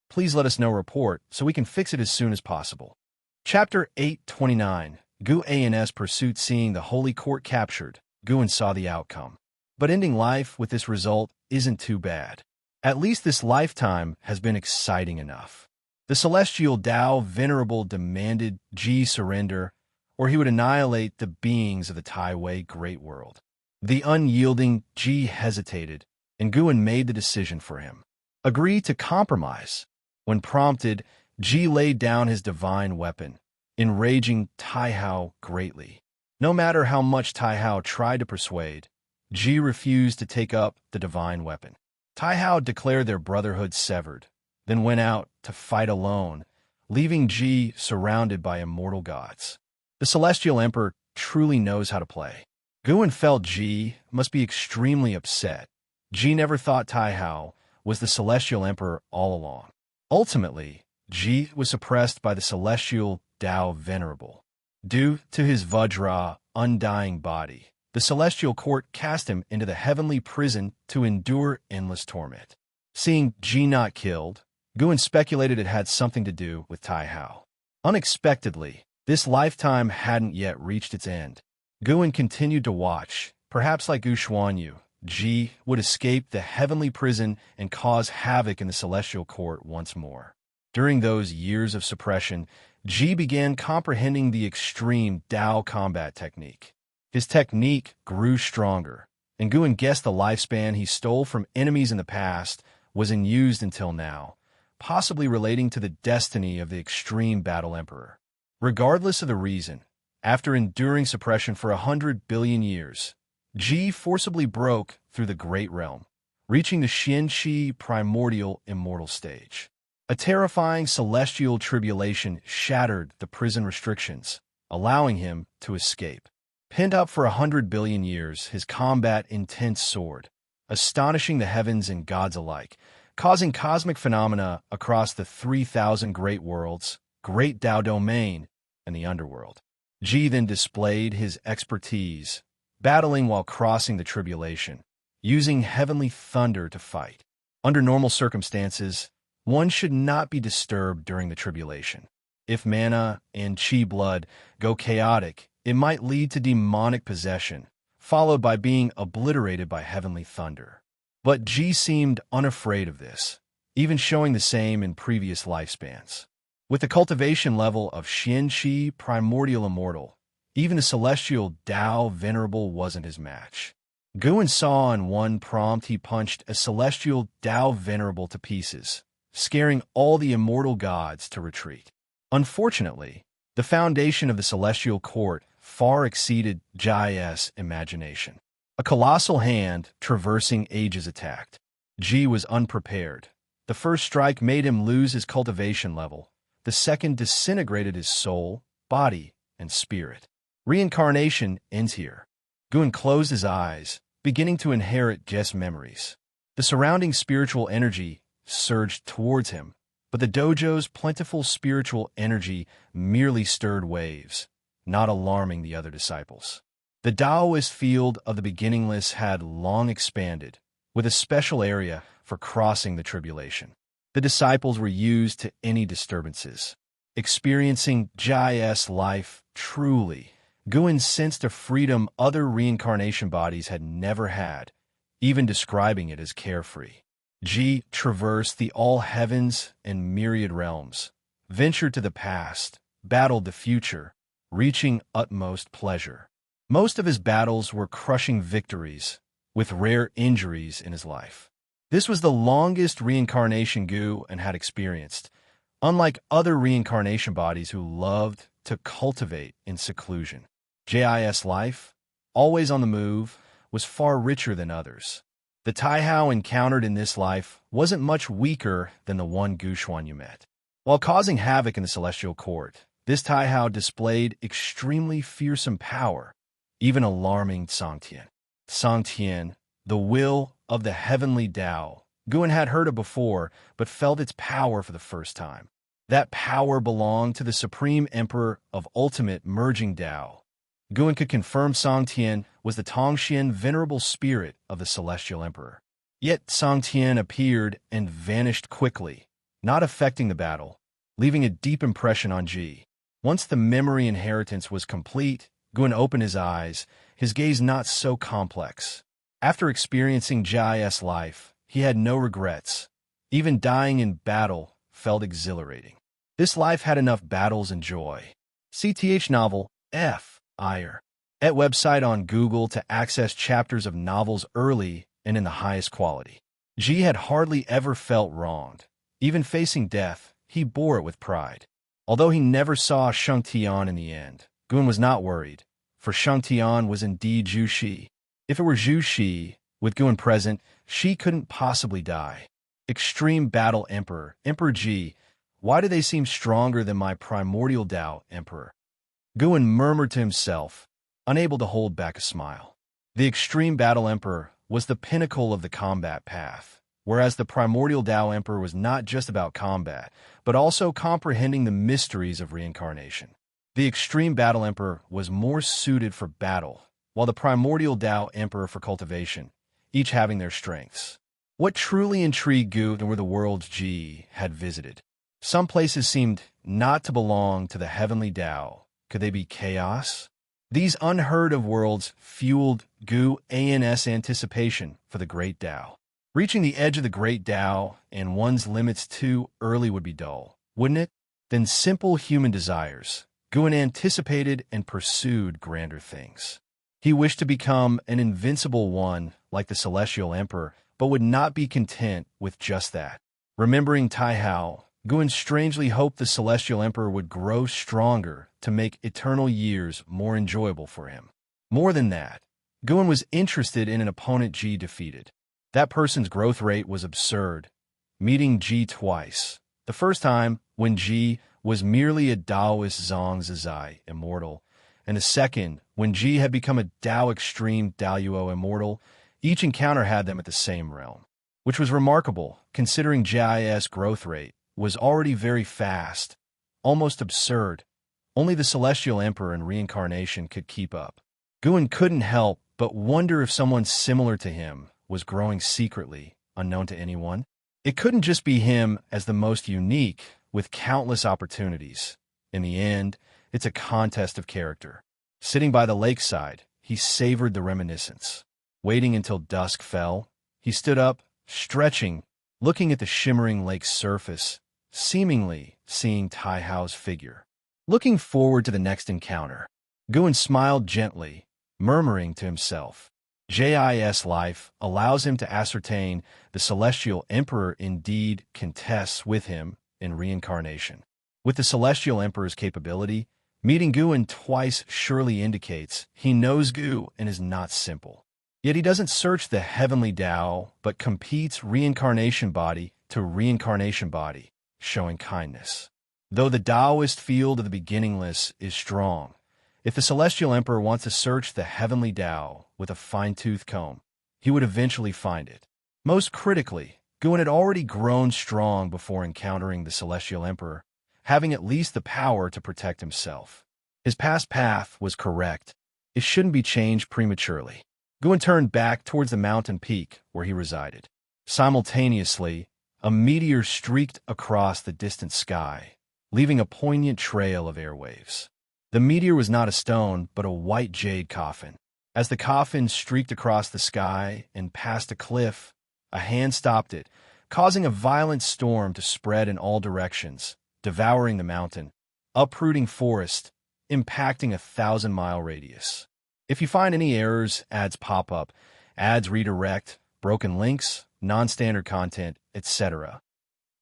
please let us know report so we can fix it as soon as possible. Chapter 829. Gu An's pursuit. Seeing the Holy Court captured, Guan saw the outcome. But ending life with this result isn't too bad. At least this lifetime has been exciting enough. The celestial Dao Venerable demanded Ji surrender, or he would annihilate the beings of the Taiwei Great World. The unyielding Ji hesitated, and Guan made the decision for him. Agree to compromise. When prompted, Ji laid down his divine weapon, enraging Tai Hao greatly. No matter how much Tai Hao tried to persuade, Ji refused to take up the divine weapon. Tai Hao declared their brotherhood severed, then went out to fight alone, leaving Ji surrounded by immortal gods. The Celestial Emperor truly knows how to play. Guan felt Ji must be extremely upset. Ji never thought Tai Hao was the Celestial Emperor all along. Ultimately, Ji was suppressed by the Celestial Dao Venerable. Due to his Vajra, undying body, the Celestial Court cast him into the heavenly prison to endure endless torment. Seeing Ji not killed, Guan speculated it had something to do with Tai Hao. Unexpectedly, this lifetime hadn't yet reached its end. Guan continued to watch. Perhaps like Xuanyu, Ji would escape the heavenly prison and cause havoc in the Celestial Court once more. During those years of suppression, Ji began comprehending the extreme Dao combat technique. His technique grew stronger, and Guan guessed the lifespan he stole from enemies in the past was in use until now, possibly relating to the destiny of the extreme battle emperor. Regardless of the reason, after enduring suppression for 100 billion years, Ji forcibly broke through the Great Realm, reaching the Xianxia primordial immortal stage. A terrifying celestial tribulation shattered the prison restrictions, allowing him to escape. Pinned up for 100 billion years, his combat intense soared, astonishing the heavens and gods alike, causing cosmic phenomena across the 3,000 great worlds, Great Dao Domain, and the underworld. Ji then displayed his expertise, battling while crossing the tribulation, using heavenly thunder to fight. Under normal circumstances, one should not be disturbed during the tribulation. If mana and qi blood go chaotic, it might lead to demonic possession, followed by being obliterated by heavenly thunder. But Ji seemed unafraid of this, even showing the same in previous lifespans. With the cultivation level of Xianxia primordial immortal, even the celestial Dao venerable wasn't his match. Guan saw in one prompt he punched a celestial Dao venerable to pieces, scaring all the immortal gods to retreat. Unfortunately, the foundation of the celestial court far exceeded Ji's imagination. A colossal hand traversing ages attacked. Ji was unprepared. The first strike made him lose his cultivation level. The second disintegrated his soul, body, and spirit. Reincarnation ends here. Guan closed his eyes, beginning to inherit Ji's memories. The surrounding spiritual energy surged towards him, but the dojo's plentiful spiritual energy merely stirred waves, not alarming the other disciples. The Taoist field of the beginningless had long expanded, with a special area for crossing the tribulation. The disciples were used to any disturbances. Experiencing Ji's life truly, Guan sensed a freedom other reincarnation bodies had never had, even describing it as carefree. Ji traversed the all heavens and myriad realms, ventured to the past, battled the future, reaching utmost pleasure. Most of his battles were crushing victories, with rare injuries in his life. This was the longest reincarnation Guan had experienced, unlike other reincarnation bodies who loved to cultivate in seclusion. Ji's life, always on the move, was far richer than others. The Taihao encountered in this life wasn't much weaker than the one Guxuan you met. While causing havoc in the celestial court, this Taihao displayed extremely fearsome power, even alarming Xianxia. Xianxia, the will of the heavenly Dao, Guan had heard of before, but felt its power for the first time. That power belonged to the Supreme Emperor of Ultimate Merging Dao. Guan could confirm Xianxia was the Tongxian venerable spirit of the Celestial Emperor. Yet Xianxia appeared and vanished quickly, not affecting the battle, leaving a deep impression on Ji. Once the memory inheritance was complete, Guan opened his eyes, his gaze not so complex. After experiencing Ji's life, he had no regrets. Even dying in battle felt exhilarating. This life had enough battles and joy. CTH novel, F. Ire. At website on Google to access chapters of novels early and in the highest quality. Ji had hardly ever felt wronged. Even facing death, he bore it with pride. Although he never saw Xianxia in the end, Guan was not worried, for Xianxia was indeed Zhu Shi. If it were Zhu Shi, with Guan present, she couldn't possibly die. Extreme Battle Emperor, Emperor Ji, why do they seem stronger than my primordial Dao Emperor? Guan murmured to himself, unable to hold back a smile. The Extreme Battle Emperor was the pinnacle of the combat path, whereas the Primordial Dao Emperor was not just about combat, but also comprehending the mysteries of reincarnation. The Extreme Battle Emperor was more suited for battle, while the Primordial Dao Emperor for cultivation, each having their strengths. What truly intrigued Guan were the worlds Ji had visited. Some places seemed not to belong to the heavenly Dao. Could they be chaos? These unheard-of worlds fueled Guan's anticipation for the Great Dao. Reaching the edge of the Great Dao and one's limits too early would be dull, wouldn't it? than simple human desires. Guan anticipated and pursued grander things. He wished to become an invincible one like the Celestial Emperor, but would not be content with just that. Remembering Tai Hao, Guan strangely hoped the Celestial Emperor would grow stronger to make eternal years more enjoyable for him. More than that, Guan was interested in an opponent Ji defeated. That person's growth rate was absurd. Meeting Ji twice. The first time, when Ji was merely a Taoist Xianxia immortal, and the second, when Ji had become a Tao Extreme Daoyuo immortal. Each encounter had them at the same realm, which was remarkable, considering Ji's growth rate was already very fast, almost absurd. Only the Celestial Emperor and reincarnation could keep up. Guan couldn't help but wonder if someone similar to him was growing secretly, unknown to anyone. It couldn't just be him as the most unique, with countless opportunities. In the end, it's a contest of character. Sitting by the lakeside, he savored the reminiscence. Waiting until dusk fell, he stood up, stretching, looking at the shimmering lake's surface, seemingly seeing Tai Hao's figure. Looking forward to the next encounter, Guan smiled gently, murmuring to himself. Jis life allows him to ascertain the Celestial Emperor indeed contests with him in reincarnation. With the Celestial Emperor's capability, meeting Guan twice surely indicates he knows Gu and is not simple. Yet he doesn't search the heavenly Tao, but competes reincarnation body to reincarnation body, showing kindness. Though the Taoist field of the beginningless is strong, if the Celestial Emperor wants to search the heavenly Tao with a fine-tooth comb, he would eventually find it. Most critically, Guan had already grown strong before encountering the Celestial Emperor, having at least the power to protect himself. His past path was correct. It shouldn't be changed prematurely. Guan turned back towards the mountain peak where he resided. Simultaneously, a meteor streaked across the distant sky, leaving a poignant trail of airwaves. The meteor was not a stone, but a white jade coffin. As the coffin streaked across the sky and past a cliff, a hand stopped it, causing a violent storm to spread in all directions, devouring the mountain, uprooting forest, impacting a 1,000-mile radius. If you find any errors, ads pop up, ads redirect, broken links, non-standard content, etc.,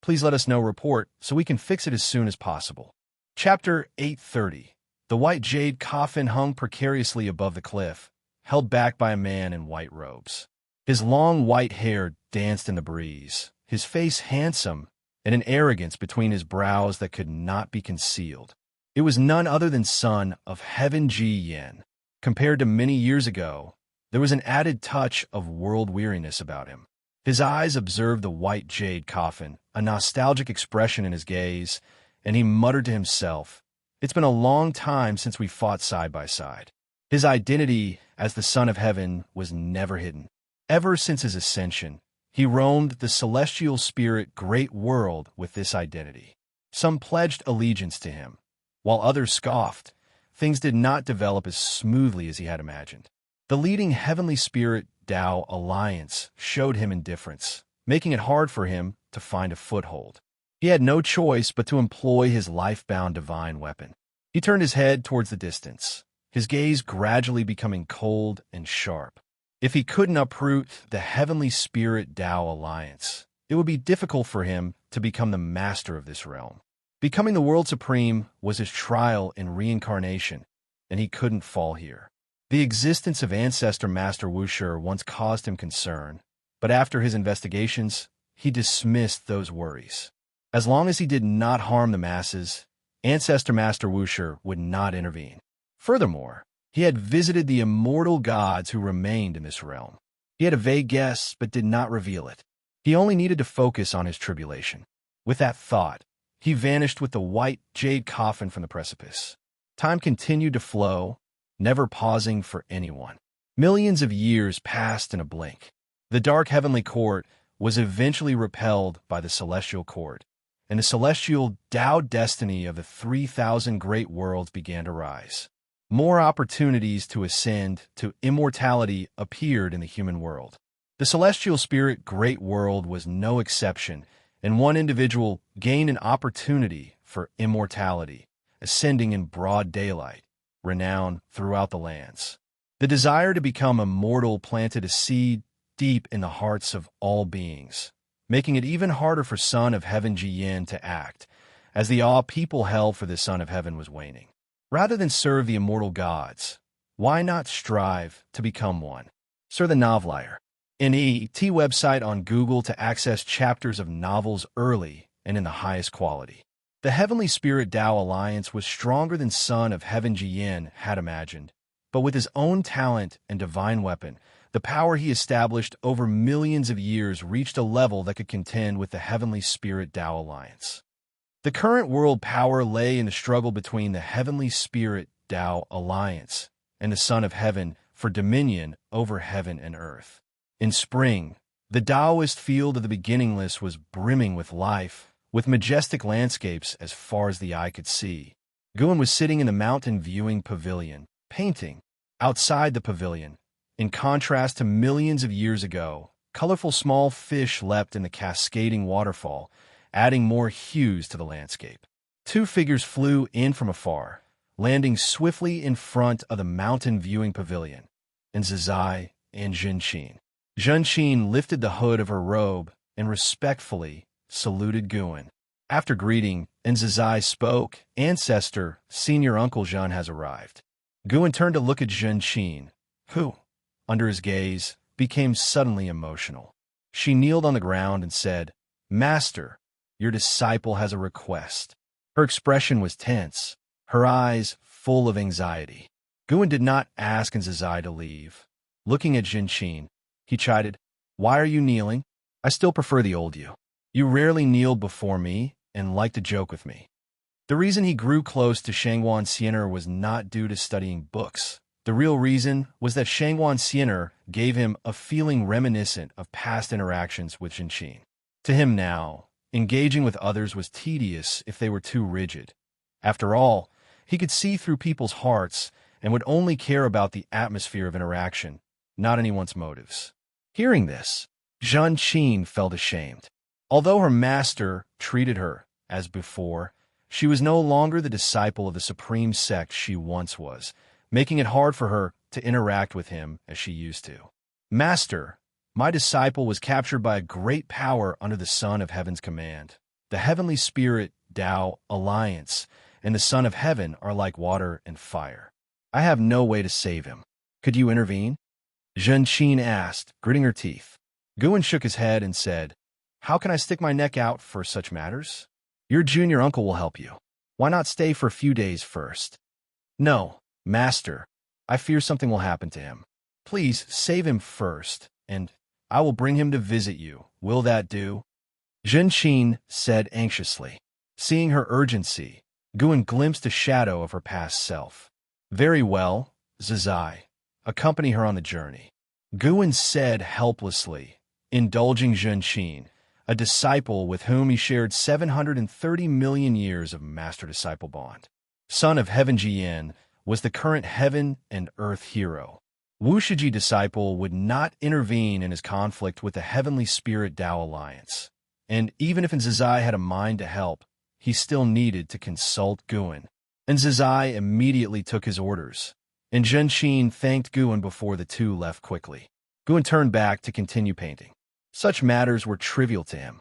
please let us know. Report so we can fix it as soon as possible. Chapter 830. The white jade coffin hung precariously above the cliff, held back by a man in white robes. His long white hair danced in the breeze, his face handsome, and an arrogance between his brows that could not be concealed. It was none other than son of Heaven Ji Yen. Compared to many years ago, there was an added touch of world weariness about him. His eyes observed the white jade coffin, a nostalgic expression in his gaze, and he muttered to himself, "It's been a long time since we fought side by side." His identity as the Son of Heaven was never hidden. Ever since his ascension, he roamed the celestial spirit great world with this identity. Some pledged allegiance to him, while others scoffed. Things did not develop as smoothly as he had imagined. The leading heavenly spirit Tao alliance showed him indifference, making it hard for him to find a foothold. He had no choice but to employ his life-bound divine weapon. He turned his head towards the distance, his gaze gradually becoming cold and sharp. If he couldn't uproot the heavenly spirit Tao alliance, it would be difficult for him to become the master of this realm. Becoming the world supreme was his trial in reincarnation, and he couldn't fall here. The existence of Ancestor Master Wuxia once caused him concern, but after his investigations, he dismissed those worries. As long as he did not harm the masses, Ancestor Master Wuxia would not intervene. Furthermore, he had visited the immortal gods who remained in this realm. He had a vague guess, but did not reveal it. He only needed to focus on his tribulation. With that thought, he vanished with the white jade coffin from the precipice. Time continued to flow, never pausing for anyone. Millions of years passed in a blink. The dark heavenly court was eventually repelled by the celestial court, and the celestial Tao destiny of the 3,000 great worlds began to rise. More opportunities to ascend to immortality appeared in the human world. The celestial spirit great world was no exception, and one individual gained an opportunity for immortality, ascending in broad daylight, renown throughout the lands. The desire to become immortal planted a seed deep in the hearts of all beings, making it even harder for Son of Heaven Jian to act, as the awe people held for the Son of Heaven was waning. Rather than serve the immortal gods, why not strive to become one? Sir the Novelier. An ET website on Google to access chapters of novels early and in the highest quality. The Heavenly Spirit Tao Alliance was stronger than Son of Heaven Jian had imagined, but with his own talent and divine weapon, the power he established over millions of years reached a level that could contend with the Heavenly Spirit Tao Alliance. The current world power lay in the struggle between the Heavenly Spirit Tao Alliance and the Son of Heaven for dominion over heaven and earth. In spring, the Taoist field of the beginningless was brimming with life, with majestic landscapes as far as the eye could see. Guan was sitting in the mountain viewing pavilion, painting. Outside the pavilion, in contrast to millions of years ago, colorful small fish leapt in the cascading waterfall, adding more hues to the landscape. Two figures flew in from afar, landing swiftly in front of the mountain viewing pavilion, and Zizai and Zhenqin. Zhenqin lifted the hood of her robe and respectfully saluted Guan. After greeting, Zizai spoke, "Ancestor, senior uncle Zhen has arrived." Guan turned to look at Zhenqin, who, under his gaze, became suddenly emotional. She kneeled on the ground and said, "Master, your disciple has a request." Her expression was tense, her eyes full of anxiety. Guan did not ask Zizai to leave. Looking at Zhenqin, he chided, "Why are you kneeling? I still prefer the old you. You rarely kneeled before me and liked to joke with me." The reason he grew close to Xianxia was not due to studying books. The real reason was that Xianxia gave him a feeling reminiscent of past interactions with Zhenqin. To him now, engaging with others was tedious if they were too rigid. After all, he could see through people's hearts and would only care about the atmosphere of interaction, not anyone's motives. Hearing this, Zhenqin felt ashamed. Although her master treated her as before, she was no longer the disciple of the supreme sect she once was, making it hard for her to interact with him as she used to. "Master, my disciple was captured by a great power under the Son of Heaven's command. The Heavenly Spirit Tao Alliance and the Son of Heaven are like water and fire. I have no way to save him. Could you intervene?" Zhenqin asked, gritting her teeth. Guan shook his head and said, "How can I stick my neck out for such matters? Your junior uncle will help you. Why not stay for a few days first?" "No, Master. I fear something will happen to him. Please save him first, and I will bring him to visit you. Will that do?" Zhenqin said anxiously. Seeing her urgency, Guan glimpsed a shadow of her past self. "Very well, Zizai. Accompany her on the journey," Guan said helplessly, indulging Zhenqin, a disciple with whom he shared 730 million years of master-disciple bond. Son of Heaven Jian was the current heaven and earth hero. Wuxia disciple would not intervene in his conflict with the Heavenly Spirit Tao Alliance, and even if Zizai had a mind to help, he still needed to consult Guan. And Zizai immediately took his orders, and Zhenqin thanked Guan before the two left quickly. Guan turned back to continue painting. Such matters were trivial to him.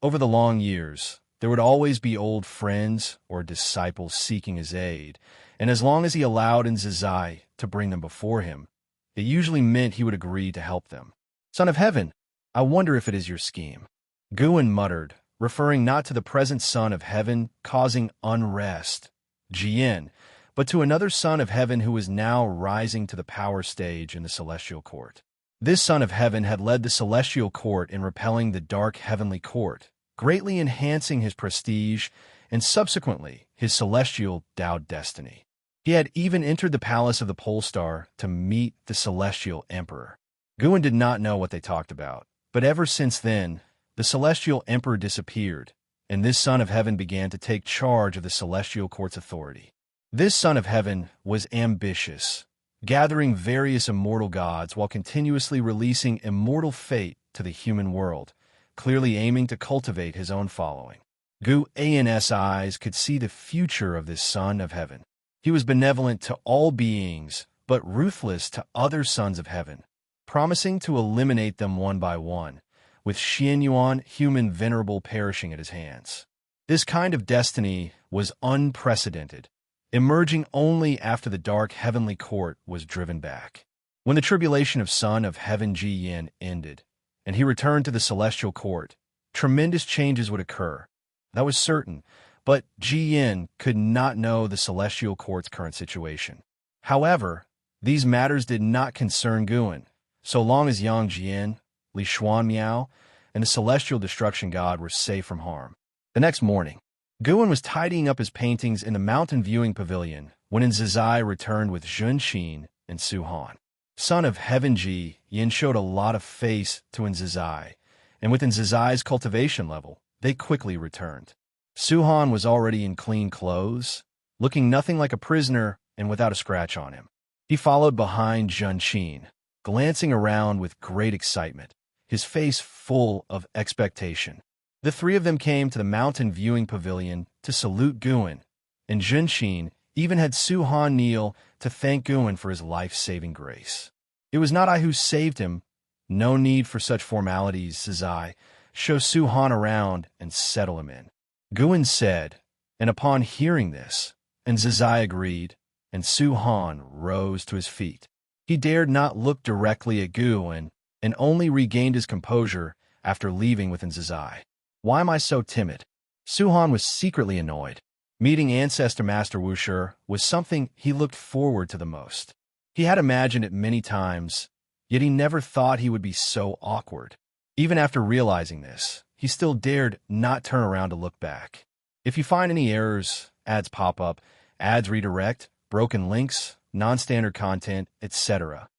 Over the long years, there would always be old friends or disciples seeking his aid, and as long as he allowed Zizai to bring them before him, it usually meant he would agree to help them. "Son of Heaven, I wonder if it is your scheme," Guan muttered, referring not to the present Son of Heaven causing unrest, Jian, but to another Son of Heaven who was now rising to the power stage in the celestial court. This Son of Heaven had led the celestial court in repelling the dark heavenly court, greatly enhancing his prestige and subsequently his celestial Tao destiny. He had even entered the palace of the pole star to meet the celestial emperor. Guan did not know what they talked about, but ever since then, the celestial emperor disappeared, and this Son of Heaven began to take charge of the celestial court's authority. This Son of Heaven was ambitious, gathering various immortal gods while continuously releasing immortal fate to the human world, clearly aiming to cultivate his own following. Gu An's eyes could see the future of this son of heaven. He was benevolent to all beings, but ruthless to other sons of heaven, promising to eliminate them one by one, with Xianxia, human venerable, perishing at his hands. This kind of destiny was unprecedented, emerging only after the dark heavenly court was driven back. When the tribulation of Son of Heaven Jiyan ended, and he returned to the celestial court, tremendous changes would occur. That was certain, but Jiyan could not know the celestial court's current situation. However, these matters did not concern Guan, so long as Yang Jian, Li Xuan Miao, and the celestial destruction god were safe from harm. The next morning, Guan was tidying up his paintings in the mountain viewing pavilion when Zizai returned with Xianxia and Su Han. Son of Heaven Ji Yin showed a lot of face to Zizai, and with Zizai's cultivation level, they quickly returned. Su Han was already in clean clothes, looking nothing like a prisoner and without a scratch on him. He followed behind Xianxia, glancing around with great excitement, his face full of expectation. The three of them came to the mountain viewing pavilion to salute Guan, and Xianxia even had Su Han kneel to thank Guan for his life-saving grace. It was not I who saved him. No need for such formalities, Zizai. Show Su Han around and settle him in. Guan said, and upon hearing this, and Zizai agreed, and Su Han rose to his feet. He dared not look directly at Guan and only regained his composure after leaving within Zizai. Why am I so timid? Su Han was secretly annoyed. Meeting Ancestor Master Wuxia was something he looked forward to the most. He had imagined it many times, yet he never thought he would be so awkward. Even after realizing this, he still dared not turn around to look back. If you find any errors, ads pop up, ads redirect, broken links, non-standard content, etc.,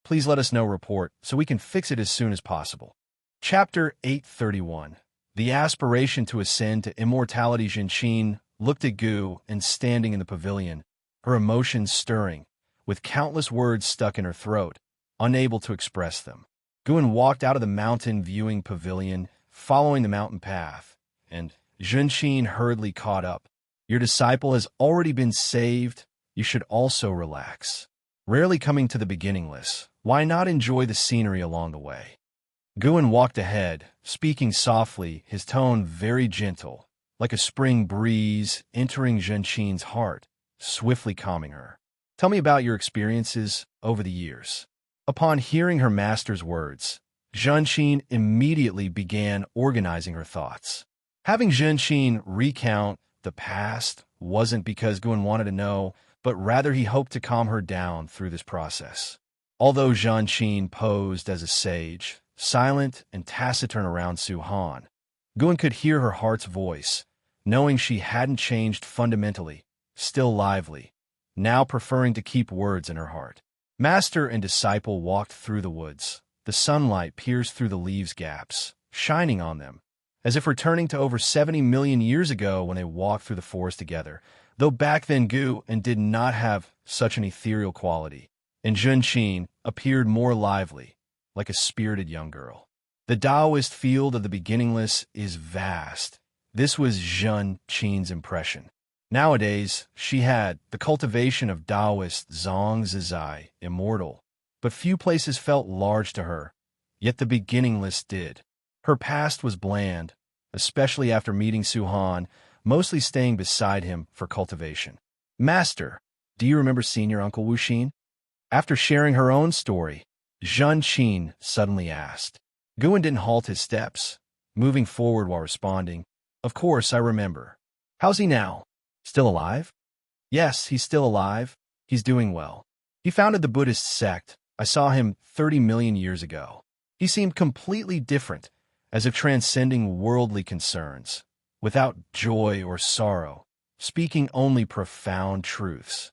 please let us know report so we can fix it as soon as possible. Chapter 831. The aspiration to ascend to immortality. Xianxia looked at Gu and standing in the pavilion, her emotions stirring, with countless words stuck in her throat, unable to express them. Guan walked out of the mountain viewing pavilion, following the mountain path, and Xianxia hurriedly caught up. Your disciple has already been saved. You should also relax. Rarely coming to the beginningless, why not enjoy the scenery along the way? Guan walked ahead, speaking softly, his tone very gentle, like a spring breeze entering Xianxia's heart, swiftly calming her. Tell me about your experiences over the years. Upon hearing her master's words, Xianxia immediately began organizing her thoughts. Having Xianxia recount the past wasn't because Guan wanted to know, but rather he hoped to calm her down through this process. Although Xianxia posed as a sage, silent and taciturn around Su Han, Guan could hear her heart's voice, knowing she hadn't changed fundamentally, still lively, now preferring to keep words in her heart. Master and disciple walked through the woods. The sunlight pierced through the leaves' gaps, shining on them, as if returning to over 70 million years ago when they walked through the forest together, though back then Guan did not have such an ethereal quality, and Xianxia appeared more lively, like a spirited young girl. The Taoist field of the beginningless is vast. This was Xianxia's impression. Nowadays, she had the cultivation of Taoist Zhang Zizai, immortal, but few places felt large to her, yet the beginningless did. Her past was bland, especially after meeting Su Han, mostly staying beside him for cultivation. Master, do you remember seeing your Uncle Wuxia? After sharing her own story, Xianxia suddenly asked. Guan didn't halt his steps, moving forward while responding, Of course, I remember. How's he now? Still alive? Yes, he's still alive. He's doing well. He founded the Buddhist sect. I saw him 30 million years ago. He seemed completely different, as if transcending worldly concerns, without joy or sorrow, speaking only profound truths.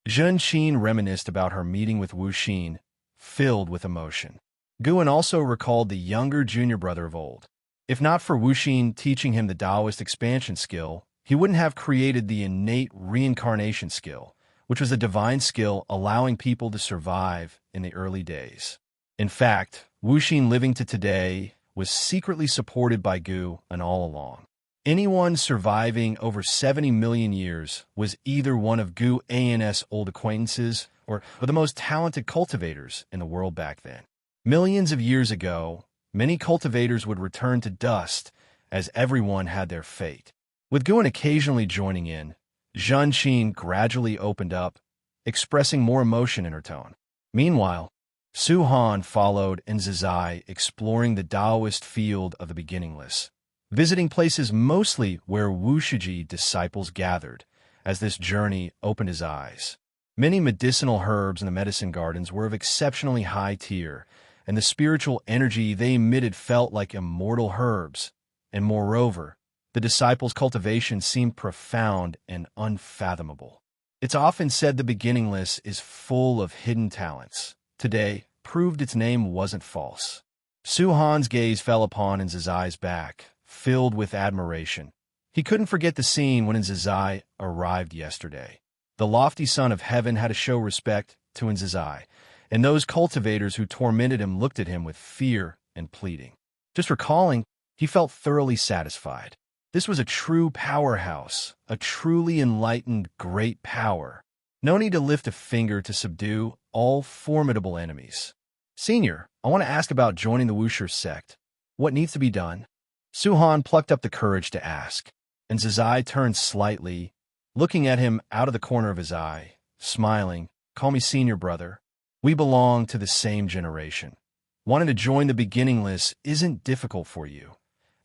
Xianxia reminisced about her meeting with Wuxia, filled with emotion. Guan also recalled the younger junior brother of old. If not for Wuxia teaching him the Taoist expansion skill, he wouldn't have created the innate reincarnation skill, which was a divine skill allowing people to survive in the early days. In fact, Wuxia living to today was secretly supported by Gu and all along. Anyone surviving over 70 million years was either one of Gu An's old acquaintances or the most talented cultivators in the world back then. Millions of years ago, many cultivators would return to dust as everyone had their fate. With Guan occasionally joining in, Xianxia gradually opened up, expressing more emotion in her tone. Meanwhile, Su Han followed in Zizai, exploring the Taoist field of the beginningless, visiting places mostly where Wuxia disciples gathered. As this journey opened his eyes, many medicinal herbs in the medicine gardens were of exceptionally high tier, and the spiritual energy they emitted felt like immortal herbs. And moreover, the disciples' cultivation seemed profound and unfathomable. It's often said the beginningless is full of hidden talents. Today proved its name wasn't false. Su Han's gaze fell upon Nzazai's back, filled with admiration. He couldn't forget the scene when Nzazai arrived yesterday. The lofty son of heaven had to show respect to Nzazai, and those cultivators who tormented him looked at him with fear and pleading. Just recalling, he felt thoroughly satisfied. This was a true powerhouse, a truly enlightened great power. No need to lift a finger to subdue all formidable enemies. Senior, I want to ask about joining the Wuxia sect. What needs to be done? Su Han plucked up the courage to ask, and Zizai turned slightly, looking at him out of the corner of his eye, smiling. Call me senior, brother. We belong to the same generation. Wanting to join the beginningless isn't difficult for you,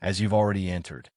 as you've already entered.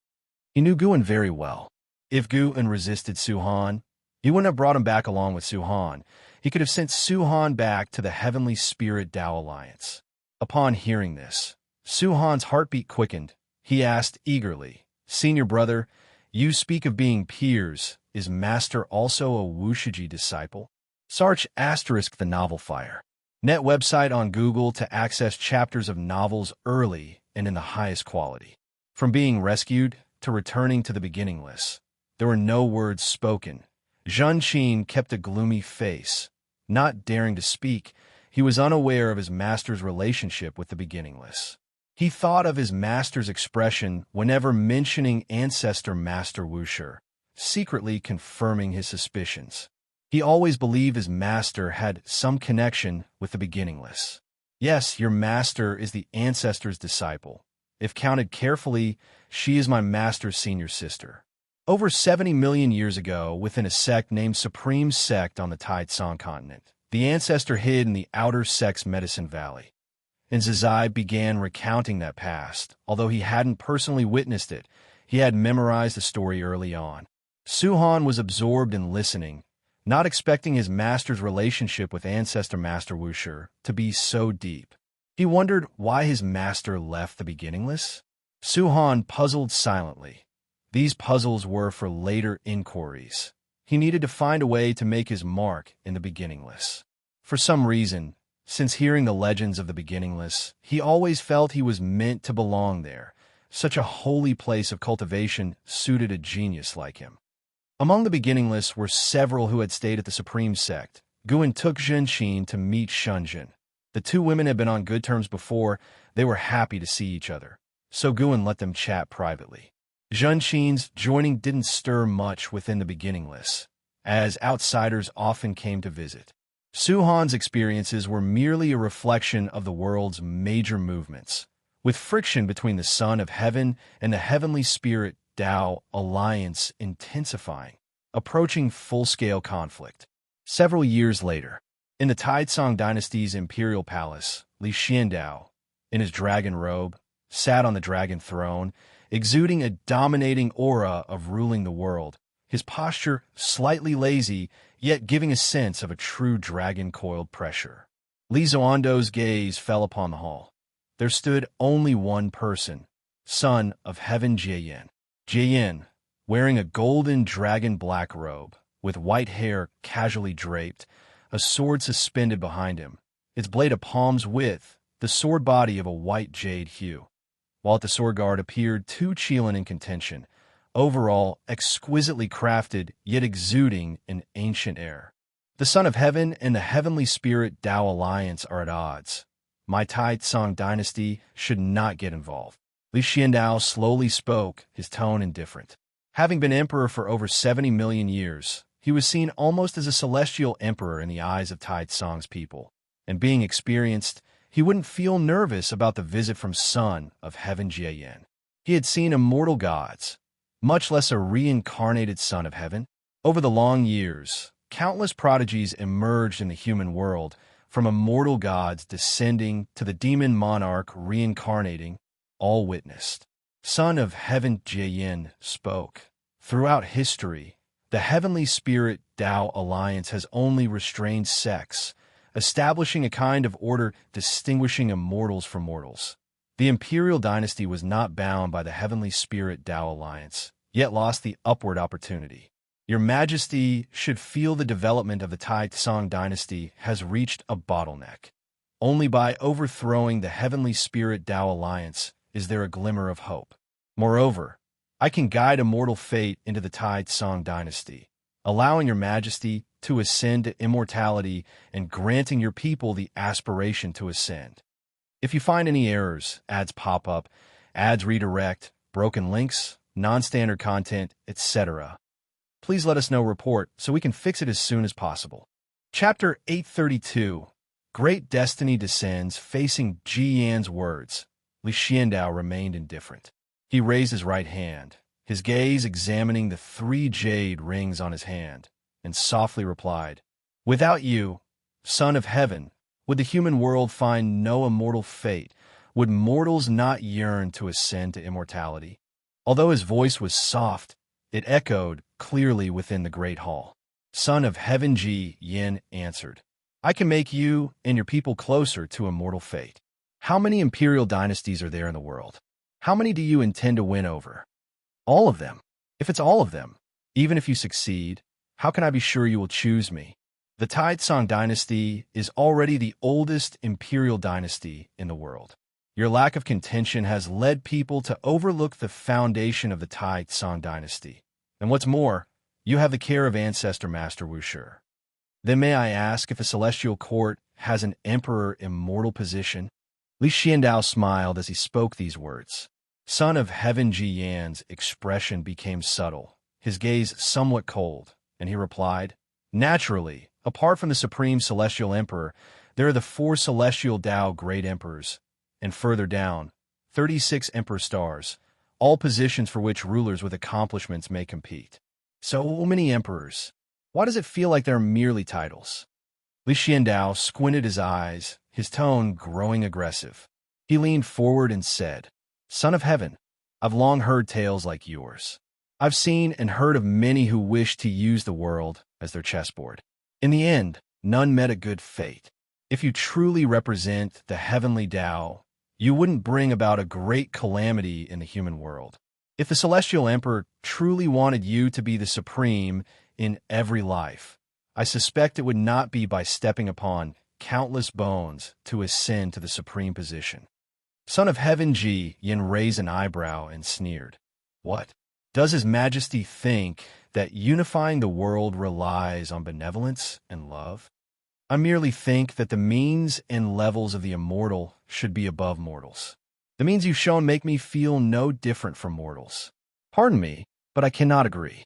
He knew Guan very well. If Guan resisted Su Han, he wouldn't have brought him back along with Su Han. He could have sent Su Han back to the Heavenly Spirit Tao Alliance. Upon hearing this, Su Han's heartbeat quickened. He asked eagerly, Senior brother, you speak of being peers. Is Master also a Wuxia disciple? Search * the novel fire. Net website on Google to access chapters of novels early and in the highest quality. From being rescued to returning to the beginningless, there were no words spoken. Xianxia kept a gloomy face. Not daring to speak, he was unaware of his master's relationship with the beginningless. He thought of his master's expression whenever mentioning ancestor Master Wuxia, secretly confirming his suspicions. He always believed his master had some connection with the beginningless. Yes, your master is the ancestor's disciple. If counted carefully, she is my master's senior sister. Over 70 million years ago, within a sect named Supreme Sect on the Taitsong continent, the ancestor hid in the outer sect's Medicine Valley. And Zizai began recounting that past. Although he hadn't personally witnessed it, he had memorized the story early on. Su Han was absorbed in listening, not expecting his master's relationship with ancestor Master Wuxia to be so deep. He wondered why his master left the beginningless. Su Han puzzled silently. These puzzles were for later inquiries. He needed to find a way to make his mark in the beginningless. For some reason, since hearing the legends of the beginningless, he always felt he was meant to belong there. Such a holy place of cultivation suited a genius like him. Among the beginningless were several who had stayed at the Supreme Sect. Guan took Xianxia to meet Shunjin. The two women had been on good terms before. They were happy to see each other, so Guan let them chat privately. Xianxia's joining didn't stir much within the beginningless, as outsiders often came to visit. Su Han's experiences were merely a reflection of the world's major movements, with friction between the Son of Heaven and the Heavenly Spirit Tao Alliance intensifying, approaching full-scale conflict. Several years later, in the Taitsong dynasty's imperial palace, Li Xiandao, in his dragon robe, sat on the dragon throne, exuding a dominating aura of ruling the world, his posture slightly lazy, yet giving a sense of a true dragon-coiled pressure. Li Zuando's gaze fell upon the hall. There stood only one person, Son of Heaven Jieyin. Jieyin, wearing a golden dragon-black robe, with white hair casually draped, a sword suspended behind him, its blade a palm's width, the sword body of a white jade hue. While at the sword guard appeared two Qilin in contention, overall exquisitely crafted, yet exuding an ancient air. The Son of Heaven and the Heavenly Spirit Tao Alliance are at odds. My Taitsong dynasty should not get involved. Li Xiandao slowly spoke, his tone indifferent. Having been emperor for over 70 million years, he was seen almost as a celestial emperor in the eyes of Tai Tsong's people. And being experienced, he wouldn't feel nervous about the visit from Son of Heaven Jieyin. He had seen immortal gods, much less a reincarnated Son of Heaven. Over the long years, countless prodigies emerged in the human world, from immortal gods descending to the demon monarch reincarnating, all witnessed. Son of Heaven Jieyin spoke. Throughout history, the heavenly spirit Tao alliance has only restrained sects, establishing a kind of order distinguishing immortals from mortals. The imperial dynasty was not bound by the heavenly spirit Tao alliance, yet lost the upward opportunity. Your Majesty should feel the development of the Tai Tsong dynasty has reached a bottleneck. Only by overthrowing the heavenly spirit Tao alliance is there a glimmer of hope. Moreover, I can guide immortal fate into the Tai Tsong dynasty, allowing your Majesty to ascend to immortality and granting your people the aspiration to ascend. If you find any errors, ads pop up, ads redirect, broken links, non-standard content, etc., please let us know report so we can fix it as soon as possible. Chapter 832, Great Destiny Descends. Facing Ji Yan's words, Li Xiandao remained indifferent. He raised his right hand, his gaze examining the 3 jade rings on his hand, and softly replied, "Without you, Son of Heaven, would the human world find no immortal fate? Would mortals not yearn to ascend to immortality?" Although his voice was soft, it echoed clearly within the great hall. Son of Heaven Ji Yin answered, "I can make you and your people closer to immortal fate. How many imperial dynasties are there in the world? How many do you intend to win over?" "All of them." "If it's all of them, even if you succeed, how can I be sure you will choose me?" The Tai Tsong dynasty is already the oldest imperial dynasty in the world. Your lack of contention has led people to overlook the foundation of the Tai Tsong dynasty. And what's more, you have the care of ancestor Master Wuxia. Then may I ask if a celestial court has an emperor immortal position? Li Xiandao smiled as he spoke these words. Son of Heaven Ji Yan's expression became subtle, his gaze somewhat cold, and he replied, "Naturally, apart from the Supreme Celestial Emperor, there are the 4 Celestial Tao Great Emperors, and further down, 36 Emperor Stars, all positions for which rulers with accomplishments may compete. So many emperors. Why does it feel like they're merely titles?" Li Xiandao squinted his eyes, his tone growing aggressive. He leaned forward and said, "Son of Heaven, I've long heard tales like yours. I've seen and heard of many who wish to use the world as their chessboard. In the end, none met a good fate. If you truly represent the heavenly Tao, you wouldn't bring about a great calamity in the human world. If the Celestial Emperor truly wanted you to be the supreme in every life, I suspect it would not be by stepping upon countless bones to ascend to the supreme position." Son of Heaven Ji Yin raised an eyebrow and sneered. "What? Does His Majesty think that unifying the world relies on benevolence and love? I merely think that the means and levels of the immortal should be above mortals. The means you've shown make me feel no different from mortals. Pardon me, but I cannot agree."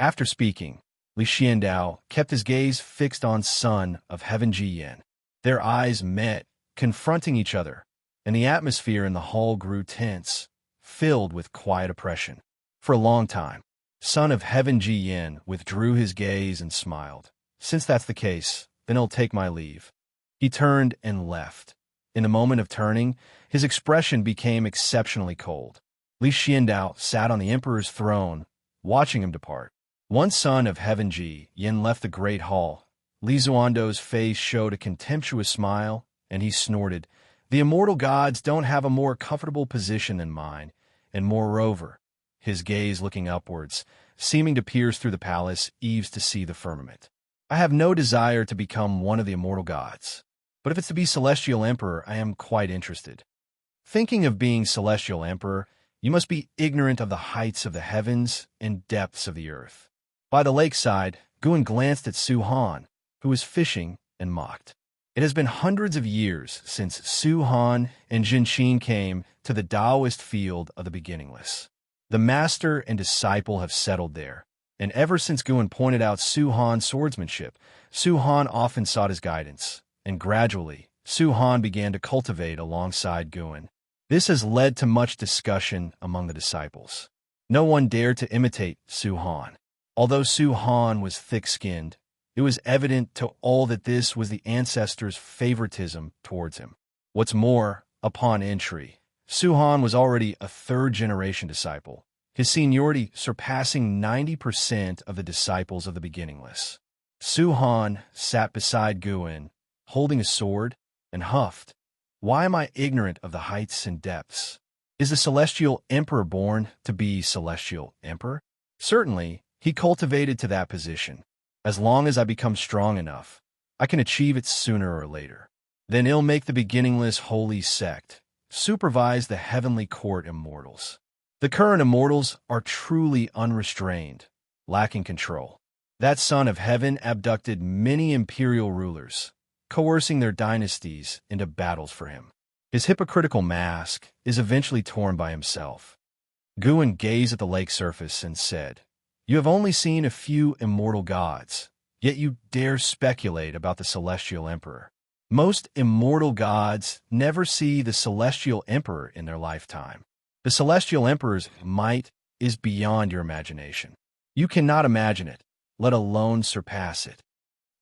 After speaking, Li Xiandao kept his gaze fixed on Son of Heaven Ji Yin. Their eyes met, confronting each other, and the atmosphere in the hall grew tense, filled with quiet oppression. For a long time, Son of Heaven Ji Yin withdrew his gaze and smiled. "Since that's the case, then I'll take my leave." He turned and left. In the moment of turning, his expression became exceptionally cold. Li Xiandao sat on the emperor's throne, watching him depart. Once Son of Heaven Ji Yin left the great hall, Li Zuando's face showed a contemptuous smile, and he snorted, "The immortal gods don't have a more comfortable position than mine," and moreover, his gaze looking upwards, seeming to pierce through the palace eaves to see the firmament. "I have no desire to become one of the immortal gods, but if it's to be Celestial Emperor, I am quite interested." Thinking of being Celestial Emperor, you must be ignorant of the heights of the heavens and depths of the earth. By the lakeside, Guan glanced at Su Han, who was fishing, and mocked. It has been hundreds of years since Su Han and Jinqin came to the Taoist field of the beginningless. The master and disciple have settled there, and ever since Guan pointed out Su Han's swordsmanship, Su Han often sought his guidance, and gradually, Su Han began to cultivate alongside Guan. This has led to much discussion among the disciples. No one dared to imitate Su Han. Although Su Han was thick-skinned, it was evident to all that this was the ancestors' favoritism towards him. What's more, upon entry, Su Han was already a third-generation disciple, his seniority surpassing 90% of the disciples of the beginningless. Su Han sat beside Guan, holding a sword, and huffed. Why am I ignorant of the heights and depths? Is the celestial emperor born to be celestial emperor? Certainly, he cultivated to that position. As long as I become strong enough, I can achieve it sooner or later. Then he'll make the beginningless holy sect, supervise the heavenly court immortals. The current immortals are truly unrestrained, lacking control. That son of heaven abducted many imperial rulers, coercing their dynasties into battles for him. His hypocritical mask is eventually torn by himself. Guan gazed at the lake surface and said, "You have only seen a few immortal gods, yet you dare speculate about the celestial emperor. Most immortal gods never see the celestial emperor in their lifetime. The celestial emperor's might is beyond your imagination. You cannot imagine it, let alone surpass it."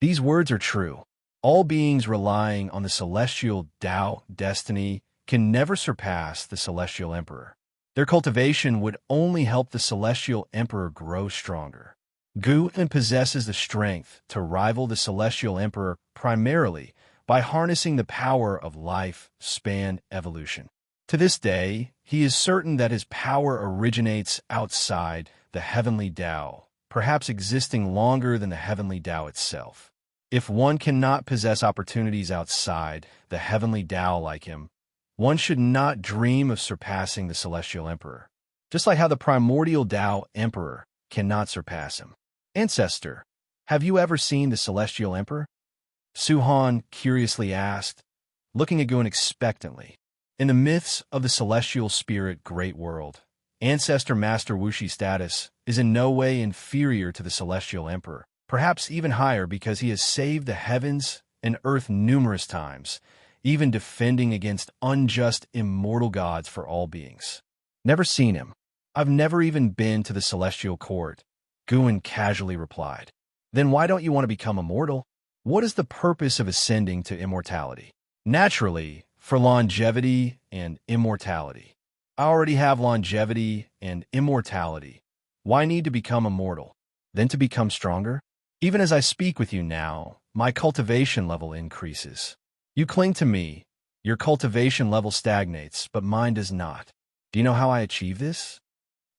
These words are true. All beings relying on the celestial Tao destiny can never surpass the celestial emperor. Their cultivation would only help the celestial emperor grow stronger. Guan possesses the strength to rival the celestial emperor primarily by harnessing the power of life-span evolution. To this day, he is certain that his power originates outside the heavenly Tao, perhaps existing longer than the heavenly Tao itself. If one cannot possess opportunities outside the heavenly Tao like him, one should not dream of surpassing the celestial emperor, just like how the primordial Tao emperor cannot surpass him. Ancestor, have you ever seen the celestial emperor? Su Han curiously asked, looking at Guan expectantly. In the myths of the celestial spirit great world, Ancestor Master Wuxia's status is in no way inferior to the celestial emperor, perhaps even higher because he has saved the heavens and earth numerous times, even defending against unjust immortal gods for all beings. Never seen him. I've never even been to the celestial court, Guan casually replied. Then why don't you want to become immortal? What is the purpose of ascending to immortality? Naturally, for longevity and immortality. I already have longevity and immortality. Why need to become immortal? Then to become stronger? Even as I speak with you now, my cultivation level increases. You cling to me, your cultivation level stagnates, but mine does not. Do you know how I achieve this?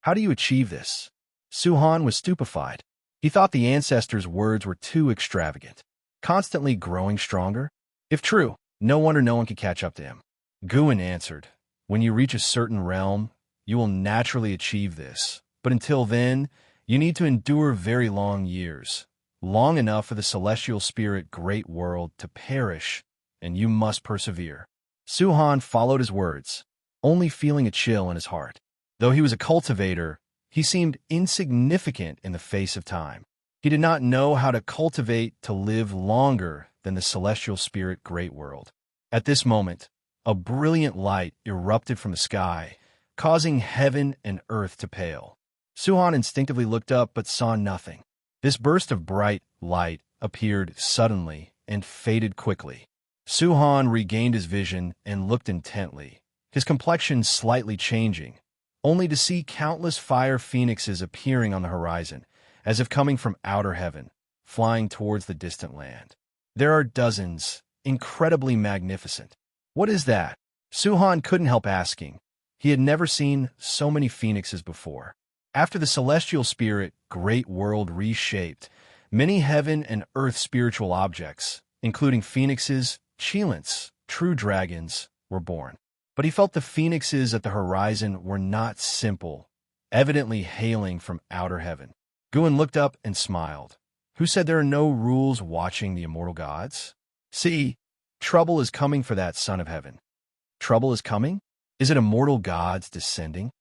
How do you achieve this? Su Han was stupefied. He thought the ancestor's words were too extravagant. Constantly growing stronger? If true, no wonder no one could catch up to him. Guan answered, when you reach a certain realm, you will naturally achieve this. But until then, you need to endure very long years, long enough for the celestial spirit great world to perish, and you must persevere. Su Han followed his words, only feeling a chill in his heart. Though he was a cultivator, he seemed insignificant in the face of time. He did not know how to cultivate to live longer than the celestial spirit great world. At this moment, a brilliant light erupted from the sky, causing heaven and earth to pale. Su Han instinctively looked up but saw nothing. This burst of bright light appeared suddenly and faded quickly. Su Han regained his vision and looked intently, his complexion slightly changing, only to see countless fire phoenixes appearing on the horizon, as if coming from outer heaven, flying towards the distant land. There are dozens, incredibly magnificent. What is that? Su Han couldn't help asking. He had never seen so many phoenixes before. After the celestial spirit great world reshaped, many heaven and earth spiritual objects, including phoenixes, Qilins, true dragons, were born. But he felt the phoenixes at the horizon were not simple, evidently hailing from outer heaven. Guan looked up and smiled. Who said there are no rules watching the immortal gods? See, Trouble is coming for that son of heaven. Trouble is coming? Is it immortal gods descending?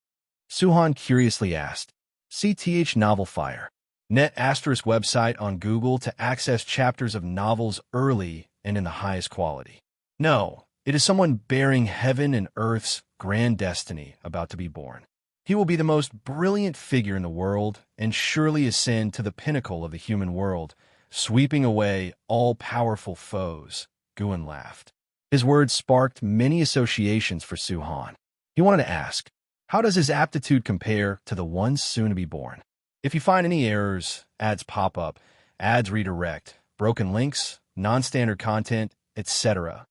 Suhan curiously asked. CTH Novel Fire. Net Asterisk website on Google to access chapters of novels early and in the highest quality. No, it is someone bearing heaven and earth's grand destiny about to be born. He will be the most brilliant figure in the world and surely ascend to the pinnacle of the human world, sweeping away all-powerful foes. Guan laughed. His words sparked many associations for Suhan. He wanted to ask, how does his aptitude compare to the ones soon to be born? If you find any errors, ads pop up, ads redirect, broken links, non-standard content, etc.,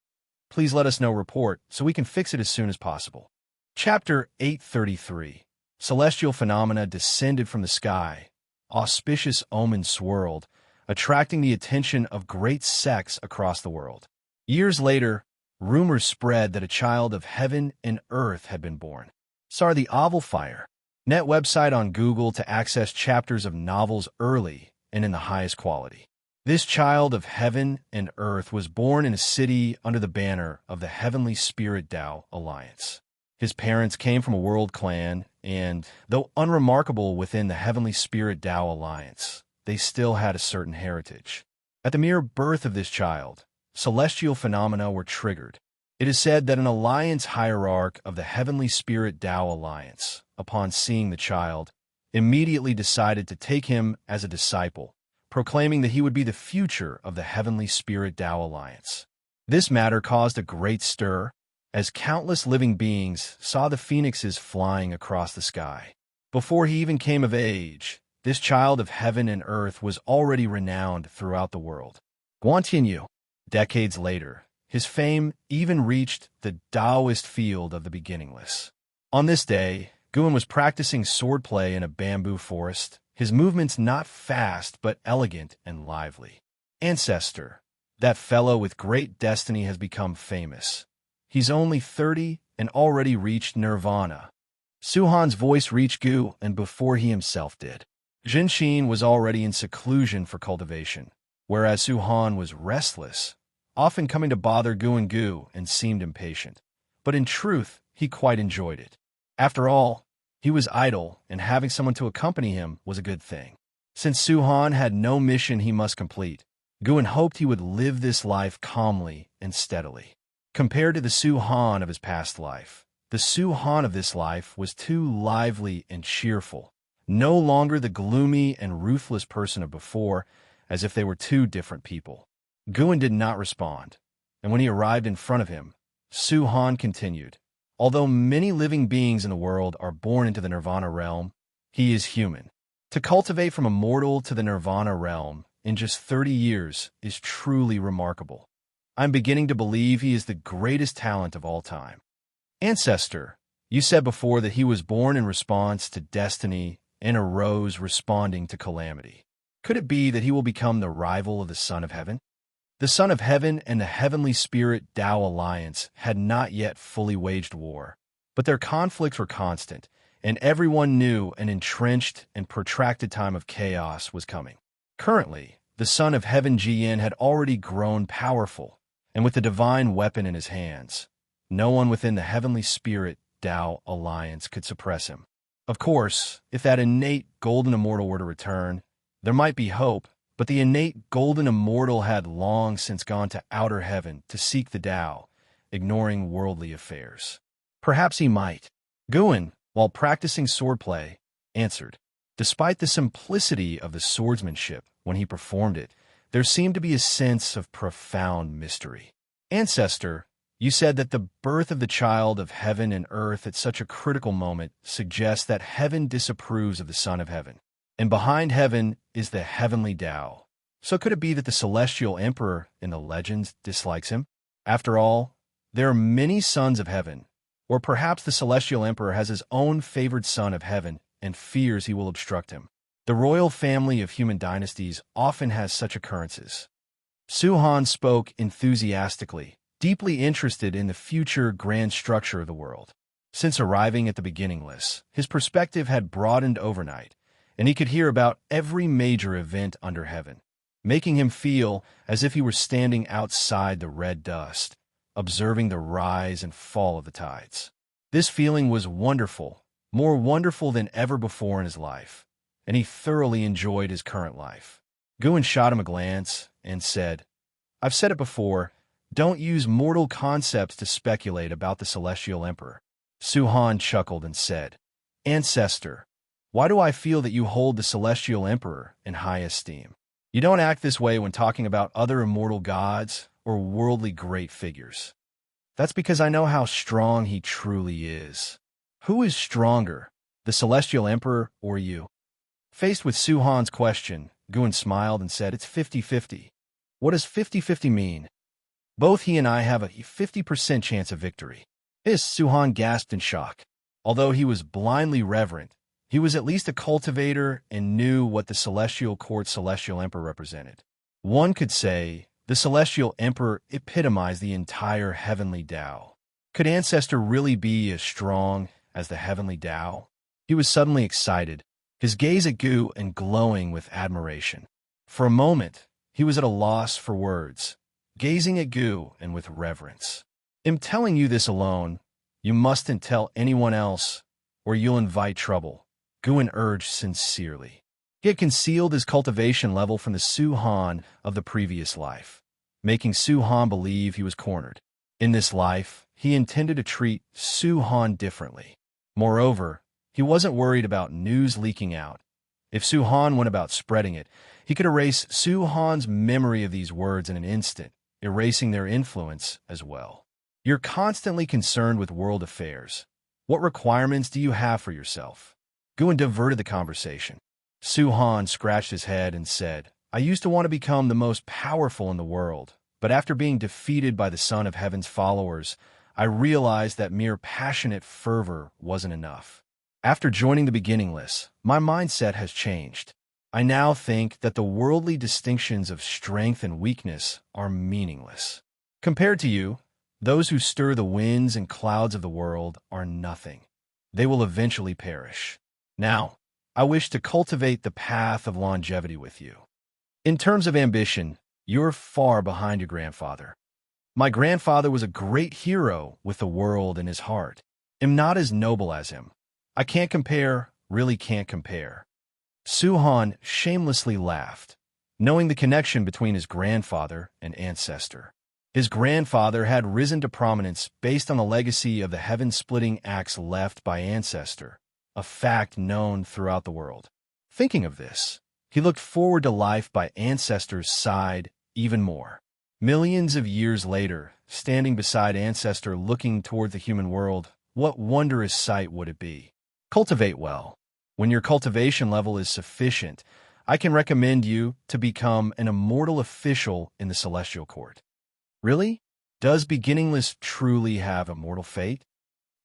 please let us know report so we can fix it as soon as possible. Chapter 833. Celestial phenomena descended from the sky. Auspicious omens swirled, attracting the attention of great sects across the world. Years later, rumors spread that a child of heaven and earth had been born. Saw the Oval Fire. Net website on Google to access chapters of novels early and in the highest quality. This child of heaven and earth was born in a city under the banner of the Heavenly Spirit Tao Alliance. His parents came from a world clan, and, though unremarkable within the Heavenly Spirit Tao Alliance, they still had a certain heritage. At the mere birth of this child, celestial phenomena were triggered. It is said that an alliance hierarch of the Heavenly Spirit Tao Alliance, upon seeing the child, immediately decided to take him as a disciple, proclaiming that he would be the future of the Heavenly Spirit Tao Alliance. This matter caused a great stir, as countless living beings saw the phoenixes flying across the sky. Before he even came of age, this child of heaven and earth was already renowned throughout the world. Guantianyu. Decades later, his fame even reached the Taoist field of the beginningless. On this day, Guan was practicing swordplay in a bamboo forest, his movements not fast but elegant and lively. Ancestor, that fellow with great destiny has become famous. He's only 30 and already reached nirvana. Suhan's voice reached Gu, and before he himself did. Jinxin was already in seclusion for cultivation, whereas Suhan was restless, often coming to bother Gu and seemed impatient. But in truth, he quite enjoyed it. After all, he was idle, and having someone to accompany him was a good thing. Since Suhan had no mission he must complete, Guan hoped he would live this life calmly and steadily. Compared to the Suhan of his past life, the Suhan of this life was too lively and cheerful, no longer the gloomy and ruthless person of before, as if they were two different people. Guan did not respond, and when he arrived in front of him, Suhan continued, although many living beings in the world are born into the nirvana realm, he is human. To cultivate from immortal to the nirvana realm in just 30 years is truly remarkable. I'm beginning to believe he is the greatest talent of all time. Ancestor, you said before that he was born in response to destiny and arose responding to calamity. Could it be that he will become the rival of the Son of Heaven? The Son of Heaven and the Heavenly Spirit Tao Alliance had not yet fully waged war, but their conflicts were constant, and everyone knew an entrenched and protracted time of chaos was coming. Currently, the Son of Heaven Jian had already grown powerful, and with the divine weapon in his hands, no one within the Heavenly Spirit Tao Alliance could suppress him. Of course, if that innate golden immortal were to return, there might be hope, but the innate golden immortal had long since gone to outer heaven to seek the Tao, ignoring worldly affairs. Perhaps he might. Guan, while practicing swordplay, answered. Despite the simplicity of the swordsmanship when he performed it, there seemed to be a sense of profound mystery. Ancestor, you said that the birth of the child of heaven and earth at such a critical moment suggests that heaven disapproves of the Son of Heaven, and behind heaven is the heavenly Tao. So could it be that the celestial emperor in the legends dislikes him? After all, there are many sons of heaven, or perhaps the celestial emperor has his own favored son of heaven and fears he will obstruct him. The royal family of human dynasties often has such occurrences. Suhan spoke enthusiastically, deeply interested in the future grand structure of the world. Since arriving at the beginningless, his perspective had broadened overnight, and he could hear about every major event under heaven. making him feel as if he were standing outside the red dust, observing the rise and fall of the tides. This feeling was wonderful, more wonderful than ever before in his life, and he thoroughly enjoyed his current life. Guan shot him a glance and said, "I've said it before, don't use mortal concepts to speculate about the Celestial Emperor." Su Han chuckled and said, "Ancestor, why do I feel that you hold the Celestial Emperor in high esteem? You don't act this way when talking about other immortal gods or worldly great figures." "That's because I know how strong he truly is." "Who is stronger, the Celestial Emperor or you?" Faced with Su Han's question, Guan smiled and said, "It's 50-50. "What does 50-50 mean?" "Both he and I have a 50% chance of victory." Su Han gasped in shock. Although he was blindly reverent, he was at least a cultivator and knew what the Celestial Court's Celestial Emperor represented. One could say the Celestial Emperor epitomized the entire heavenly Tao. Could Ancestor really be as strong as the heavenly Tao? He was suddenly excited, his gaze at Gu and glowing with admiration. For a moment, he was at a loss for words, gazing at Gu and with reverence. "I'm telling you this alone. You mustn't tell anyone else, or you'll invite trouble," Guan urged sincerely. He had concealed his cultivation level from the Su Han of the previous life, making Su Han believe he was cornered. In this life, he intended to treat Su Han differently. Moreover, he wasn't worried about news leaking out. If Su Han went about spreading it, he could erase Su Han's memory of these words in an instant, erasing their influence as well. "You're constantly concerned with world affairs. What requirements do you have for yourself?" Guan diverted the conversation. Su Han scratched his head and said, "I used to want to become the most powerful in the world, but after being defeated by the Son of Heaven's followers, I realized that mere passionate fervor wasn't enough. After joining the beginningless, my mindset has changed. I now think that the worldly distinctions of strength and weakness are meaningless. Compared to you, those who stir the winds and clouds of the world are nothing. They will eventually perish. Now, I wish to cultivate the path of longevity with you. In terms of ambition, you're far behind your grandfather. My grandfather was a great hero with the world in his heart. I'm not as noble as him. I can't compare, really can't compare." Su Han shamelessly laughed, knowing the connection between his grandfather and Ancestor. His grandfather had risen to prominence based on the legacy of the heaven-splitting axe left by Ancestor, a fact known throughout the world. Thinking of this, he looked forward to life by Ancestor's side even more. Millions of years later, standing beside Ancestor looking toward the human world, what wondrous sight would it be? Cultivate well. When your cultivation level is sufficient, I can recommend you to become an immortal official in the Celestial Court. Really? Does beginningless truly have immortal fate?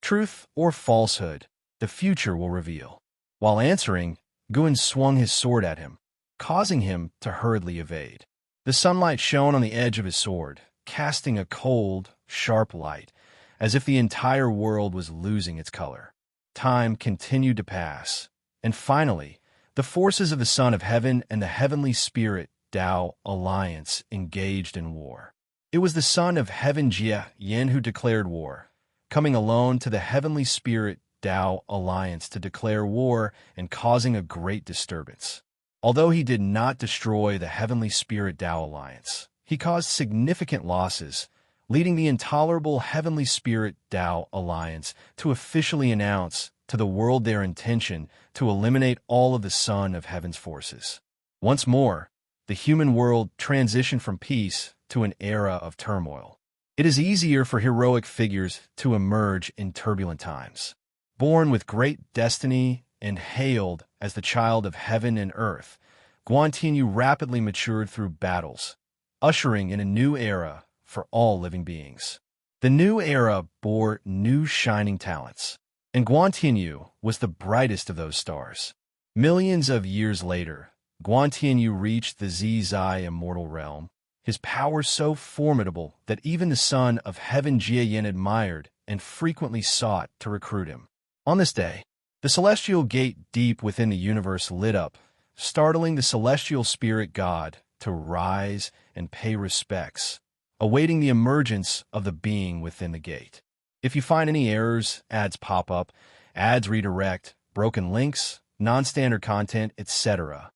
Truth or falsehood, the future will reveal. While answering, Guan swung his sword at him, causing him to hurriedly evade. The sunlight shone on the edge of his sword, casting a cold, sharp light, as if the entire world was losing its color. Time continued to pass, and finally, the forces of the Son of Heaven and the Heavenly Spirit Tao Alliance engaged in war. It was the Son of Heaven Jia Yin who declared war, coming alone to the Heavenly Spirit Tao Alliance to declare war and causing a great disturbance. Although he did not destroy the Heavenly Spirit Tao Alliance, he caused significant losses, leading the intolerable Heavenly Spirit Tao Alliance to officially announce to the world their intention to eliminate all of the Son of Heaven's forces. Once more, the human world transitioned from peace to an era of turmoil. It is easier for heroic figures to emerge in turbulent times. Born with great destiny and hailed as the child of heaven and earth, Guan Tianyu rapidly matured through battles, ushering in a new era for all living beings. The new era bore new shining talents, and Guan Tianyu was the brightest of those stars. Millions of years later, Guan Tianyu reached the Zizai immortal realm, his power so formidable that even the Son of Heaven Jia Yin admired and frequently sought to recruit him. On this day, the celestial gate deep within the universe lit up, startling the celestial spirit god to rise and pay respects, awaiting the emergence of the being within the gate. If you find any errors, ads pop up, ads redirect, broken links, non-standard content, etc.,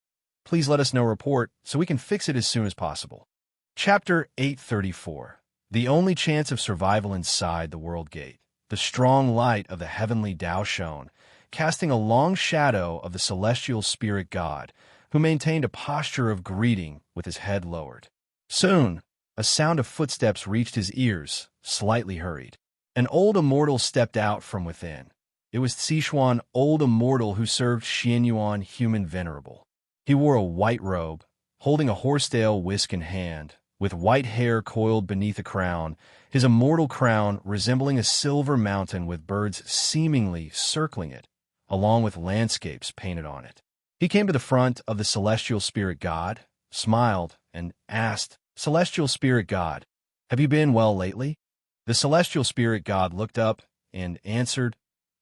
please let us know report so we can fix it as soon as possible. Chapter 834. The only chance of survival inside the world gate. The strong light of the heavenly Tao shone, casting a long shadow of the celestial spirit god, who maintained a posture of greeting with his head lowered. Soon, a sound of footsteps reached his ears, slightly hurried. An old immortal stepped out from within. It was Sichuan, old immortal who served Xianyuan, human venerable. He wore a white robe, holding a horsetail whisk in hand, with white hair coiled beneath a crown, his immortal crown resembling a silver mountain with birds seemingly circling it, along with landscapes painted on it. He came to the front of the celestial spirit god, smiled, and asked, "Celestial spirit god, have you been well lately?" The celestial spirit god looked up and answered,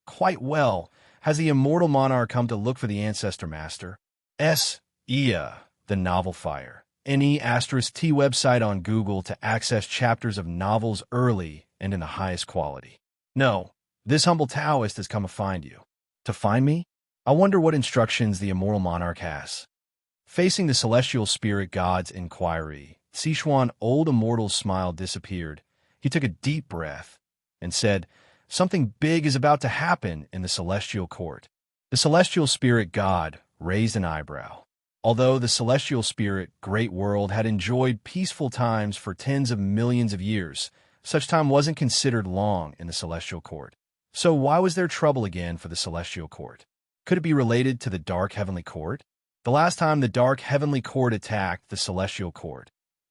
"Quite well. Has the immortal monarch come to look for the ancestor master?" Xianxia, the novel fire. T website on Google to access chapters of novels early and in the highest quality. No, this humble Taoist has come to find you. To find me? I wonder what instructions the immortal monarch has. Facing the celestial spirit god's inquiry, Sichuan old immortal's smile disappeared. He took a deep breath and said, "Something big is about to happen in the celestial court." The celestial spirit god raised an eyebrow. Although the celestial spirit great world had enjoyed peaceful times for tens of millions of years, such time wasn't considered long in the celestial court. So why was there trouble again for the celestial court? Could it be related to the dark heavenly court? The last time the dark heavenly court attacked the celestial court,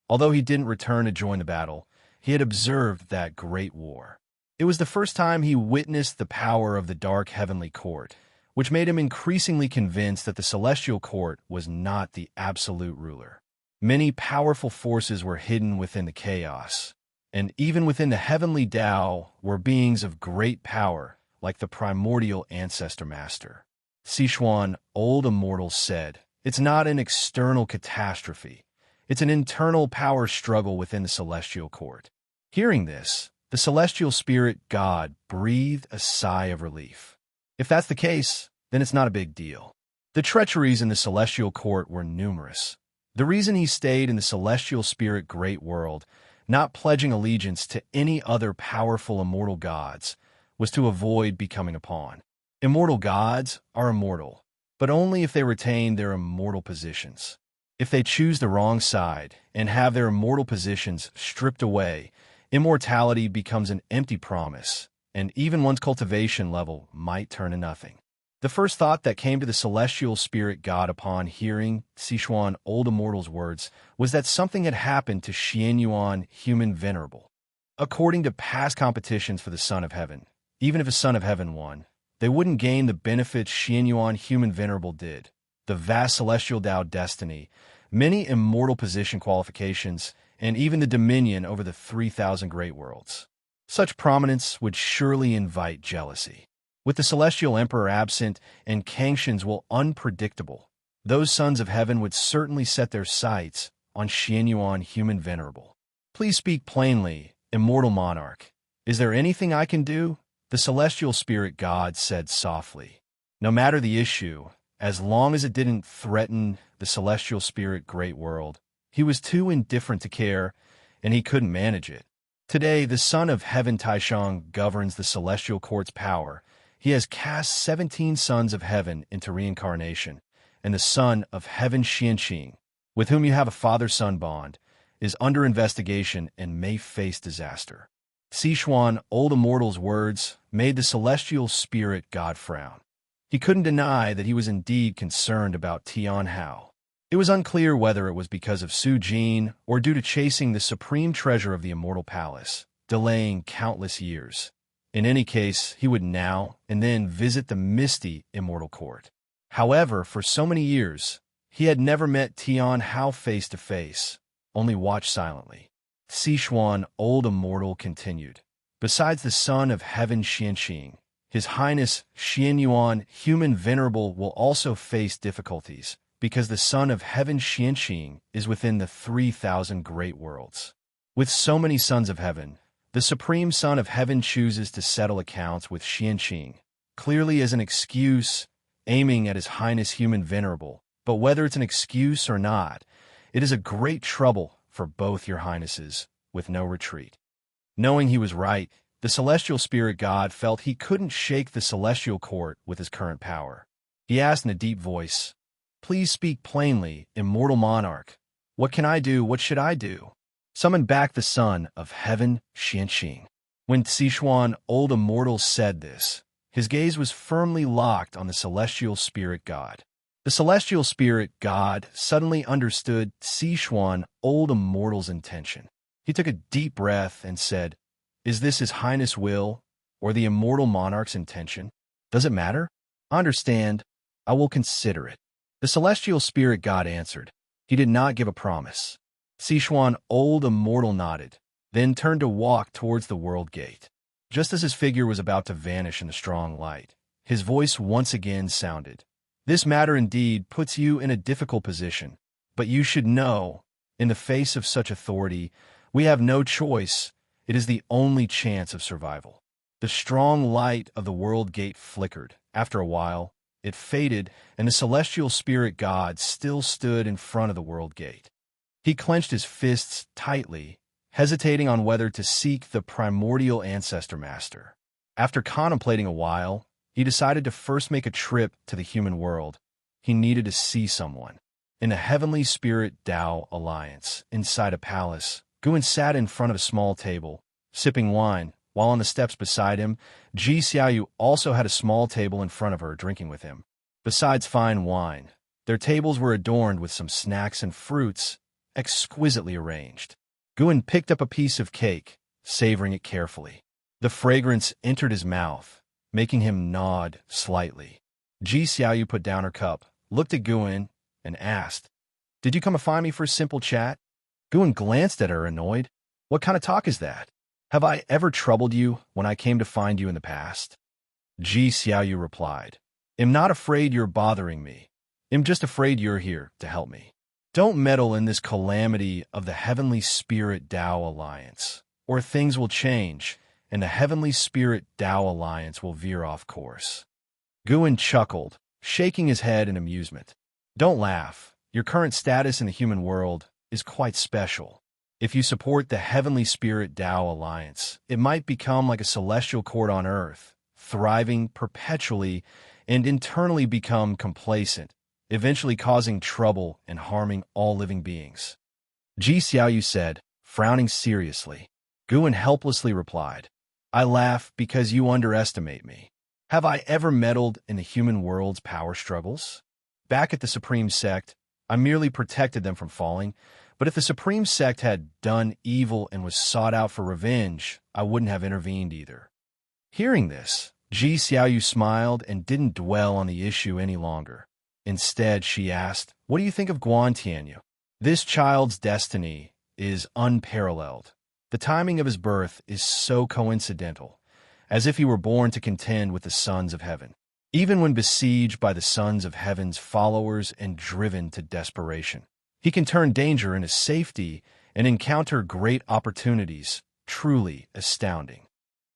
although he didn't return to join the battle, he had observed that great war. It was the first time he witnessed the power of the dark heavenly court, which made him increasingly convinced that the celestial court was not the absolute ruler. Many powerful forces were hidden within the chaos, and even within the heavenly Tao were beings of great power, like the primordial ancestor master. Sichuan, old immortal, said, "It's not an external catastrophe. It's an internal power struggle within the celestial court." Hearing this, the celestial spirit god breathed a sigh of relief. If that's the case, then it's not a big deal. The treacheries in the celestial court were numerous. The reason he stayed in the celestial spirit great world, not pledging allegiance to any other powerful immortal gods, was to avoid becoming a pawn. Immortal gods are immortal, but only if they retain their immortal positions. If they choose the wrong side and have their immortal positions stripped away, immortality becomes an empty promise, and even one's cultivation level might turn to nothing. The first thought that came to the celestial spirit god upon hearing Sichuan old immortal's words was that something had happened to Xianyuan human venerable. According to past competitions for the Son of Heaven, even if a Son of Heaven won, they wouldn't gain the benefits Xianyuan human venerable did: the vast celestial Tao destiny, many immortal position qualifications, and even the dominion over the 3,000 great worlds. Such prominence would surely invite jealousy. With the celestial emperor absent and Xianxia's will unpredictable, those sons of heaven would certainly set their sights on Xianyuan human venerable. "Please speak plainly, immortal monarch. Is there anything I can do?" the celestial spirit god said softly. No matter the issue, as long as it didn't threaten the celestial spirit great world, he was too indifferent to care, and he couldn't manage it. Today, the Son of Heaven Taishang governs the celestial court's power. He has cast 17 sons of heaven into reincarnation, and the Son of Heaven Xianxia, with whom you have a father-son bond, is under investigation and may face disaster. Sichuan, old immortal's words made the celestial spirit god frown. He couldn't deny that he was indeed concerned about Tian Hao. It was unclear whether it was because of Su Jin or due to chasing the supreme treasure of the immortal palace, delaying countless years. In any case, he would now and then visit the misty immortal court. However, for so many years, he had never met Tian Hao face to face, only watched silently. Sichuan, old immortal, continued. Besides the Son of Heaven Xianxia, His Highness Xianyuan, human venerable, will also face difficulties, because the Son of Heaven Xianxia is within the 3,000 great worlds. With so many sons of heaven, the Supreme Son of Heaven chooses to settle accounts with Xianxia, clearly as an excuse, aiming at His Highness Human Venerable. But whether it's an excuse or not, it is a great trouble for both your highnesses, with no retreat. Knowing he was right, the celestial spirit god felt he couldn't shake the celestial court with his current power. He asked in a deep voice, "Please speak plainly, immortal monarch. What can I do? What should I do?" Summon back the Son of Heaven Xianxia. When Sichuan, old immortal, said this, his gaze was firmly locked on the celestial spirit god. The celestial spirit god suddenly understood Sichuan, old immortal's intention. He took a deep breath and said, "Is this His Highness' will, or the immortal monarch's intention? Does it matter? I understand. I will consider it." The celestial spirit god answered. He did not give a promise. Sichuan, old immortal, nodded, then turned to walk towards the world gate. Just as his figure was about to vanish in the strong light, his voice once again sounded. "This matter indeed puts you in a difficult position, but you should know, in the face of such authority, we have no choice. It is the only chance of survival." The strong light of the world gate flickered. After a while, it faded, and the celestial spirit god still stood in front of the world gate. He clenched his fists tightly, hesitating on whether to seek the primordial ancestor master. After contemplating a while, he decided to first make a trip to the human world. He needed to see someone. In the Heavenly Spirit Tao Alliance, inside a palace, Guan sat in front of a small table, sipping wine, while on the steps beside him, Xiaoyu also had a small table in front of her, drinking with him. Besides fine wine, their tables were adorned with some snacks and fruits, exquisitely arranged. Guan picked up a piece of cake, savoring it carefully. The fragrance entered his mouth, making him nod slightly. Xiaoyu put down her cup, looked at Guan, and asked, "Did you come to find me for a simple chat?" Guan glanced at her, annoyed. "What kind of talk is that? Have I ever troubled you when I came to find you in the past?" Xiaoyu replied, "I'm not afraid you're bothering me. I'm just afraid you're here to help me. Don't meddle in this calamity of the Heavenly Spirit Tao Alliance, or things will change, and the Heavenly Spirit Tao Alliance will veer off course." Guan chuckled, shaking his head in amusement. "Don't laugh. Your current status in the human world is quite special. If you support the Heavenly Spirit Tao Alliance, it might become like a celestial court on earth, thriving perpetually and internally become complacent, eventually causing trouble and harming all living beings." Xiaoyu said, frowning seriously. Guan helplessly replied, "I laugh because you underestimate me. Have I ever meddled in the human world's power struggles? Back at the Supreme Sect, I merely protected them from falling, but if the Supreme Sect had done evil and was sought out for revenge, I wouldn't have intervened either." Hearing this, Xiaoyu smiled and didn't dwell on the issue any longer. Instead, she asked, "What do you think of Guan Tianyu? This child's destiny is unparalleled. The timing of his birth is so coincidental, as if he were born to contend with the sons of heaven. Even when besieged by the sons of heaven's followers and driven to desperation, he can turn danger into safety and encounter great opportunities, truly astounding."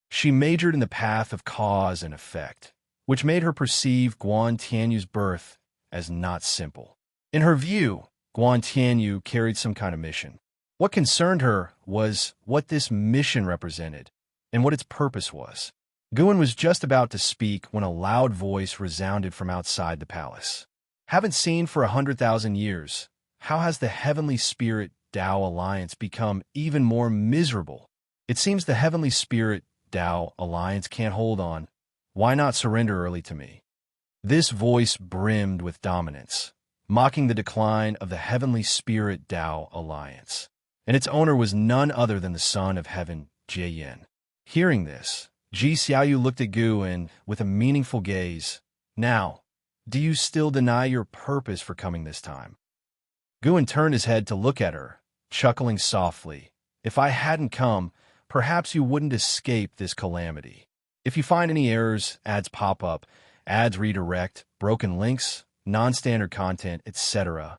She majored in the path of cause and effect, which made her perceive Guan Tianyu's birth as not simple. In her view, Guan Tianyu carried some kind of mission. What concerned her was what this mission represented and what its purpose was. Guan was just about to speak when a loud voice resounded from outside the palace. "Haven't seen for 100,000 years. How has the Heavenly Spirit Tao Alliance become even more miserable? It seems the Heavenly Spirit Tao Alliance can't hold on. Why not surrender early to me?" This voice brimmed with dominance, mocking the decline of the Heavenly Spirit Tao Alliance. And its owner was none other than the Son of Heaven, Jian. Hearing this, Xiaoyu looked at Guan with a meaningful gaze. "Now, do you still deny your purpose for coming this time?" Guan turned his head to look at her, chuckling softly. "If I hadn't come, perhaps you wouldn't escape this calamity. If you find any errors, ads pop up, ads redirect, broken links, non-standard content, etc.,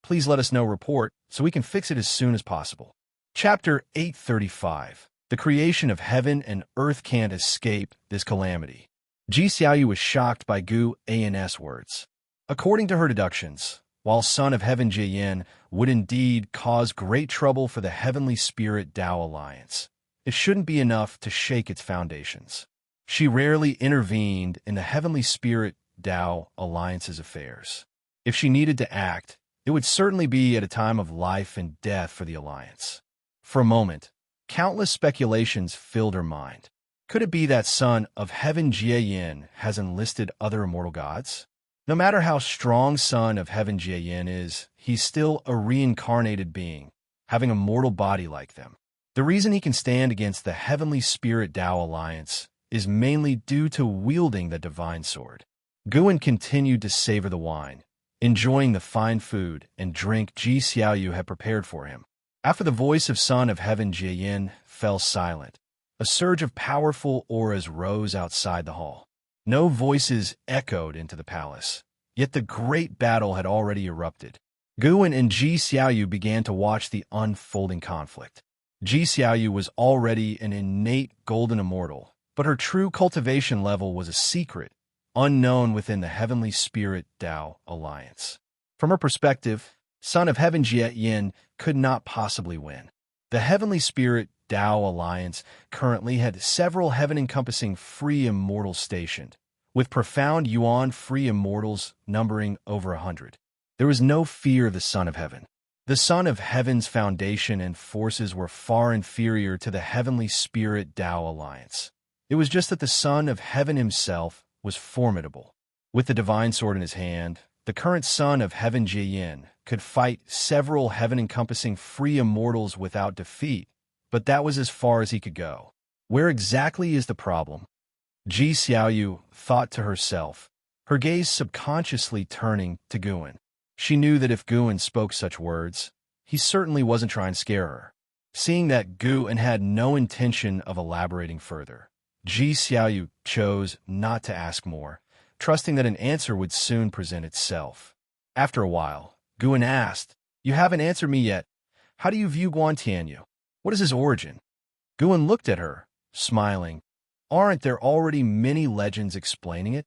please let us know report so we can fix it as soon as possible. Chapter 835. The creation of heaven and earth can't escape this calamity. Xianxia was shocked by Gu An's words. According to her deductions, while Son of Heaven Jian would indeed cause great trouble for the Heavenly Spirit Tao Alliance, it shouldn't be enough to shake its foundations. She rarely intervened in the Heavenly Spirit Tao Alliance's affairs. If she needed to act, it would certainly be at a time of life and death for the Alliance. For a moment, countless speculations filled her mind. Could it be that Son of Heaven Jian has enlisted other immortal gods? No matter how strong Son of Heaven Jian is, he's still a reincarnated being, having a mortal body like them. The reason he can stand against the Heavenly Spirit Tao Alliance is mainly due to wielding the divine sword. Guan continued to savor the wine, enjoying the fine food and drink Xianxia had prepared for him. After the voice of Son of Heaven Jian fell silent, a surge of powerful auras rose outside the hall. No voices echoed into the palace, yet the great battle had already erupted. Guan and Xianxia began to watch the unfolding conflict. Xianxia was already an innate golden immortal, but her true cultivation level was a secret, unknown within the Heavenly Spirit Tao Alliance. From her perspective, Son of Heaven Jian could not possibly win. The Heavenly Spirit Tao Alliance currently had several heaven-encompassing free immortals stationed, with profound Yuan free immortals numbering over 100. There was no fear of the Son of Heaven. The Son of Heaven's foundation and forces were far inferior to the Heavenly Spirit Tao Alliance. It was just that the Son of Heaven himself was formidable. With the divine sword in his hand, the current Son of Heaven Jian could fight several heaven-encompassing free immortals without defeat, but that was as far as he could go. Where exactly is the problem? Xianxia thought to herself, her gaze subconsciously turning to Guan. She knew that if Guan spoke such words, he certainly wasn't trying to scare her. Seeing that Guan had no intention of elaborating further, Xianxia chose not to ask more, trusting that an answer would soon present itself. After a while, Guan asked, "You haven't answered me yet. How do you view Guantianyu? What is his origin?" Guan looked at her, smiling. Aren't there already many legends explaining it?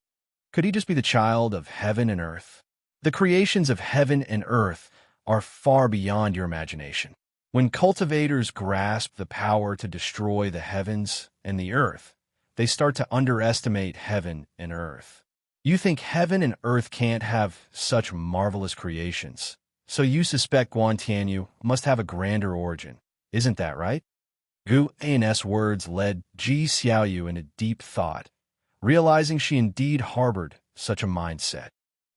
Could he just be the child of heaven and earth? The creations of heaven and earth are far beyond your imagination. When cultivators grasp the power to destroy the heavens and the earth, they start to underestimate heaven and earth. You think heaven and earth can't have such marvelous creations, so you suspect Guantianyu must have a grander origin. Isn't that right? Gu An's words led Xianxia into deep thought, realizing she indeed harbored such a mindset.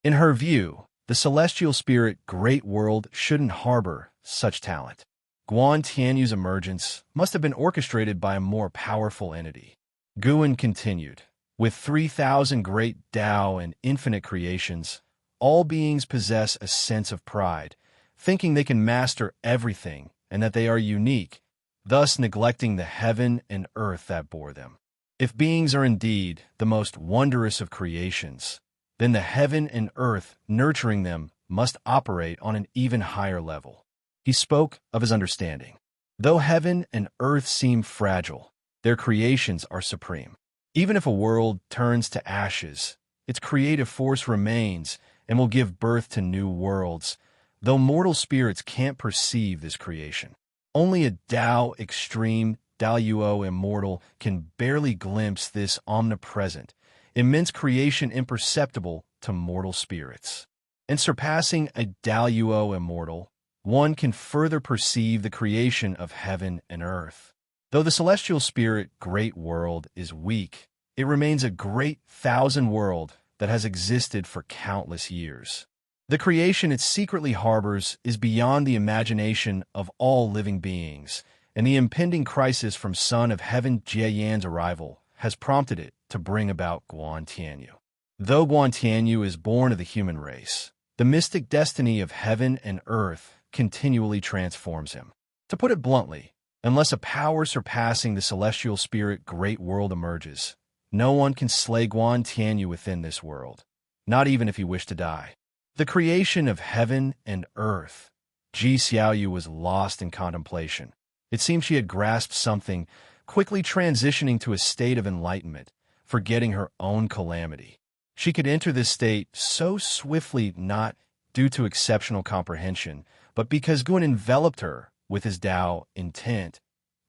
In her view, the celestial spirit Great World shouldn't harbor such talent. Guantianyu's emergence must have been orchestrated by a more powerful entity. Guan continued, with 3,000 great Tao and infinite creations, all beings possess a sense of pride, thinking they can master everything and that they are unique, thus neglecting the heaven and earth that bore them. If beings are indeed the most wondrous of creations, then the heaven and earth nurturing them must operate on an even higher level. He spoke of his understanding. Though heaven and earth seem fragile, their creations are supreme. Even if a world turns to ashes, its creative force remains and will give birth to new worlds, though mortal spirits can't perceive this creation. Only a Tao extreme, Daoyuo immortal, can barely glimpse this omnipresent, immense creation imperceptible to mortal spirits. And surpassing a Daoyuo immortal, one can further perceive the creation of heaven and earth. Though the celestial spirit Great World is weak, it remains a great thousand world that has existed for countless years. The creation it secretly harbors is beyond the imagination of all living beings, and the impending crisis from Son of Heaven Jian's arrival has prompted it to bring about Guantianyu. Though Guantianyu is born of the human race, the mystic destiny of heaven and earth continually transforms him. To put it bluntly, unless a power surpassing the celestial spirit Great World emerges, no one can slay Guantianyu within this world. not even if he wished to die. The creation of heaven and earth. Xiaoyu was lost in contemplation. It seemed she had grasped something, quickly transitioning to a state of enlightenment, forgetting her own calamity. She could enter this state so swiftly not due to exceptional comprehension, but because Guan enveloped her with his Tao intent,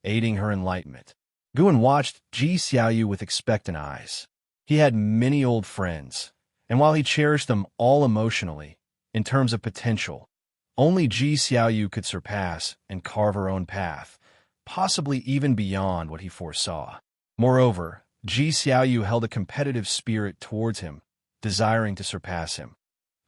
aiding her enlightenment. Guan watched Xiaoyu with expectant eyes. He had many old friends, and while he cherished them all emotionally, in terms of potential, only Xiaoyu could surpass and carve her own path, possibly even beyond what he foresaw. Moreover, Xiaoyu held a competitive spirit towards him, desiring to surpass him.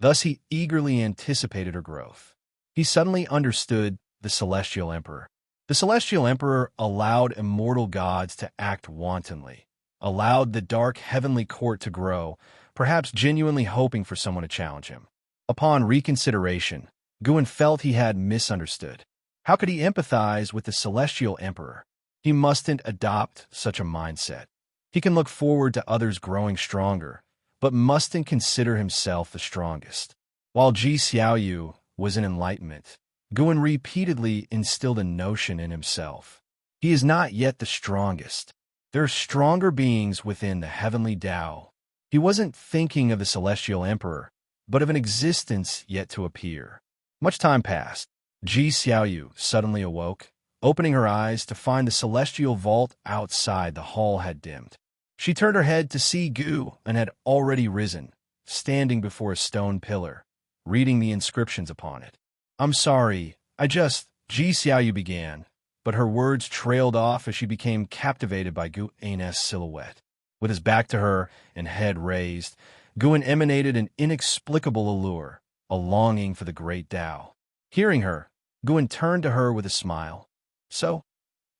Thus he eagerly anticipated her growth. He suddenly understood the Celestial Emperor. The Celestial Emperor allowed immortal gods to act wantonly, allowed the dark heavenly court to grow, perhaps genuinely hoping for someone to challenge him. Upon reconsideration, Guan felt he had misunderstood. How could he empathize with the Celestial Emperor? He mustn't adopt such a mindset. He can look forward to others growing stronger, but mustn't consider himself the strongest. While Xiaoyu was in enlightenment, Guan repeatedly instilled a notion in himself. He is not yet the strongest. There are stronger beings within the heavenly Tao. He wasn't thinking of the Celestial Emperor, but of an existence yet to appear. Much time passed. Xiaoyu suddenly awoke, opening her eyes to find the celestial vault outside the hall had dimmed. She turned her head to see Gu and had already risen, standing before a stone pillar, reading the inscriptions upon it. "I'm sorry, Xiaoyu began, but her words trailed off as she became captivated by Guan's silhouette. With his back to her and head raised, Guan emanated an inexplicable allure, a longing for the great Tao. Hearing her, Guan turned to her with a smile. "So,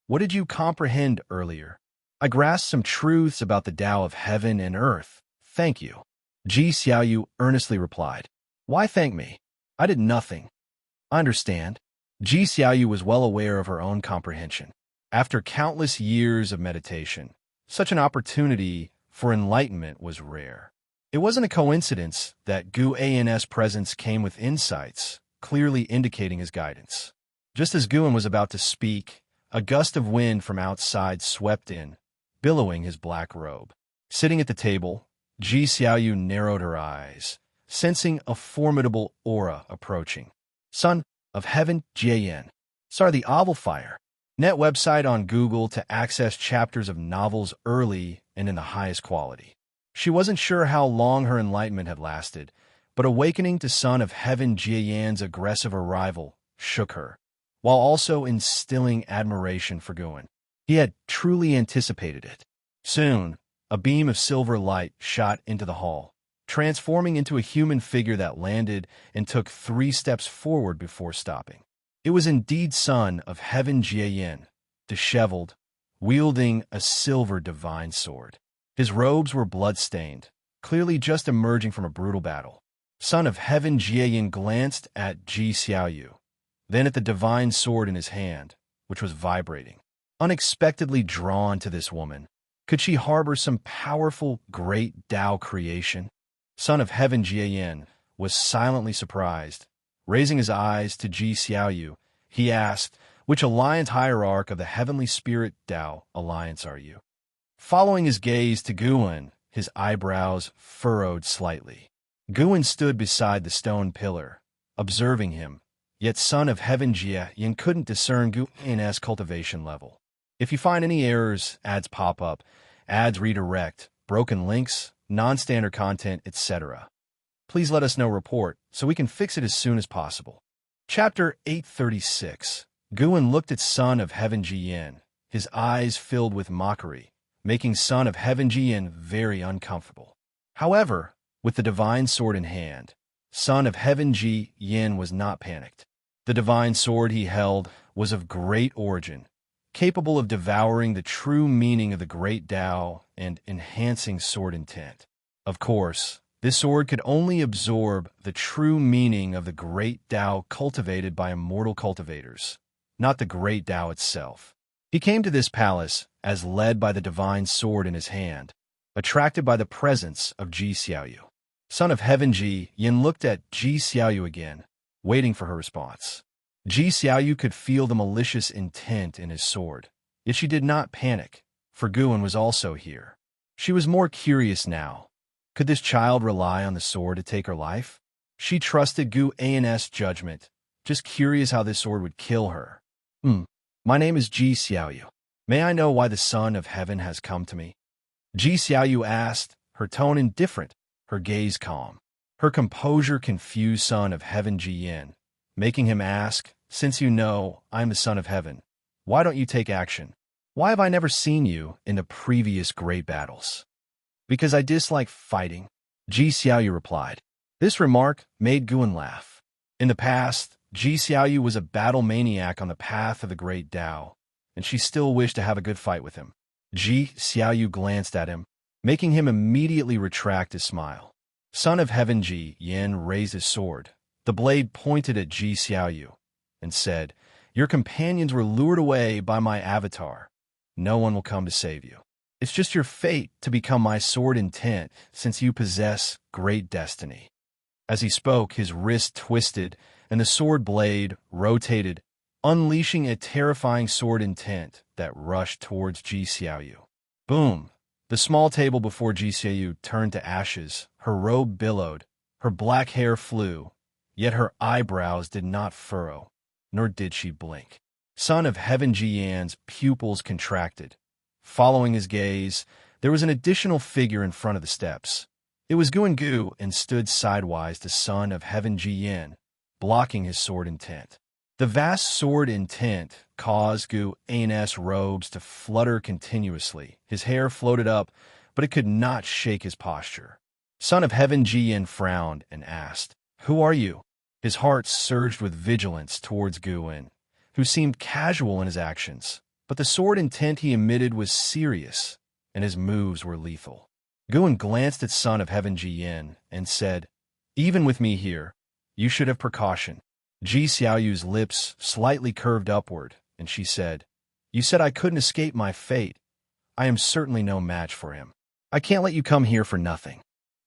what did you comprehend earlier?" "I grasped some truths about the Tao of heaven and earth. Thank you." Xiaoyu earnestly replied. "Why thank me? I did nothing." "I understand." Xiaoyu was well aware of her own comprehension. After countless years of meditation, such an opportunity for enlightenment was rare. It wasn't a coincidence that Guan's presence came with insights, clearly indicating his guidance. Just as Guan was about to speak, a gust of wind from outside swept in, billowing his black robe. Sitting at the table, Xiaoyu narrowed her eyes, sensing a formidable aura approaching. "Son of Heaven Jian. Sorry, the Oval Fire." Net website on Google to access chapters of novels early and in the highest quality. She wasn't sure how long her enlightenment had lasted, but awakening to Son of Heaven Jian's aggressive arrival shook her, while also instilling admiration for Guan. He had truly anticipated it. Soon, a beam of silver light shot into the hall, transforming into a human figure that landed and took 3 steps forward before stopping. It was indeed Son of Heaven Jian, disheveled, wielding a silver divine sword. His robes were blood-stained, clearly just emerging from a brutal battle. Son of Heaven Jian glanced at Xiaoyu, then at the divine sword in his hand, which was vibrating. Unexpectedly drawn to this woman, could she harbor some powerful, great Tao creation? Son of Heaven Jian was silently surprised. Raising his eyes to Xiaoyu, he asked, "Which alliance hierarch of the Heavenly Spirit Tao Alliance are you?" Following his gaze to Guan, his eyebrows furrowed slightly. Guan stood beside the stone pillar, observing him, yet Son of Heaven Jian couldn't discern Guan's cultivation level. If you find any errors, ads pop up, ads redirect, broken links, non-standard content, etc., please let us know report so we can fix it as soon as possible. Chapter 836. Guan looked at Son of Heaven Jian, his eyes filled with mockery, making Son of Heaven Jian very uncomfortable. However, with the divine sword in hand, Son of Heaven Jian was not panicked. The divine sword he held was of great origin, capable of devouring the true meaning of the great Tao and enhancing sword intent. Of course, this sword could only absorb the true meaning of the great Tao cultivated by immortal cultivators, not the great Tao itself. He came to this palace as led by the divine sword in his hand, attracted by the presence of Xiaoyu. Son of Heaven Ji Yin looked at Ji Xiaoyu again, waiting for her response. Ji Xiaoyu could feel the malicious intent in his sword, yet she did not panic, for Guan was also here. She was more curious now. Could this child rely on the sword to take her life? She trusted Gu An's judgment, just curious how this sword would kill her. My name is Ji Xiaoyu. May I know why the Son of Heaven has come to me? Ji Xiaoyu asked, her tone indifferent, her gaze calm. Her composure confused Son of Heaven Ji Yin, making him ask, since you know I am the Son of Heaven, why don't you take action? Why have I never seen you in the previous great battles? Because I dislike fighting, Ji Xiaoyu replied. This remark made Guan laugh. In the past, Ji Xiaoyu was a battle maniac on the path of the great Tao, and she still wished to have a good fight with him. Ji Xiaoyu glanced at him, making him immediately retract his smile. Son of Heaven Ji Yin raised his sword. The blade pointed at Ji Xiaoyu and said, Your companions were lured away by my avatar. No one will come to save you. It's just your fate to become my sword intent since you possess great destiny. As he spoke, his wrist twisted and the sword blade rotated, unleashing a terrifying sword intent that rushed towards Ji Xiaoyu. Boom! The small table before Ji Xiaoyu turned to ashes, her robe billowed, her black hair flew, yet her eyebrows did not furrow, nor did she blink. Son of Heaven Ji Yan's pupils contracted. Following his gaze, there was an additional figure in front of the steps. It was Guan Gu and stood sidewise to Son of Heaven Ji Yin, blocking his sword intent. The vast sword intent caused Gu An's robes to flutter continuously. His hair floated up, but it could not shake his posture. Son of Heaven Ji Yin frowned and asked, Who are you? His heart surged with vigilance towards Guan, who seemed casual in his actions, but the sword intent he emitted was serious, and his moves were lethal. Guan glanced at Son of Heaven Ji Yin and said, Even with me here, you should have precaution. Ji Xiaoyu's lips slightly curved upward, and she said, You said I couldn't escape my fate. I am certainly no match for him. I can't let you come here for nothing.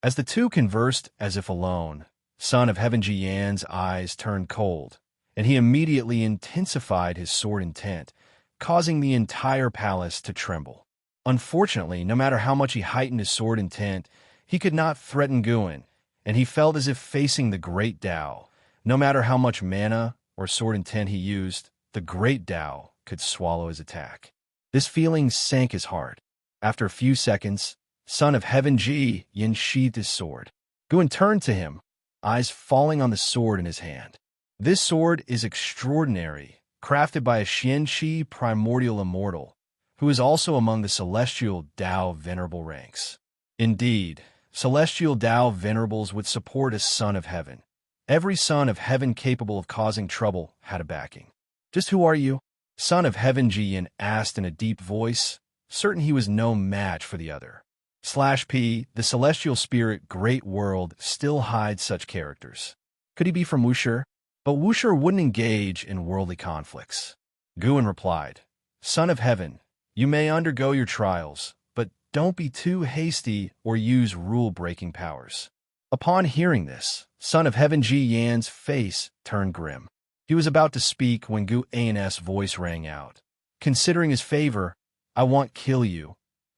As the two conversed as if alone, Son of Heaven Ji Yan's eyes turned cold, and he immediately intensified his sword intent, causing the entire palace to tremble. Unfortunately, no matter how much he heightened his sword intent, he could not threaten Guan, and he felt as if facing the great Tao. No matter how much mana or sword intent he used, the great Tao could swallow his attack. This feeling sank his heart. After a few seconds, Son of Heaven Ji Yin sheathed his sword. Guan turned to him, eyes falling on the sword in his hand. This sword is extraordinary, crafted by a Xianxia primordial immortal, who is also among the celestial Tao venerable ranks. Indeed, celestial Tao venerables would support a Son of Heaven. Every Son of Heaven capable of causing trouble had a backing. Just who are you? Son of Heaven Ji Yin asked in a deep voice, certain he was no match for the other. /P, the celestial spirit great world still hides such characters. Could he be from Wuxia? But Wuxia wouldn't engage in worldly conflicts. Guan replied, Son of Heaven, you may undergo your trials, but don't be too hasty or use rule-breaking powers. Upon hearing this, Son of Heaven Ji Yan's face turned grim. He was about to speak when Gu An's voice rang out. Considering his favor, I won't kill you,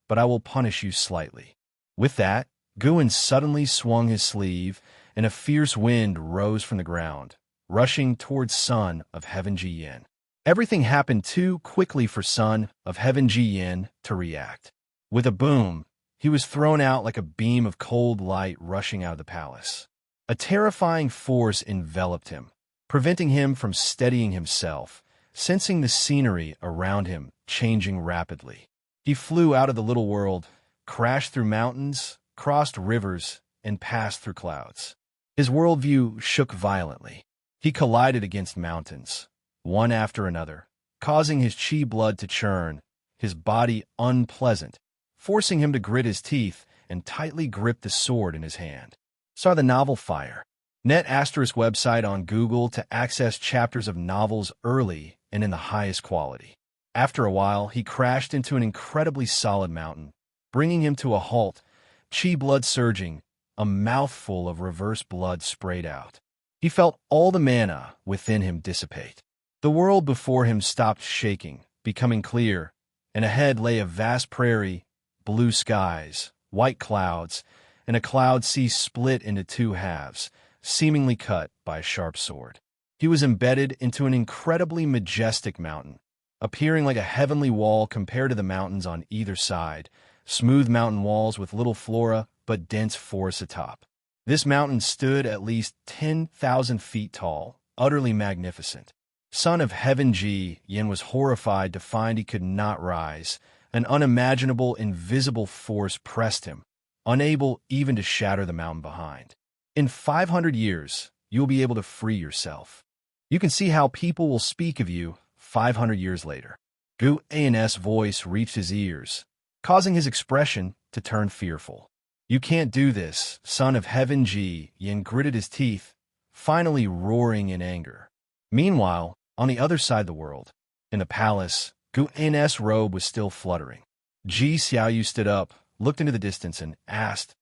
but I will punish you slightly. With that, Guan suddenly swung his sleeve, and a fierce wind rose from the ground, rushing towards Son of Heaven Ji Yin. Everything happened too quickly for Son of Heaven Ji Yin to react. With a boom, he was thrown out like a beam of cold light rushing out of the palace. A terrifying force enveloped him, preventing him from steadying himself, sensing the scenery around him changing rapidly. He flew out of the little world, crashed through mountains, crossed rivers, and passed through clouds. His worldview shook violently. He collided against mountains, one after another, causing his chi blood to churn, his body unpleasant, forcing him to grit his teeth and tightly grip the sword in his hand. Saw the novel Fire. Net ** website on Google to access chapters of novels early and in the highest quality. After a while, he crashed into an incredibly solid mountain, bringing him to a halt, chi blood surging, a mouthful of reverse blood sprayed out. He felt all the mana within him dissipate. The world before him stopped shaking, becoming clear, and ahead lay a vast prairie, blue skies, white clouds, and a cloud sea split into two halves, seemingly cut by a sharp sword. He was embedded into an incredibly majestic mountain, appearing like a heavenly wall compared to the mountains on either side, smooth mountain walls with little flora but dense forests atop. This mountain stood at least 10,000 feet tall, utterly magnificent. Son of Heaven Ji Yin was horrified to find he could not rise. An unimaginable, invisible force pressed him, unable even to shatter the mountain behind. In 500 years, you will be able to free yourself. You can see how people will speak of you 500 years later. Gu An's voice reached his ears, causing his expression to turn fearful. You can't do this, Son of Heaven Ji Yin gritted his teeth, finally roaring in anger. Meanwhile, on the other side of the world, in the palace, Gu An's robe was still fluttering. Ji Xiaoyu stood up, looked into the distance, and asked,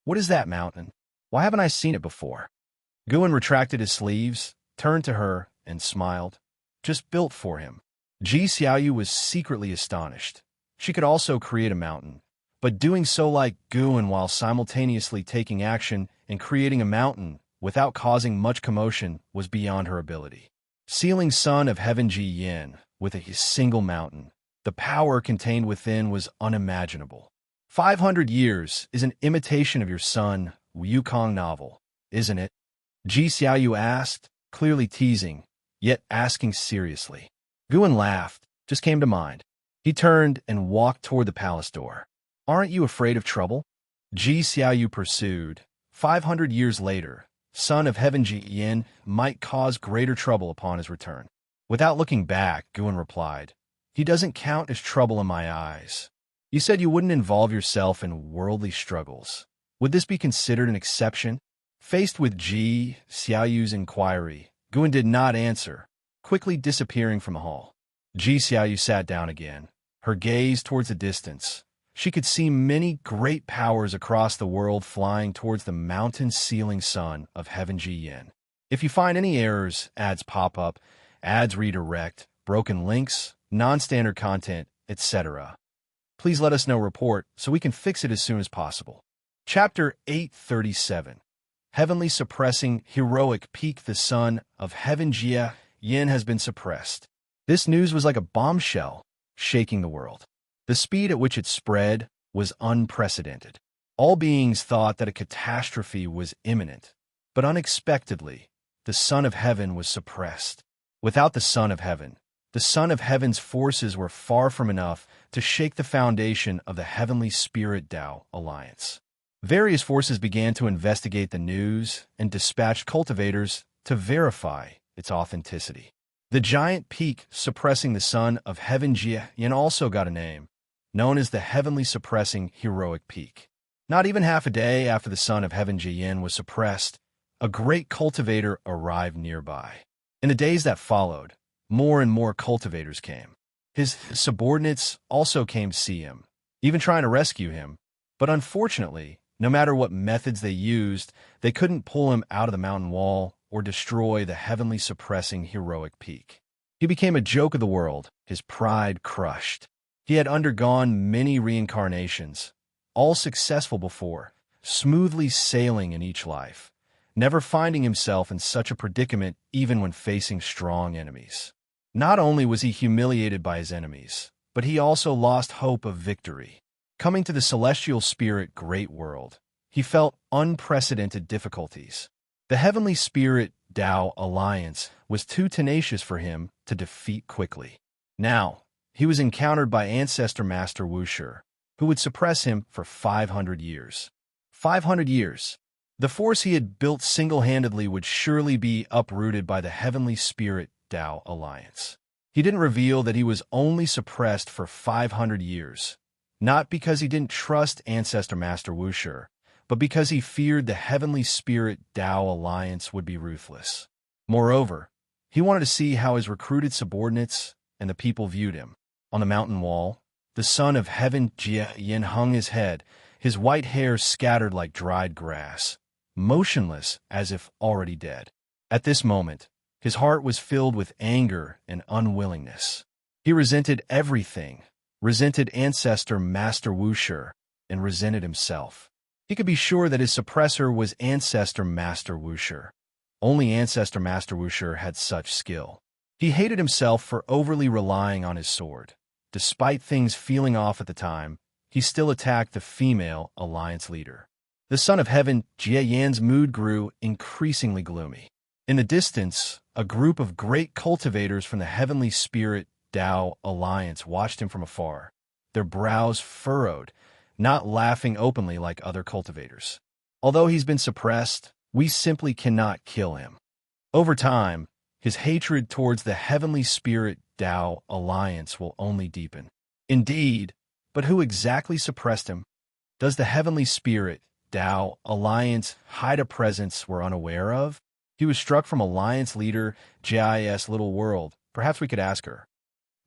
"What is that mountain? Why haven't I seen it before?" Guan retracted his sleeves, turned to her, and smiled. Just built for him. Ji Xiaoyu was secretly astonished. She could also create a mountain, but doing so like Guan while simultaneously taking action and creating a mountain without causing much commotion was beyond her ability. Sealing Son of Heaven Ji Yin with a single mountain, the power contained within was unimaginable. 500 years is an imitation of your son, Wukong novel, isn't it? Ji Xiaoyu asked, clearly teasing, yet asking seriously. Guan laughed, just came to mind. He turned and walked toward the palace door. Aren't you afraid of trouble? Ji Xiaoyu pursued. 500 years later, Son of Heaven Ji Yin might cause greater trouble upon his return. Without looking back, Guan replied, "He doesn't count as trouble in my eyes. You said you wouldn't involve yourself in worldly struggles. Would this be considered an exception?" Faced with Ji Xiaoyu's inquiry, Guan did not answer, quickly disappearing from the hall. Ji Xiaoyu sat down again, her gaze towards the distance. She could see many great powers across the world flying towards the mountain-sealing Son of Heaven Ji Yin. If you find any errors, ads pop up, ads redirect, broken links, non-standard content, etc., please let us know report so we can fix it as soon as possible. Chapter 837. Heavenly Suppressing Heroic Peak. The Son of Heaven Ji Yin has been suppressed. This news was like a bombshell, shaking the world. The speed at which it spread was unprecedented. All beings thought that a catastrophe was imminent, but unexpectedly, the Son of Heaven was suppressed. Without the Son of Heaven, the Son of Heaven's forces were far from enough to shake the foundation of the Heavenly Spirit Tao Alliance. Various forces began to investigate the news and dispatched cultivators to verify its authenticity. The giant peak suppressing the Son of Heaven Ji Yin also got a name, known as the Heavenly Suppressing Heroic Peak. Not even half a day after the Son of Heaven Ji Yin was suppressed, a great cultivator arrived nearby. In the days that followed, more and more cultivators came. His subordinates also came to see him, even trying to rescue him, but unfortunately, no matter what methods they used, they couldn't pull him out of the mountain wall or destroy the Heavenly Suppressing Heroic Peak. He became a joke of the world, his pride crushed. He had undergone many reincarnations, all successful before, smoothly sailing in each life, never finding himself in such a predicament even when facing strong enemies. Not only was he humiliated by his enemies, but he also lost hope of victory. Coming to the celestial spirit great world, he felt unprecedented difficulties. The Heavenly Spirit Tao Alliance was too tenacious for him to defeat quickly. Now, he was encountered by Ancestor Master Wuxia, who would suppress him for 500 years. 500 years. The force he had built single-handedly would surely be uprooted by the Heavenly Spirit Tao Alliance. He didn't reveal that he was only suppressed for 500 years, not because he didn't trust Ancestor Master Wuxia, but because he feared the Heavenly Spirit Tao Alliance would be ruthless. Moreover, he wanted to see how his recruited subordinates and the people viewed him. On the mountain wall, the Son of Heaven Ji Yin hung his head, his white hair scattered like dried grass, motionless as if already dead. At this moment, his heart was filled with anger and unwillingness. He resented everything, resented Ancestor Master Wuxia, and resented himself. He could be sure that his suppressor was Ancestor Master Wuxia. Only Ancestor Master Wuxia had such skill. He hated himself for overly relying on his sword. Despite things feeling off at the time, he still attacked the female alliance leader. The Son of Heaven, Jie Yan's mood grew increasingly gloomy. In the distance, a group of great cultivators from the Heavenly Spirit Tao Alliance watched him from afar, their brows furrowed, not laughing openly like other cultivators. Although he's been suppressed, we simply cannot kill him. Over time, his hatred towards the Heavenly Spirit Tao Alliance will only deepen. Indeed, but who exactly suppressed him? Does the Heavenly Spirit Tao Alliance hide a presence we're unaware of? He was struck from Alliance leader Ji's little world. Perhaps we could ask her.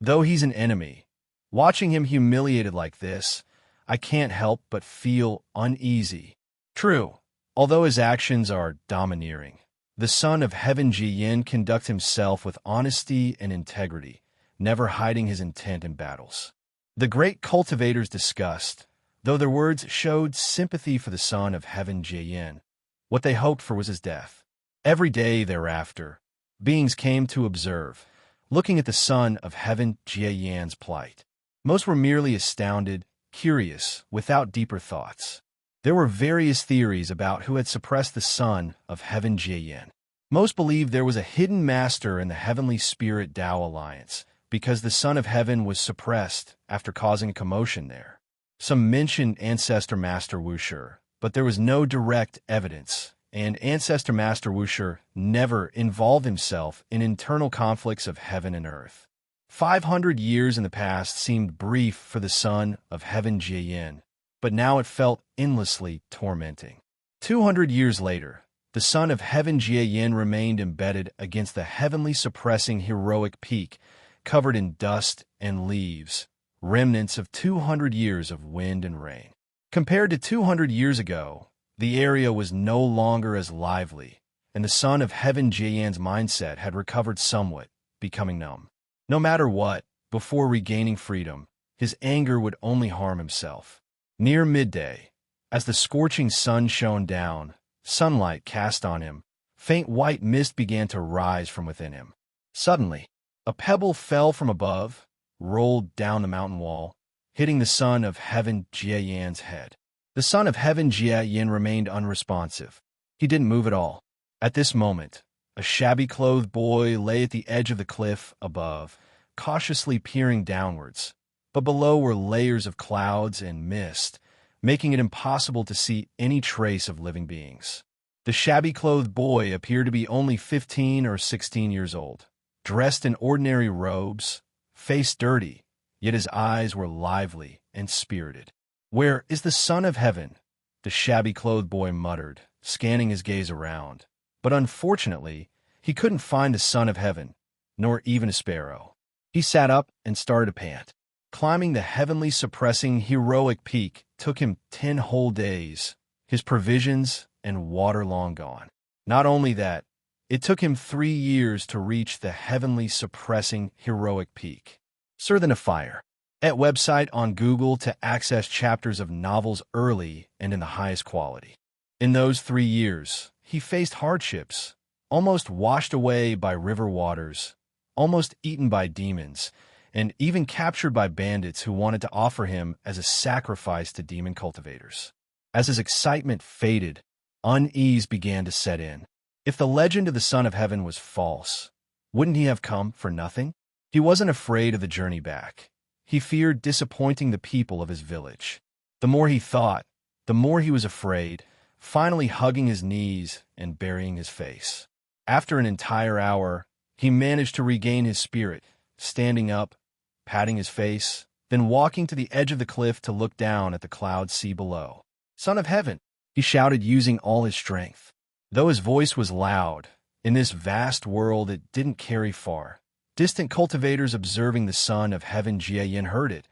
Though he's an enemy, watching him humiliated like this, I can't help but feel uneasy. True, although his actions are domineering, the Son of Heaven Jiyan conducts himself with honesty and integrity, never hiding his intent in battles. The great cultivators discussed, though their words showed sympathy for the Son of Heaven Jiyan. What they hoped for was his death. Every day thereafter, beings came to observe, looking at the Son of Heaven Jiyan's plight. Most were merely astounded, curious, without deeper thoughts. There were various theories about who had suppressed the Son of Heaven Jiyan. Most believed there was a hidden master in the Heavenly Spirit Tao Alliance, because the Son of Heaven was suppressed after causing a commotion there. Some mentioned Ancestor Master Wuxia, but there was no direct evidence, and Ancestor Master Wuxia never involved himself in internal conflicts of heaven and earth. 500 years in the past seemed brief for the Son of Heaven Jiyan, but now it felt endlessly tormenting. 200 years later, the Son of Heaven Jiyan remained embedded against the heavenly suppressing heroic peak, covered in dust and leaves, remnants of 200 years of wind and rain. Compared to 200 years ago, the area was no longer as lively, and the Son of Heaven Jiyan's mindset had recovered somewhat, becoming numb. No matter what, before regaining freedom, his anger would only harm himself. Near midday, as the scorching sun shone down, sunlight cast on him, faint white mist began to rise from within him. Suddenly, a pebble fell from above, rolled down the mountain wall, hitting the Son of Heaven Jiyan's head. The Son of Heaven Jiyan remained unresponsive. He didn't move at all. At this moment, a shabby-clothed boy lay at the edge of the cliff above, cautiously peering downwards, but below were layers of clouds and mist, making it impossible to see any trace of living beings. The shabby-clothed boy appeared to be only 15 or 16 years old, dressed in ordinary robes, face dirty, yet his eyes were lively and spirited. "Where is the Son of Heaven?" the shabby-clothed boy muttered, scanning his gaze around. But unfortunately, he couldn't find the Son of Heaven, nor even a sparrow. He sat up and started to pant. Climbing the heavenly suppressing heroic peak took him 10 whole days, his provisions and water long gone. Not only that, it took him 3 years to reach the heavenly suppressing heroic peak. Sir than a fire. At website on Google to access chapters of novels early and in the highest quality. In those 3 years, he faced hardships, almost washed away by river waters, almost eaten by demons, and even captured by bandits who wanted to offer him as a sacrifice to demon cultivators. As his excitement faded, unease began to set in. If the legend of the Son of Heaven was false, wouldn't he have come for nothing? He wasn't afraid of the journey back. He feared disappointing the people of his village. The more he thought, the more he was afraid, finally hugging his knees and burying his face. After an entire hour, he managed to regain his spirit, standing up, patting his face, then walking to the edge of the cliff to look down at the cloud sea below. "Son of Heaven!" he shouted using all his strength. Though his voice was loud, in this vast world it didn't carry far. Distant cultivators observing the Son of Heaven Jiyan heard it,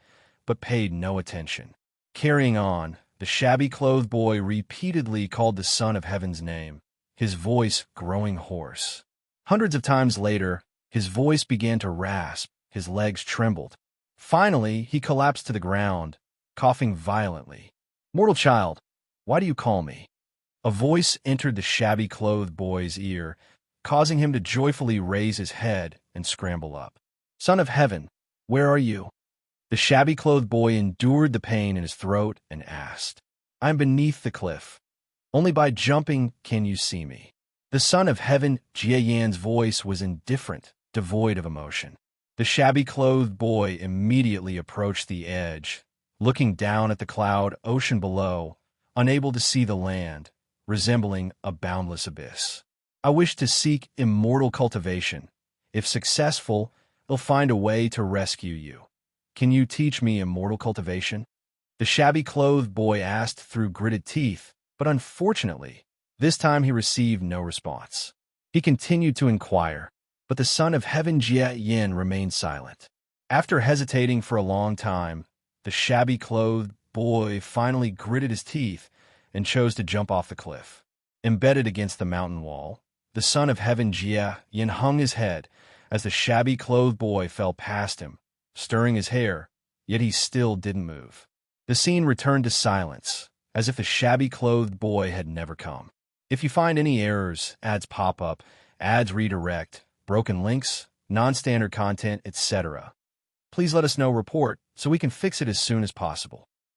but paid no attention. Carrying on, The shabby-clothed boy repeatedly called the Son of Heaven's name, his voice growing hoarse. Hundreds of times later, his voice began to rasp, his legs trembled. Finally, he collapsed to the ground, coughing violently. "Mortal child, why do you call me?" A voice entered the shabby-clothed boy's ear, causing him to joyfully raise his head and scramble up. "Son of Heaven, where are you?" The shabby-clothed boy endured the pain in his throat and asked, "I am beneath the cliff. Only by jumping can you see me." The Son of Heaven, Jiayan's voice was indifferent, devoid of emotion. The shabby-clothed boy immediately approached the edge, looking down at the cloud ocean below, unable to see the land, resembling a boundless abyss. "I wish to seek immortal cultivation. If successful, I'll find a way to rescue you. Can you teach me immortal cultivation?" The shabby-clothed boy asked through gritted teeth, but unfortunately, this time he received no response. He continued to inquire, but the Son of Heaven Jia Yin remained silent. After hesitating for a long time, the shabby-clothed boy finally gritted his teeth and chose to jump off the cliff. Embedded against the mountain wall, the Son of Heaven Jia Yin hung his head as the shabby-clothed boy fell past him, stirring his hair, yet he still didn't move. The scene returned to silence, as if the shabby-clothed boy had never come. If you find any errors, ads pop up, ads redirect, broken links, non-standard content, etc., please let us know. Report so we can fix it as soon as possible.